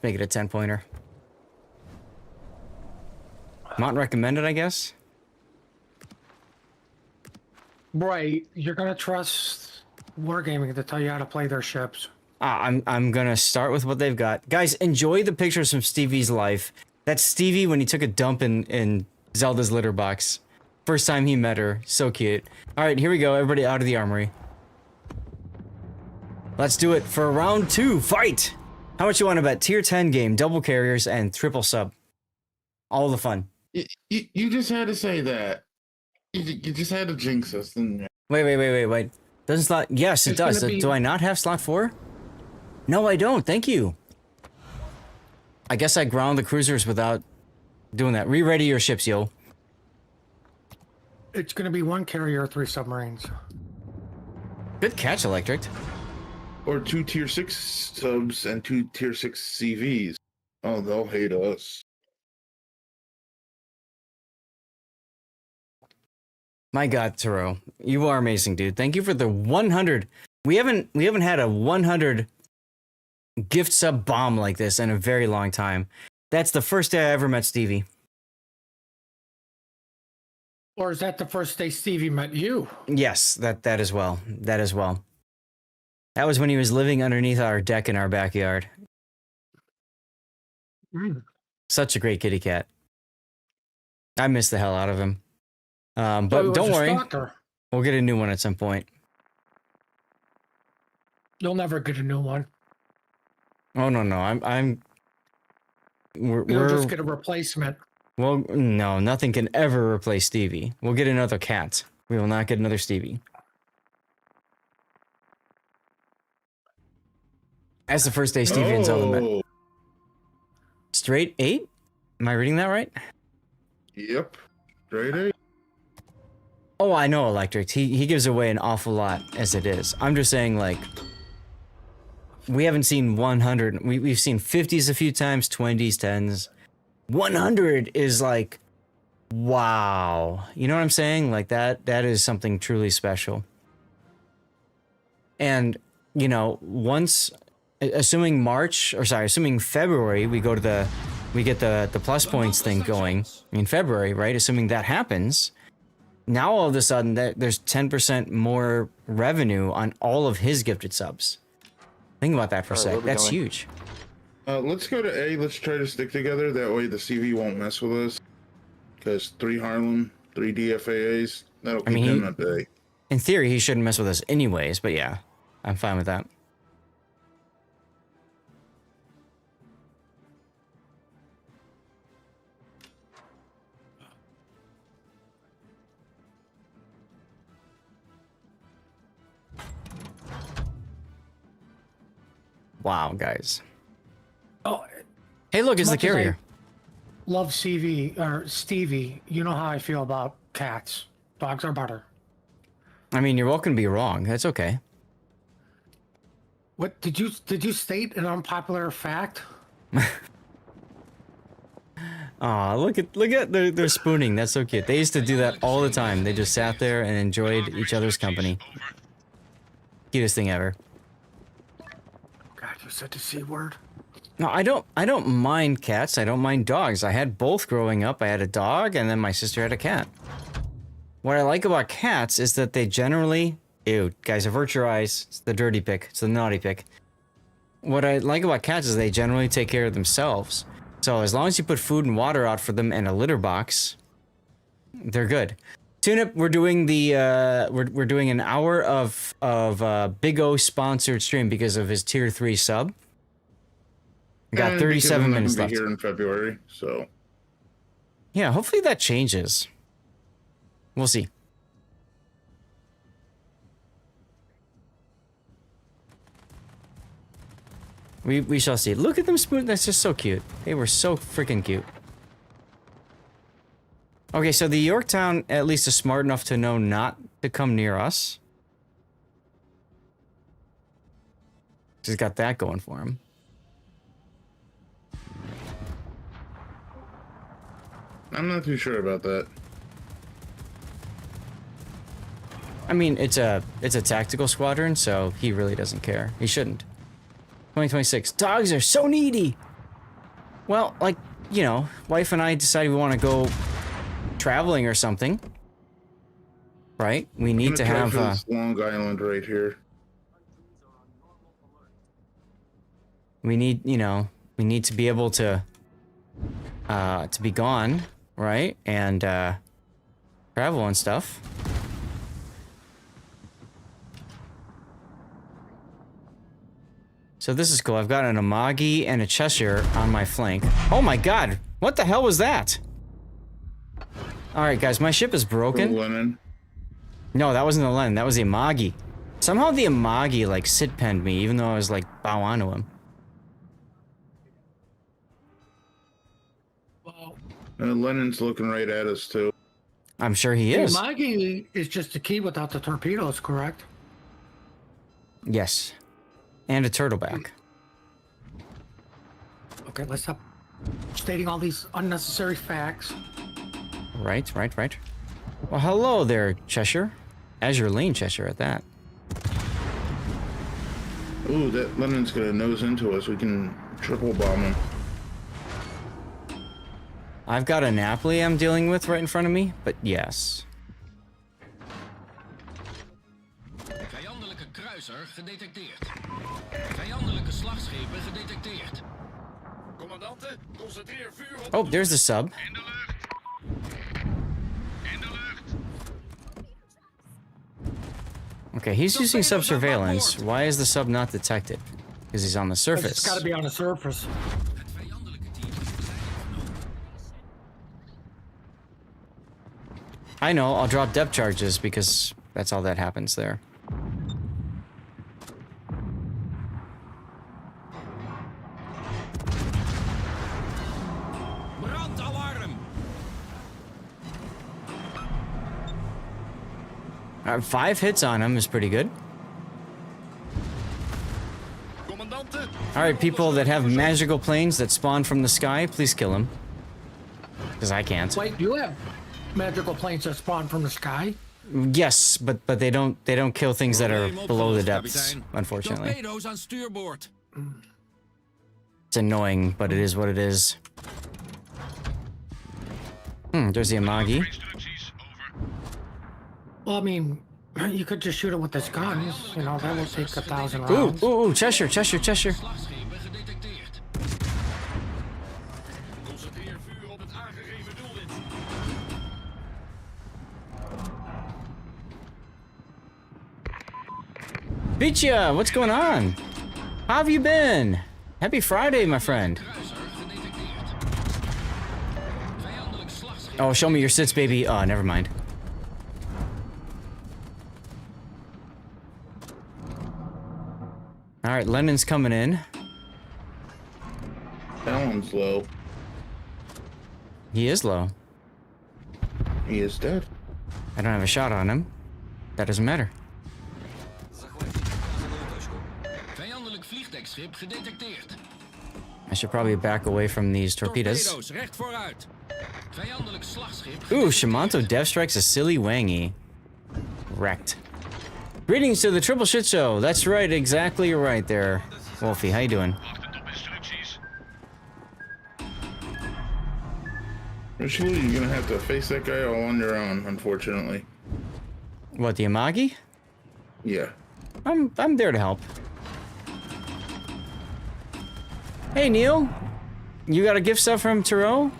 make it a 10-pointer. Not recommended, I guess. Right, you're gonna trust Wargaming to tell you how to play their ships. I'm gonna start with what they've got. Guys, enjoy the pictures from Stevie's life. That's Stevie when he took a dump in Zelda's litter box. First time he met her. So cute. Alright, here we go. Everybody out of the armory. Let's do it for round 2. Fight! How much you want to bet? Tier 10 game, double carriers, and triple sub. All the fun. You just had to say that. You just had to jinx us, didn't you? Wait. Doesn't slot... Yes, it does. Do I not have slot 4? No, I don't. Thank you. I guess I ground the cruisers without doing that. Re-ready your ships, yo. It's gonna be 1 carrier, 3 submarines. Good catch, Electric. Or 2 tier 6 subs and 2 tier 6 CVs. Oh, they'll hate us. My God, Taro, you are amazing, dude. Thank you for the 100. We haven't had a 100 gift sub bomb like this in a very long time. That's the first day I ever met Stevie. Or is that the first day Stevie met you? Yes, that as well. That as well. That was when he was living underneath our deck in our backyard. Such a great kitty cat. I miss the hell out of him. But don't worry, we'll get a new one at some point. You'll never get a new one. Oh no, You'll just get a replacement. Well, no, nothing can ever replace Stevie. We'll get another cat. We will not get another Stevie. That's the first day Stevie and Zelda met. Straight 8? Am I reading that right? Yep. Straight 8. Oh, I know, Electric. He gives away an awful lot as it is. I'm just saying, like, we haven't seen 100. We've seen 50s a few times, 20s, 10s. 100 is like, wow. You know what I'm saying? Like, that is something truly special. And, you know, once, assuming February, we get the plus points thing going in February, right? Assuming that happens. Now all of a sudden there's 10% more revenue on all of his gifted subs. Think about that for a sec. That's huge. Let's go to A. Let's try to stick together. That way the CV won't mess with us. Because 3 Harlem, 3 DFAAs, that'll keep him at bay. In theory, he shouldn't mess with us anyways, but yeah, I'm fine with that. Wow, guys. Oh, hey, look, it's the carrier. Love CV or Stevie. You know how I feel about cats. Dogs are better. I mean, you're welcome to be wrong. That's okay. What did you state an unpopular fact? Aw, look at their spooning. That's so cute. They used to do that all the time. They just sat there and enjoyed each other's company. Cutest thing ever. God, you said the C word. No, I don't mind cats. I don't mind dogs. I had both growing up. I had a dog and then my sister had a cat. What I like about cats is that they generally Ew, guys, avert your eyes. It's the dirty pick. It's the naughty pick. What I like about cats is they generally take care of themselves. So as long as you put food and water out for them and a litter box, they're good. Tunip, we're doing the we're doing an hour of Big O sponsored stream because of his tier 3 sub. We got 37 minutes left. Here in February, so yeah, hopefully that changes. We'll see. We shall see. Look at them smooth. That's just so cute. They were so freaking cute. Okay, so the Yorktown at least is smart enough to know not to come near us. Just got that going for him. I'm not too sure about that. I mean, it's a tactical squadron, so he really doesn't care. He shouldn't. 2026. Dogs are so needy. Well, like, you know, wife and I decided we want to go traveling or something. Right? We need to have this Long Island right here. We need, you know, we need to be able to be gone, right? And travel and stuff. So this is cool. I've got an Amagi and a Cheshire on my flank. Oh my god! What the hell was that? Alright guys, my ship is broken. The Lenin. No, that wasn't the Lenin. That was the Amagi. Somehow the Amagi, like, sit-penned me, even though I was, like, bow onto him. Lenin's looking right at us, too. I'm sure he is. Maggie is just a key without the torpedoes, correct? Yes. And a turtleback. Okay, let's stop stating all these unnecessary facts. Right. Well, hello there, Cheshire. Azure Lane Cheshire at that. Ooh, that Lenin's gonna nose into us. We can triple bomb him. I've got a Napoli I'm dealing with right in front of me, but yes. Vijandelijke kruiser gedetecteerd. Vijandelijke slagschepen gedetecteerd. Commandante, concentreer vuur op... Oh, there's the sub. Okay, he's using sub-surveillance. Why is the sub not detected? Because he's on the surface. It's got to be on the surface. I know, I'll drop depth charges because that's all that happens there. Brandalarm! 5 hits on him is pretty good. Alright, people that have magical planes that spawn from the sky, please kill him. Because I can't. Wait, you have magical planes that spawn from the sky? Yes, but they don't kill things that are below the depths, unfortunately. Torpedo's on stuurboord. It's annoying, but it is what it is. There's the Amagi. Well, I mean, you could just shoot it with his guns. You know, that will take 1,000 rounds. Ooh, Cheshire. Slagschepen gedetecteerd. Concentreer vuur op het aangegeven doelwit. Vicia, what's going on? How have you been? Happy Friday, my friend. Oh, show me your sits, baby. Oh, never mind. Alright, Lenin's coming in. That one's low. He is low. He is dead. I don't have a shot on him. That doesn't matter. Vijandelijk vliegdekschip gedetecteerd. I should probably back away from these torpedoes. Torpedo's recht vooruit. Vijandelijk slagschip. Ooh, Shimanto Dev Strike's a silly wangy. Wrecked. Greetings to the Triple Shit Show. That's right, exactly right there. Wolfie, how you doing? Actually, you're gonna have to face that guy all on your own, unfortunately. What, the Amagi? Yeah. I'm there to help. Hey Neil, you got a gift sub from Turo?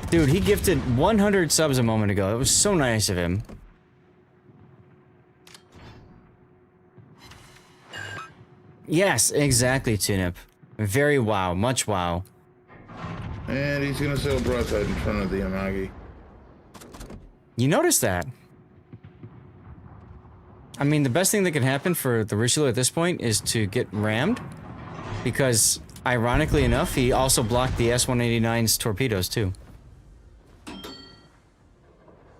Dude, he gifted 100 subs a moment ago. It was so nice of him. Yes, exactly, Tunip. Very wow, much wow. And he's gonna sail broadside in front of the Amagi. You noticed that? I mean, the best thing that can happen for the Richelieu at this point is to get rammed, because, ironically enough, he also blocked the S-189's torpedoes, too.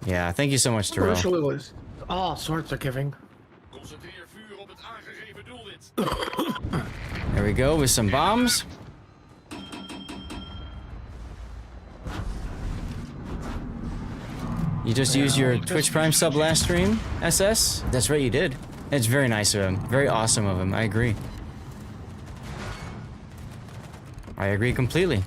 Yeah, thank you so much, Terrell. Richelieu is all sorts of giving. There we go, with some bombs. You just used your Twitch Prime sub last stream, SS? That's right, you did. It's very nice of him. Very awesome of him. I agree. I agree completely.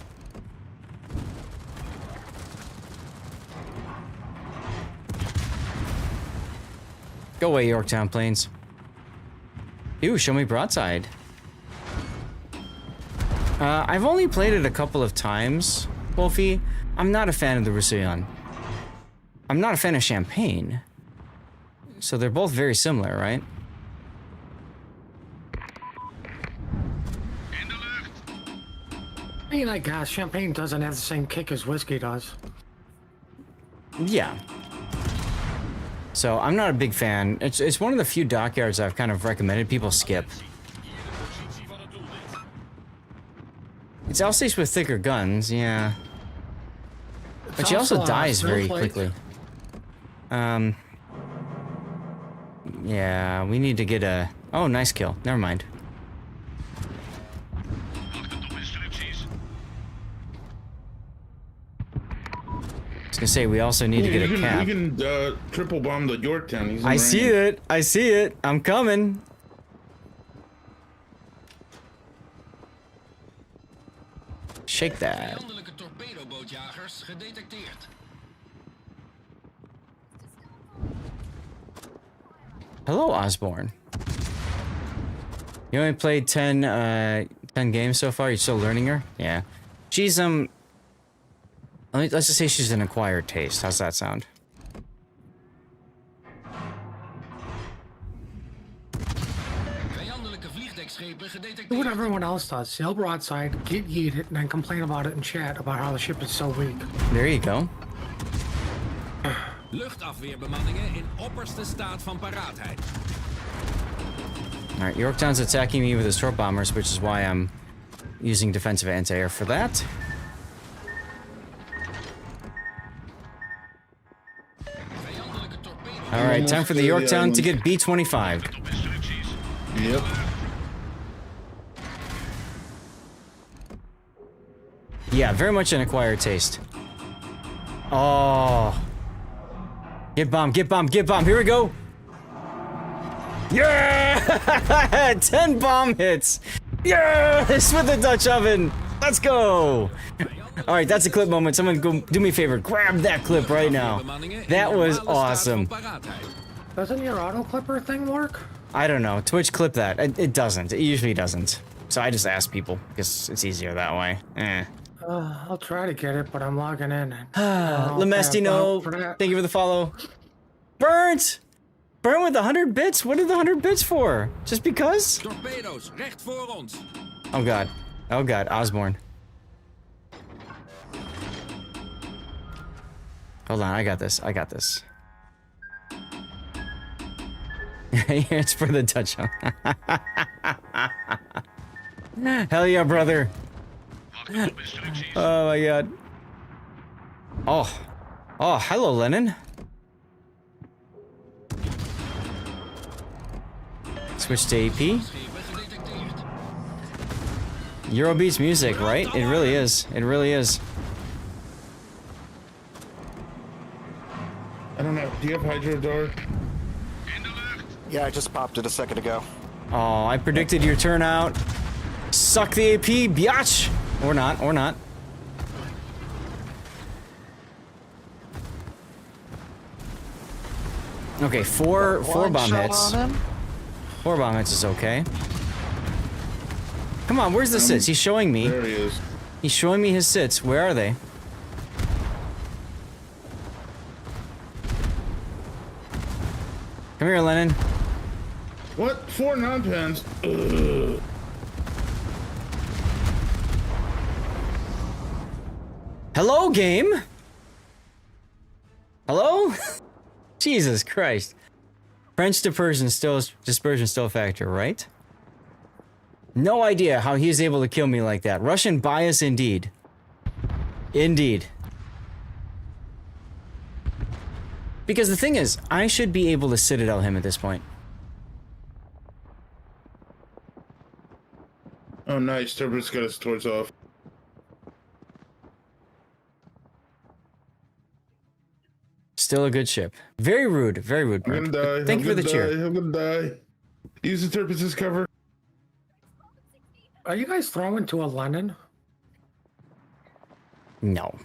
Go away, Yorktown planes. Ew, show me broadside. I've only played it a couple of times, Wolfie. I'm not a fan of the Roussillon. I'm not a fan of Champagne. So they're both very similar, right? I mean, I guess champagne doesn't have the same kick as whiskey does. Yeah. So I'm not a big fan. It's one of the few dockyards I've kind of recommended people skip. It's Alsace with thicker guns, yeah. But she also dies very quickly. Yeah, we need to get a... Oh, nice kill. Never mind. I was gonna say, we also need to get a cap. We can triple bomb the Yorktown. He's in I see range. it. I see it. I'm coming. Shake that. Vijandelijke torpedobootjagers gedetecteerd. Hello, Osborne. You only played 10 games so far? You're still learning her? Yeah. She's, let's just say she's an acquired taste. How's that sound? Vijandelijke vliegdekschepen gedetecteerd. Do what everyone else does. Sail broadside, get yeeted, and then complain about it in chat about how the ship is so weak. There you go. Luchtafweerbemanningen in opperste staat van paraatheid. Alright, Yorktown's attacking me with his short bombers, which is why I'm using defensive anti-air for that. Alright, time for the Yorktown to get B-25. Yep. Yeah, very much an acquired taste. Oh. Get bomb, get bomb, get bomb. Here we go. Yeah! 10 bomb hits. Yes! With the Dutch oven. Let's go. All right, that's a clip moment. Someone go do me a favor. Grab that clip right now. That was awesome. Doesn't your auto clipper thing work? I don't know. Twitch clip that. It doesn't. It usually doesn't. So I just ask people because it's easier that way. I'll try to get it, but I'm logging in. Lemestino, thank you for the follow. Burnt! Burnt with 100 bits? What are the 100 bits for? Just because? Torpedo's recht voor ons. Oh god. Oh god, Osborne. Hold on, I got this. I got this. It's for the Dutch. Hell yeah, brother. Oh my god. Oh. Oh, hello, Lennon. Switch to AP. Eurobeats music, right? It really is. It really is. I don't know. Do you have Hydro Door? Yeah, I just popped it a second ago. Oh, I predicted your turnout. Suck the AP, biatch! Or not, or not. Okay, four bomb hits. 4 bomb hits is okay. Come on, where's the sits? He's showing me. There he is. He's showing me his sits. Where are they? Come here, Lennon. What? 4 non-pens? Ugh. Hello, game? Hello? Jesus Christ. French dispersion still a factor, right? No idea how he is able to kill me like that. Russian bias indeed. Indeed. Because the thing is, I should be able to citadel him at this point. Oh, nice. Turbo's got his torch off. Still a good ship. Very rude. Very rude. I'm gonna die. Thank you for the cheer. I'm gonna die. Use the Turbos as cover. Are you guys throwing to a Lennon? No.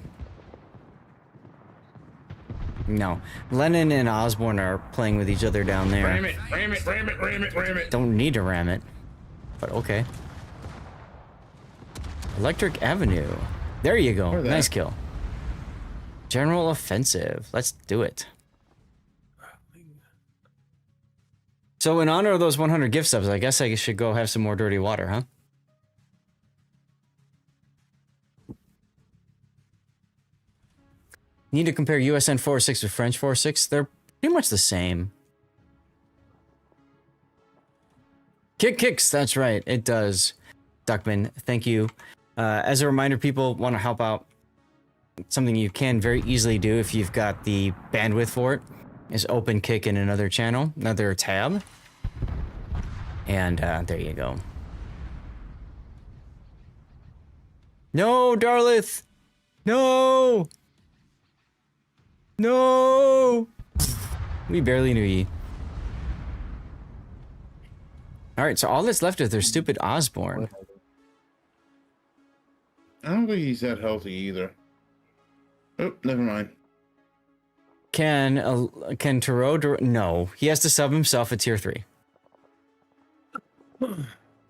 No. Lennon and Osborne are playing with each other down there. Ram it, ram it, ram it, ram it, ram it. Don't need to ram it. But okay. Electric Avenue. There you go. Nice kill. General Offensive. Let's do it. So in honor of those 100 gift subs, I guess I should go have some more dirty water, huh? Need to compare USN 4.6 with French 4.6. They're pretty much the same. Kicks, that's right. It does. Duckman, thank you. As a reminder, people want to help out. Something you can very easily do if you've got the bandwidth for it is open Kick in another channel, another tab. And there you go. No, Darlith! No! No! We barely knew ye. Alright, so all that's left is their stupid Osborne. I don't think he's that healthy either. Oh, never mind. Can Tarot... No, he has to sub himself at tier 3.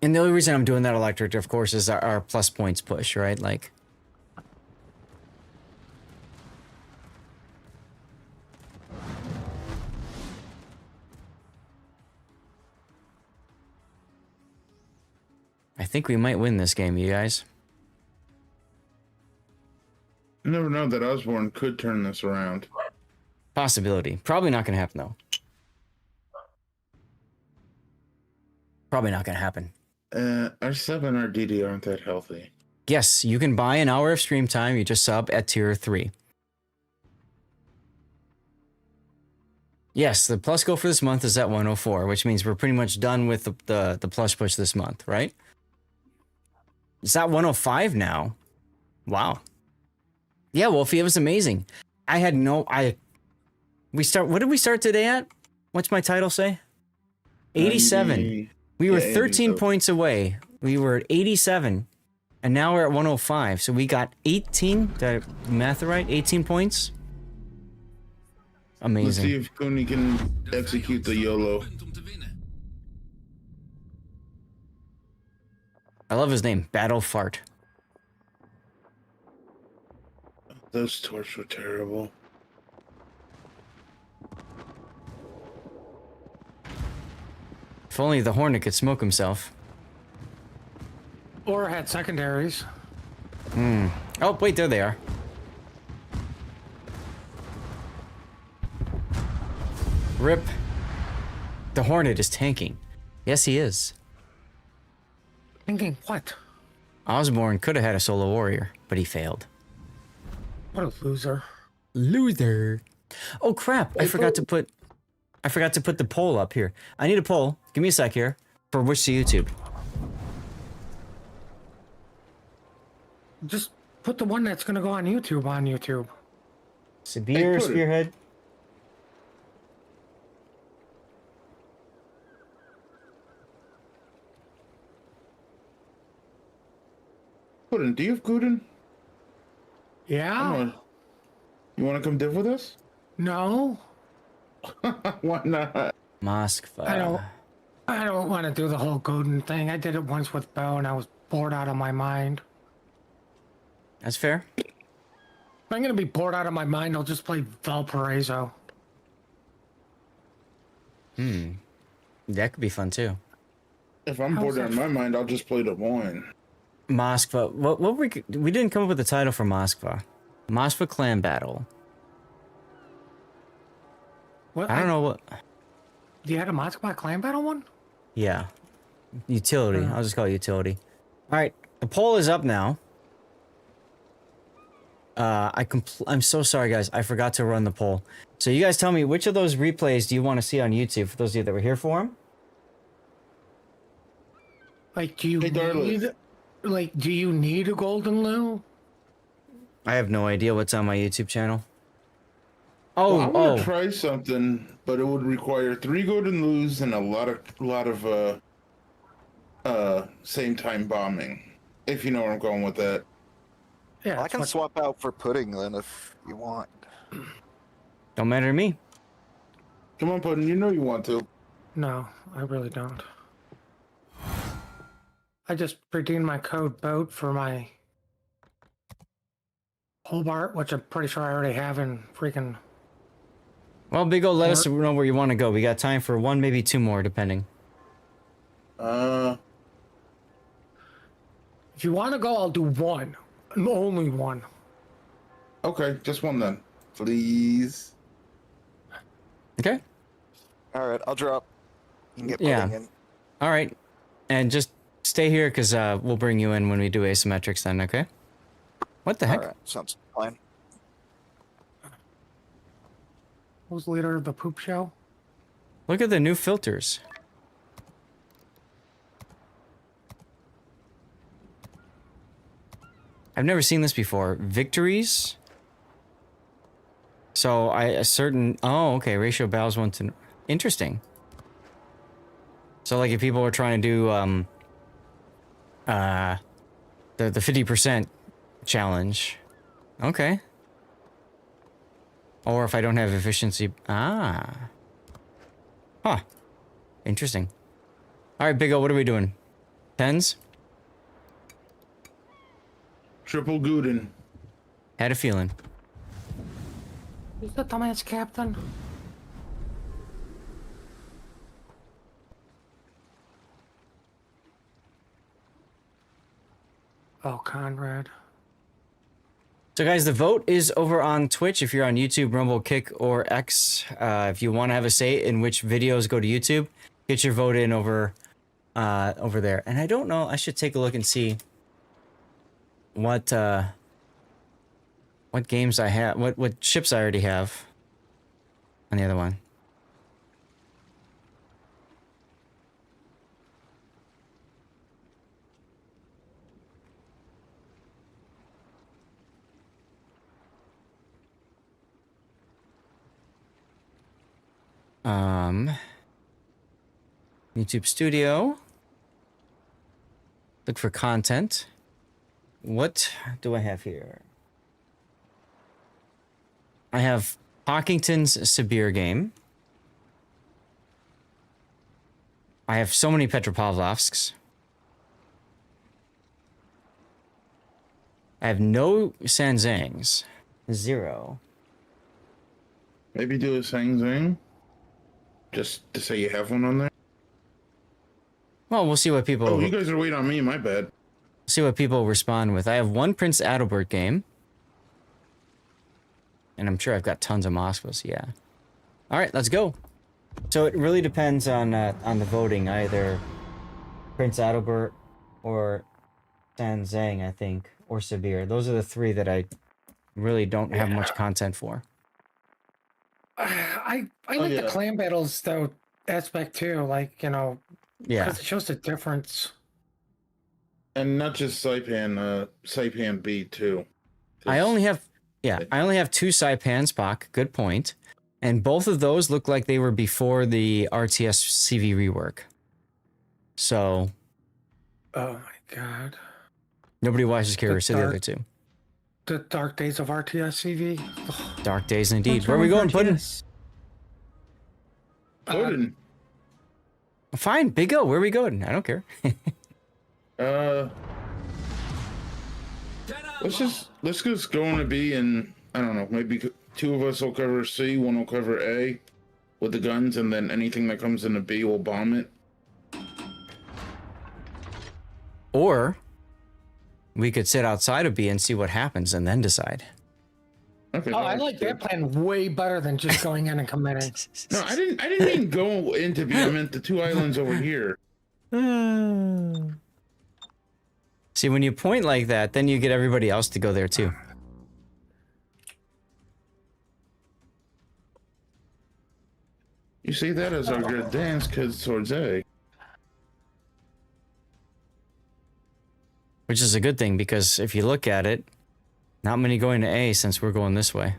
And the only reason I'm doing that electric, of course, is our plus points push, right? Like... I think we might win this game, you guys. You never know that Osborne could turn this around. Possibility. Probably not going to happen, though. Probably not going to happen. Our sub and our DD aren't that healthy. Yes, you can buy an hour of stream time. You just sub at tier 3. Yes, the plus goal for this month is at 104, which means we're pretty much done with the plus push this month, right? It's at 105 now. Wow. Yeah, Wolfie, it was amazing. I had no... what did we start today at? What's my title say? 87. We were 13 points away. We were at 87. And now we're at 105. So we got 18. Did I math it right? 18 points? Amazing. Let's see if Cooney can execute the YOLO. I love his name. Battle Fart. Those torches were terrible. If only the Hornet could smoke himself. Or had secondaries. Oh, wait, there they are. Rip. The Hornet is tanking. Yes, he is. Thinking what? Osborne could have had a solo warrior, but he failed. What a loser. Loser. Oh crap, I forgot to put the poll up here. I need a poll. Give me a sec here. For which to YouTube? Just put the one that's gonna go on YouTube. Sabir, Spearhead. Guden, do you have Guden? Yeah. You want to come div with us? No. Why not? Moskva. I don't. I don't want to do the whole Godin thing. I did it once with Bo, and I was bored out of my mind. That's fair. If I'm gonna be bored out of my mind, I'll just play Valparaiso. That could be fun too. If I'm bored out of my mind, I'll just play Des Moines. Moskva. What we didn't come up with a title for Moskva. Moskva Clan Battle. What? I don't know what. You had a Moskva Clan Battle one? Yeah. Utility. I'll just call it utility. All right. The poll is up now. I'm so sorry, guys. I forgot to run the poll. So you guys tell me, which of those replays do you want to see on YouTube for those of you that were here for them? Like, do you need a golden loo? I I have no idea what's on my YouTube channel. Well, I want to try something, but it would require 3 golden loos and a lot of same time bombing. If you know where I'm going with that. Yeah, Well, I can swap out for pudding then if you want. Don't matter to me. Come on, Pudding, you know you want to. No, I really don't. I just redeemed my code boat for my Hobart, which I'm pretty sure I already have in freaking... Well, Big O, let us know where you want to go. We got time for 1, maybe 2 more, depending. If you want to go, I'll do 1. Only 1. Okay, just 1 then. Please. Okay. Alright, I'll drop. You can get pudding in. All right. And just stay here, because we'll bring you in when we do asymmetrics then, okay? What the heck? Alright, sounds fine. Who's the leader of the poop show? Look at the new filters. I've never seen this before. Victories. So oh, okay, ratio battles 1 to... Interesting. So like if people are trying to do the 50% challenge. Okay. Or if I don't have efficiency. Huh. Interesting. All right, Big O, what are we doing? 10s? Triple Guden. Had a feeling. Who's the dumbass captain? Oh, Conrad. So guys, the vote is over on Twitch. If you're on YouTube, Rumble, Kick, or X, if you want to have a say in which videos go to YouTube, get your vote in over there. And I don't know, I should take a look and see what games I have, what ships I already have on the other one. YouTube Studio. Look for content. What do I have here? I have Hockington's Sibir game. I have so many Petropavlovsks. I have no Sanzangs. 0. Maybe do a Sang Zing? Just to say you have one on there? Well, we'll see what people... Oh, you guys are waiting on me, my bad. See what people respond with. I have 1 Prince Adalbert game. And I'm sure I've got tons of Moskvas, yeah. All right, let's go. So it really depends on the voting. Either Prince Adalbert or Sanzang, I think, or Sibir. Those are the 3 that I really don't have much content for. I like the clan battles though aspect too, like, you know, because it shows the difference. And not just Saipan B too. I only have 2 Saipan Spock, good point. And both of those look like they were before the RTS CV rework. So oh my god. Nobody watches Curious City, the other 2. The dark days of RTS CV. Dark days indeed. Where are we going, Puddin'? Puddin'. Fine, Big O, where are we going? I don't care. Let's just go on a B, and I don't know, maybe 2 of us will cover C, 1 will cover A with the guns, and then anything that comes in a B will bomb it. Or we could sit outside of B and see what happens and then decide. Okay. Oh, I like that plan way better than just going in and committing. No, I didn't mean go into B. I meant the 2 islands over here. See, when you point like that, then you get everybody else to go there too. You see that as our good dance because towards A. Which is a good thing, because if you look at it, not many going to A since we're going this way.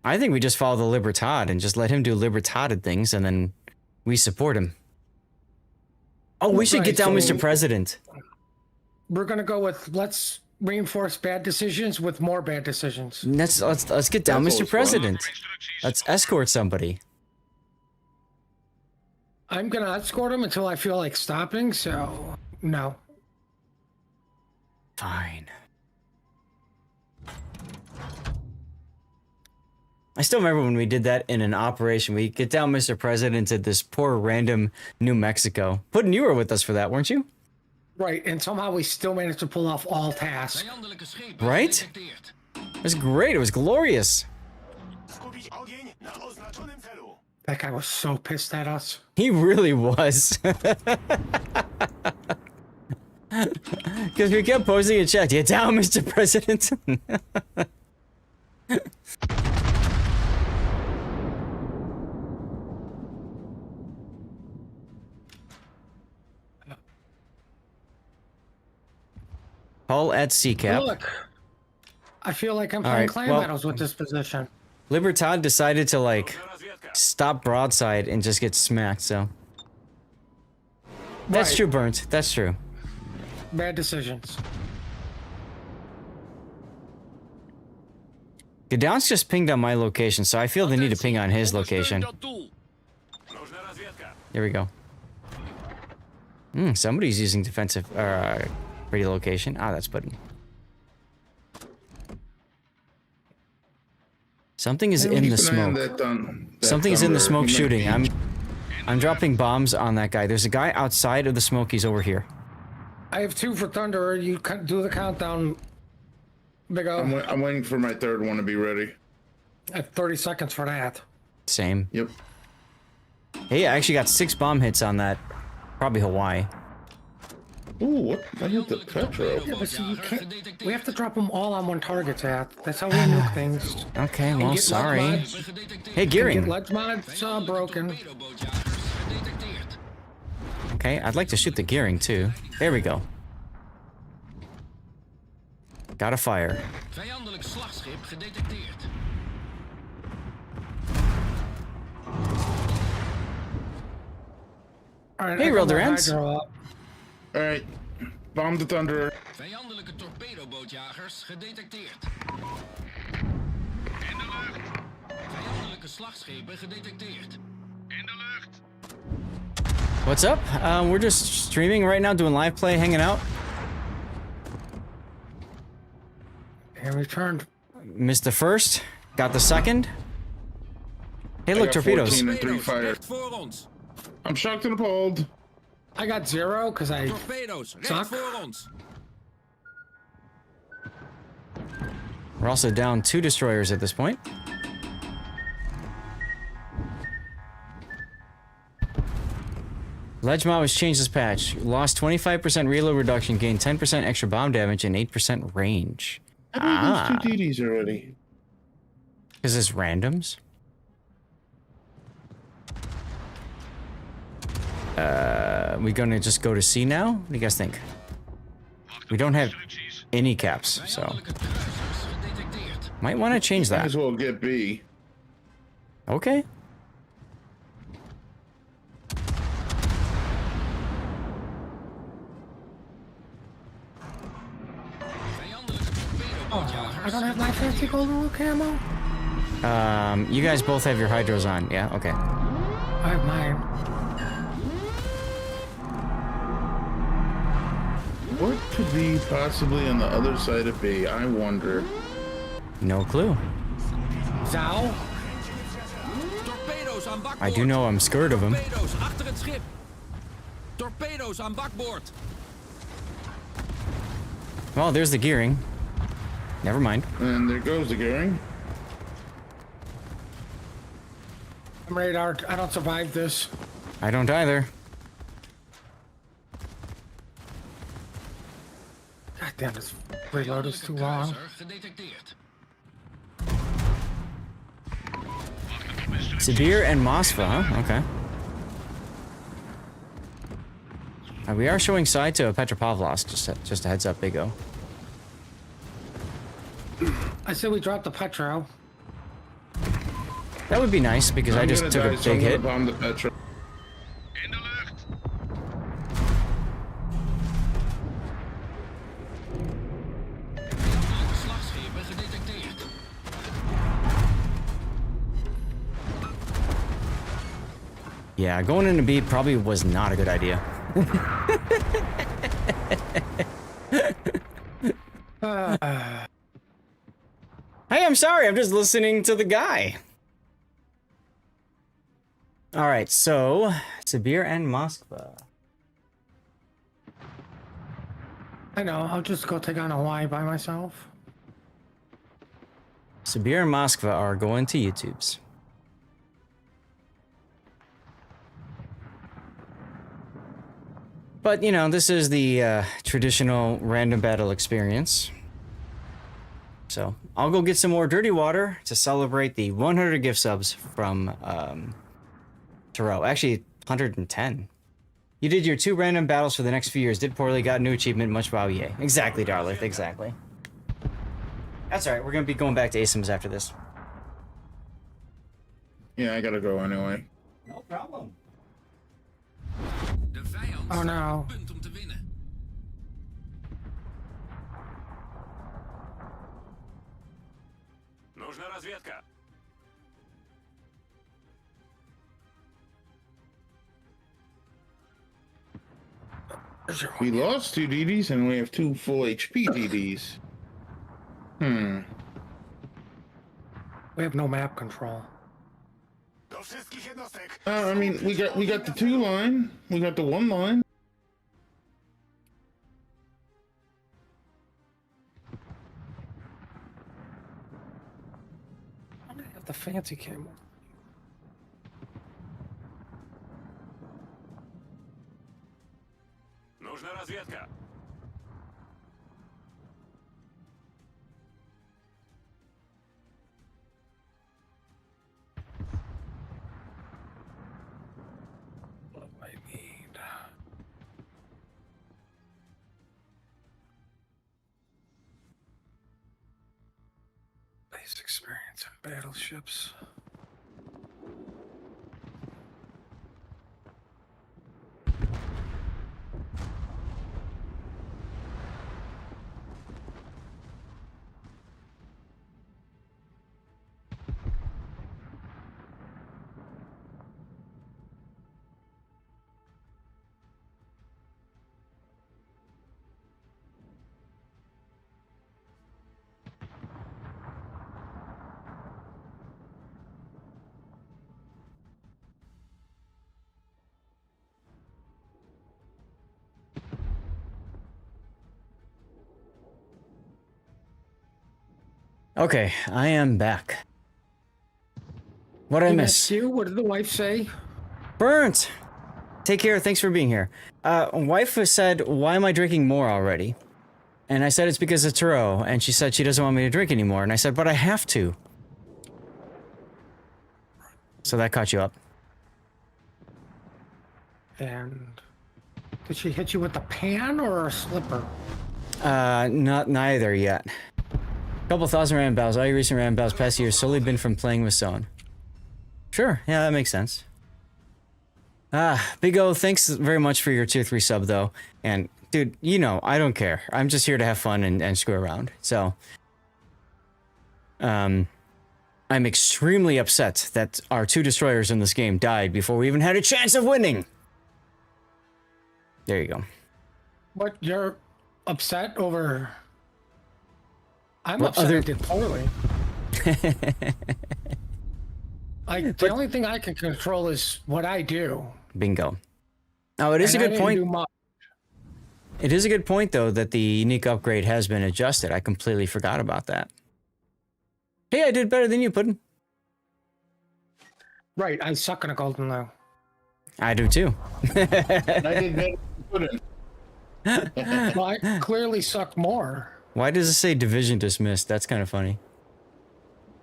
I think we just follow the Libertad and just let him do Libertaded things, and then we support him. Oh, we should get down Mr. President. We're gonna go with let's reinforce bad decisions with more bad decisions. Let's get down Mr. President. Let's escort somebody. I'm gonna escort him until I feel like stopping, so no. Fine. I still remember when we did that in an operation. We get down Mr. President to this poor random New Mexico. Puddin', you were with us for that, weren't you? Right, and somehow we still managed to pull off all tasks. Right? It was great. It was glorious. That guy was so pissed at us. He really was. Because we kept posing a chat. Get down, Mr. President. Hull at CCAP. Look, I feel like I'm All playing right, clan well- battles with this position. Libertad decided to, like, stop broadside and just get smacked, so. That's Right. true, Burnt. That's true. Bad decisions. Gdansk just pinged on my location, so I feel the need to ping on his location. There we go. Somebody's using defensive, radio location. Ah, that's Puddin'. Something is in the smoke. Something's in the smoke shooting. I'm dropping bombs on that guy. There's a guy outside of the smoke. He's over here. I have 2 for Thunder. You do the countdown. Big O. I'm waiting for my 3rd one to be ready. I have 30 seconds for that. Same. Yep. Hey, I actually got 6 bomb hits on that. Probably Hawaii. Ooh, what? I hit the Petro. Yeah, but see, you can't. We have to drop them all on one target, Zach. That's how we nuke things. Okay, And well, get sorry. ledge mods- Hey, and Gearing. Get ledge mods broken. Okay, I'd like to shoot the gearing too. There we go. Gotta fire. Vijandelijk slagschip gedetecteerd. All right, Hey, I got my Rilderans. hydro up. Alright, bomb the Thunder. Vijandelijke torpedobootjagers gedetecteerd. Vijandelijke slagschepen gedetecteerd. In de lucht. What's up? We're just streaming right now, doing live play, hanging out. And returned. Missed the first, got the second. Hey, I look, got torpedoes. 14 and 3 fire. I'm shocked and appalled. I got 0 because I Torpedo's recht suck. voor ons. We're also down 2 destroyers at this point. Ledge mod was changed this patch. Lost 25% reload reduction, gained 10% extra bomb damage, and 8% range. I think there's 2 DDs already. Is this randoms? We gonna just go to C now? What do you guys think? We don't have any caps, so might want to change Might that. as well get B. Okay. Oh, I don't have my fancy golden rule camo. You guys both have your hydros on, yeah? Okay. I have mine. What could be possibly on the other side of B? I wonder. No clue. Zao? Torpedo's aan bakboord. I do know I'm scared of him. Torpedo's achter het schip. Torpedo's aan bakboord. Well, there's the gearing. Never mind. And there goes the gearing. I'm radar. I don't survive this. I don't either. God damn, this reload is too long. Sibir and Moskva, huh? Okay. We are showing side to Petropavlovsk. Just a heads up, Big O. I said we dropped the Petro. That would be nice because I just took a big hit. Bomb the Petro. Yeah, going into B probably was not a good idea. Hey, I'm sorry. I'm just listening to the guy. All right, so Sibir and Moskva. I know. I'll just go take on a Y by myself. Sibir and Moskva are going to YouTube's. But, you know, this is the traditional random battle experience. So, I'll go get some more dirty water to celebrate the 100 gift subs from Taro. Actually, 110. You did your 2 random battles for the next few years, did poorly, got a new achievement, much wow, yay. Exactly, Darlith, exactly. That's alright, we're gonna be going back to ASIMs after this. Yeah, I gotta go anyway. No problem. Oh no. Нужна разведка. We lost 2 DDs and we have 2 full HP DDs. We have no map control. I mean, we got the 2 line. We got the 1 line. I have the fancy camera. Нужна разведка. What do I need? Base experience on battleships. Okay, I am back. What did I miss? You? What did the wife say? Burnt! Take care, thanks for being here. Wife said, why am I drinking more already? And I said it's because of Taro, and she said she doesn't want me to drink anymore, and I said, but I have to. So that caught you up. And did she hit you with a pan or a slipper? Neither yet. Couple thousand random battles. All your recent random battles past years solely been from playing with Zone. Sure, yeah, that makes sense. Big O, thanks very much for your tier 3 sub though. And dude, you know, I don't care. I'm just here to have fun and screw around. So, I'm extremely upset that our 2 destroyers in this game died before we even had a chance of winning. There you go. What, you're upset over. I'm What upset other- I did poorly. Like the only thing I can control is what I do. Bingo. Oh, it is And a I good didn't point. do much. It is a good point, though, that the unique upgrade has been adjusted. I completely forgot about that. Hey, I did better than you, Puddin'. Right, I suck in a golden though. I do too. I did better than Puddin'. Well, I clearly suck more. Why does it say division dismissed? That's kind of funny.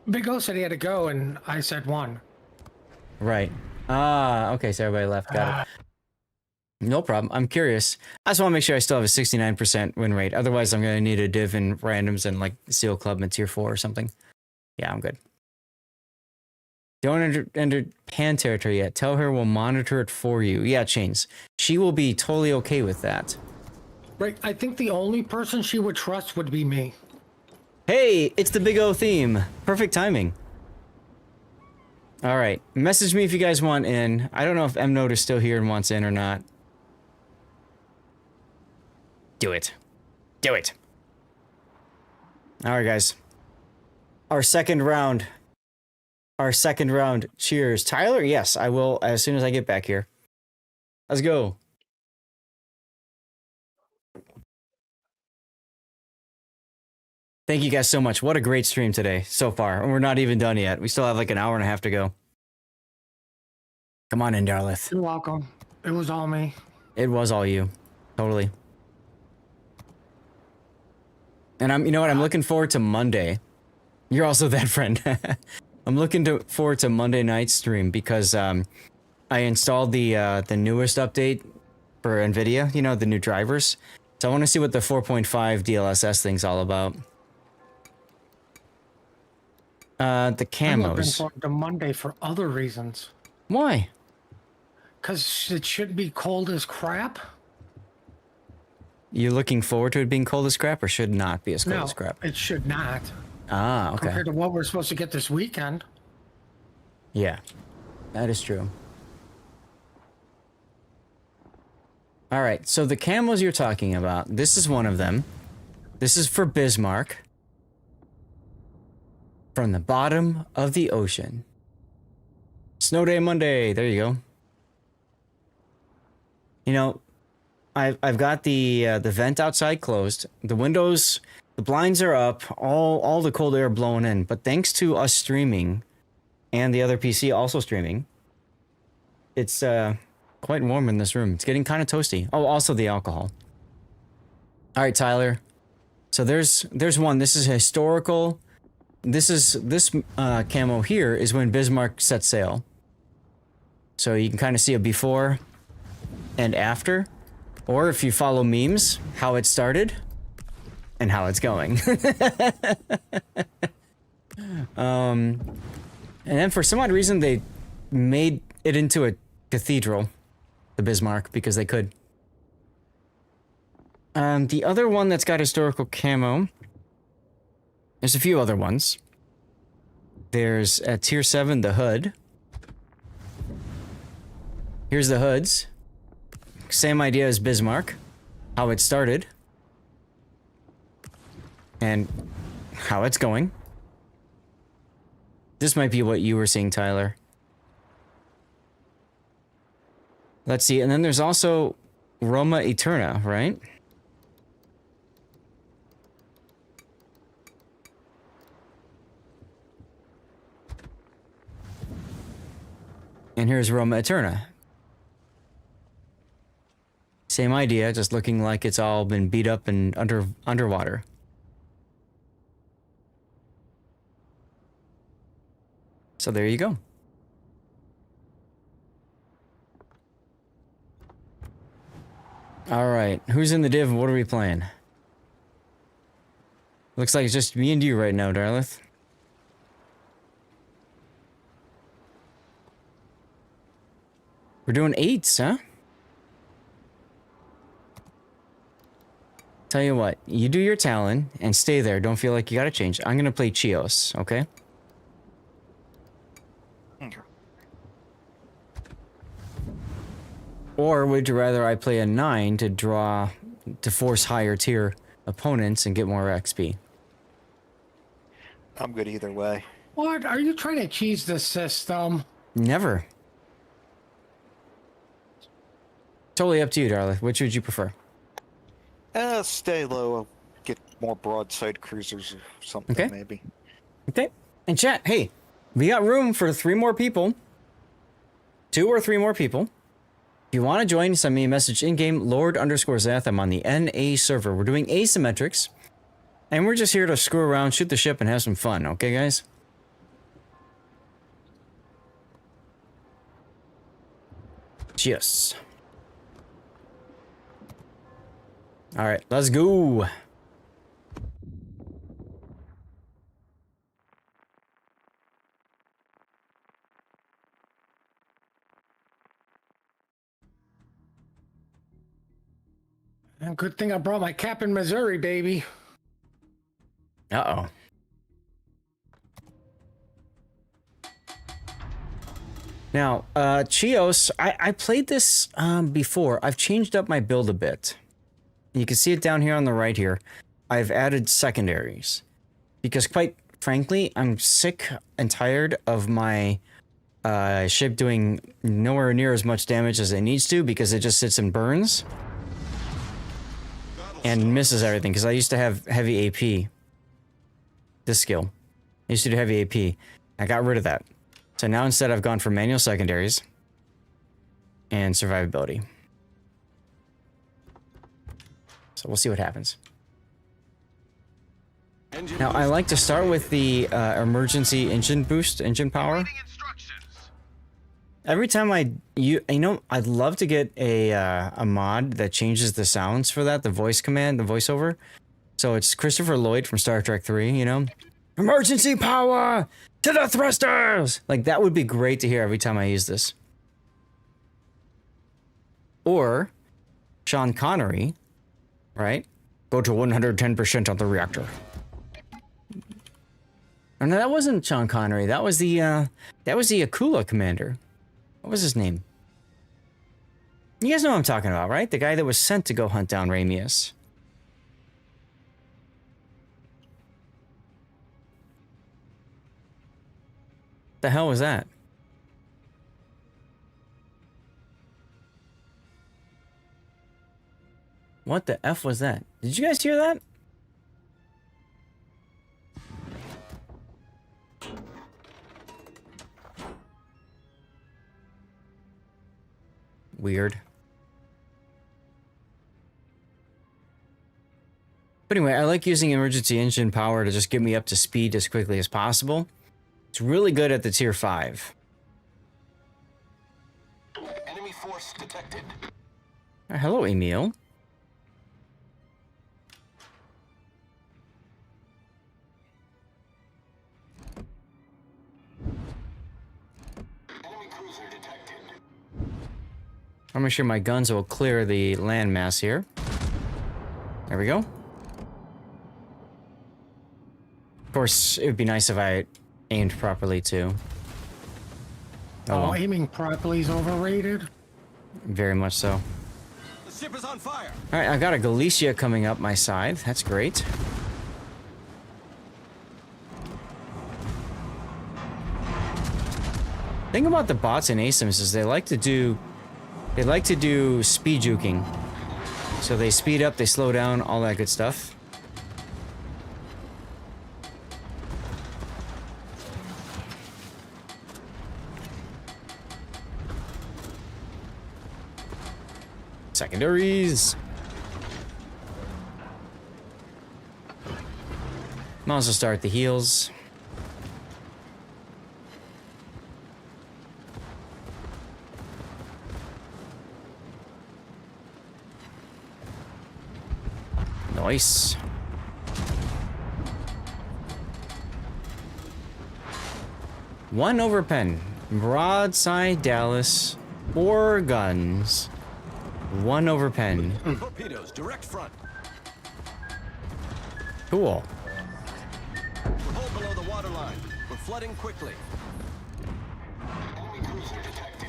Big O said he had to go, and I said one. Right. Ah, okay, so everybody left. Got it. No problem. I'm curious. I just want to make sure I still have a 69% win rate. Otherwise, I'm going to need a div in randoms and like Seal Club in tier 4 or something. Yeah, I'm good. Don't enter pan territory yet. Tell her we'll monitor it for you. Yeah, Chains. She will be totally okay with that. Right, I think the only person she would trust would be me. Hey, it's the Big O theme. Perfect timing. All right. Message me if you guys want in. I don't know if M-Note is still here and wants in or not. Do it. Do it. All right, guys. Our second round. Our second round. Cheers. Tyler? Yes, I will as soon as I get back here. Let's go. Thank you guys so much. What a great stream today so far. And we're not even done yet. We still have like an hour and a half to go. Come on in, Darlith. You're welcome. It was all me. It was all you. Totally. And you know what? I'm looking forward to Monday. You're also that friend. I'm looking forward to Monday night's stream because I installed the newest update for NVIDIA, you know, the new drivers. So I want to see what the 4.5 DLSS thing's all about. The I'm looking camos. forward to Monday for other reasons. Why? Because it should be cold as crap. You looking forward to it being cold as crap or should not be as cold No, as crap? it should not. Ah, okay. Compared to what we're supposed to get this weekend. Yeah, that is true. All right, so the camos you're talking about, this is one of them. This is for Bismarck. From the bottom of the ocean. Snow Day Monday, there you go. You know, I've got the vent outside closed. The windows, the blinds are up, all the cold air blowing in. But thanks to us streaming, and the other PC also streaming, it's quite warm in this room. It's getting kind of toasty. Oh, also the alcohol. All right, Tyler. So there's one. This is historical. This camo here is when Bismarck set sail. So you can kind of see a before and after. Or if you follow memes, how it started and how it's going. And then for some odd reason, they made it into a cathedral, the Bismarck, because they could. The other one that's got historical camo, there's a few other ones. There's at tier 7, the hood. Here's the hoods. Same idea as Bismarck. How it started. And how it's going. This might be what you were seeing, Tyler. Let's see. And then there's also Roma Eterna, right? And here's Roma Eterna. Same idea, just looking like it's all been beat up and underwater. So there you go. All right, who's in the div? What are we playing? Looks like it's just me and you right now, Darlith. We're doing 8s, huh? Tell you what, you do your Talon and stay there. Don't feel like you gotta change. I'm gonna play Chios, okay? Okay. Or would you rather I play a 9 to draw to force higher tier opponents and get more XP. I'm good either way. What? Are you trying to cheese the system? Never. Totally up to you, darling. Which would you prefer? Stay low. Get more broadside cruisers or something, Okay. maybe. Okay. And chat, hey, we got room for 3 more people. 2 or 3 more people. If you want to join, send me a message in-game, Lord_Zath. I'm on the NA server. We're doing asymmetrics. And we're just here to screw around, shoot the ship, and have some fun. Okay, guys? Cheers. Alright, let's go. And good thing I brought my cap in Missouri, baby. Uh-oh. Now, Chios, I played this before. I've changed up my build a bit. You can see it down here on the right here. I've added secondaries. Because quite frankly, I'm sick and tired of my ship doing nowhere near as much damage as it needs to because it just sits and burns. And misses everything, because I used to have heavy AP. This skill. I used to do heavy AP. I got rid of that. So now instead I've gone for manual secondaries. And survivability. So we'll see what happens. Now I like to start with the emergency engine boost, engine power. Every time I'd love to get a mod that changes the sounds for that, the voice command, the voiceover. So it's Christopher Lloyd from Star Trek 3, you know? Emergency power to the thrusters! Like, that would be great to hear every time I use this. Or Sean Connery, right? Go to 110% on the reactor. Oh, no, that wasn't Sean Connery. That was the Akula commander. What was his name? You guys know what I'm talking about, right? The guy that was sent to go hunt down Ramius. The hell was that? What the F was that? Did you guys hear that? Weird. But anyway, I like using emergency engine power to just get me up to speed as quickly as possible. It's really good at the tier 5. Enemy force detected. Hello, Emil. Enemy cruiser detected. I'm sure my guns will clear the landmass here. There we go. Of course, it would be nice if I aimed properly too. Oh, well. aiming properly is overrated. Very much so. The ship is on fire. All right, I got a Galicia coming up my side. That's great. Thing about the bots in ASIMs is they like to do speed juking. So they speed up, they slow down, all that good stuff. Secondaries. Might as well start the heals. Nice. One over pen. Broadside Dallas. 4 guns. 1 over pen. Torpedoes, direct front. Cool. Hold below the waterline. We're flooding quickly. Enemy cruiser detected.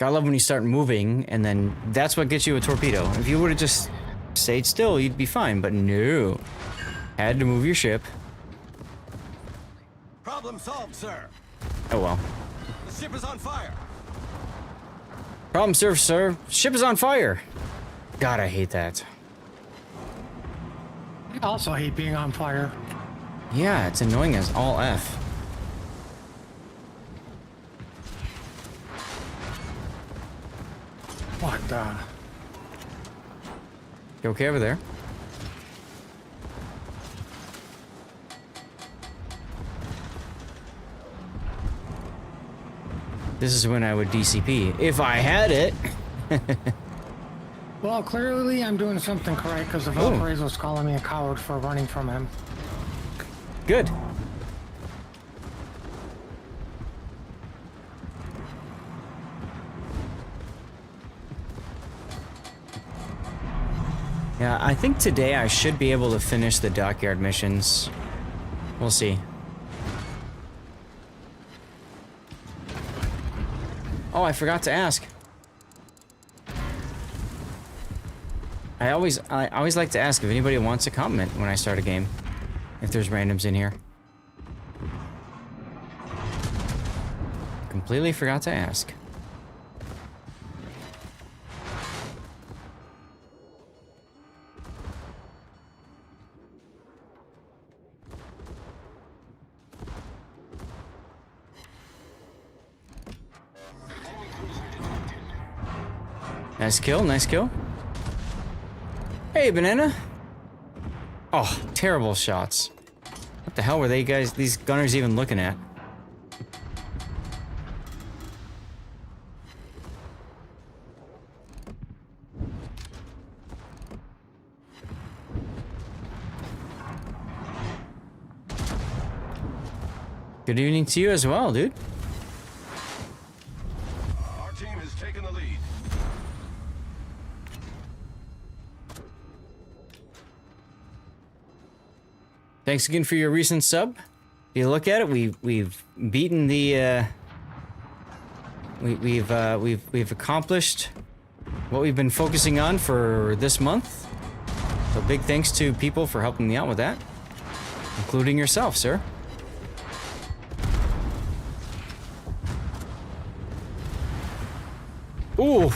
I love when you start moving, and then that's what gets you a torpedo. If you would have just stayed still, you'd be fine, but no. Had to move your ship. Problem solved, sir. Oh well. The ship is on fire. Problem served, sir. Ship is on fire. God, I hate that. I also hate being on fire. Yeah, it's annoying as all F. What the? You okay over there? This is when I would DCP, if I had it. Well, clearly I'm doing something correct because the Valparaiso's calling me a coward for running from him. Good. Yeah, I think today I should be able to finish the dockyard missions. We'll see. Oh, I forgot to ask. I always like to ask if anybody wants to comment when I start a game. If there's randoms in here. Completely forgot to ask. Nice kill, nice kill. Hey, Banana. Oh, terrible shots. What the hell were these gunners even looking at? Good evening to you as well, dude. Our team has taken the lead. Thanks again for your recent sub. If you look at it, we've beaten the we've accomplished what we've been focusing on for this month. So big thanks to people for helping me out with that, including yourself, sir. Ooh,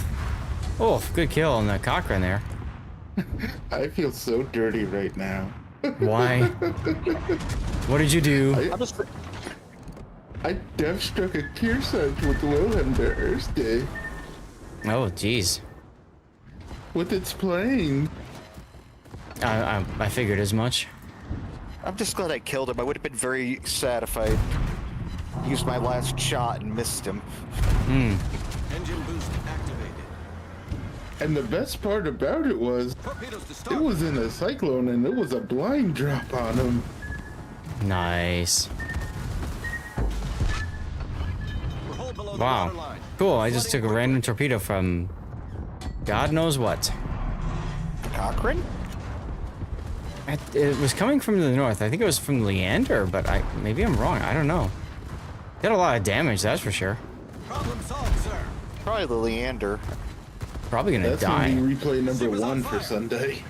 oh, good kill on the Cochrane there. I feel so dirty right now. Why? What did you do? I death struck a Kearsarge with Wilhelm the Earth Day. Oh, jeez. With its plane. I figured as much. I'm just glad I killed him. I would have been very sad if I used my last shot and missed him. Hmm. Engine boost activated. And the best part about it was, it was in a cyclone and it was a blind drop on him. Nice. Wow. Cool, I just took a random torpedo from God knows what. Cochrane? It was coming from the north. I think it was from Leander, but maybe I'm wrong. I don't know. Did a lot of damage, that's for sure. Problem solved, sir. Probably the Leander. Probably gonna That's die. Gonna be replay number 1 for Sunday.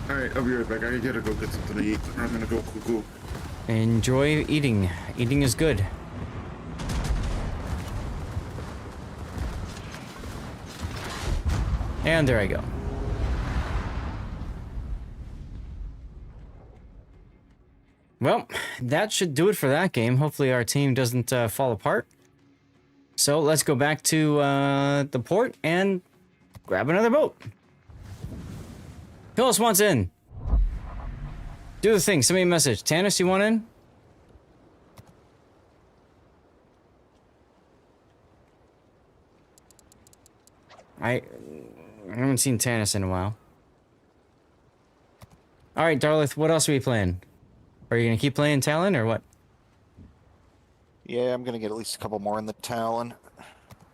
Alright, I'll be right back. I gotta go get something to eat. I'm gonna go cuckoo. Enjoy eating. Eating is good. And there I go. Well, that should do it for that game. Hopefully our team doesn't fall apart. So let's go back to the port and grab another boat. Who else wants in? Do the thing. Send me a message. Tannis, you want in? I haven't seen Tannis in a while. Alright, Darlith, what else are we playing? Are you gonna keep playing Talon or what? Yeah, I'm gonna get at least a couple more in the Talon.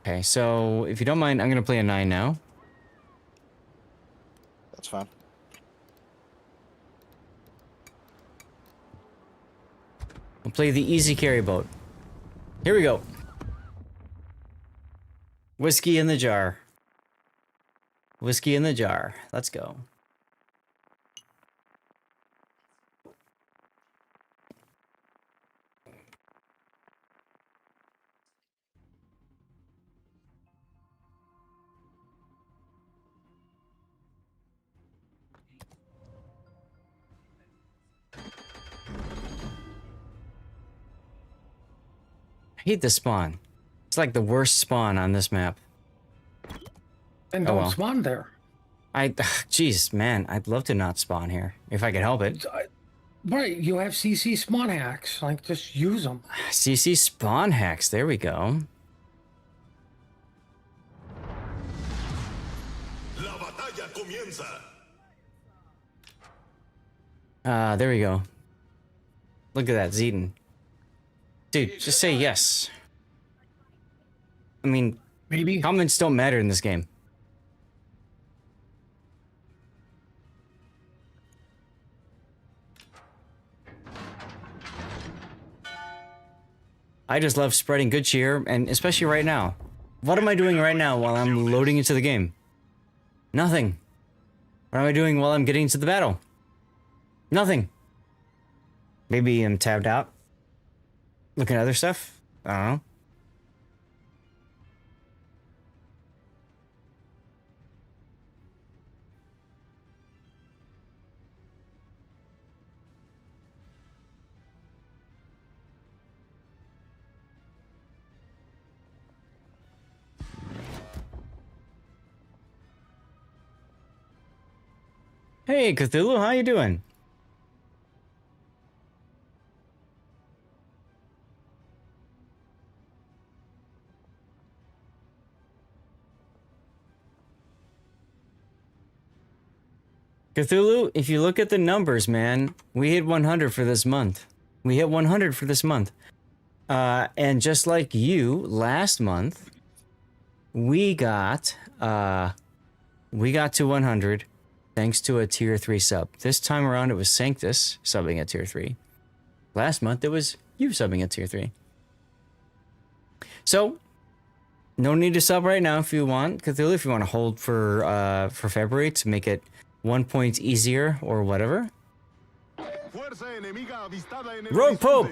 Okay, so if you don't mind, I'm gonna play a 9 now. That's fine. We'll play the easy carry boat. Here we go. Whiskey in the jar. Whiskey in the jar. Let's go. I hate this spawn. It's like the worst spawn on this map. And don't spawn there. Jeez, man, I'd love to not spawn here if I could help it. Right, you have CC spawn hacks. Like, just use them. CC spawn hacks. There we go. There we go. Look at that, Zedon. Dude, just say yes. I mean, maybe comments don't matter in this game. I just love spreading good cheer, and especially right now. What am I doing right now while I'm loading into the game? Nothing. What am I doing while I'm getting into the battle? Nothing. Maybe I'm tabbed out. Looking at other stuff? I don't know. Hey, Cthulhu, how you doing? Cthulhu, if you look at the numbers, man, we hit 100 for this month. We hit 100 for this month. And just like you, last month, we got to 100 thanks to a tier 3 sub. This time around, it was Sanctus subbing at tier 3. Last month, it was you subbing at tier 3. So, no need to sub right now if you want, Cthulhu, if you want to hold for February to make it 1 point easier or whatever. Rogue Pope!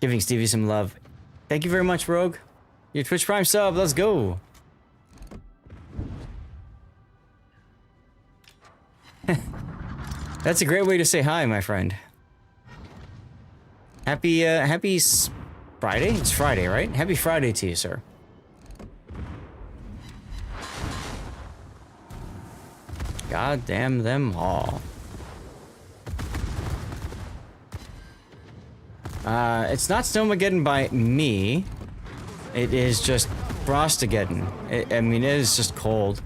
Giving Stevie some love. Thank you very much, Rogue. Your Twitch Prime sub, let's go. That's a great way to say hi, my friend. Happy Friday? It's Friday, right? Happy Friday to you, sir. God damn them all. It's not Snowmageddon by me. It is just Frostageddon. I mean, it is just cold.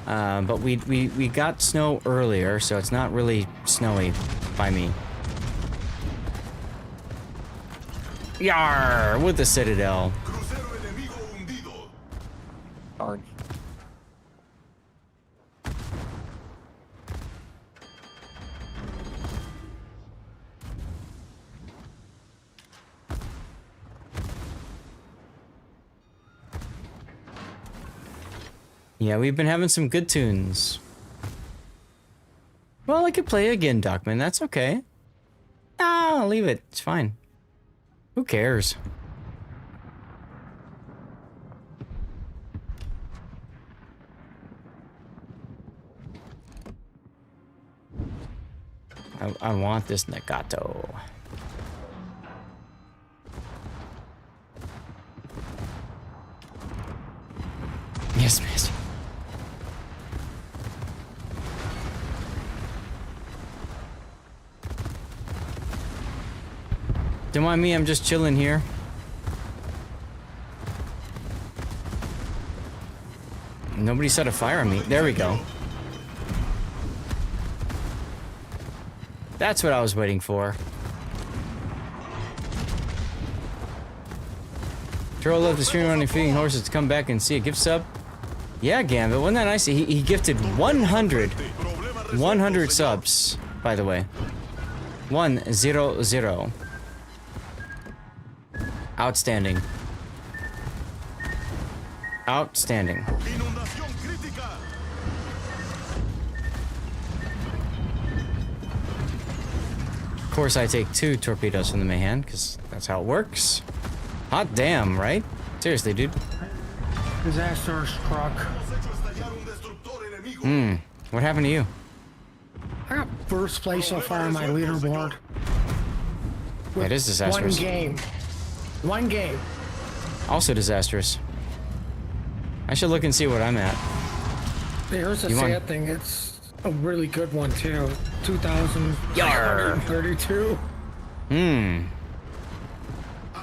But we got snow earlier, so it's not really snowy by me. Yarr! With the Citadel. Darn. Yeah, we've been having some good tunes. Well, I could play again, Duckman. That's okay. Ah, I'll leave it. It's fine. Who cares? I want this Nagato. Yes, miss. Don't mind me, I'm just chilling here. Nobody set a fire on me. There we go. That's what I was waiting for. Troll left the stream running feeding horses to come back and see a gift sub. Yeah, Gambit, wasn't that nice? He gifted 100 subs, by the way. 100. Outstanding. Outstanding. Of course, I take 2 torpedoes from the Mayhan, because that's how it works. Hot damn, right? Seriously, dude. Disaster struck. What happened to you? I got first place so far on my leaderboard. That is disastrous. One game. One game. Also disastrous. I should look and see what I'm at. Here's the sad thing. It's a really good one, too. 2,132.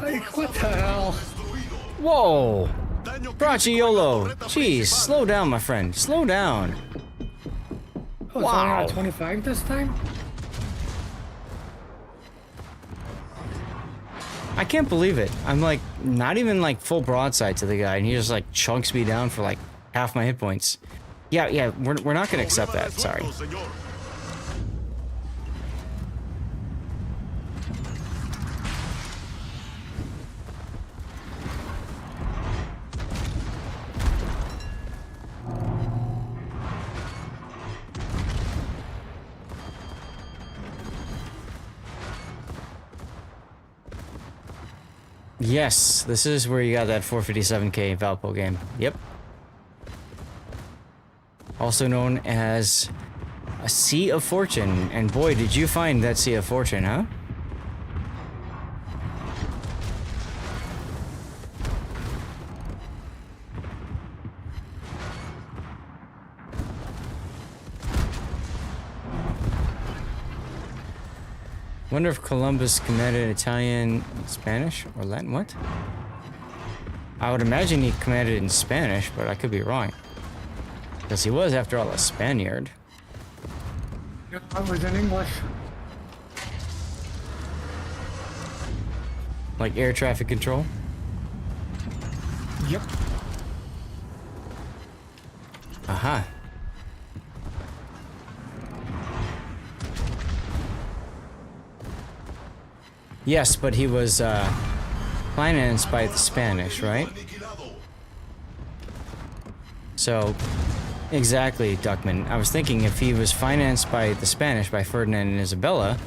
Like, what the hell? Whoa! Bracciolo! Jeez, slow down, my friend. Slow down. Oh, it's only at 25 this time? I can't believe it. I'm like, not even like full broadside to the guy, and he just like chunks me down for like half my hit points. Yeah, we're not gonna accept that, sorry. Yes, this is where you got that 457k Valpo game. Yep. Also known as a Sea of Fortune. And boy, did you find that Sea of Fortune, huh? Wonder if Columbus commanded Italian, Spanish, or Latin. What? I would imagine he commanded in Spanish, but I could be wrong. Because he was, after all, a Spaniard. I was in English. Like air traffic control? Yep. Aha. Yes, but he was financed by the Spanish, right? So, exactly, Duckman. I was thinking if he was financed by the Spanish, by Ferdinand and Isabella,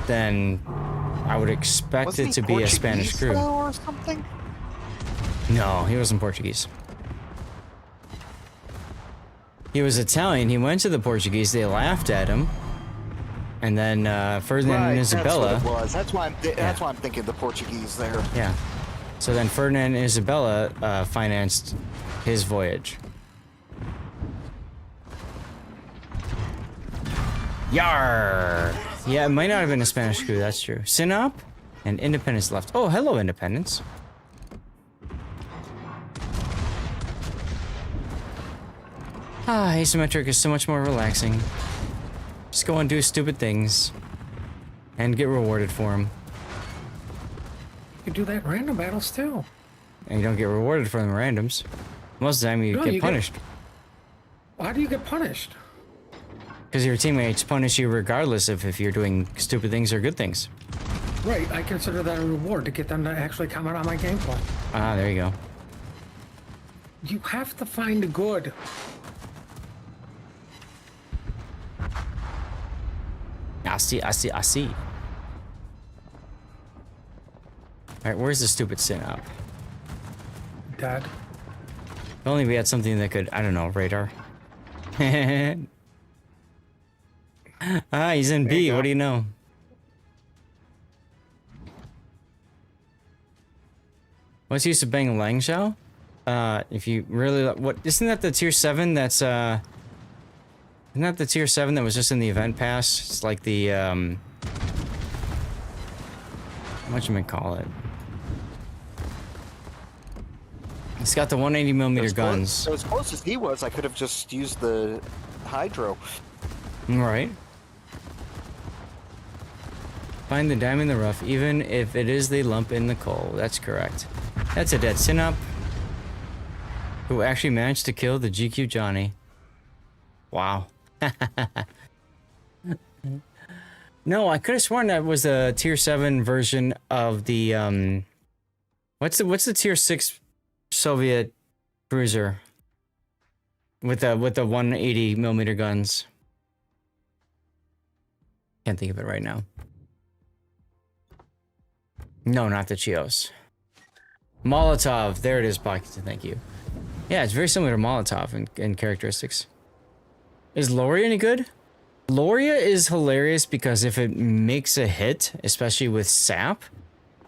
then I would expect it to be a Spanish crew. Or something? No, he wasn't Portuguese. He was Italian. He went to the Portuguese. They laughed at him. And then Ferdinand and Isabella. That's what it was. That's why I'm thinking the Portuguese there. Yeah. So then Ferdinand and Isabella financed his voyage. Yar! Yeah, it might not have been a Spanish crew, that's true. Sinop and Independence left. Oh, hello, Independence. Ah, asymmetric is so much more relaxing. Just go and do stupid things. And get rewarded for them. You can do that in random battles, too. And you don't get rewarded for them randoms. Most of the time you get punished. Why do you get punished? Because your teammates punish you regardless of if you're doing stupid things or good things. Right, I consider that a reward to get them to actually comment on my gameplay. Ah, there you go. You have to find the good. I see. Alright, where's the stupid Sinop? Dad. If only we had something that could, I don't know, radar. Ah, he's in B, what do you know? What's use of Bang Langshao? If you really, what, isn't that the tier 7 that's, isn't that the tier 7 that was just in the event pass? It's like the, whatchamacallit? It's got the 180mm guns. So as close as he was, I could have just used the Hydro. Right. Find the diamond in the rough, even if it is the lump in the coal. That's correct. That's a dead Sinop, who actually managed to kill the GQ Johnny. Wow. No, I could have sworn that was a tier 7 version of the What's the tier 6 Soviet cruiser with the 180 millimeter guns? Can't think of it right now. No, not the Chios. Molotov. There it is, Pocket. Thank you. Yeah, it's very similar to Molotov in characteristics. Is Loria any good? Loria is hilarious because if it makes a hit, especially with sap,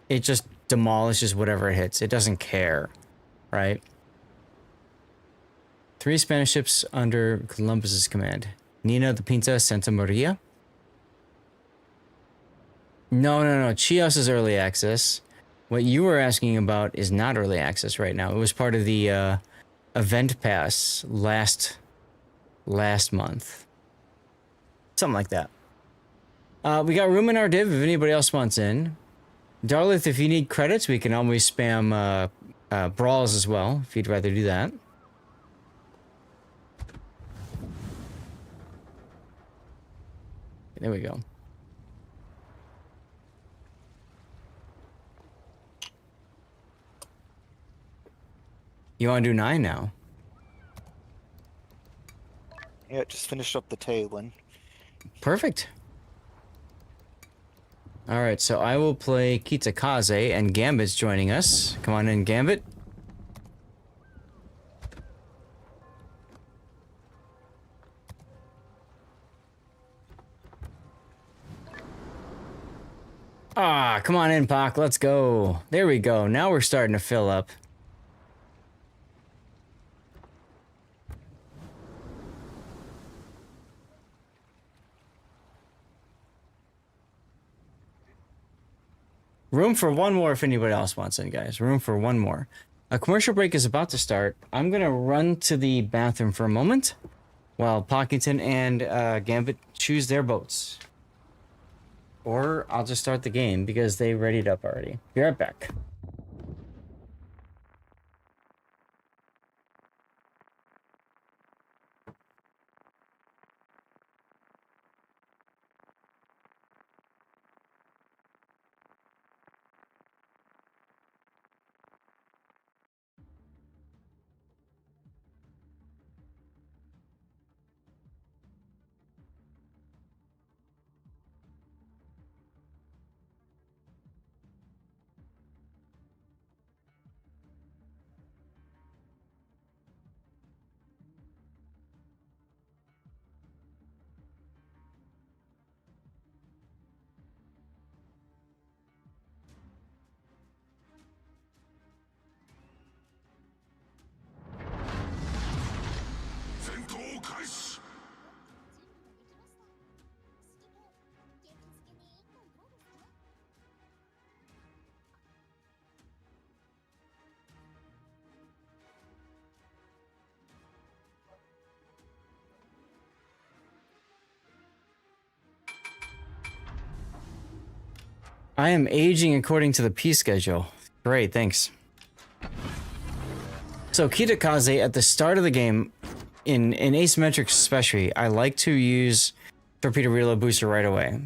it just demolishes whatever it hits. It doesn't care, right? 3 Spanish ships under Columbus's command. Nina, the Pinta, Santa Maria. No. Chios is early access. What you were asking about is not early access right now. It was part of the event pass last month. Something like that. We got room in our div if anybody else wants in. Darlith, if you need credits, we can always spam brawls as well, if you'd rather do that. There we go. You want to do 9 now? Yeah, just finished up the Talon. Perfect. All right, so I will play Kitakaze, and Gambit's joining us. Come on in, Gambit. Ah, come on in, Pac. Let's go. There we go. Now we're starting to fill up. Room for one more if anybody else wants in, guys. Room for one more. A commercial break is about to start. I'm going to run to the bathroom for a moment while Pockington and Gambit choose their boats. Or I'll just start the game because they readied up already. Be right back. I am aging according to the peace schedule. Great, thanks. So Kitakaze, at the start of the game, in asymmetric especially, I like to use torpedo reload booster right away.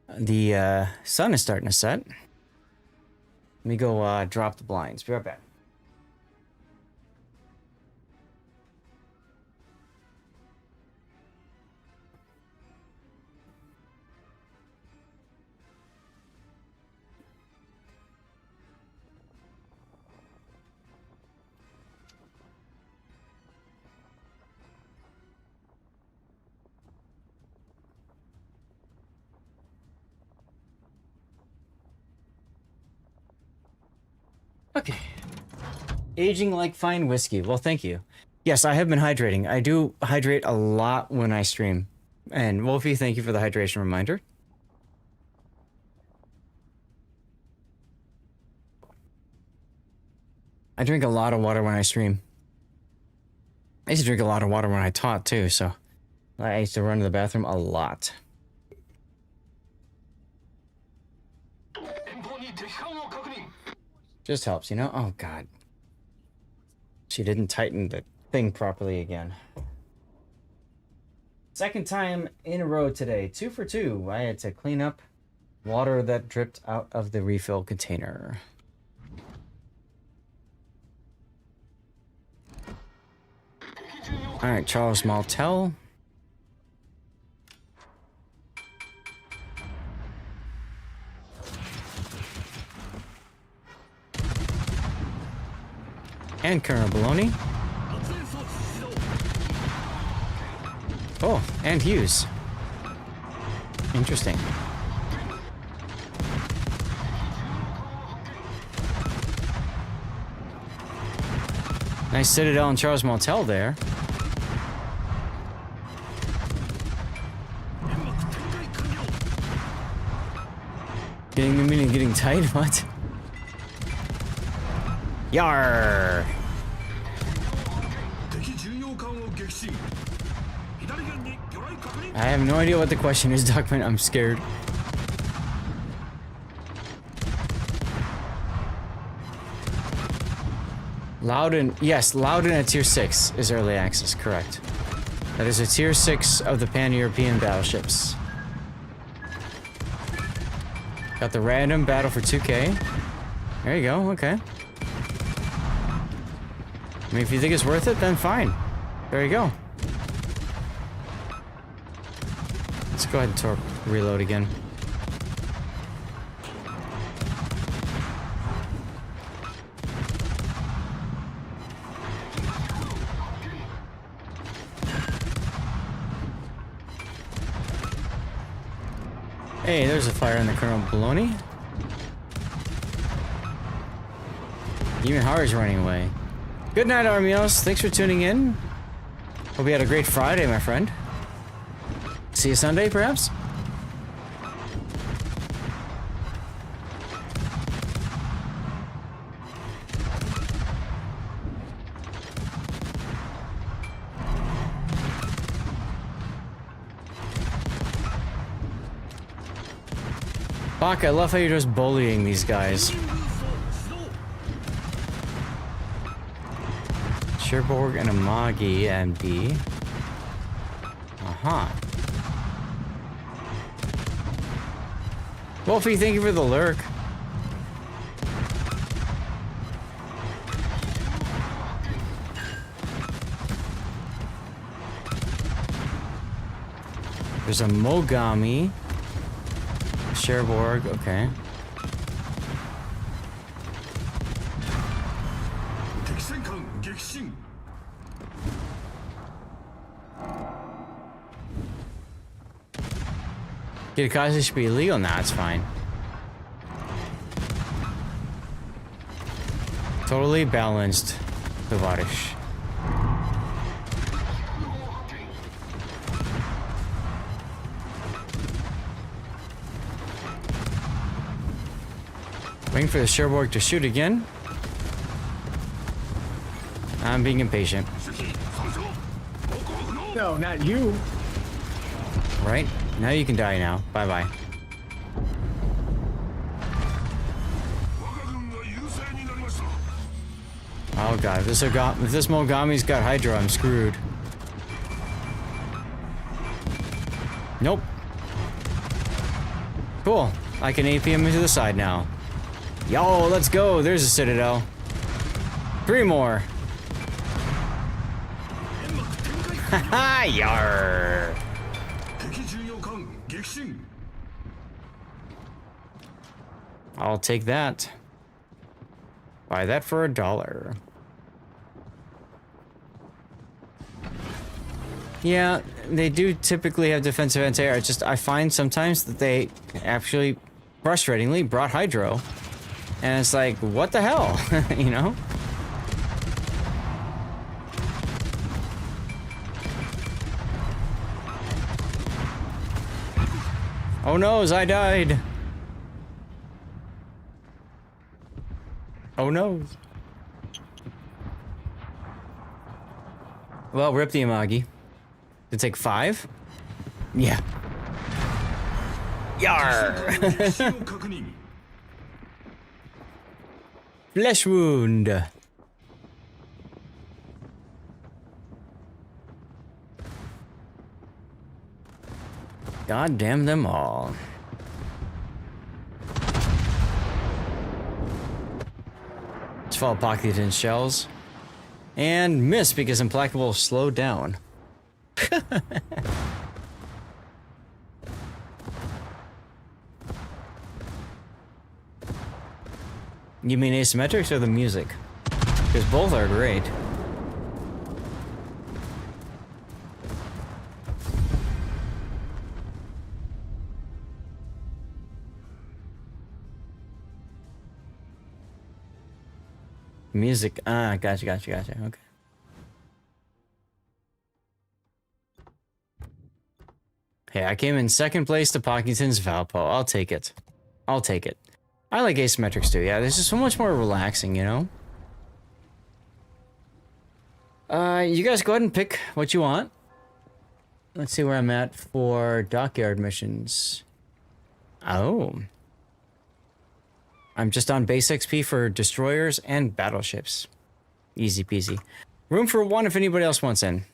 The sun is starting to set. Let me go drop the blinds. Be right back. Okay. Aging like fine whiskey. Well, thank you. Yes, I have been hydrating. I do hydrate a lot when I stream. And Wolfie, thank you for the hydration reminder. I drink a lot of water when I stream. I used to drink a lot of water when I taught too, so I used to run to the bathroom a lot. Just helps, you know? Oh, God. She didn't tighten the thing properly again. Second time in a row today. 2 for 2. I had to clean up water that dripped out of the refill container. Alright, Charles Martel. And Colonel Baloney. Oh, and Hughes. Interesting. Nice Citadel and Charles Martel there. Getting tight? What? Yar! I have no idea what the question is, Duckman. I'm scared. Loudon, yes, Loudon at tier 6 is early access, correct. That is a tier 6 of the Pan-European battleships. Got the random battle for 2K. There you go, okay. I mean, if you think it's worth it, then fine. There you go. Let's go ahead and reload again. Hey, there's a fire in the Colonel Baloney. Even Har's running away. Good night, Armios. Thanks for tuning in. Hope you had a great Friday, my friend. See you Sunday, perhaps? Fuck, I love how you're just bullying these guys. Cherbourg and Amagi MD. Uh-huh. Wolfie, thank you for the lurk. There's a Mogami. Cherbourg, okay. Kirikaze should be illegal? Nah, it's fine. Totally balanced, Tovarish. Waiting for the Cherbourg to shoot again. I'm being impatient. No, not you. Right? Now you can die now. Bye-bye. Oh god, if this Mogami's got Hydra, I'm screwed. Nope. Cool. I can AP him to the side now. Yo, let's go. There's a Citadel. 3 more. Haha, yar. I'll take that. Buy that for $1. Yeah, they do typically have defensive anti-air. I find sometimes that they actually, frustratingly, brought Hydro. And it's like, what the hell? You know? Oh no, I died. Oh no. Well, rip the Amagi. To take 5? Yeah. Yar! Flesh wound. God damn them all. Let's follow Pocketington's shells. And miss because Implacable slowed down. You mean asymmetrics or the music? Because both are great. Music, gotcha. Okay. Hey, I came in second place to Pocketington's Valpo. I'll take it. I like asymmetrics too. Yeah, this is so much more relaxing, you know? You guys go ahead and pick what you want. Let's see where I'm at for dockyard missions. Oh. I'm just on base XP for destroyers and battleships. Easy peasy. Room for one if anybody else wants in.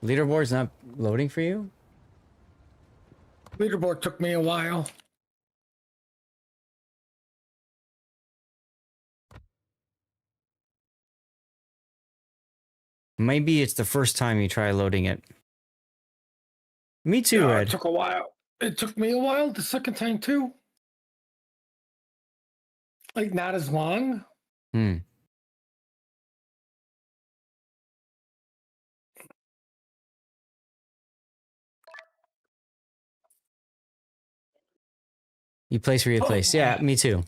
Leaderboard's not loading for you? Leaderboard took me a while. Maybe it's the first time you try loading it. Me too, Yeah, Red. it took a while. It took me a while the second time too. Like not as long. Hmm. You place where you place. Yeah, me too.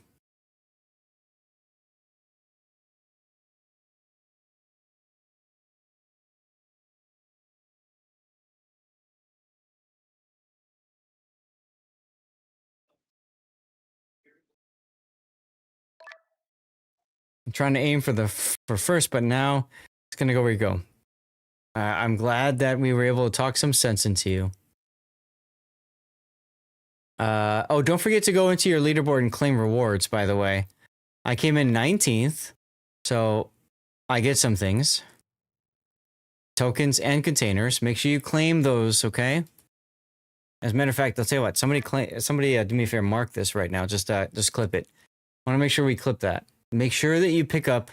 I'm trying to aim for for first, but now it's gonna go where you go. I'm glad that we were able to talk some sense into you. Oh, don't forget to go into your leaderboard and claim rewards, by the way. I came in 19th, so I get some things. Tokens and containers. Make sure you claim those, okay? As a matter of fact, I'll tell you what. Somebody do me a favor, mark this right now. Just clip it. I want to make sure we clip that. Make sure that you pick up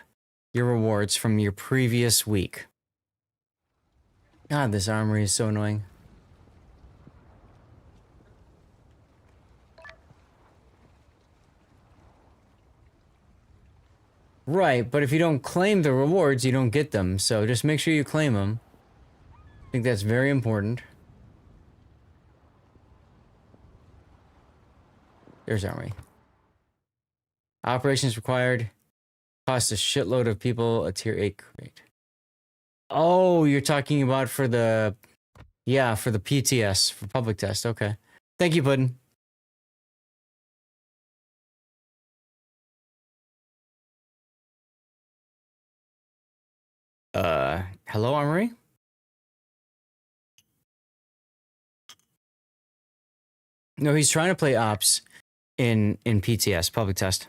your rewards from your previous week. God, this armory is so annoying. Right, but if you don't claim the rewards, you don't get them. So just make sure you claim them. I think that's very important. There's armory. Operations required. Cost a shitload of people a tier 8 crate. Oh, you're talking about for the... Yeah, for the PTS, for public test. Okay. Thank you, Puddin. Hello, Armory? No, he's trying to play ops in PTS, public test.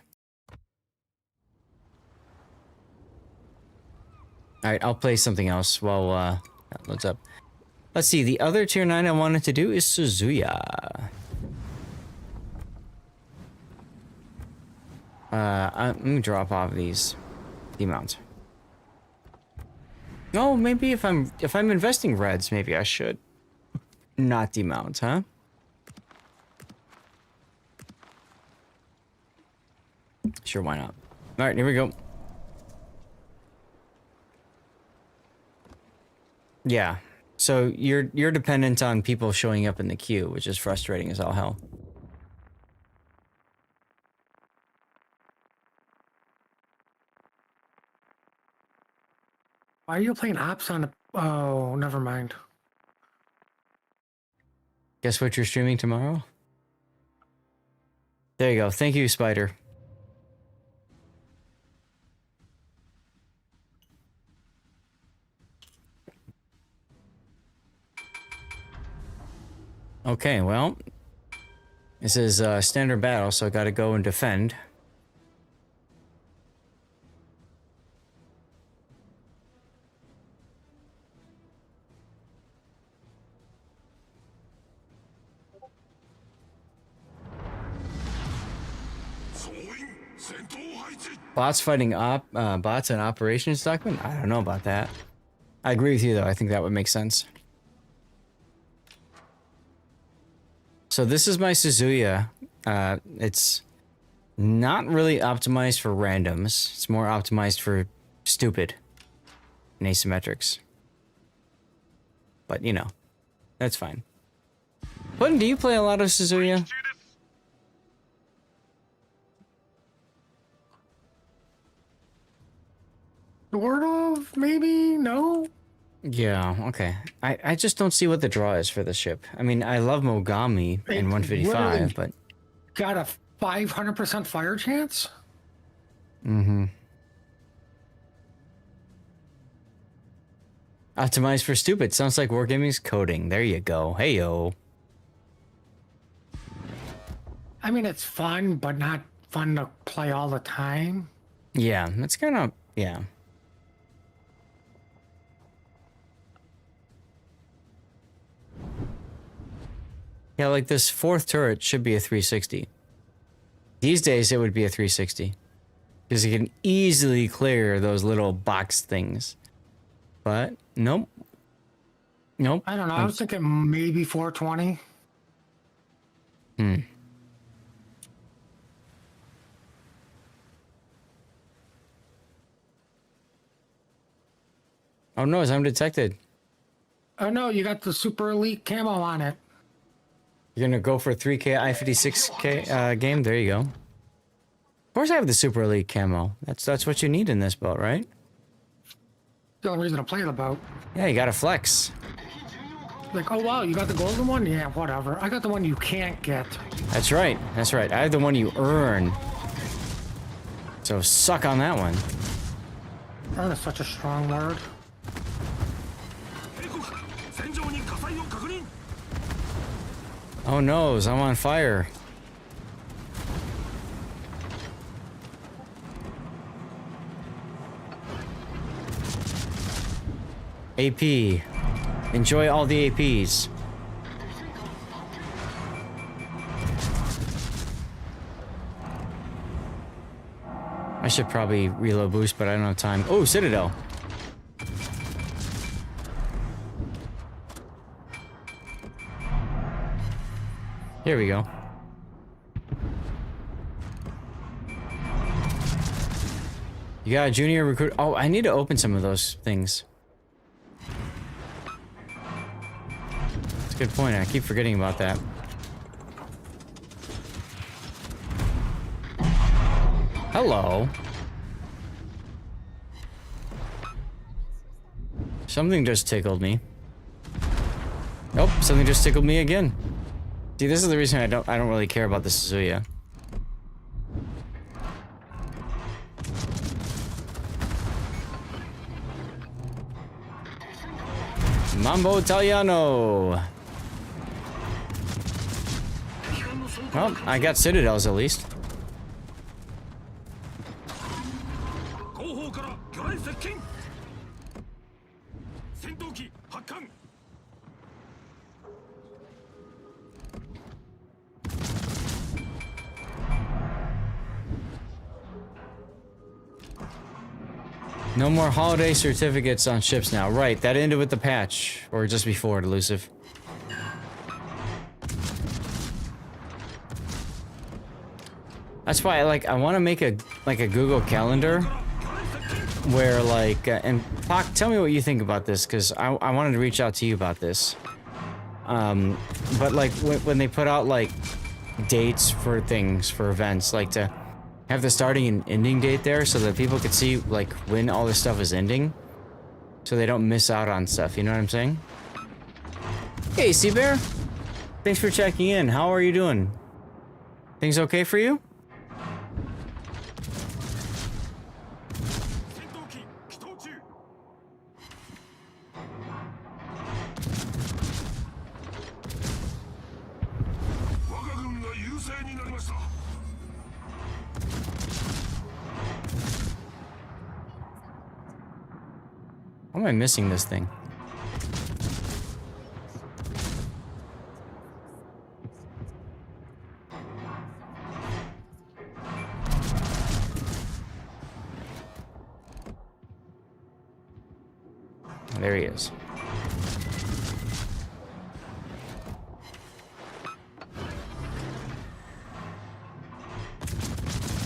Alright, I'll play something else while that loads up. Let's see, the other tier 9 I wanted to do is Suzuya. I'm gonna drop off these demounts. Oh, maybe if I'm investing reds, maybe I should not demount, huh? Sure, why not? All right, here we go. Yeah. So you're dependent on people showing up in the queue, which is frustrating as all hell. Why are you playing ops on the... Oh, never mind. Guess what you're streaming tomorrow? There you go. Thank you, Spider. Okay, well, this is standard battle, so I gotta go and defend. Bots fighting bots and operations document? I don't know about that. I agree with you though. I think that would make sense. So this is my Suzuya. It's not really optimized for randoms. It's more optimized for stupid and asymmetrics. But you know, that's fine. Button, do you play a lot of Suzuya? Sort of, maybe? No? Yeah, okay. I just don't see what the draw is for the ship. I mean, I love Mogami in 155, but... Got a 500% fire chance? Mm-hmm. Optimized for stupid. Sounds like Wargaming's coding. There you go. Hey-yo. I mean, it's fun, but not fun to play all the time. Yeah, it's kind of... yeah. Yeah, like this fourth turret should be a 360. These days, it would be a 360. Because you can easily clear those little box things. But, nope. Nope. I don't know. I was thinking maybe 420. Hmm. Oh no, I'm detected. Oh no, you got the super elite camo on it. You're gonna go for a 3K I-56K game? There you go. Of course I have the super elite camo. That's what you need in this boat, right? The only reason to play the boat. Yeah, you gotta flex. Like, oh wow, you got the golden one? Yeah, whatever. I got the one you can't get. That's right. That's right. I have the one you earn. So suck on that one. Earn is such a strong word. Oh no, I'm on fire. AP. Enjoy all the APs. I should probably reload boost, but I don't have time. Oh, Citadel. Here we go. You got a junior recruit. Oh, I need to open some of those things. That's a good point. I keep forgetting about that. Hello. Something just tickled me. Nope, something just tickled me again. See, this is the reason I don't really care about the Suzuya. Mambo Italiano. Well, I got Citadels at least. No more holiday certificates on ships now. Right, that ended with the patch. Or just before it, Elusive. That's why I want to make a Google Calendar where and Pac, tell me what you think about this, because I wanted to reach out to you about this. But when they put out dates for things, for events, to have the starting and ending date there so that people could see when all this stuff is ending, so they don't miss out on stuff. You know what I'm saying? Hey, Sea Bear, thanks for checking in. How are you doing? Things okay for you? Why am I missing this thing? There he is.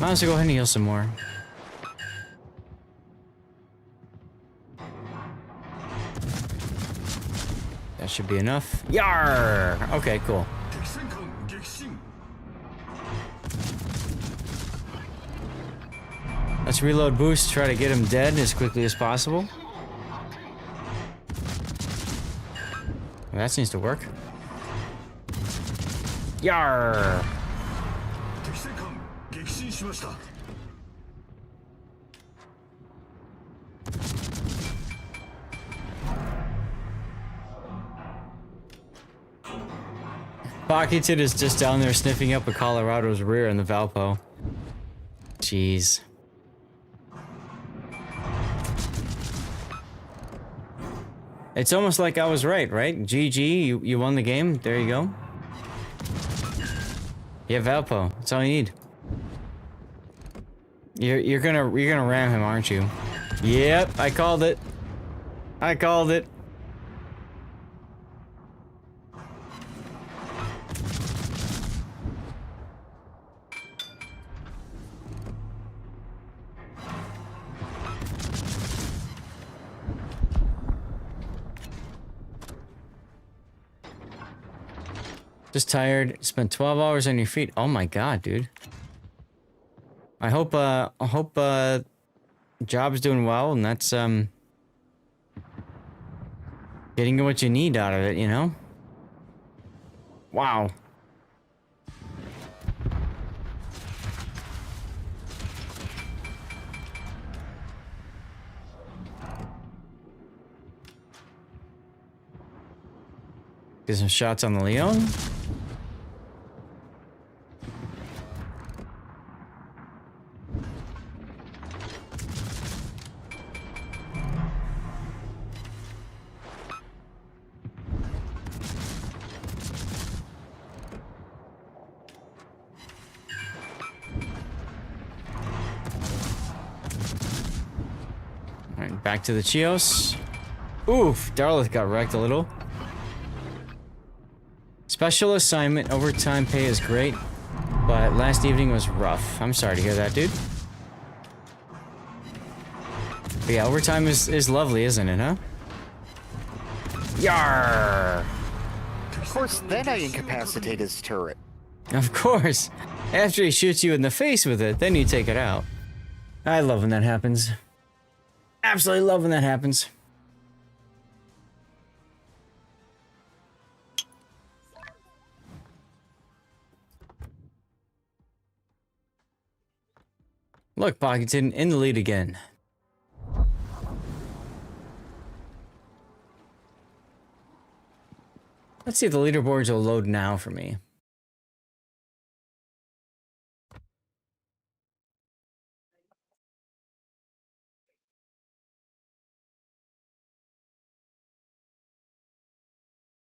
Might as well go ahead and heal some more. That should be enough. Yar! Okay, cool. Let's reload boost, try to get him dead as quickly as possible. Well, that seems to work. Yar! Pocketed is just down there sniffing up a Colorado's rear in the Valpo. Jeez. It's almost like I was right? GG, you won the game. There you go. Yeah, Valpo. That's all you need. You're gonna ram him, aren't you? Yep, I called it. I called it. Just tired. Spent 12 hours on your feet. Oh my god, dude. I hope job's doing well, and that's getting what you need out of it, you know? Wow. Get some shots on the Leon. Alright, back to the Chios. Oof, Darlith got wrecked a little. Special assignment, overtime pay is great, but last evening was rough. I'm sorry to hear that, dude. But yeah, overtime is lovely, isn't it, huh? Yar! Of course, then I incapacitate his turret. Of course. After he shoots you in the face with it, then you take it out. I love when that happens. Absolutely love when that happens. Look, Pocketon in the lead again. Let's see if the leaderboards will load now for me.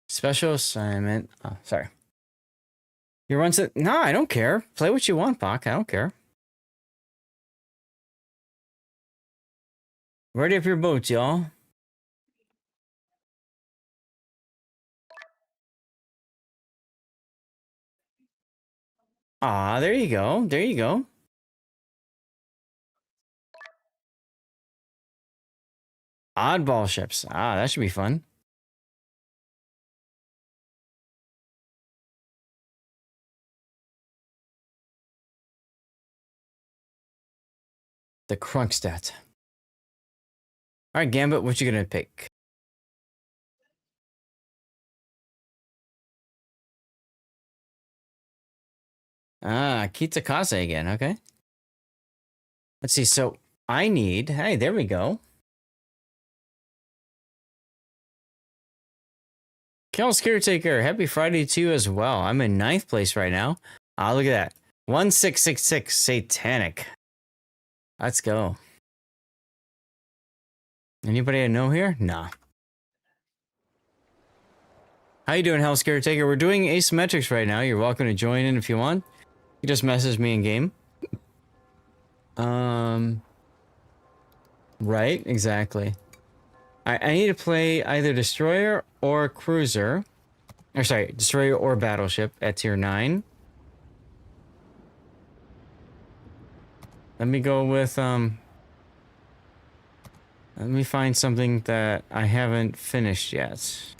Special assignment. Oh, sorry. Your run set. No, I don't care. Play what you want, Poc. I don't care. Ready up your boats, y'all. Ah, there you go. There you go. Oddball ships. Ah, that should be fun. The Krunkstadt. All right, Gambit, what you gonna pick? Ah, Kitakase again. Okay. Let's see. So I need. Hey, there we go. Kel's Caretaker. Happy Friday to you as well. I'm in 9th place right now. Ah, look at that. 1666 Satanic. Let's go. Anybody I know here? Nah. How you doing, Hell's Caretaker? We're doing asymmetrics right now. You're welcome to join in if you want. You just message me in game. Right, exactly. I need to play either destroyer or cruiser. Or sorry, destroyer or battleship at tier 9. Let me go with let me find something that I haven't finished yet.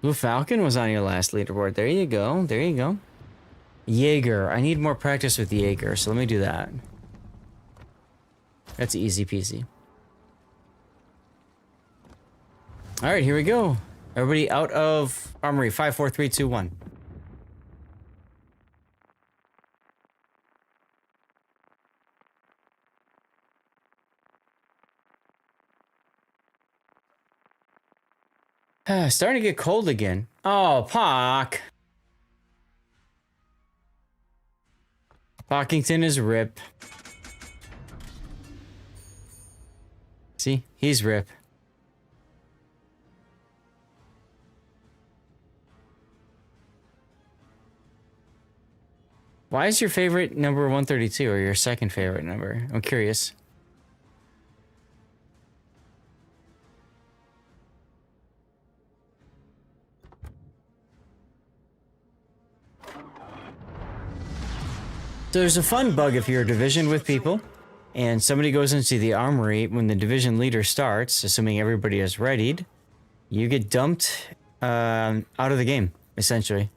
Blue Falcon was on your last leaderboard. There you go. There you go. Jaeger. I need more practice with Jaeger, so let me do that. That's easy peasy. All right, here we go. Everybody out of armory. 5, 4, 3, 2, 1. Starting to get cold again. Oh, Pock. Pockington is rip. See? He's rip. Why is your favorite number 132 or your second favorite number? I'm curious. So there's a fun bug if you're a division with people and somebody goes into the armory when the division leader starts, assuming everybody is readied, you get dumped out of the game, essentially.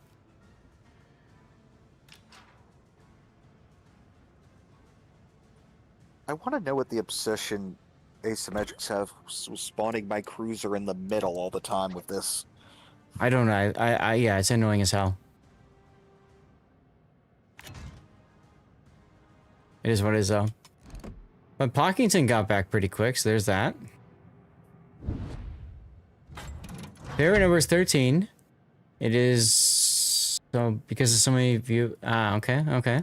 I want to know what the obsession asymmetrics have with spawning my cruiser in the middle all the time with this. I don't know. Yeah, it's annoying as hell. It is what it is, though. But Pockington got back pretty quick, so there's that. Favorite number is 13. It is... So, because of so many view... Ah, okay, okay.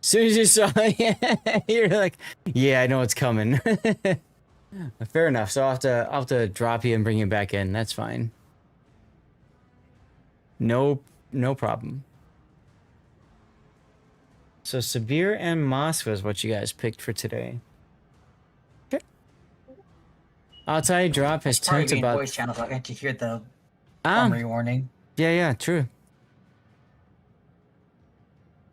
As soon as you saw it, you're like, yeah, I know it's coming. Fair enough, so I'll have to drop you and bring you back in. That's fine. No problem. So Sabir and Moscow is what you guys picked for today. Okay. Outside drop has turned about... voice channel, so I can't hear the armory warning. Yeah, true.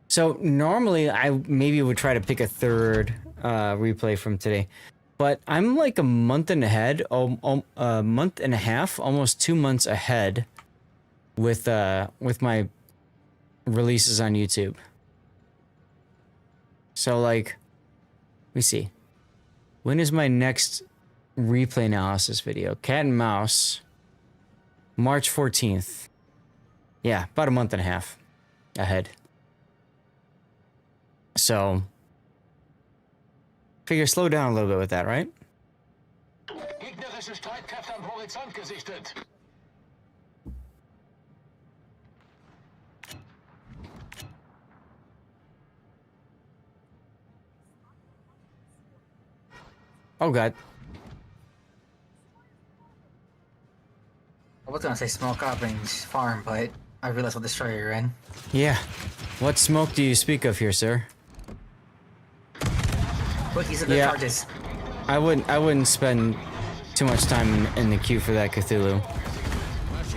So normally I maybe would try to pick a third replay from today, but I'm like a month and a month and a half, almost 2 months ahead with my releases on YouTube. So like, let me see. When is my next replay analysis video? Cat and Mouse, March 14th. Yeah, about a month and a half ahead. So, figure slow down a little bit with that, right? Gegnerische Streitkräfte am Horizont gesichtet. Oh god. I was gonna say smoke up and farm, but I realized what destroyer you're in. Yeah. What smoke do you speak of here, sir? Cookies and the charges. I wouldn't spend too much time in the queue for that Cthulhu.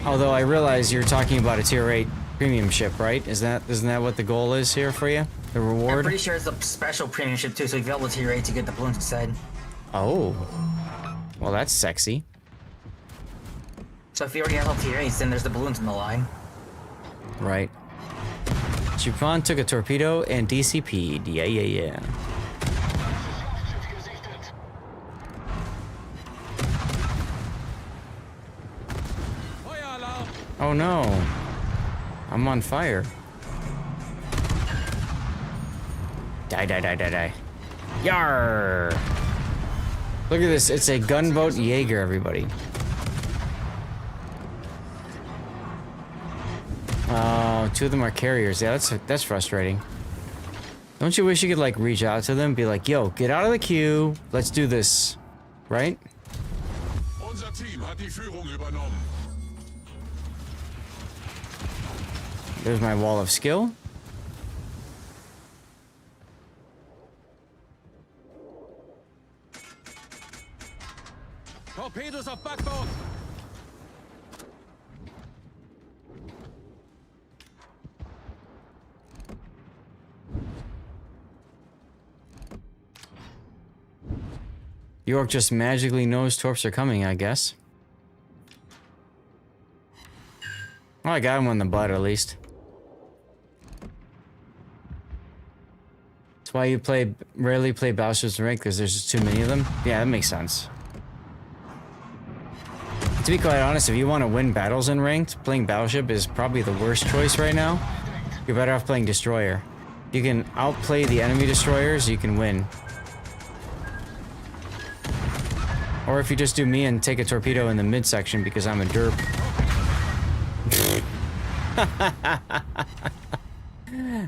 Although I realize you're talking about a tier 8 premium ship, right? Isn't that what the goal is here for you? The reward? I'm pretty sure it's a special premium ship too, so you have tier 8 to get the balloons instead. Oh. Well, that's sexy. So if you already have all tier 8s, then there's the balloons in the line. Right. Chupon took a torpedo and DCP'd. Yeah. Oh no. I'm on fire. Die. Yar! Look at this. It's a gunboat Jaeger, everybody. Oh, 2 of them are carriers. Yeah, that's frustrating. Don't you wish you could like reach out to them, be like, "Yo, get out of the queue. Let's do this." Right? Unser Team hat die Führung übernommen. There's my wall of skill. Torpedoes of backbone. York just magically knows torps are coming, I guess. Well, I got him on the butt, at least. That's why you rarely play battleships in rank, because there's just too many of them. Yeah, that makes sense. To be quite honest, if you want to win battles in ranked, playing battleship is probably the worst choice right now. You're better off playing destroyer. You can outplay the enemy destroyers, you can win. Or if you just do me and take a torpedo in the midsection because I'm a derp.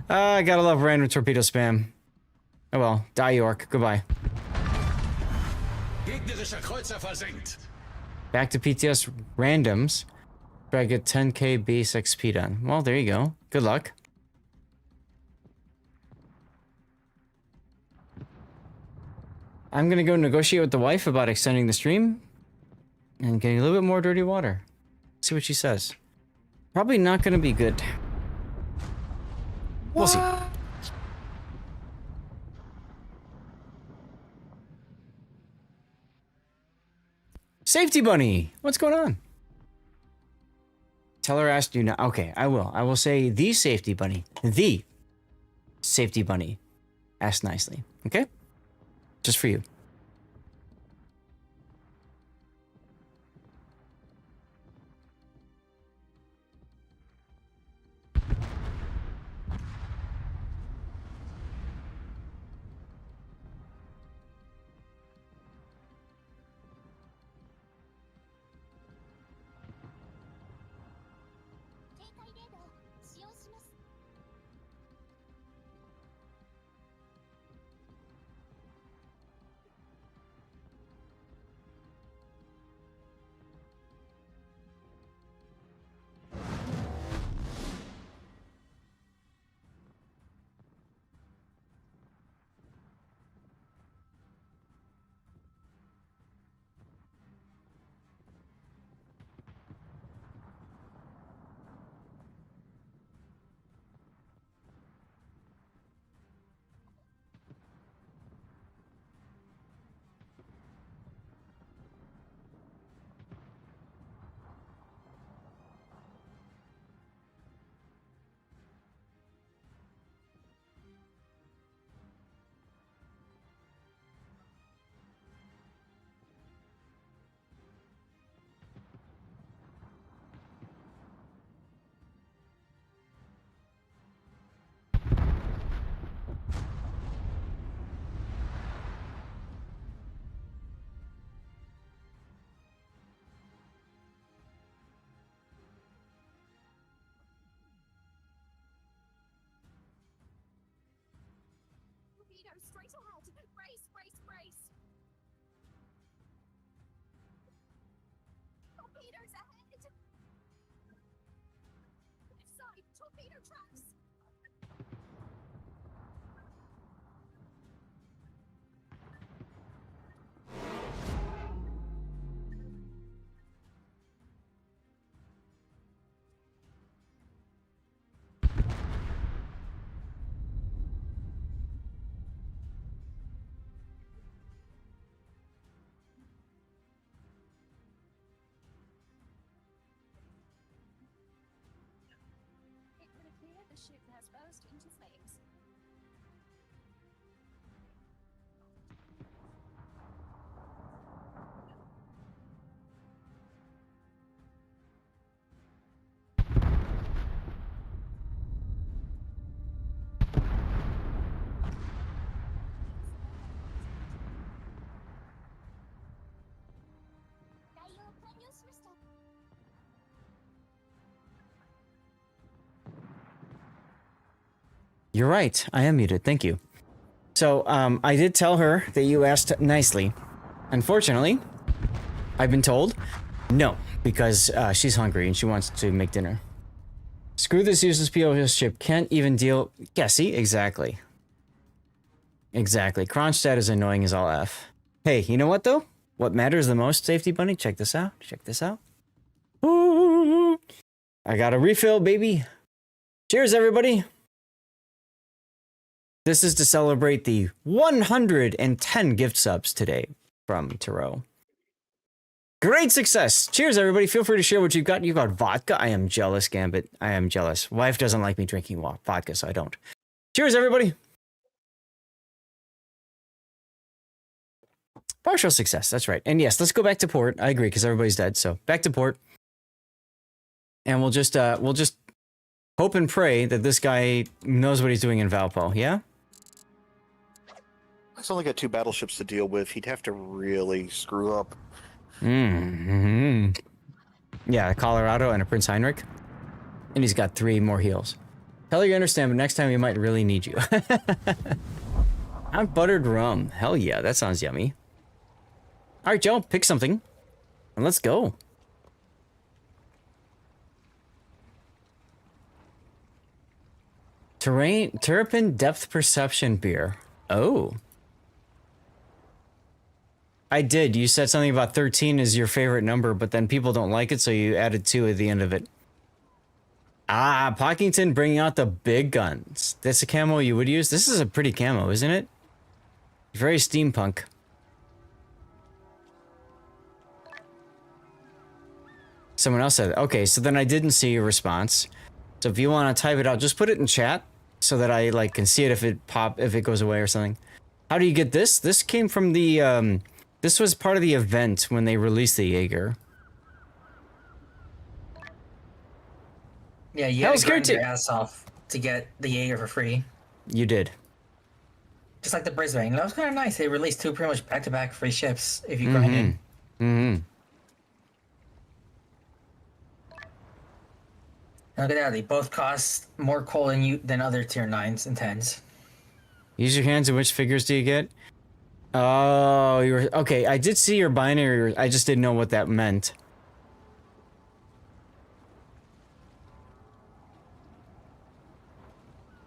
I gotta love random torpedo spam. Oh well, die York, goodbye. Gegnerischer Kreuzer versenkt. Back to PTS randoms. Try to get 10k base XP done. Well, there you go. Good luck. I'm gonna go negotiate with the wife about extending the stream and getting a little bit more dirty water. See what she says. Probably not gonna be good. We'll see. Safety Bunny! What's going on? Tell her asked you now. Okay, I will. I will say the Safety Bunny. The Safety Bunny. Asked nicely. Okay? Just for you. Straight ahead! Brace, brace, brace! Torpedoes ahead! Left side, torpedo tracks! The ship has burst into flames. You're right. I am muted. Thank you. So, I did tell her that you asked nicely. Unfortunately, I've been told no, because she's hungry and she wants to make dinner. Screw this useless POS ship. Can't even deal. Yeah, see? Exactly. Exactly. Kronstadt is annoying as all F. Hey, you know what, though? What matters the most, Safety Bunny? Check this out. Check this out. Ooh, I got a refill, baby. Cheers, everybody. This is to celebrate the 110 gift subs today from Taro. Great success. Cheers, everybody. Feel free to share what you've got. You've got vodka. I am jealous, Gambit. I am jealous. Wife doesn't like me drinking vodka, so I don't. Cheers, everybody. Partial success. That's right. And yes, let's go back to port. I agree, because everybody's dead. So back to port. And we'll just hope and pray that this guy knows what he's doing in Valpo. Yeah? He's only got 2 battleships to deal with. He'd have to really screw up. Mm-hmm. Yeah, a Colorado and a Prince Heinrich. And he's got 3 more heals. Tell her you understand, but next time we might really need you. I'm buttered rum. Hell yeah, that sounds yummy. Alright, Joe, pick something. And let's go. Terrapin Depth Perception Beer. Oh. I did. You said something about 13 is your favorite number, but then people don't like it, so you added 2 at the end of it. Ah, Pockington bringing out the big guns. That's a camo you would use? This is a pretty camo, isn't it? Very steampunk. Someone else said, okay, so then I didn't see your response. So if you want to type it out, just put it in chat so that I can see it if it goes away or something. How do you get this? This came from the this was part of the event when they released the Jaeger. Yeah, you had to grind your ass off to get the Jaeger for free. You did. Just like the Brisbane. That was kind of nice. They released 2 pretty much back-to-back free ships if you grind it. Mm-hmm. Look at that. They both cost more coal than other tier 9s and 10s. Use your hands and which figures do you get? Oh, you were okay. I did see your binary. I just didn't know what that meant.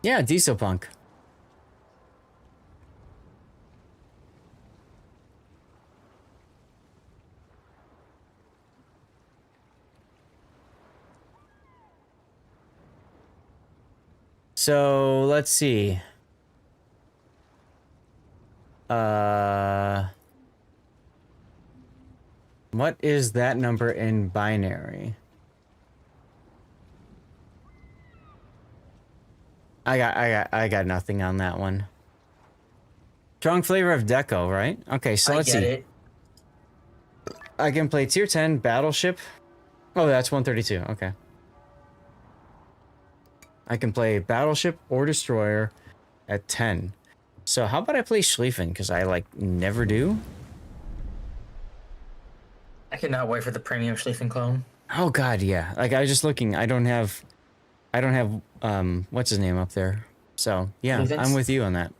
Yeah, Diesel Punk. So let's see. What is that number in binary? I got nothing on that one. Strong flavor of deco, right? Okay, so let's see. It. I can play tier 10 battleship. Oh, that's 132. Okay. I can play battleship or destroyer at 10. So how about I play Schlieffen? Because I never do. I cannot wait for the premium Schlieffen clone. Oh god, yeah. I was just looking. I don't have what's his name up there. So yeah, I'm with you on that.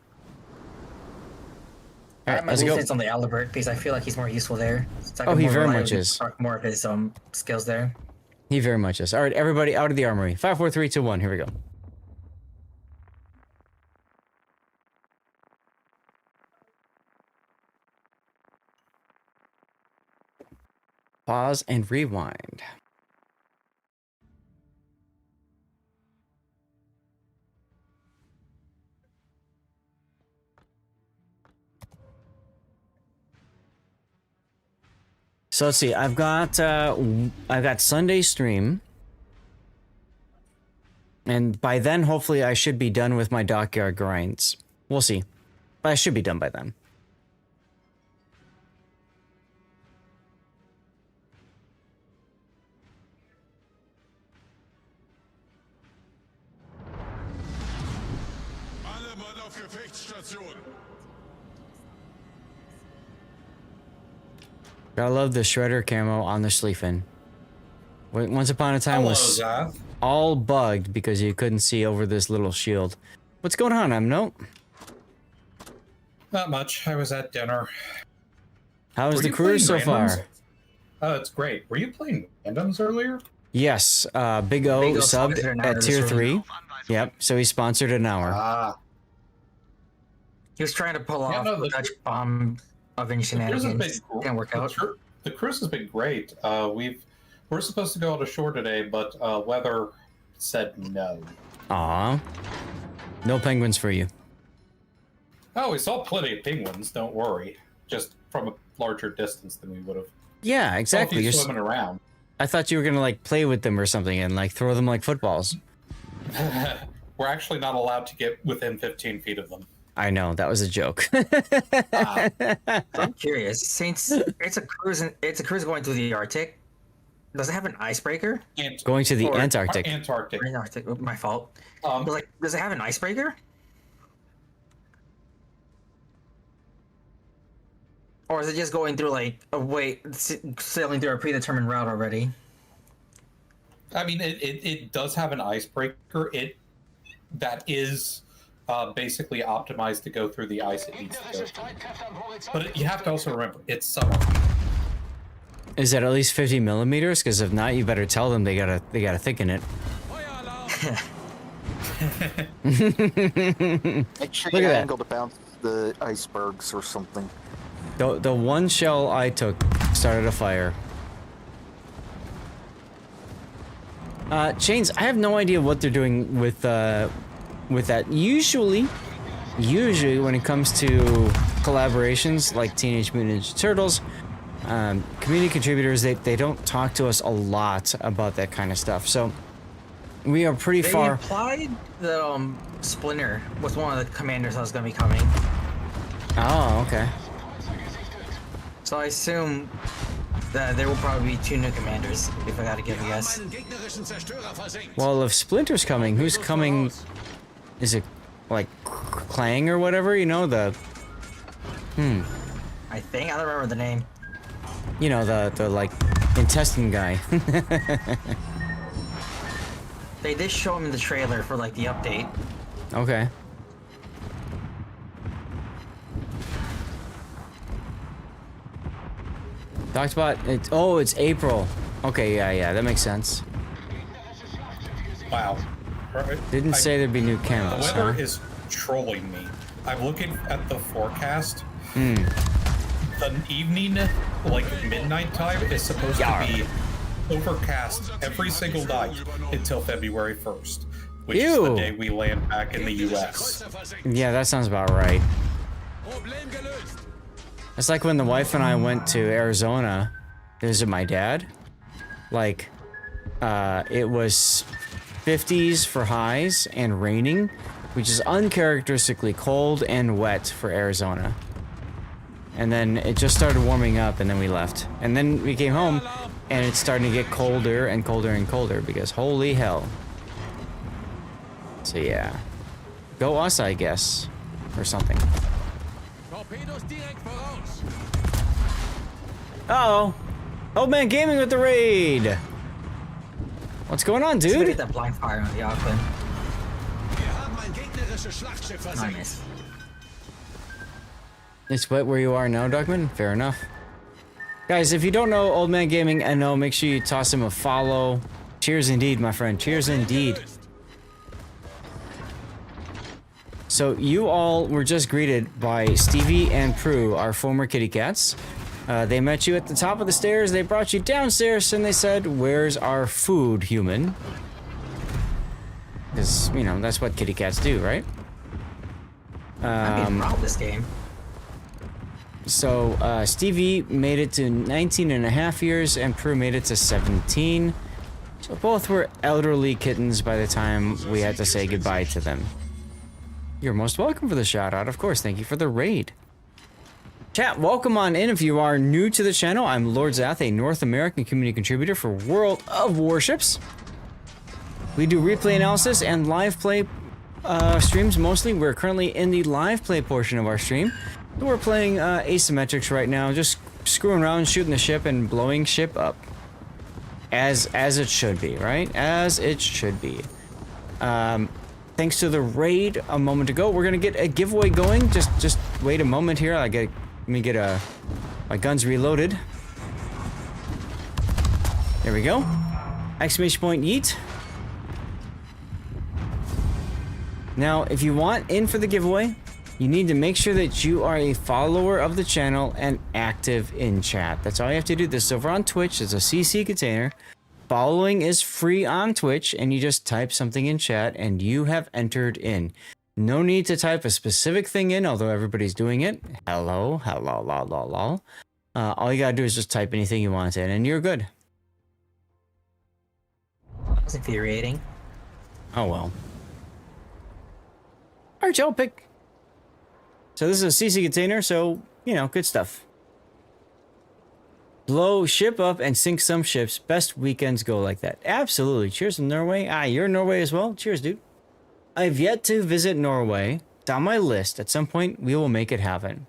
All right, let's go. On the Albert because I feel like he's more useful there. So he very much is. More of his skills there. He very much is. All right, everybody out of the armory. 5, 4, 3, 2, 1. Here we go. Pause and rewind. So let's see. I've got Sunday stream, and by then hopefully I should be done with my dockyard grinds. We'll see, but I should be done by then. I love the shredder camo on the Schlieffen. Once upon a time was all bugged because you couldn't see over this little shield. What's going on, Nope. Not much. I was at dinner. How was the cruise so far? Oh, it's great. Were you playing randoms earlier? Yes. Big O subbed at tier 3. Yep. So he sponsored an hour. He was trying to pull off the Dutch bomb of any shenanigans can work out. The cruise has been great. We're supposed to go out ashore today, but weather said no. Aw. No penguins for you. Oh, we saw plenty of penguins, don't worry. Just from a larger distance than we would have. Yeah, exactly. You're swimming around. I thought you were gonna like play with them or something and like throw them like footballs. We're actually not allowed to get within 15 feet of them. I know, that was a joke. I'm curious, since it's a cruise going through the Arctic, does it have an icebreaker? Going to the Antarctic. Antarctic. My fault. Does it have an icebreaker? Or is it just going through like sailing through a predetermined route already? I mean, it does have an icebreaker. That is basically optimized to go through the ice it needs to go through. But you have to also remember, it's summer. Is that at least 50 millimeters? Because if not, you better tell them they gotta thicken it. Make sure Look you at that. angle to bounce the icebergs or something. The one shell I took started a fire. Chains, I have no idea what they're doing with that. Usually when it comes to collaborations like Teenage Mutant Ninja Turtles, community contributors, they don't talk to us a lot about that kind of stuff. So we are pretty far. They implied that Splinter was one of the commanders that was going to be coming. Oh, okay. So I assume that there will probably be 2 new commanders, if I gotta give a guess. Well, if Splinter's coming, who's coming? Is it like Clang or whatever? You know, the... I think, I don't remember the name. You know, the like, intestine guy. They did show him in the trailer for like the update. Okay. Talked about it. Oh, it's April. Okay, yeah, that makes sense. Wow. Didn't say there'd be new The camos, weather huh? is trolling me. I'm looking at the forecast. The evening, like midnight time, is supposed to be overcast every single night until February 1st, which is the day we land back in the U.S. Yeah, that sounds about right. It's like when the wife and I went to Arizona to visit my dad. Like, it was 50s for highs and raining, which is uncharacteristically cold and wet for Arizona. And then it just started warming up and then we left. And then we came home and it's starting to get colder and colder and colder because holy hell. So yeah. Go us, I guess. Or something. Uh-oh. Old Man Gaming with the raid. What's going on, dude? Get that blind fire on the Auckland. Nice. It's wet where you are now, Dugman? Fair enough. Guys, if you don't know Old Man Gaming, I know, make sure you toss him a follow. Cheers indeed, my friend. Cheers indeed. So you all were just greeted by Stevie and Prue, our former kitty cats. They met you at the top of the stairs, they brought you downstairs, and they said, "Where's our food, human?" Because, you know, that's what kitty cats do, right? I'm being proud of this game. So, Stevie made it to 19 and a half years, and Prue made it to 17. So both were elderly kittens by the time we had to say goodbye to them. You're most welcome for the shout out, of course. Thank you for the raid. Chat, welcome on in if you are new to the channel. I'm Lord Zath, a North American community contributor for World of Warships. We do replay analysis and live play streams mostly. We're currently in the live play portion of our stream. We're playing asymmetrics right now, just screwing around, shooting the ship and blowing ship up. As it should be, right? As it should be. Thanks to the raid a moment ago, we're gonna get a giveaway going. Just wait a moment here. Let me get my guns reloaded. There we go. Exclamation point yeet. Now, if you want in for the giveaway, You need to make sure that you are a follower of the channel and active in chat. That's all you have to do. This is over on Twitch. It's a CC container. Following is free on Twitch, and you just type something in chat, and you have entered in. No need to type a specific thing in, although everybody's doing it. Hello, hello, la, la, la. All you gotta do is just type anything you want in, and you're good. That's infuriating. Oh well. Alright, y'all pick. So this is a CC container, so, you know, good stuff. Blow ship up and sink some ships. Best weekends go like that. Absolutely. Cheers from Norway. Ah, you're in Norway as well? Cheers, dude. I've yet to visit Norway. It's on my list. At some point, we will make it happen.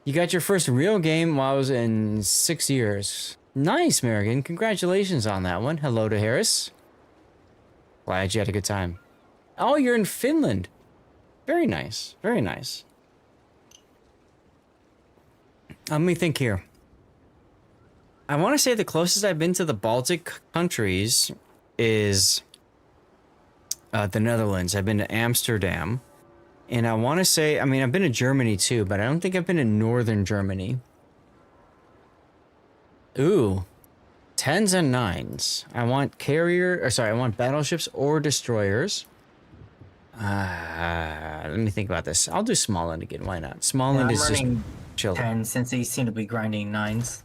You got your first real game while I was in 6 years. Nice, American. Congratulations on that one. Hello to Harris. Glad you had a good time. Oh, you're in Finland. Very nice. Very nice. Let me think here. I want to say the closest I've been to the Baltic countries is the Netherlands. I've been to Amsterdam. And I want to say, I mean, I've been to Germany too, but I don't think I've been to northern Germany. Ooh. 10s and 9s. I want I want battleships or destroyers. Let me think about this. I'll do Smallland again. Why not? Smallland is just chill. 10 since they seem to be grinding 9s.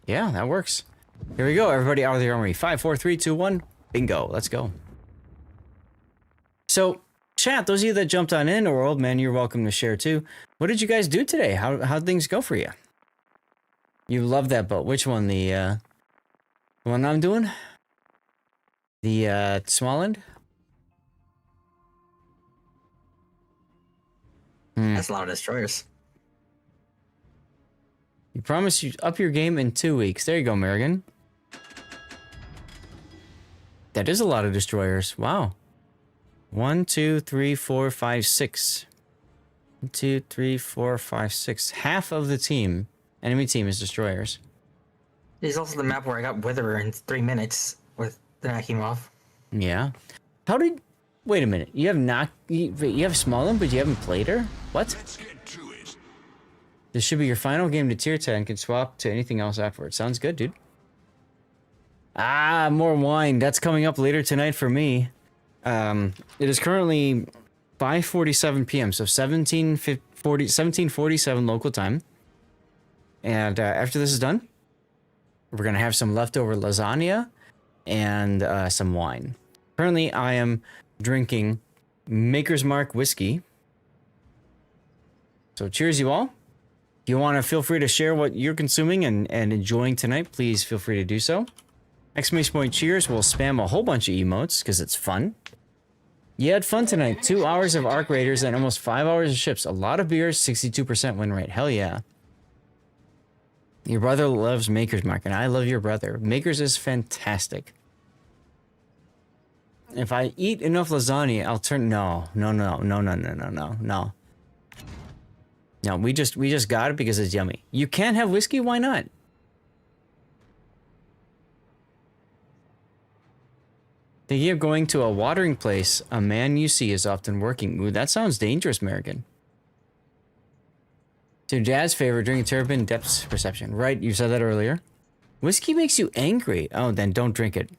Yeah, that works. Here we go. Everybody out of the armory. 5, 4, 3, 2, 1. Bingo. Let's go. So, chat, those of you that jumped on in, or old man, you're welcome to share too. What did you guys do today? How'd things go for you? You love that boat. Which one? The one I'm doing? The Smallland? That's a lot of destroyers. You promised you'd up your game in 2 weeks. There you go, Merrigan. That is a lot of destroyers. Wow. 1, 2, 3, 4, 5, 6. 1, 2, 3, 4, 5, 6. Half of the team, enemy team, is destroyers. There's also the map where I got Witherer in 3 minutes with the Akimov. Yeah. How did... Wait a minute. You have not... You have Smallland, but you haven't played her? What? Let's get to it. This should be your final game to tier 10. Can swap to anything else afterwards. Sounds good, dude. Ah, more wine. That's coming up later tonight for me. It is currently 5:47 p.m. So 17:47 local time. And after this is done, we're going to have some leftover lasagna and some wine. Currently, I am drinking Maker's Mark whiskey. So cheers, you all. If you want to feel free to share what you're consuming and enjoying tonight, please feel free to do so. Exclamation point cheers. We'll spam a whole bunch of emotes because it's fun. You had fun tonight. 2 hours of Arc Raiders and almost 5 hours of ships. A lot of beers, 62% win rate. Hell yeah. Your brother loves Maker's Mark, and I love your brother. Maker's is fantastic. If I eat enough lasagna, I'll turn... No. No, we just got it because it's yummy. You can't have whiskey? Why not? Thinking of going to a watering place a man you see is often working. Ooh, that sounds dangerous, American. So Jazz favor drinking turbine depths perception. Right, you said that earlier. Whiskey makes you angry. Oh, then don't drink it.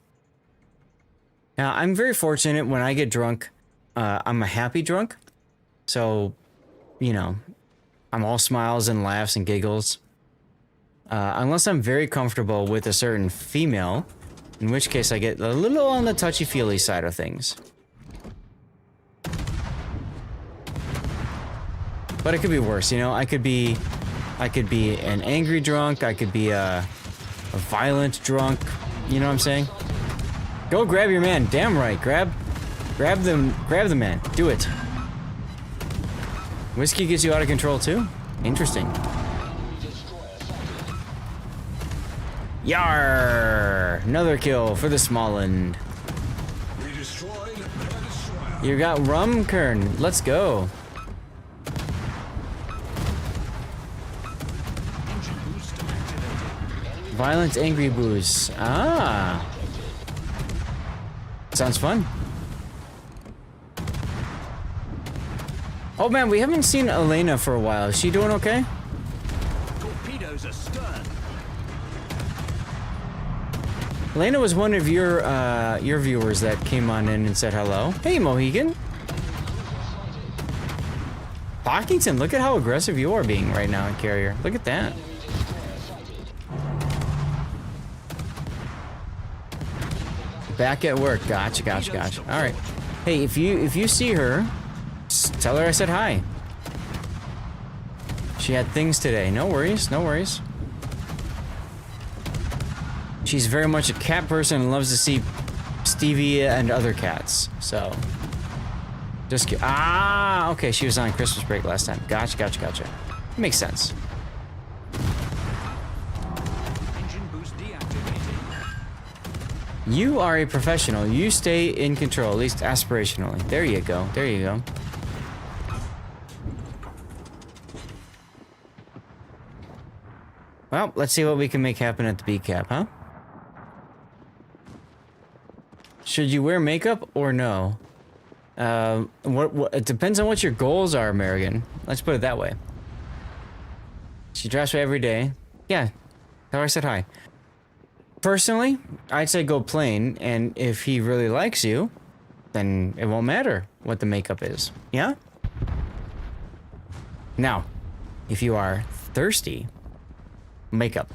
Now, I'm very fortunate when I get drunk. I'm a happy drunk. So, you know, I'm all smiles and laughs and giggles. Unless I'm very comfortable with a certain female, in which case I get a little on the touchy-feely side of things. But it could be worse, you know? I could be an angry drunk, I could be a violent drunk, you know what I'm saying? Go grab your man, damn right, grab the man, do it. Whiskey gets you out of control too? Interesting. Yar! Another kill for the Smallland. You got rum, Kern. Let's go. Violent angry booze. Ah. Sounds fun. Oh man, we haven't seen Elena for a while. Is she doing okay? Torpedoes astern. Elena was one of your viewers that came on in and said hello. Hey, Mohegan. Pockington, look at how aggressive you are being right now in carrier. Look at that. Back at work. Gotcha, gotcha, gotcha. All right. Hey, if you see her, just tell her I said hi. She had things today. No worries, no worries. She's very much a cat person and loves to see Stevie and other cats. So, just okay. She was on Christmas break last time. Gotcha, gotcha, gotcha. Makes sense. Engine boost deactivated. You are a professional. You stay in control, at least aspirationally. There you go. There you go. Well, let's see what we can make happen at the B cap, huh? Should you wear makeup or no? It depends on what your goals are, American. Let's put it that way. She dressed every day. Yeah, tell her I said hi. Personally, I'd say go plain, and if he really likes you, then it won't matter what the makeup is. Yeah? Now, if you are thirsty, makeup.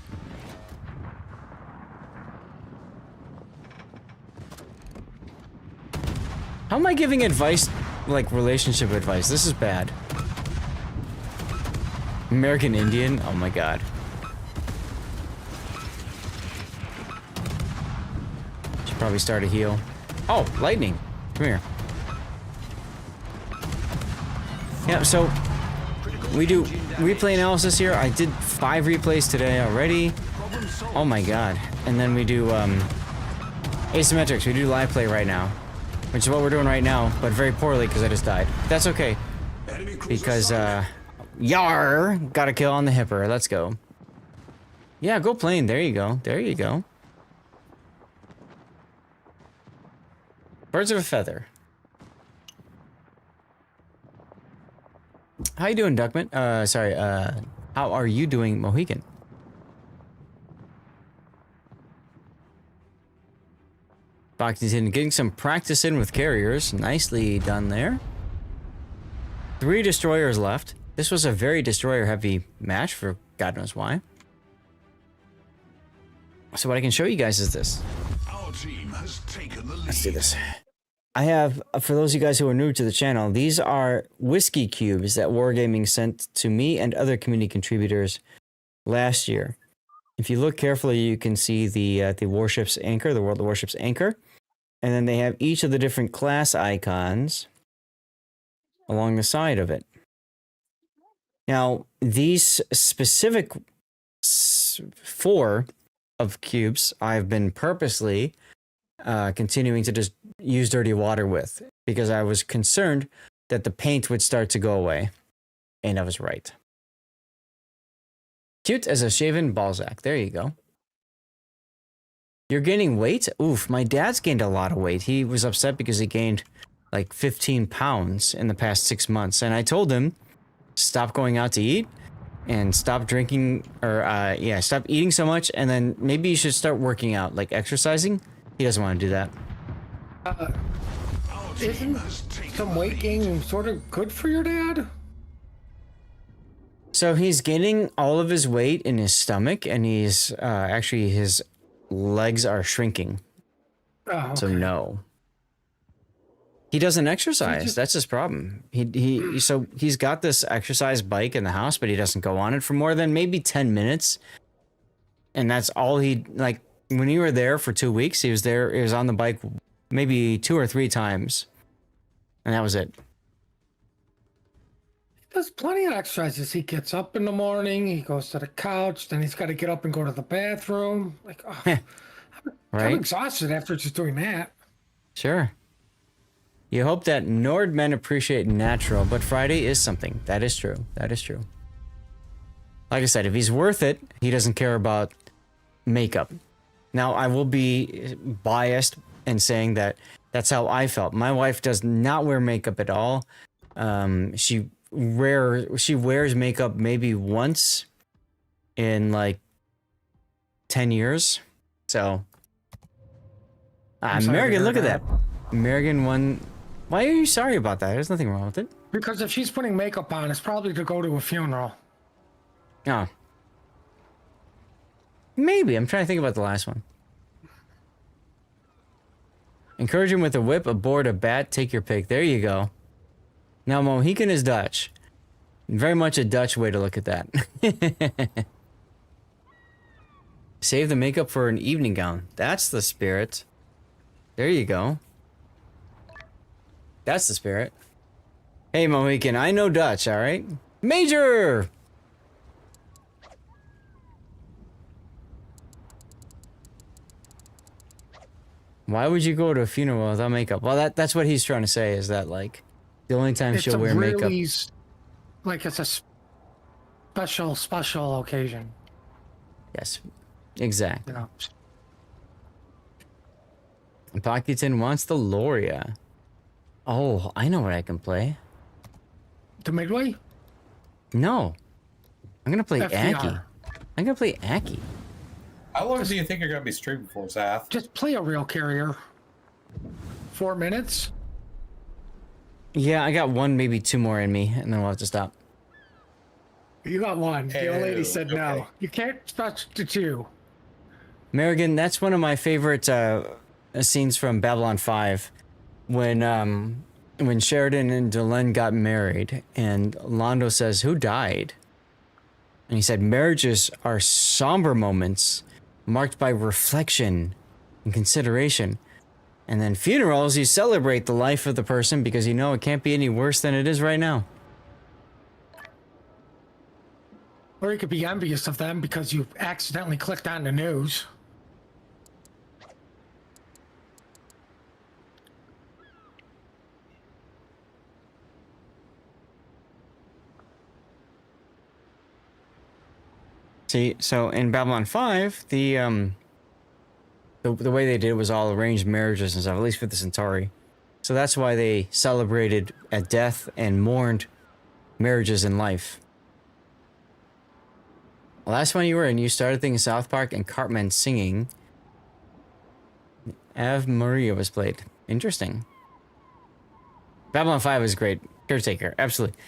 How am I giving advice, like relationship advice? This is bad. American Indian? Oh my god. Should probably start a heal. Oh, lightning. Come here. Yeah, so we do replay analysis here. I did 5 replays today already. Oh my god. And then we do asymmetrics. We do live play right now, which is what we're doing right now, but very poorly because I just died. That's okay. Because Yar got a kill on the hipper. Let's go. Yeah, go plane. There you go. There you go. Birds of a feather. How you doing, Duckman? Sorry, how are you doing, Mohegan? Boxington getting some practice in with carriers. Nicely done there. 3 destroyers left. This was a very destroyer-heavy match for God knows why. So what I can show you guys is this. Our team has taken the lead. Let's do this. I have, for those of you guys who are new to the channel, these are whiskey cubes that Wargaming sent to me and other community contributors last year. If you look carefully, you can see the warship's anchor, the World of Warships anchor. And then they have each of the different class icons along the side of it. Now, these specific 4 of cubes, I've been purposely continuing to just use dirty water with, because I was concerned that the paint would start to go away. And I was right. Cute as a shaven Balzac. There you go. You're gaining weight? Oof, my dad's gained a lot of weight. He was upset because he gained like 15 pounds in the past 6 months. And I told him, stop going out to eat and stop drinking, or stop eating so much. And then maybe you should start working out, like exercising. He doesn't want to do that. Isn't some weight gain sort of good for your dad? So he's gaining all of his weight in his stomach, and he's actually his legs are shrinking. Oh, okay. So no. He doesn't exercise. That's his problem. So he's got this exercise bike in the house, but he doesn't go on it for more than maybe 10 minutes. And that's all he, like, when you were there for 2 weeks, he was on the bike maybe 2 or 3 times. And that was it. He does plenty of exercises. He gets up in the morning, he goes to the couch, then he's got to get up and go to the bathroom. Like, oh, right? I'm exhausted after just doing that. Sure. You hope that Nordmen appreciate natural, but Friday is something. That is true. That is true. Like I said, if he's worth it, he doesn't care about makeup. Now, I will be biased in saying that that's how I felt. My wife does not wear makeup at all. She wears makeup maybe once in like 10 years. So, I'm sorry to Merrigan, hear look at that. Merrigan won. Why are you sorry about that? There's nothing wrong with it. Because if she's putting makeup on, it's probably to go to a funeral. Oh. Maybe. I'm trying to think about the last one. Encourage him with a whip, a board, a bat. Take your pick. There you go. Now, Mohican is Dutch. Very much a Dutch way to look at that. Save the makeup for an evening gown. That's the spirit. There you go. That's the spirit. Hey, Mohican, I know Dutch, alright? Major! Why would you go to a funeral without makeup? Well, that's what he's trying to say, is that, like, the only time she'll wear makeup... Like, it's a special occasion. Yes, exactly. You know. Pocketon wants the Loria. Oh, I know what I can play. The Midway? No. I'm gonna play FDR. Aki. I'm gonna play Aki. How long do you think you're gonna be streaming for, Zath? Just play a real carrier. 4 minutes? Yeah, I got one, maybe two more in me, and then we'll have to stop. You got one. The old lady said okay. no. You can't touch the two. Merrigan, that's one of my favorite scenes from Babylon 5. When Sheridan and Delenn got married, and Londo says, "Who died?" And he said, "Marriages are somber moments marked by reflection and consideration. And then funerals, you celebrate the life of the person because you know it can't be any worse than it is right now." Or you could be envious of them because you accidentally clicked on the news. See, so in Babylon 5, the way they did it was all arranged marriages and stuff, at least for the Centauri. So that's why they celebrated at death and mourned marriages in life. The last one you were in, you started thinking South Park and Cartman singing. Ave Maria was played. Interesting. Babylon 5 was great. Caretaker, absolutely.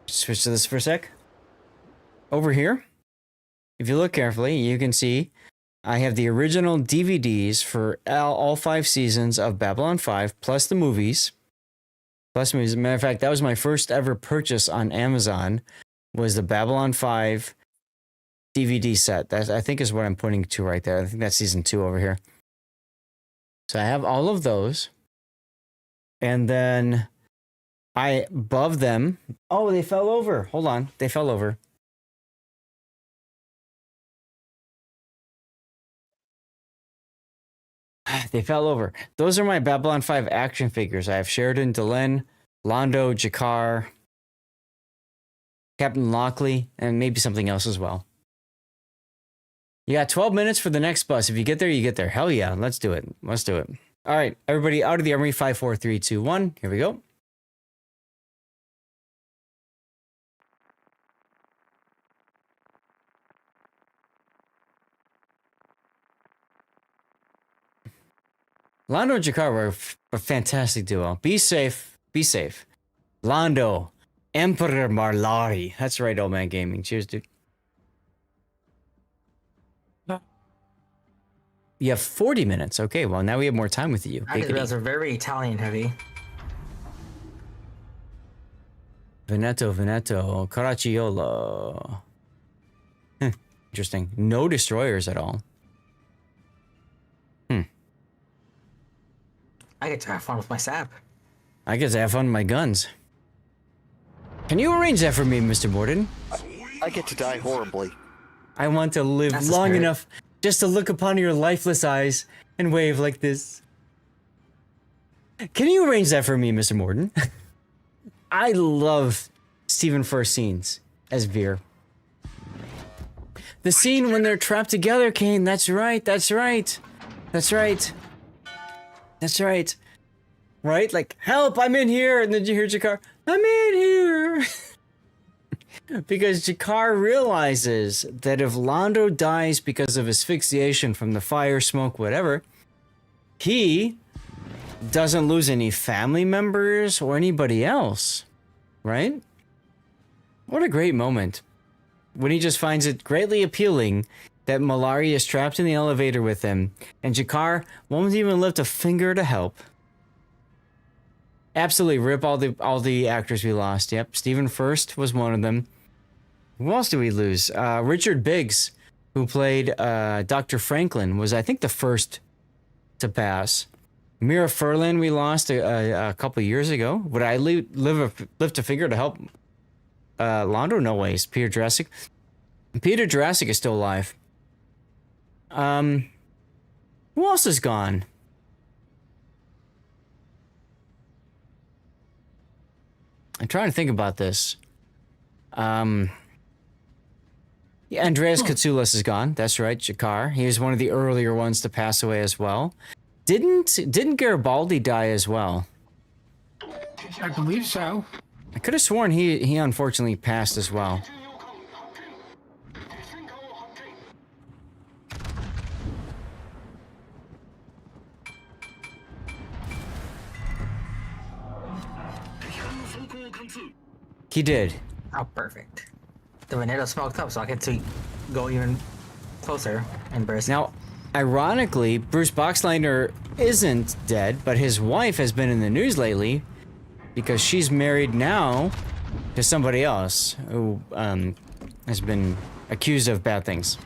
Switch to this for a sec. Over here, if you look carefully, you can see I have the original DVDs for all 5 seasons of Babylon 5, plus the movies. Plus movies. As a matter of fact, that was my first ever purchase on Amazon, was the Babylon 5 DVD set. That, I think, is what I'm pointing to right there. I think that's season 2 over here. So I have all of those. And then above them... Oh, they fell over. Hold on. They fell over. They fell over. Those are my Babylon 5 action figures. I have Sheridan, Delenn, Londo, Jakar, Captain Lockley, and maybe something else as well. You got 12 minutes for the next bus. If you get there, you get there. Hell yeah. Let's do it. Let's do it. All right, everybody out of the armory. 5, 4, 3, 2, 1. Here we go. Londo and Jakar were a fantastic duo. Be safe. Be safe. Londo, Emperor Marlari. That's right, Old Man Gaming. Cheers, dude. You have 40 minutes. Okay, well, now we have more time with you. I think those are very Italian heavy. Veneto, Caracciolo. Interesting. No destroyers at all. I get to have fun with my sap. I get to have fun with my guns. Can you arrange that for me, Mr. Borden? I get to die horribly. I want to live long enough just to look upon your lifeless eyes and wave like this. Can you arrange that for me, Mr. Morden? I love Stephen First scenes as Veer. The scene when they're trapped together, Kane. That's right. That's right. That's right. That's right. right? Like, help, I'm in here. And then you hear Jakar, I'm in here. Because Jakar realizes that if Londo dies because of asphyxiation from the fire, smoke, whatever, he doesn't lose any family members or anybody else, right? What a great moment. When he just finds it greatly appealing that Malari is trapped in the elevator with him, and Jakar won't even lift a finger to help. Absolutely rip all the actors we lost. Yep, Stephen First was one of them. Who else did we lose? Richard Biggs, who played Dr. Franklin, was I think the first to pass. Mira Furlan we lost a couple years ago. Would I lift a finger to help Londo? No ways. Peter Jurassic. Peter Jurassic is still alive. Who else is gone? I'm trying to think about this. Yeah, Andreas Katsoulas is gone. That's right, Jakar. He was one of the earlier ones to pass away as well. Didn't Garibaldi die as well? I believe so. I could have sworn he unfortunately passed as well. He did. Oh, perfect. The Veneto smoked up, so I get to go even closer and burst. Now, ironically, Bruce Boxleitner isn't dead, but his wife has been in the news lately because she's married now to somebody else who has been accused of bad things.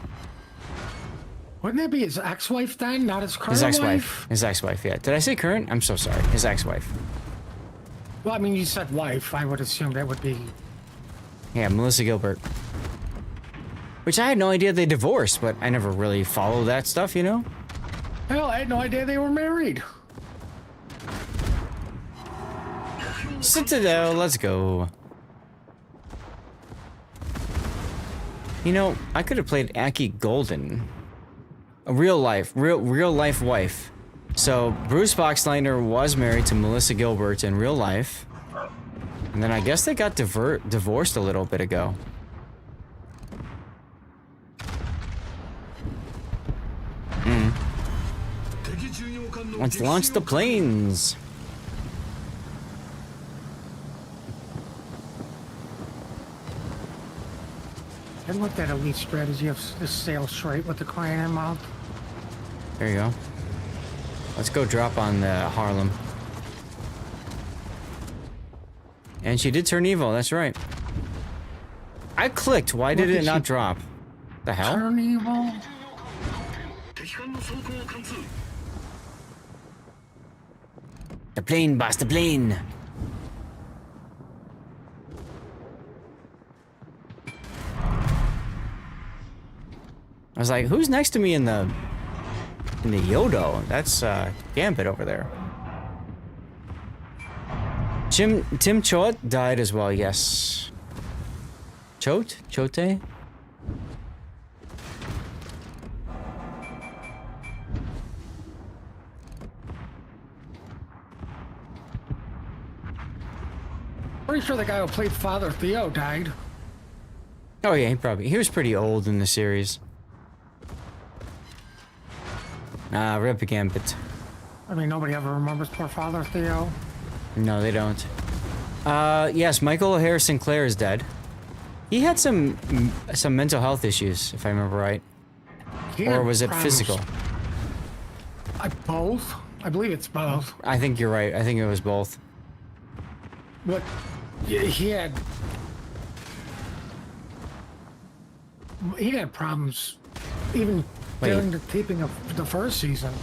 Wouldn't that be his ex-wife then, not his current His ex-wife. wife? His ex-wife, yeah. Did I say current? I'm so sorry. His ex-wife. Well, I mean, you said wife. I would assume that would be... Yeah, Melissa Gilbert. Which I had no idea they divorced, but I never really followed that stuff, you know? Hell, I had no idea they were married. Citadel, let's go. You know, I could have played Aki Golden. A real life wife. So, Bruce Boxleitner was married to Melissa Gilbert in real life. And then I guess they got divorced a little bit ago. Let's launch the planes. I looked at elite strategy of just sail straight with the client in mouth. There you go. Let's go drop on the Harlem. And she did turn evil, that's right. I clicked, why did it not drop? The hell? Turn evil? The plane, boss, the plane! I was like, who's next to me in the Yodo? That's Gambit over there. Tim Choate died as well, yes. Choate? Pretty sure the guy who played Father Theo died. Oh yeah, he was pretty old in the series. Rip Gambit. I mean, nobody ever remembers poor Father Theo. No, they don't. Yes, Michael O'Hare Sinclair is dead. He had some mental health issues, if I remember right. Or was it physical? Both. I believe it's both. I think you're right. I think it was both. But he had problems even during the taping of the first season.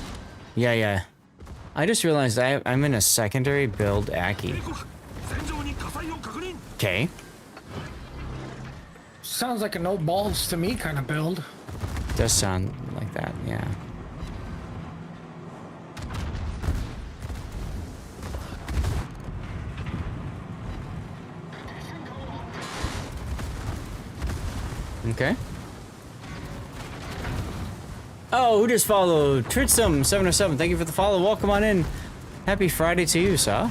Yeah. I just realized I'm in a secondary build Aki. Okay. Sounds like a no balls to me kind of build. Does sound like that, yeah. Okay. Oh, who just followed? Tritsum707, thank you for the follow. Welcome on in. Happy Friday to you, sir.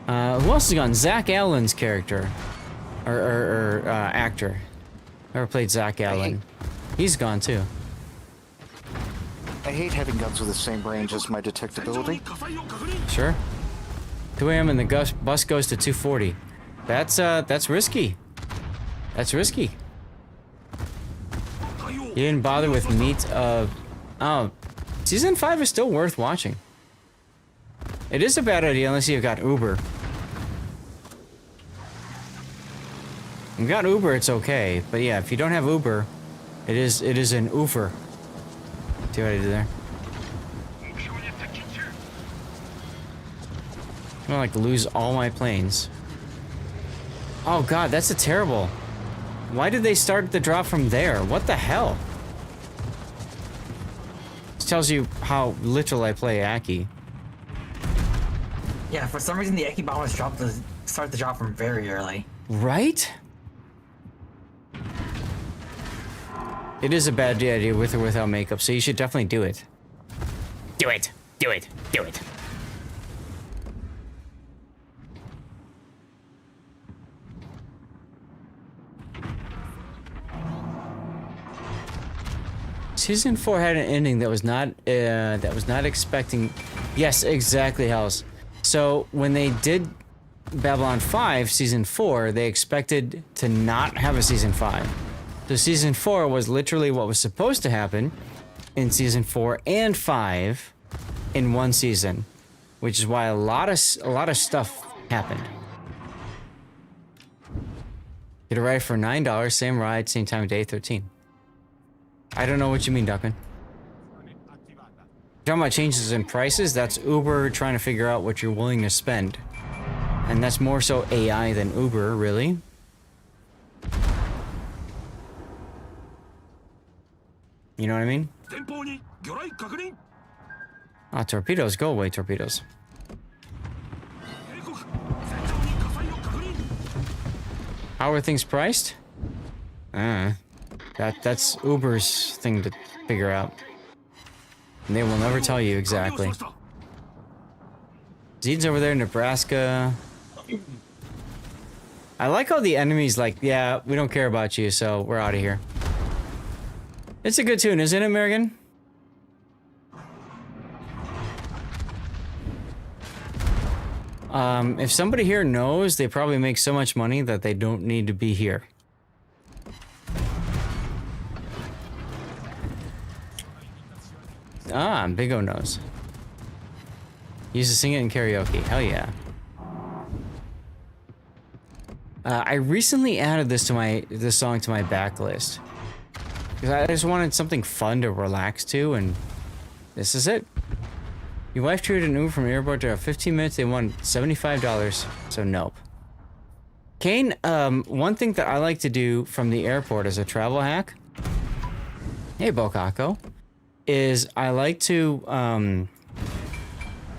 Who else is gone? Zach Allen's character. Or actor. Never played Zach Allen. He's gone too. I hate having guns with the same range as my detectability. Sure. 2 a.m. and the bus goes to 240. That's risky. That's risky. You didn't bother with meat of... Oh, Season 5 is still worth watching. It is a bad idea unless you've got Uber. If you've got Uber, it's okay. But yeah, if you don't have Uber, it is an Uber. See what I did there? I'm gonna like lose all my planes. Oh god, that's a terrible. Why did they start the drop from there? What the hell? This tells you how little I play Aki. Yeah, for some reason the Eki bombers start the drop from very early. Right? It is a bad idea with or without makeup, so you should definitely do it. Do it! Do it! Do it! Season 4 had an ending that was not expecting. Yes, exactly, House. So when they did Babylon 5 Season 4, they expected to not have a Season 5. So Season 4 was literally what was supposed to happen in Season 4 and 5 in one season, which is why a lot of stuff happened. Get a ride for $9, same ride, same time, day 13. I don't know what you mean, Duckman. Talking about changes in prices, that's Uber trying to figure out what you're willing to spend. And that's more so AI than Uber, really. You know what I mean? Ah, torpedoes. Go away, torpedoes. How are things priced? That's Uber's thing to figure out. And they will never tell you exactly. Zeed's over there in Nebraska. I like how the enemy's like, yeah, we don't care about you, so we're out of here. It's a good tune, isn't it, American? If somebody here knows, they probably make so much money that they don't need to be here. Ah, Big O knows. Used to sing it in karaoke. Hell yeah. I recently added this song to my backlist. Because I just wanted something fun to relax to, and this is it. Your wife treated an Uber from the airport to 15 minutes. They won $75, so nope. Kane, one thing that I like to do from the airport as a travel hack, hey Bokako, is I like to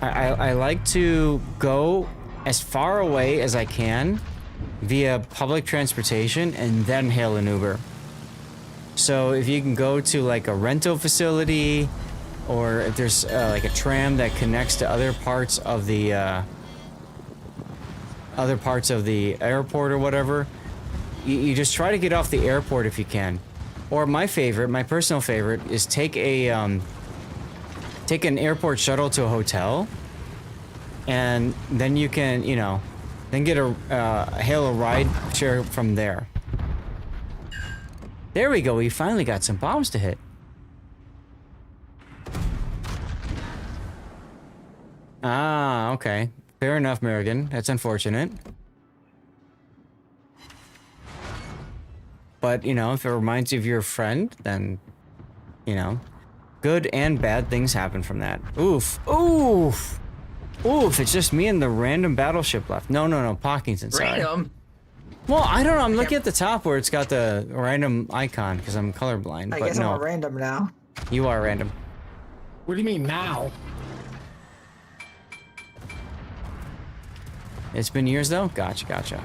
I like to go as far away as I can via public transportation and then hail an Uber. So if you can go to like a rental facility, or if there's like a tram that connects to other parts of the airport or whatever, you just try to get off the airport if you can. Or my personal favorite is take an airport shuttle to a hotel, and then you can, then get hail a ride share from there. There we go. We finally got some bombs to hit. Ah, okay. Fair enough, Merrigan. That's unfortunate. But, if it reminds you of your friend, then, good and bad things happen from that. Oof. Oof. Oof, it's just me and the random battleship left. No, Pockington, sorry. Random? Well, I don't know. I'm looking at the top where it's got the random icon because I'm colorblind. I but guess no. I'm a random now. You are random. What do you mean now? It's been years though? Gotcha.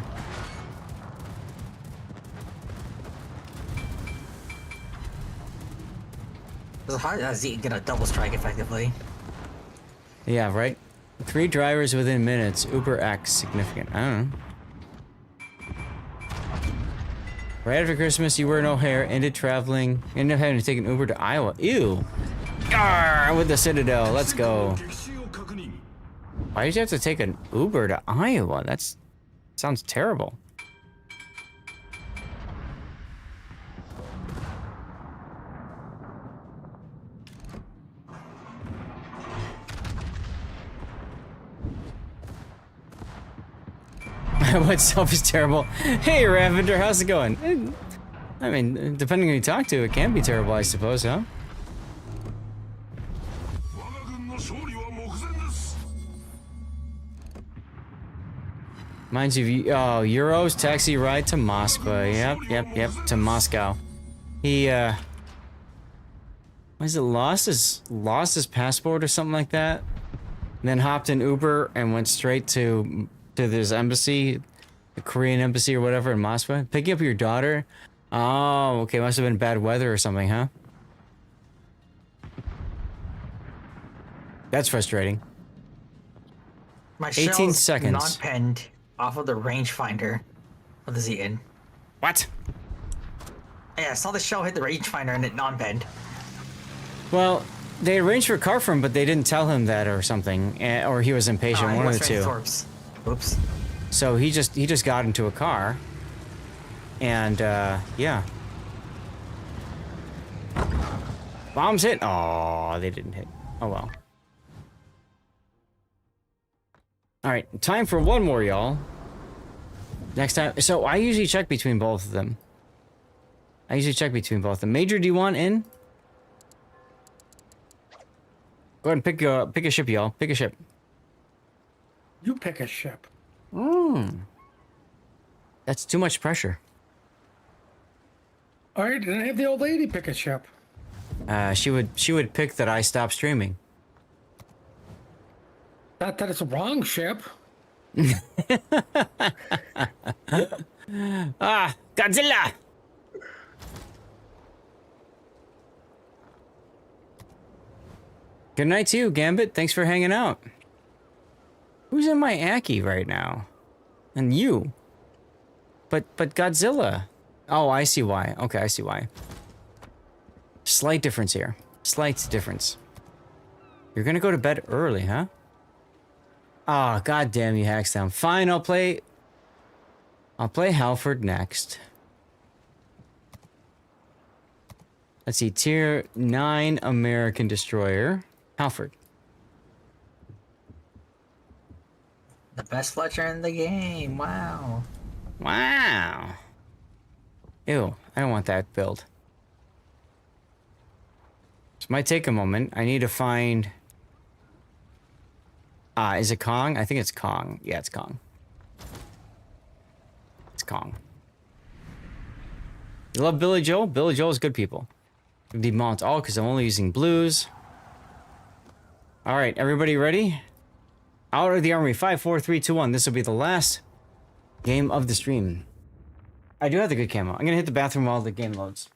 How does he get a double strike effectively? Yeah, right? 3 drivers within minutes. Uber X. Significant. I don't know. Right after Christmas, you were in O'Hare, ended having to take an Uber to Iowa. Ew. Arr, with the Citadel. Let's go. Why did you have to take an Uber to Iowa? Sounds terrible. What self is terrible? Hey, Ravender, how's it going? I mean, depending on who you talk to, it can be terrible, I suppose, huh? Reminds you of Euro's taxi ride to Moscow. Yep, to Moscow. He, what is it, lost his passport or something like that? And then hopped in Uber and went straight to this embassy, the Korean embassy or whatever in Moscow. Picking up your daughter? Oh, okay, must have been bad weather or something, huh? That's frustrating. My 18 shell's seconds. non-penned off of the rangefinder of the Zeton. What? Yeah, I saw the shell hit the rangefinder and it non-penned. Well, they arranged for a car for him, but they didn't tell him that or something, or he was impatient. One of the two. Oops. So he just got into a car, and yeah. Bombs hit. Oh, they didn't hit. Oh well. All right, time for one more, y'all. Next time. So I usually check between both of them. Major, do you want in? Go ahead and pick a ship, y'all. Pick a ship. You pick a ship. That's too much pressure. All right, then have the old lady pick a ship. She would pick that I stop streaming. Not that it's a wrong ship. Godzilla! Good night to you, Gambit. Thanks for hanging out. Who's in my Aki right now? And you. But Godzilla. Oh, I see why. Okay, I see why. Slight difference here. Slight difference. You're gonna go to bed early, huh? Ah, goddamn you, Hackstown. Fine, I'll play Halford next. Let's see, tier 9 American destroyer. Halford. The best Fletcher in the game. Wow. Wow. Ew, I don't want that build. This might take a moment. I need to find... is it Kong? I think it's Kong. Yeah, it's Kong. It's Kong. You love Billy Joel? Billy Joel's good people. Demount all because I'm only using blues. Alright, everybody ready? Out of the army. 5, 4, 3, 2, 1. This will be the last game of the stream. I do have the good camo. I'm gonna hit the bathroom while the game loads.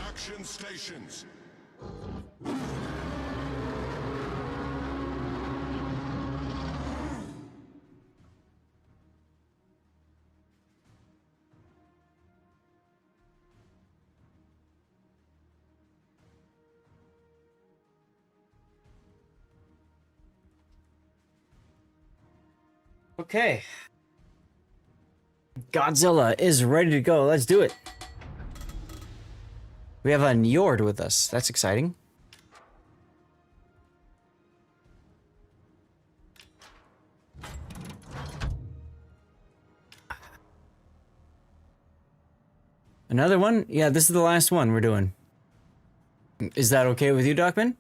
Action stations. Okay. Godzilla is ready to go. Let's do it. We have a Njord with us. That's exciting. Another one? Yeah, this is the last one we're doing. Is that okay with you, Duckman?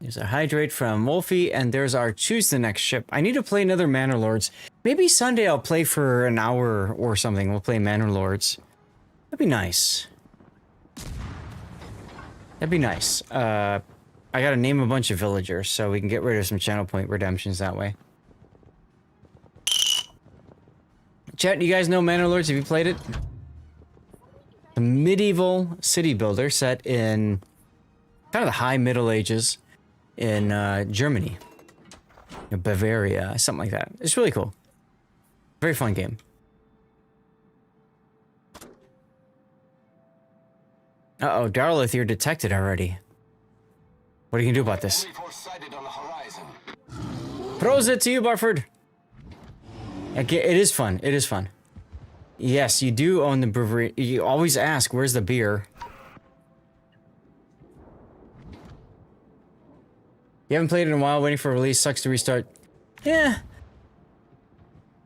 There's a Hydrate from Wolfie, and there's our Choose the Next Ship. I need to play another Manor Lords. Maybe Sunday I'll play for an hour or something. We'll play Manor Lords. That'd be nice. That'd be nice. I gotta name a bunch of villagers so we can get rid of some channel point redemptions that way. Chat, you guys know Manor Lords? Have you played it? A medieval city builder set in kind of the high Middle Ages in Germany. Bavaria, something like that. It's really cool. Very fun game. Uh-oh, Darlith, you're detected already. What are you gonna do about this? Throws it to you, Barford. Okay, it is fun. It is fun. Yes, you do own the brewery. You always ask, where's the beer? You haven't played it in a while, waiting for release, sucks to restart. Yeah.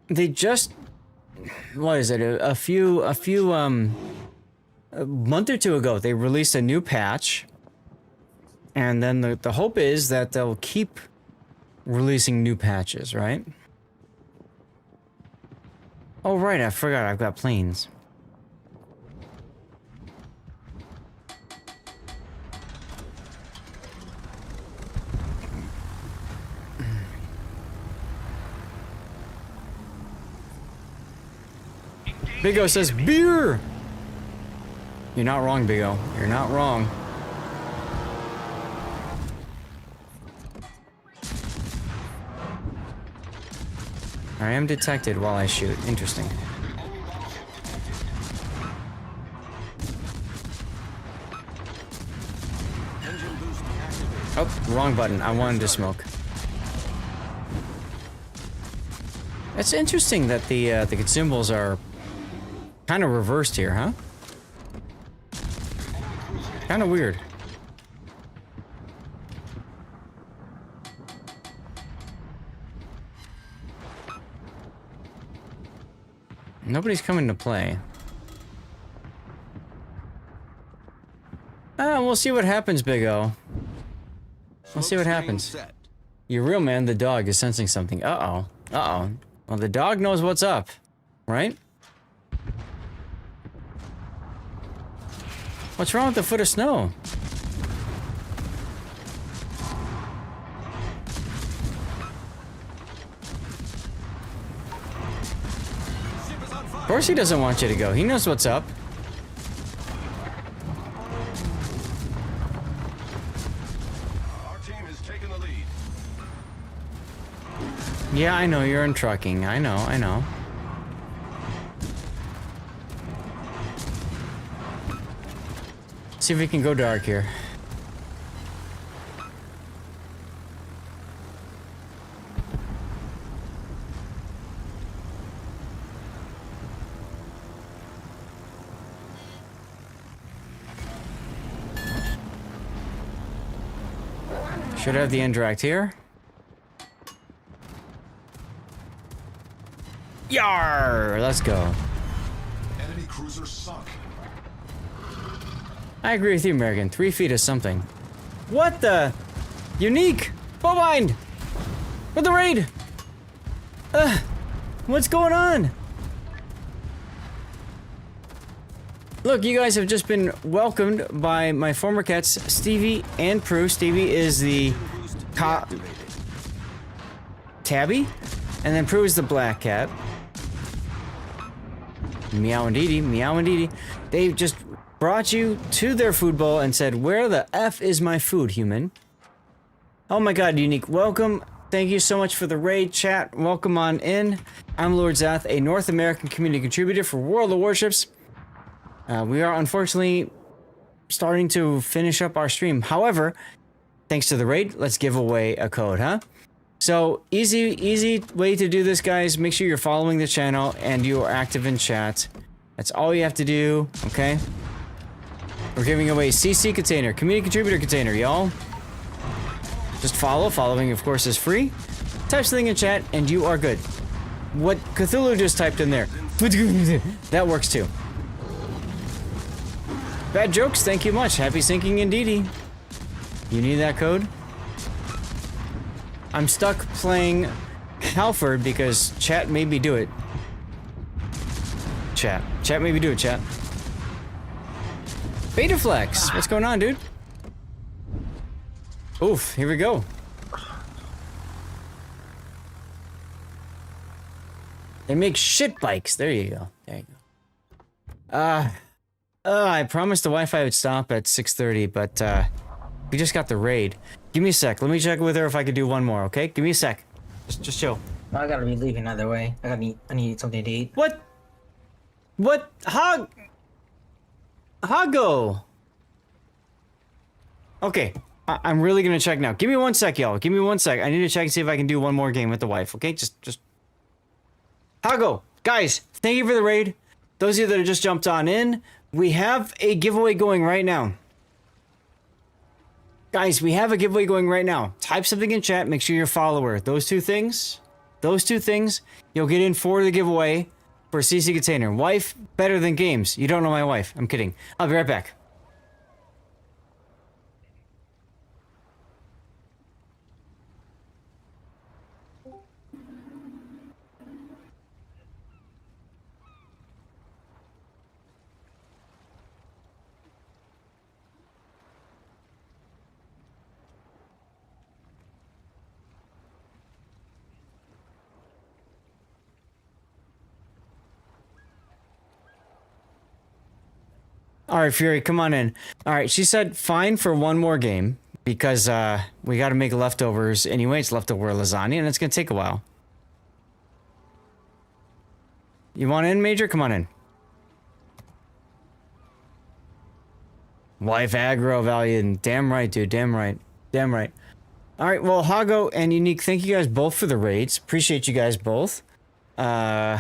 They just... What is it? A month or two ago, they released a new patch. And then the hope is that they'll keep releasing new patches, right? Oh, right, I forgot I've got planes. Big O says, beer! You're not wrong, Big O. You're not wrong. I am detected while I shoot. Interesting. Oh, wrong button. I wanted to smoke. It's interesting that the consumables are kind of reversed here, huh? Kind of weird. Nobody's coming to play. We'll see what happens, Big O. We'll see what happens. Your real man, the dog, is sensing something. Uh-oh. Uh-oh. Well, the dog knows what's up, right? What's wrong with the foot of snow? Of course he doesn't want you to go. He knows what's up. Our team has taken the lead. Yeah, I know you're in trucking. I know. See if we can go dark here. Should have the interact here. Yar! Let's go. Enemy cruiser sunk. I agree with you, American. 3 feet is something. What the? Unique! Bovine! For the raid! What's going on? Look, you guys have just been welcomed by my former cats, Stevie and Prue. Stevie is the tabby, and then Prue is the black cat. Meow and Dee Dee, Meow and Dee Dee. They just brought you to their food bowl and said, "Where the F is my food, human?" Oh my god, Unique, welcome. Thank you so much for the raid, chat. Welcome on in. I'm Lord Zath, a North American community contributor for World of Warships. We are unfortunately starting to finish up our stream. However, thanks to the raid, let's give away a code, huh? So, easy way to do this, guys. Make sure you're following the channel and you are active in chat. That's all you have to do, okay? We're giving away CC container, community contributor container, y'all. Just follow. Following, of course, is free. Type something in chat, and you are good. What Cthulhu just typed in there. That works too. Bad jokes, thank you much. Happy syncing indeedy. You need that code? I'm stuck playing Halford because chat made me do it. Chat made me do it, chat. Betaflex, what's going on, dude? Oof, here we go. They make shit bikes. There you go. There you go. I promised the Wi-Fi would stop at 6:30, but we just got the raid. Give me a sec. Let me check with her if I could do one more, okay? Give me a sec. Just chill. I gotta be leaving either way. I need something to eat. What? What? Hago. Okay, I'm really gonna check now. Give me 1 sec, y'all. Give me 1 sec. I need to check and see if I can do one more game with the wife, okay? Just... Hago, guys, thank you for the raid. Those of you that have just jumped on in, we have a giveaway going right now. Guys, we have a giveaway going right now. Type something in chat, make sure you're a follower. Those two things, you'll get in for the giveaway for a CC container. Wife, better than games. You don't know my wife. I'm kidding. I'll be right back. All right, Fury, come on in. All right, she said fine for one more game because we got to make leftovers anyway. It's leftover lasagna, and it's going to take a while. You want in, Major? Come on in. Wife aggro value. Damn right, dude. Damn right. Damn right. All right, well, Hago and Unique, thank you guys both for the raids. Appreciate you guys both. Yeah.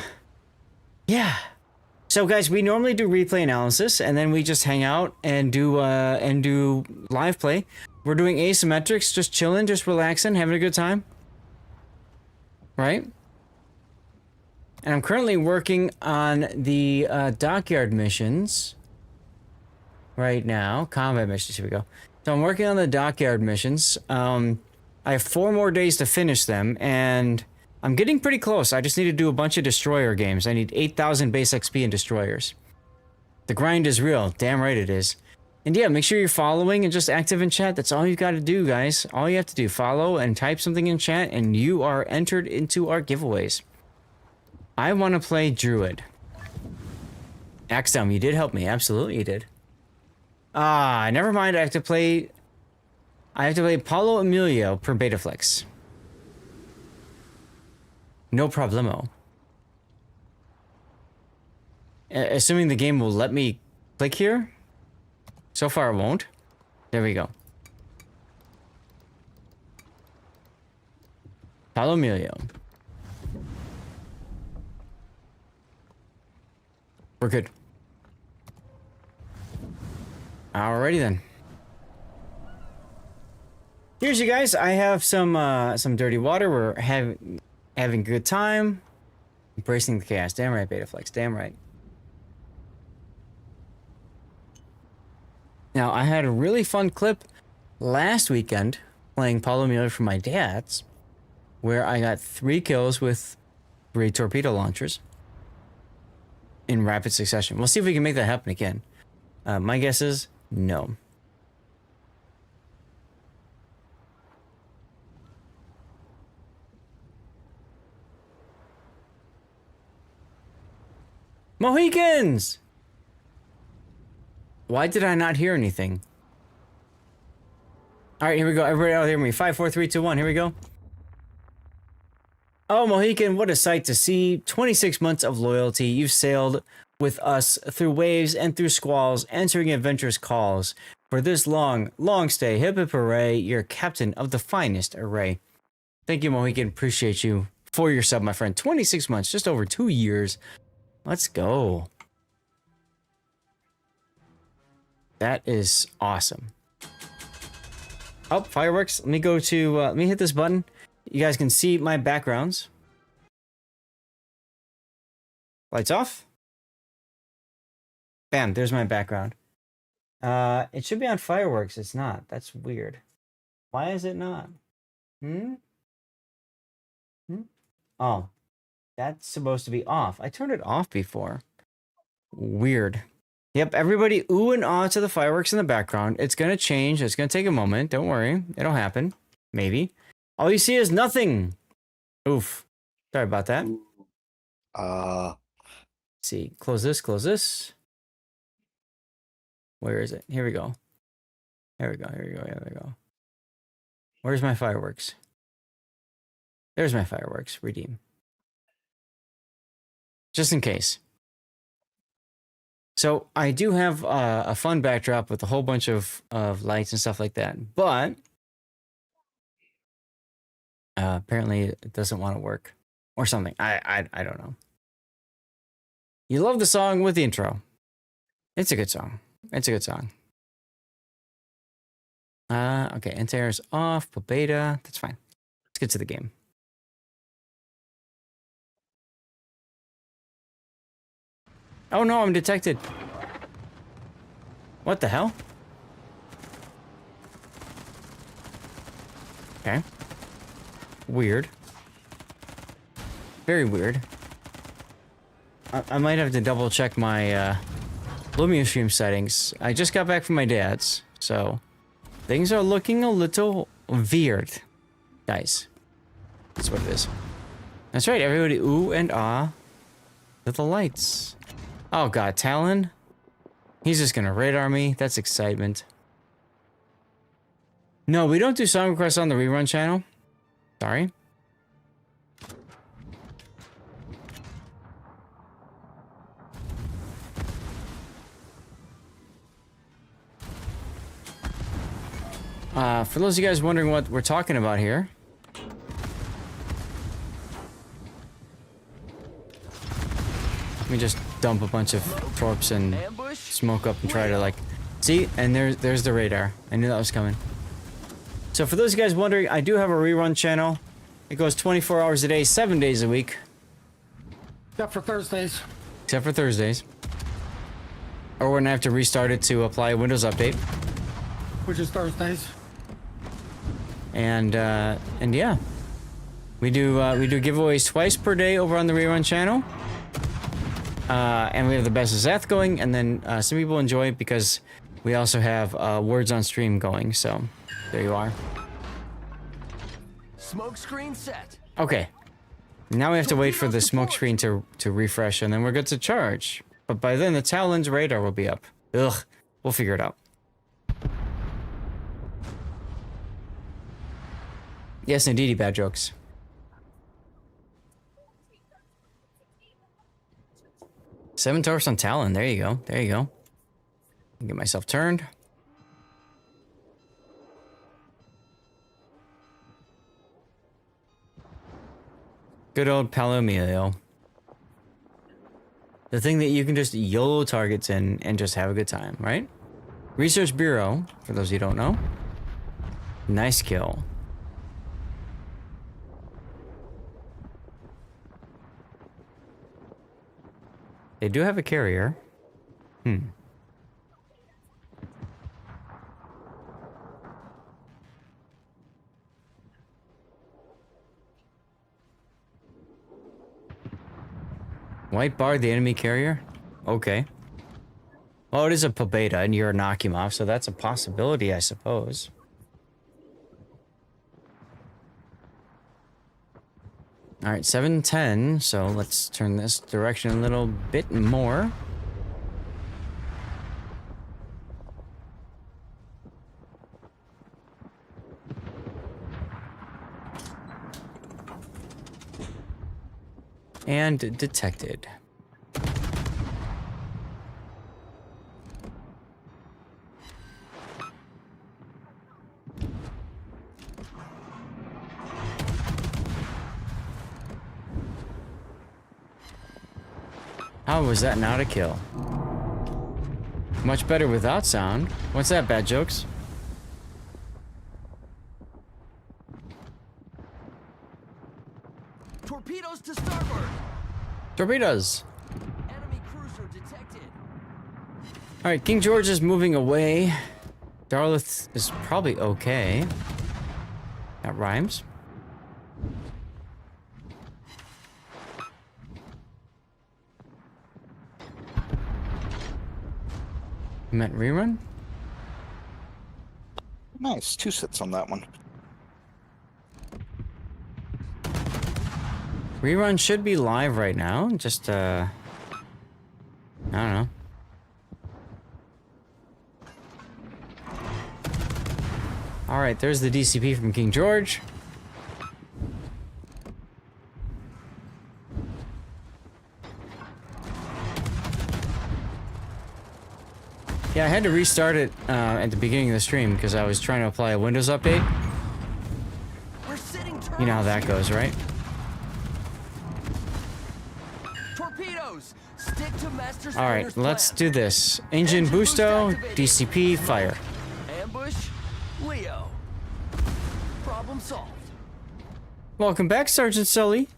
So guys, we normally do replay analysis, and then we just hang out and do live play. We're doing asymmetrics, just chilling, just relaxing, having a good time. Right? And I'm currently working on the dockyard missions right now. Combat missions, here we go. So I'm working on the dockyard missions. I have 4 more days to finish them, and I'm getting pretty close. I just need to do a bunch of destroyer games. I need 8,000 base XP in destroyers. The grind is real. Damn right it is. And yeah, make sure you're following and just active in chat. That's all you've got to do, guys. All you have to do, follow and type something in chat, and you are entered into our giveaways. I want to play Druid. Axdom, you did help me. Absolutely you did. Never mind. I have to play Paulo Emilio per Betaflex. No problemo. Assuming the game will let me click here. So far it won't. There we go. Paulo Emilio. We're good. Alrighty then. Here's you guys. I have some dirty water. We're having a good time. Embracing the chaos. Damn right, Betaflex. Damn right. Now, I had a really fun clip last weekend playing Paulo Emilio for my dad's, where I got 3 kills with 3 torpedo launchers in rapid succession. We'll see if we can make that happen again. My guess is no. Mohicans! Why did I not hear anything? Alright, here we go. Everybody out hear me. 5, 4, 3, 2, 1. Here we go. Oh, Mohican, what a sight to see. 26 months of loyalty. You've sailed with us through waves and through squalls, answering adventurous calls. For this long, long stay, hip hip hooray, you're captain of the finest array. Thank you, Mohican. Appreciate you for your sub, my friend. 26 months, just over 2 years. Let's go. That is awesome. Oh, fireworks. Let me go to, let me hit this button. you guys can see my backgrounds. Lights off. Bam, there's my background. It should be on fireworks. It's not. That's weird. Why is it not? Hmm? Oh, that's supposed to be off. I turned it off before. Weird. Yep, everybody ooh and ah to the fireworks in the background. It's gonna change. It's gonna take a moment. Don't worry. It'll happen. Maybe. All you see is nothing. Oof. Sorry about that. Uh, see. Close this, close this. Where is it? Here we go. Here we go, here we go, here we go. Where's my fireworks? There's my fireworks. Redeem. Just in case. So I do have a fun backdrop with a whole bunch of lights and stuff like that. But apparently it doesn't want to work. Or something. I don't know. You love the song with the intro. It's a good song. It's a good song. Okay, anti-air is off, put beta. That's fine. Let's get to the game. Oh no, I'm detected. What the hell? Okay. Weird. Very weird. I might have to double check my Lumia stream settings. I just got back from my dad's, so things are looking a little weird. Guys. That's what it is. That's right, everybody ooh and ah to the lights. Oh god, Talon? He's just gonna radar me. That's excitement. No, we don't do song requests on the rerun channel. Sorry. For those of you guys wondering what we're talking about here. Let me just dump a bunch of torps and smoke up and try to like... See? And there's the radar. I knew that was coming. So for those of you guys wondering, I do have a rerun channel. It goes 24 hours a day, 7 days a week. Except for Thursdays. Except for Thursdays. Or when I have to restart it to apply a Windows update. Which is Thursdays. And yeah. We do giveaways twice per day over on the rerun channel. And we have the best of Zeth going, and then some people enjoy it because we also have words on stream going, so there you are. Smoke screen set. Okay. Now we have to wait for the smoke screen to refresh, and then we're good to charge. But by then, the Talon's radar will be up. Ugh. We'll figure it out. Yes, indeedy, bad jokes. Seven torps on Talon. There you go. There you go. Get myself turned. Good old Palomino. The thing that you can just YOLO targets in and just have a good time, right? Research Bureau, for those of you who don't know. Nice kill. They do have a carrier. White bar, the enemy carrier? Okay. Oh, it is a Pobeda and you're a Nakimov, so that's a possibility, I suppose. Alright, 710, so let's turn this direction a little bit more. And detected. How was that not a kill? Much better without sound. What's that, bad jokes? Torpedoes to starboard. Torpedoes. Enemy cruiser detected. All right, King George is moving away. Darlith is probably okay. That rhymes. Meant rerun? Nice. 2 sits on that one. Rerun should be live right now. Just, I don't know. All right, there's the DCP from King George. Yeah, I had to restart it at the beginning of the stream because I was trying to apply a Windows update. You know how that goes, right? Torpedoes. Stick to Master All right, let's do this. Engine boosto, DCP, fire. Ambush. Leo. Problem solved. Welcome back, Sergeant Sully.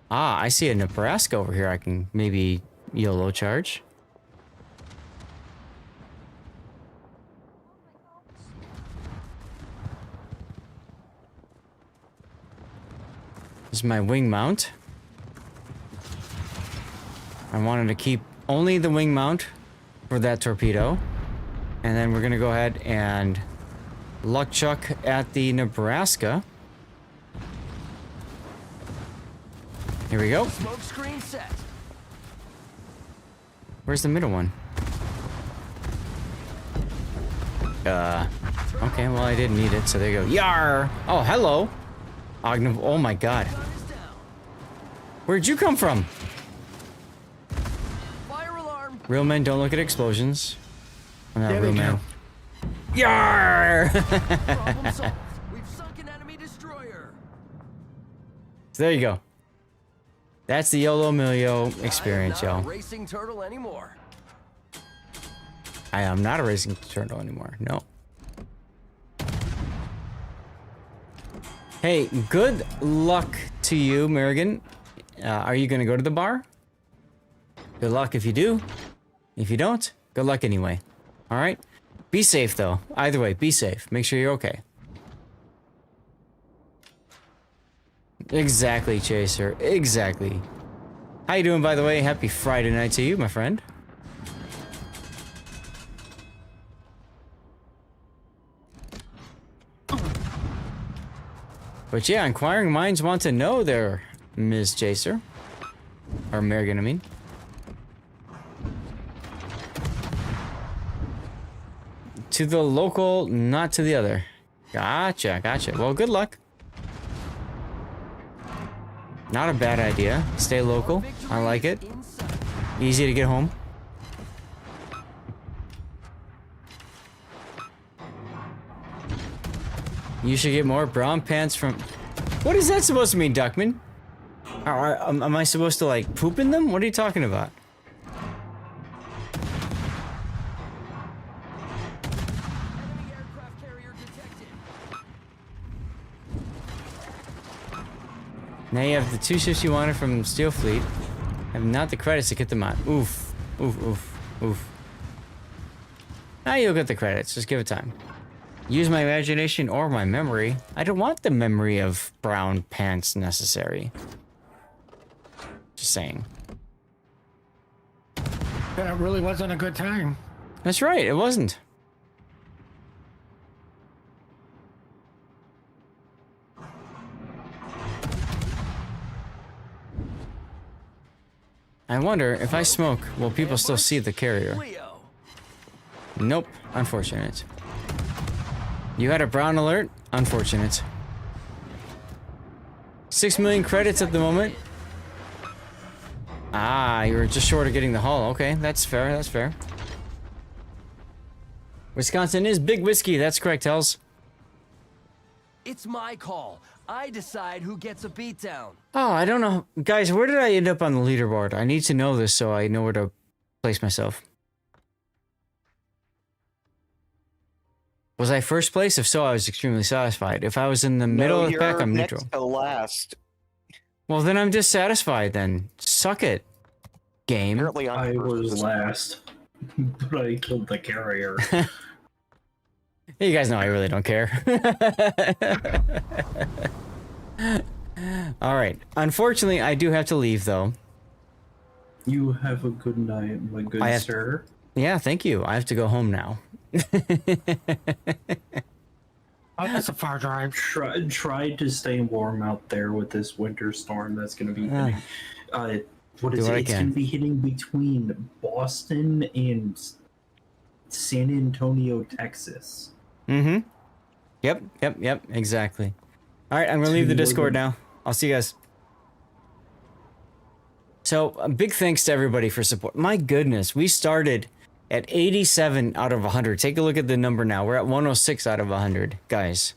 Ah, I see a Nebraska over here. I can maybe YOLO charge. This is my wing mount. I wanted to keep only the wing mount for that torpedo. And then we're gonna go ahead and luck chuck at the Nebraska. Here we go. Smoke screen set. Where's the middle one? Okay, well I didn't need it, so there you go. Yar! Oh, hello! Oh my god. Where'd you come from? Fire alarm. Real men don't look at explosions. I'm not Yeah, a real they man. do. Yar! Problem solved. We've sunk an enemy destroyer. So there you go. That's the YOLO Milio experience, Not a y'all. racing turtle anymore. I am not a racing turtle anymore. No. Hey, good luck to you, Merrigan. Are you gonna go to the bar? Good luck if you do. If you don't, good luck anyway. All right? Be safe, though. Either way, be safe. Make sure you're okay. Exactly, Chaser. Exactly. How you doing, by the way? Happy Friday night to you, my friend. But yeah, inquiring minds want to know there, Ms. Chaser. Or Merrigan, I mean. To the local, not to the other. Gotcha, gotcha. Well, good luck. Not a bad idea. Stay local. I like it. Easy to get home. You should get more brown pants from... What is that supposed to mean, Duckman? Am I supposed to, like, poop in them? What are you talking about? Now you have the 2 ships you wanted from Steel Fleet. Have not the credits to get them on. Oof. Oof, oof, oof. Now you'll get the credits. Just give it time. Use my imagination or my memory. I don't want the memory of brown pants necessary. Just saying. That really wasn't a good time. That's right, it wasn't. I wonder, if I smoke, will people still see the carrier? Nope, unfortunate. You had a brown alert? Unfortunate. 6 million credits at the moment. Ah, you were just short of getting the hull. Okay, that's fair, that's fair. Wisconsin is big whiskey, that's correct, Hells. It's my call. I decide who gets a beatdown. Oh, I don't know. Guys, where did I end up on the leaderboard? I need to know this so I know where to place myself. Was I first place? If so, I was extremely satisfied. If I was in the middle of the pack, I'm neutral. Next to last. Well, then I'm dissatisfied then. Suck it, game. Apparently, I was last, but I killed the carrier. You guys know I really don't care. All right. Unfortunately, I do have to leave, though. You have a good night, my good sir. Yeah, thank you. I have to go home now. Oh, that's a far drive. Try to stay warm out there with this winter storm that's going to be hitting. What is it? It's going to be hitting between Boston and San Antonio, Texas. Mm-hmm. Yep, exactly. All right, I'm going to leave the Discord now. I'll see you guys. So, a big thanks to everybody for support. My goodness, we started at 87 out of 100. Take a look at the number now. We're at 106 out of 100, guys.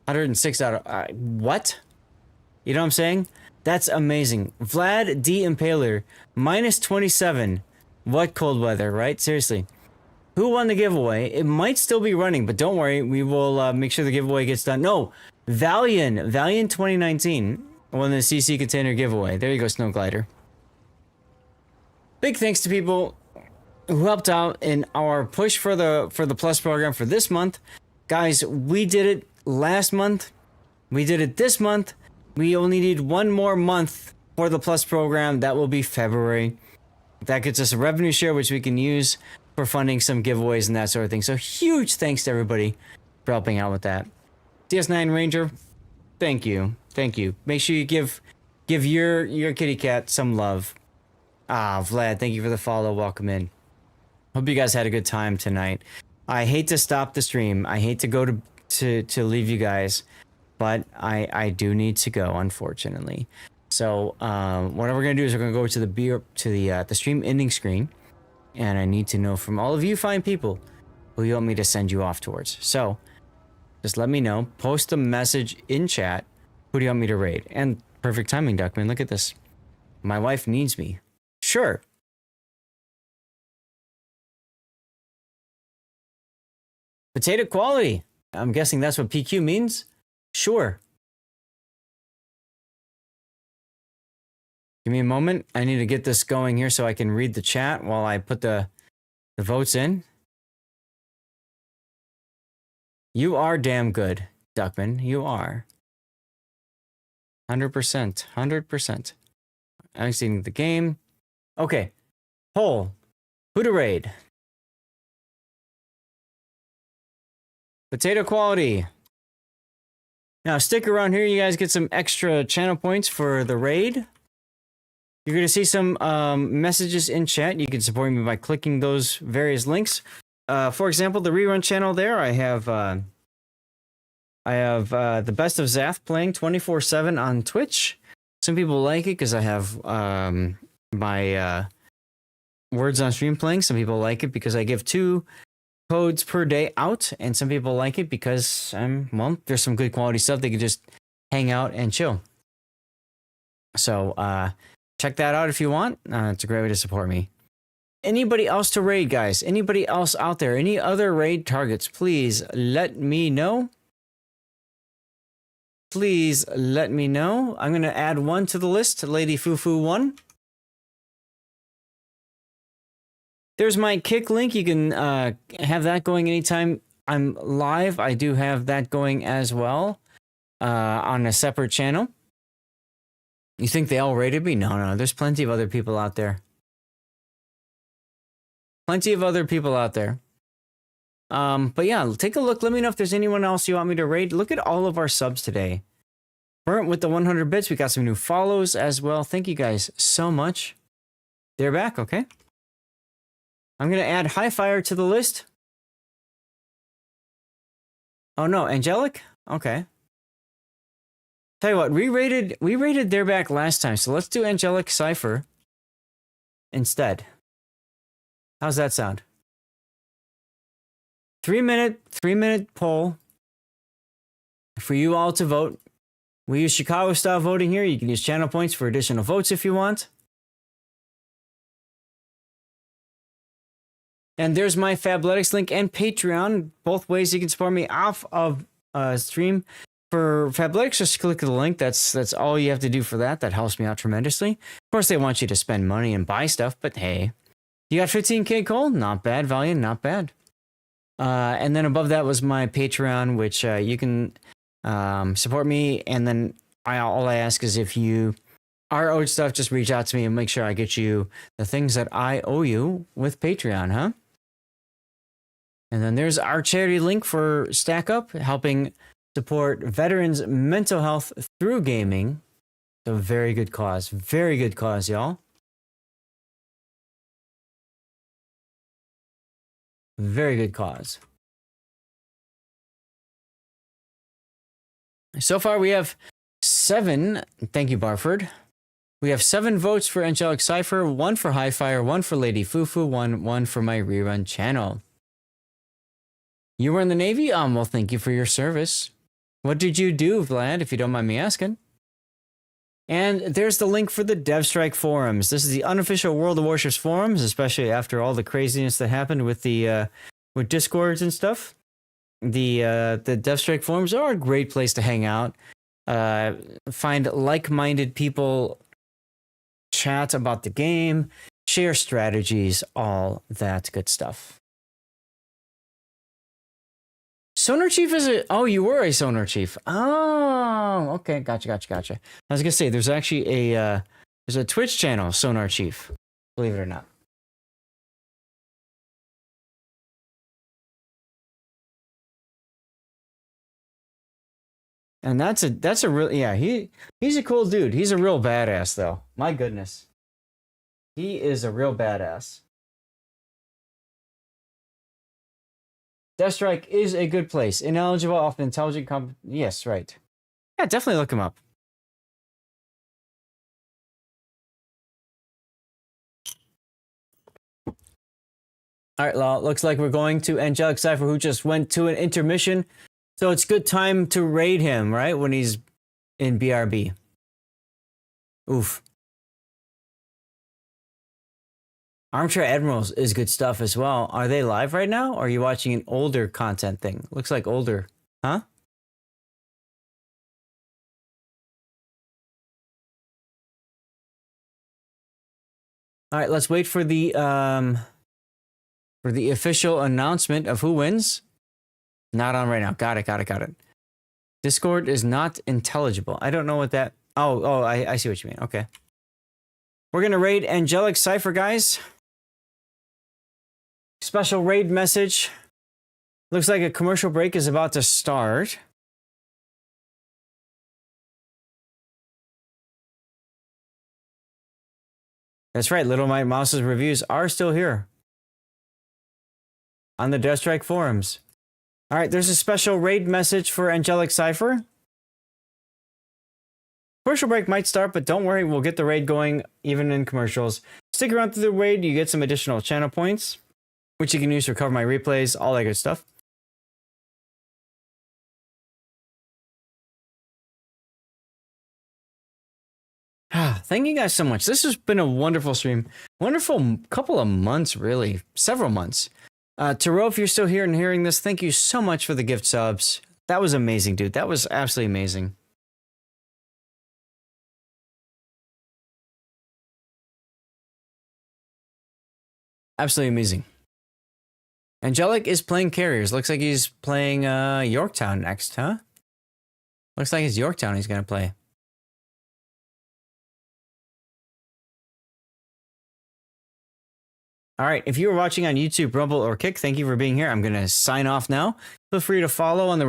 106 out of... what? You know what I'm saying? That's amazing. Vlad D. Impaler, minus 27. What cold weather, right? Seriously. Who won the giveaway? It might still be running, but don't worry. We will make sure the giveaway gets done. No, Valiant 2019 won the CC container giveaway. There you go, Snow Glider. Big thanks to people who helped out in our push for the Plus program for this month. Guys, we did it last month. We did it this month. We only need one more month for the Plus program. That will be February. That gets us a revenue share, which we can use for funding some giveaways and that sort of thing. So huge thanks to everybody for helping out with that. DS9 Ranger, thank you. Thank you. Make sure you give your kitty cat some love. Vlad, thank you for the follow. Welcome in. Hope you guys had a good time tonight. I hate to stop the stream. I hate to go to leave you guys, but I do need to go, unfortunately. So what we're gonna do is we're gonna go to the stream ending screen, and I need to know from all of you fine people who you want me to send you off towards. So just let me know. Post a message in chat. Who do you want me to raid? And perfect timing, Duckman. Look at this. My wife needs me. Sure. Potato quality. I'm guessing that's what PQ means. Sure. Give me a moment. I need to get this going here so I can read the chat while I put the votes in. You are damn good, Duckman. You are. 100%. 100%. I'm seeing the game. Okay. Poll. Who to raid? Potato quality. Now stick around here. You guys get some extra channel points for the raid. You're going to see some messages in chat. You can support me by clicking those various links. For example, the rerun channel there, I have the Best of Zath playing 24/7 on Twitch. Some people like it because I have my words on stream playing. Some people like it because I give 2 codes per day out, and some people like it because there's some good quality stuff. They can just hang out and chill. So check that out if you want. It's a great way to support me. Anybody else to raid, guys? Anybody else out there? Any other raid targets? Please let me know. Please let me know. I'm going to add one to the list. Lady Fufu 1. There's my Kick link. You can have that going anytime I'm live. I do have that going as well on a separate channel. You think they all rated me? No. There's plenty of other people out there. Plenty of other people out there. But yeah, take a look. Let me know if there's anyone else you want me to raid. Look at all of our subs today. Burnt with the 100 bits. We got some new follows as well. Thank you guys so much. They're back, okay? I'm going to add High Fire to the list. Oh no, Angelic? Okay. Tell you what, we rated their back last time, so let's do Angelic Cypher instead. How's that sound? 3-minute poll for you all to vote. We use Chicago style voting here. You can use channel points for additional votes if you want. And there's my Fabletics link and Patreon. Both ways you can support me off of stream. for Fabletics, just click the link. That's all you have to do for that. That helps me out tremendously. Of course, they want you to spend money and buy stuff, but hey, you got 15K coal? Not bad, Valiant, not bad. And then above that was my Patreon, which you can support me. And then all I ask is if you are owed stuff, just reach out to me and make sure I get you the things that I owe you with Patreon, huh? And then there's our charity link for Stack Up, helping support veterans' mental health through gaming. So very good cause, y'all. Very good cause. So far, we have 7. Thank you, Barford. We have 7 votes for Angelic Cypher, 1 for Highfire, 1 for Lady Fufu, 1 for my rerun channel. You were in the Navy? Well, thank you for your service. What did you do, Vlad, if you don't mind me asking? And there's the link for the DevStrike forums. This is the unofficial World of Warships forums, especially after all the craziness that happened with the with Discords and stuff. The DevStrike forums are a great place to hang out, find like-minded people, chat about the game, share strategies, all that good stuff. Sonar Chief is a... Oh, you were a Sonar Chief. Oh, okay. Gotcha. I was going to say, there's actually there's a Twitch channel, Sonar Chief. Believe it or not. And that's a real... Yeah, he's a cool dude. He's a real badass, though. My goodness. He is a real badass. Deathstrike is a good place. Ineligible, often intelligent. Yes, right. Yeah, definitely look him up. All right, well, looks like we're going to Angelic Cypher, who just went to an intermission. So it's good time to raid him, right? When he's in BRB. Oof. Armchair Admirals is good stuff as well. Are they live right now? Or are you watching an older content thing? Looks like older. Huh? All right, let's wait for the official announcement of who wins. Not on right now. Got it. Discord is not intelligible. I don't know what that... Oh, I see what you mean. Okay. We're going to raid Angelic Cypher, guys. Special raid message. Looks like a commercial break is about to start. That's right, Little Mike Mouse's reviews are still here on the Deathstrike forums. All right, there's a special raid message for Angelic Cypher. Commercial break might start, but don't worry, we'll get the raid going even in commercials. Stick around through the raid, you get some additional channel points, which you can use to recover my replays, all that good stuff. Thank you guys so much. This has been a wonderful stream. Wonderful couple of months, really. Several months. Taro, if you're still here and hearing this, thank you so much for the gift subs. That was amazing, dude. That was absolutely amazing. Absolutely amazing. Angelic is playing carriers. Looks like he's playing Yorktown next, huh? Looks like it's Yorktown he's going to play. All right, if you were watching on YouTube, Rumble, or Kick, thank you for being here. I'm going to sign off now. Feel free to follow on the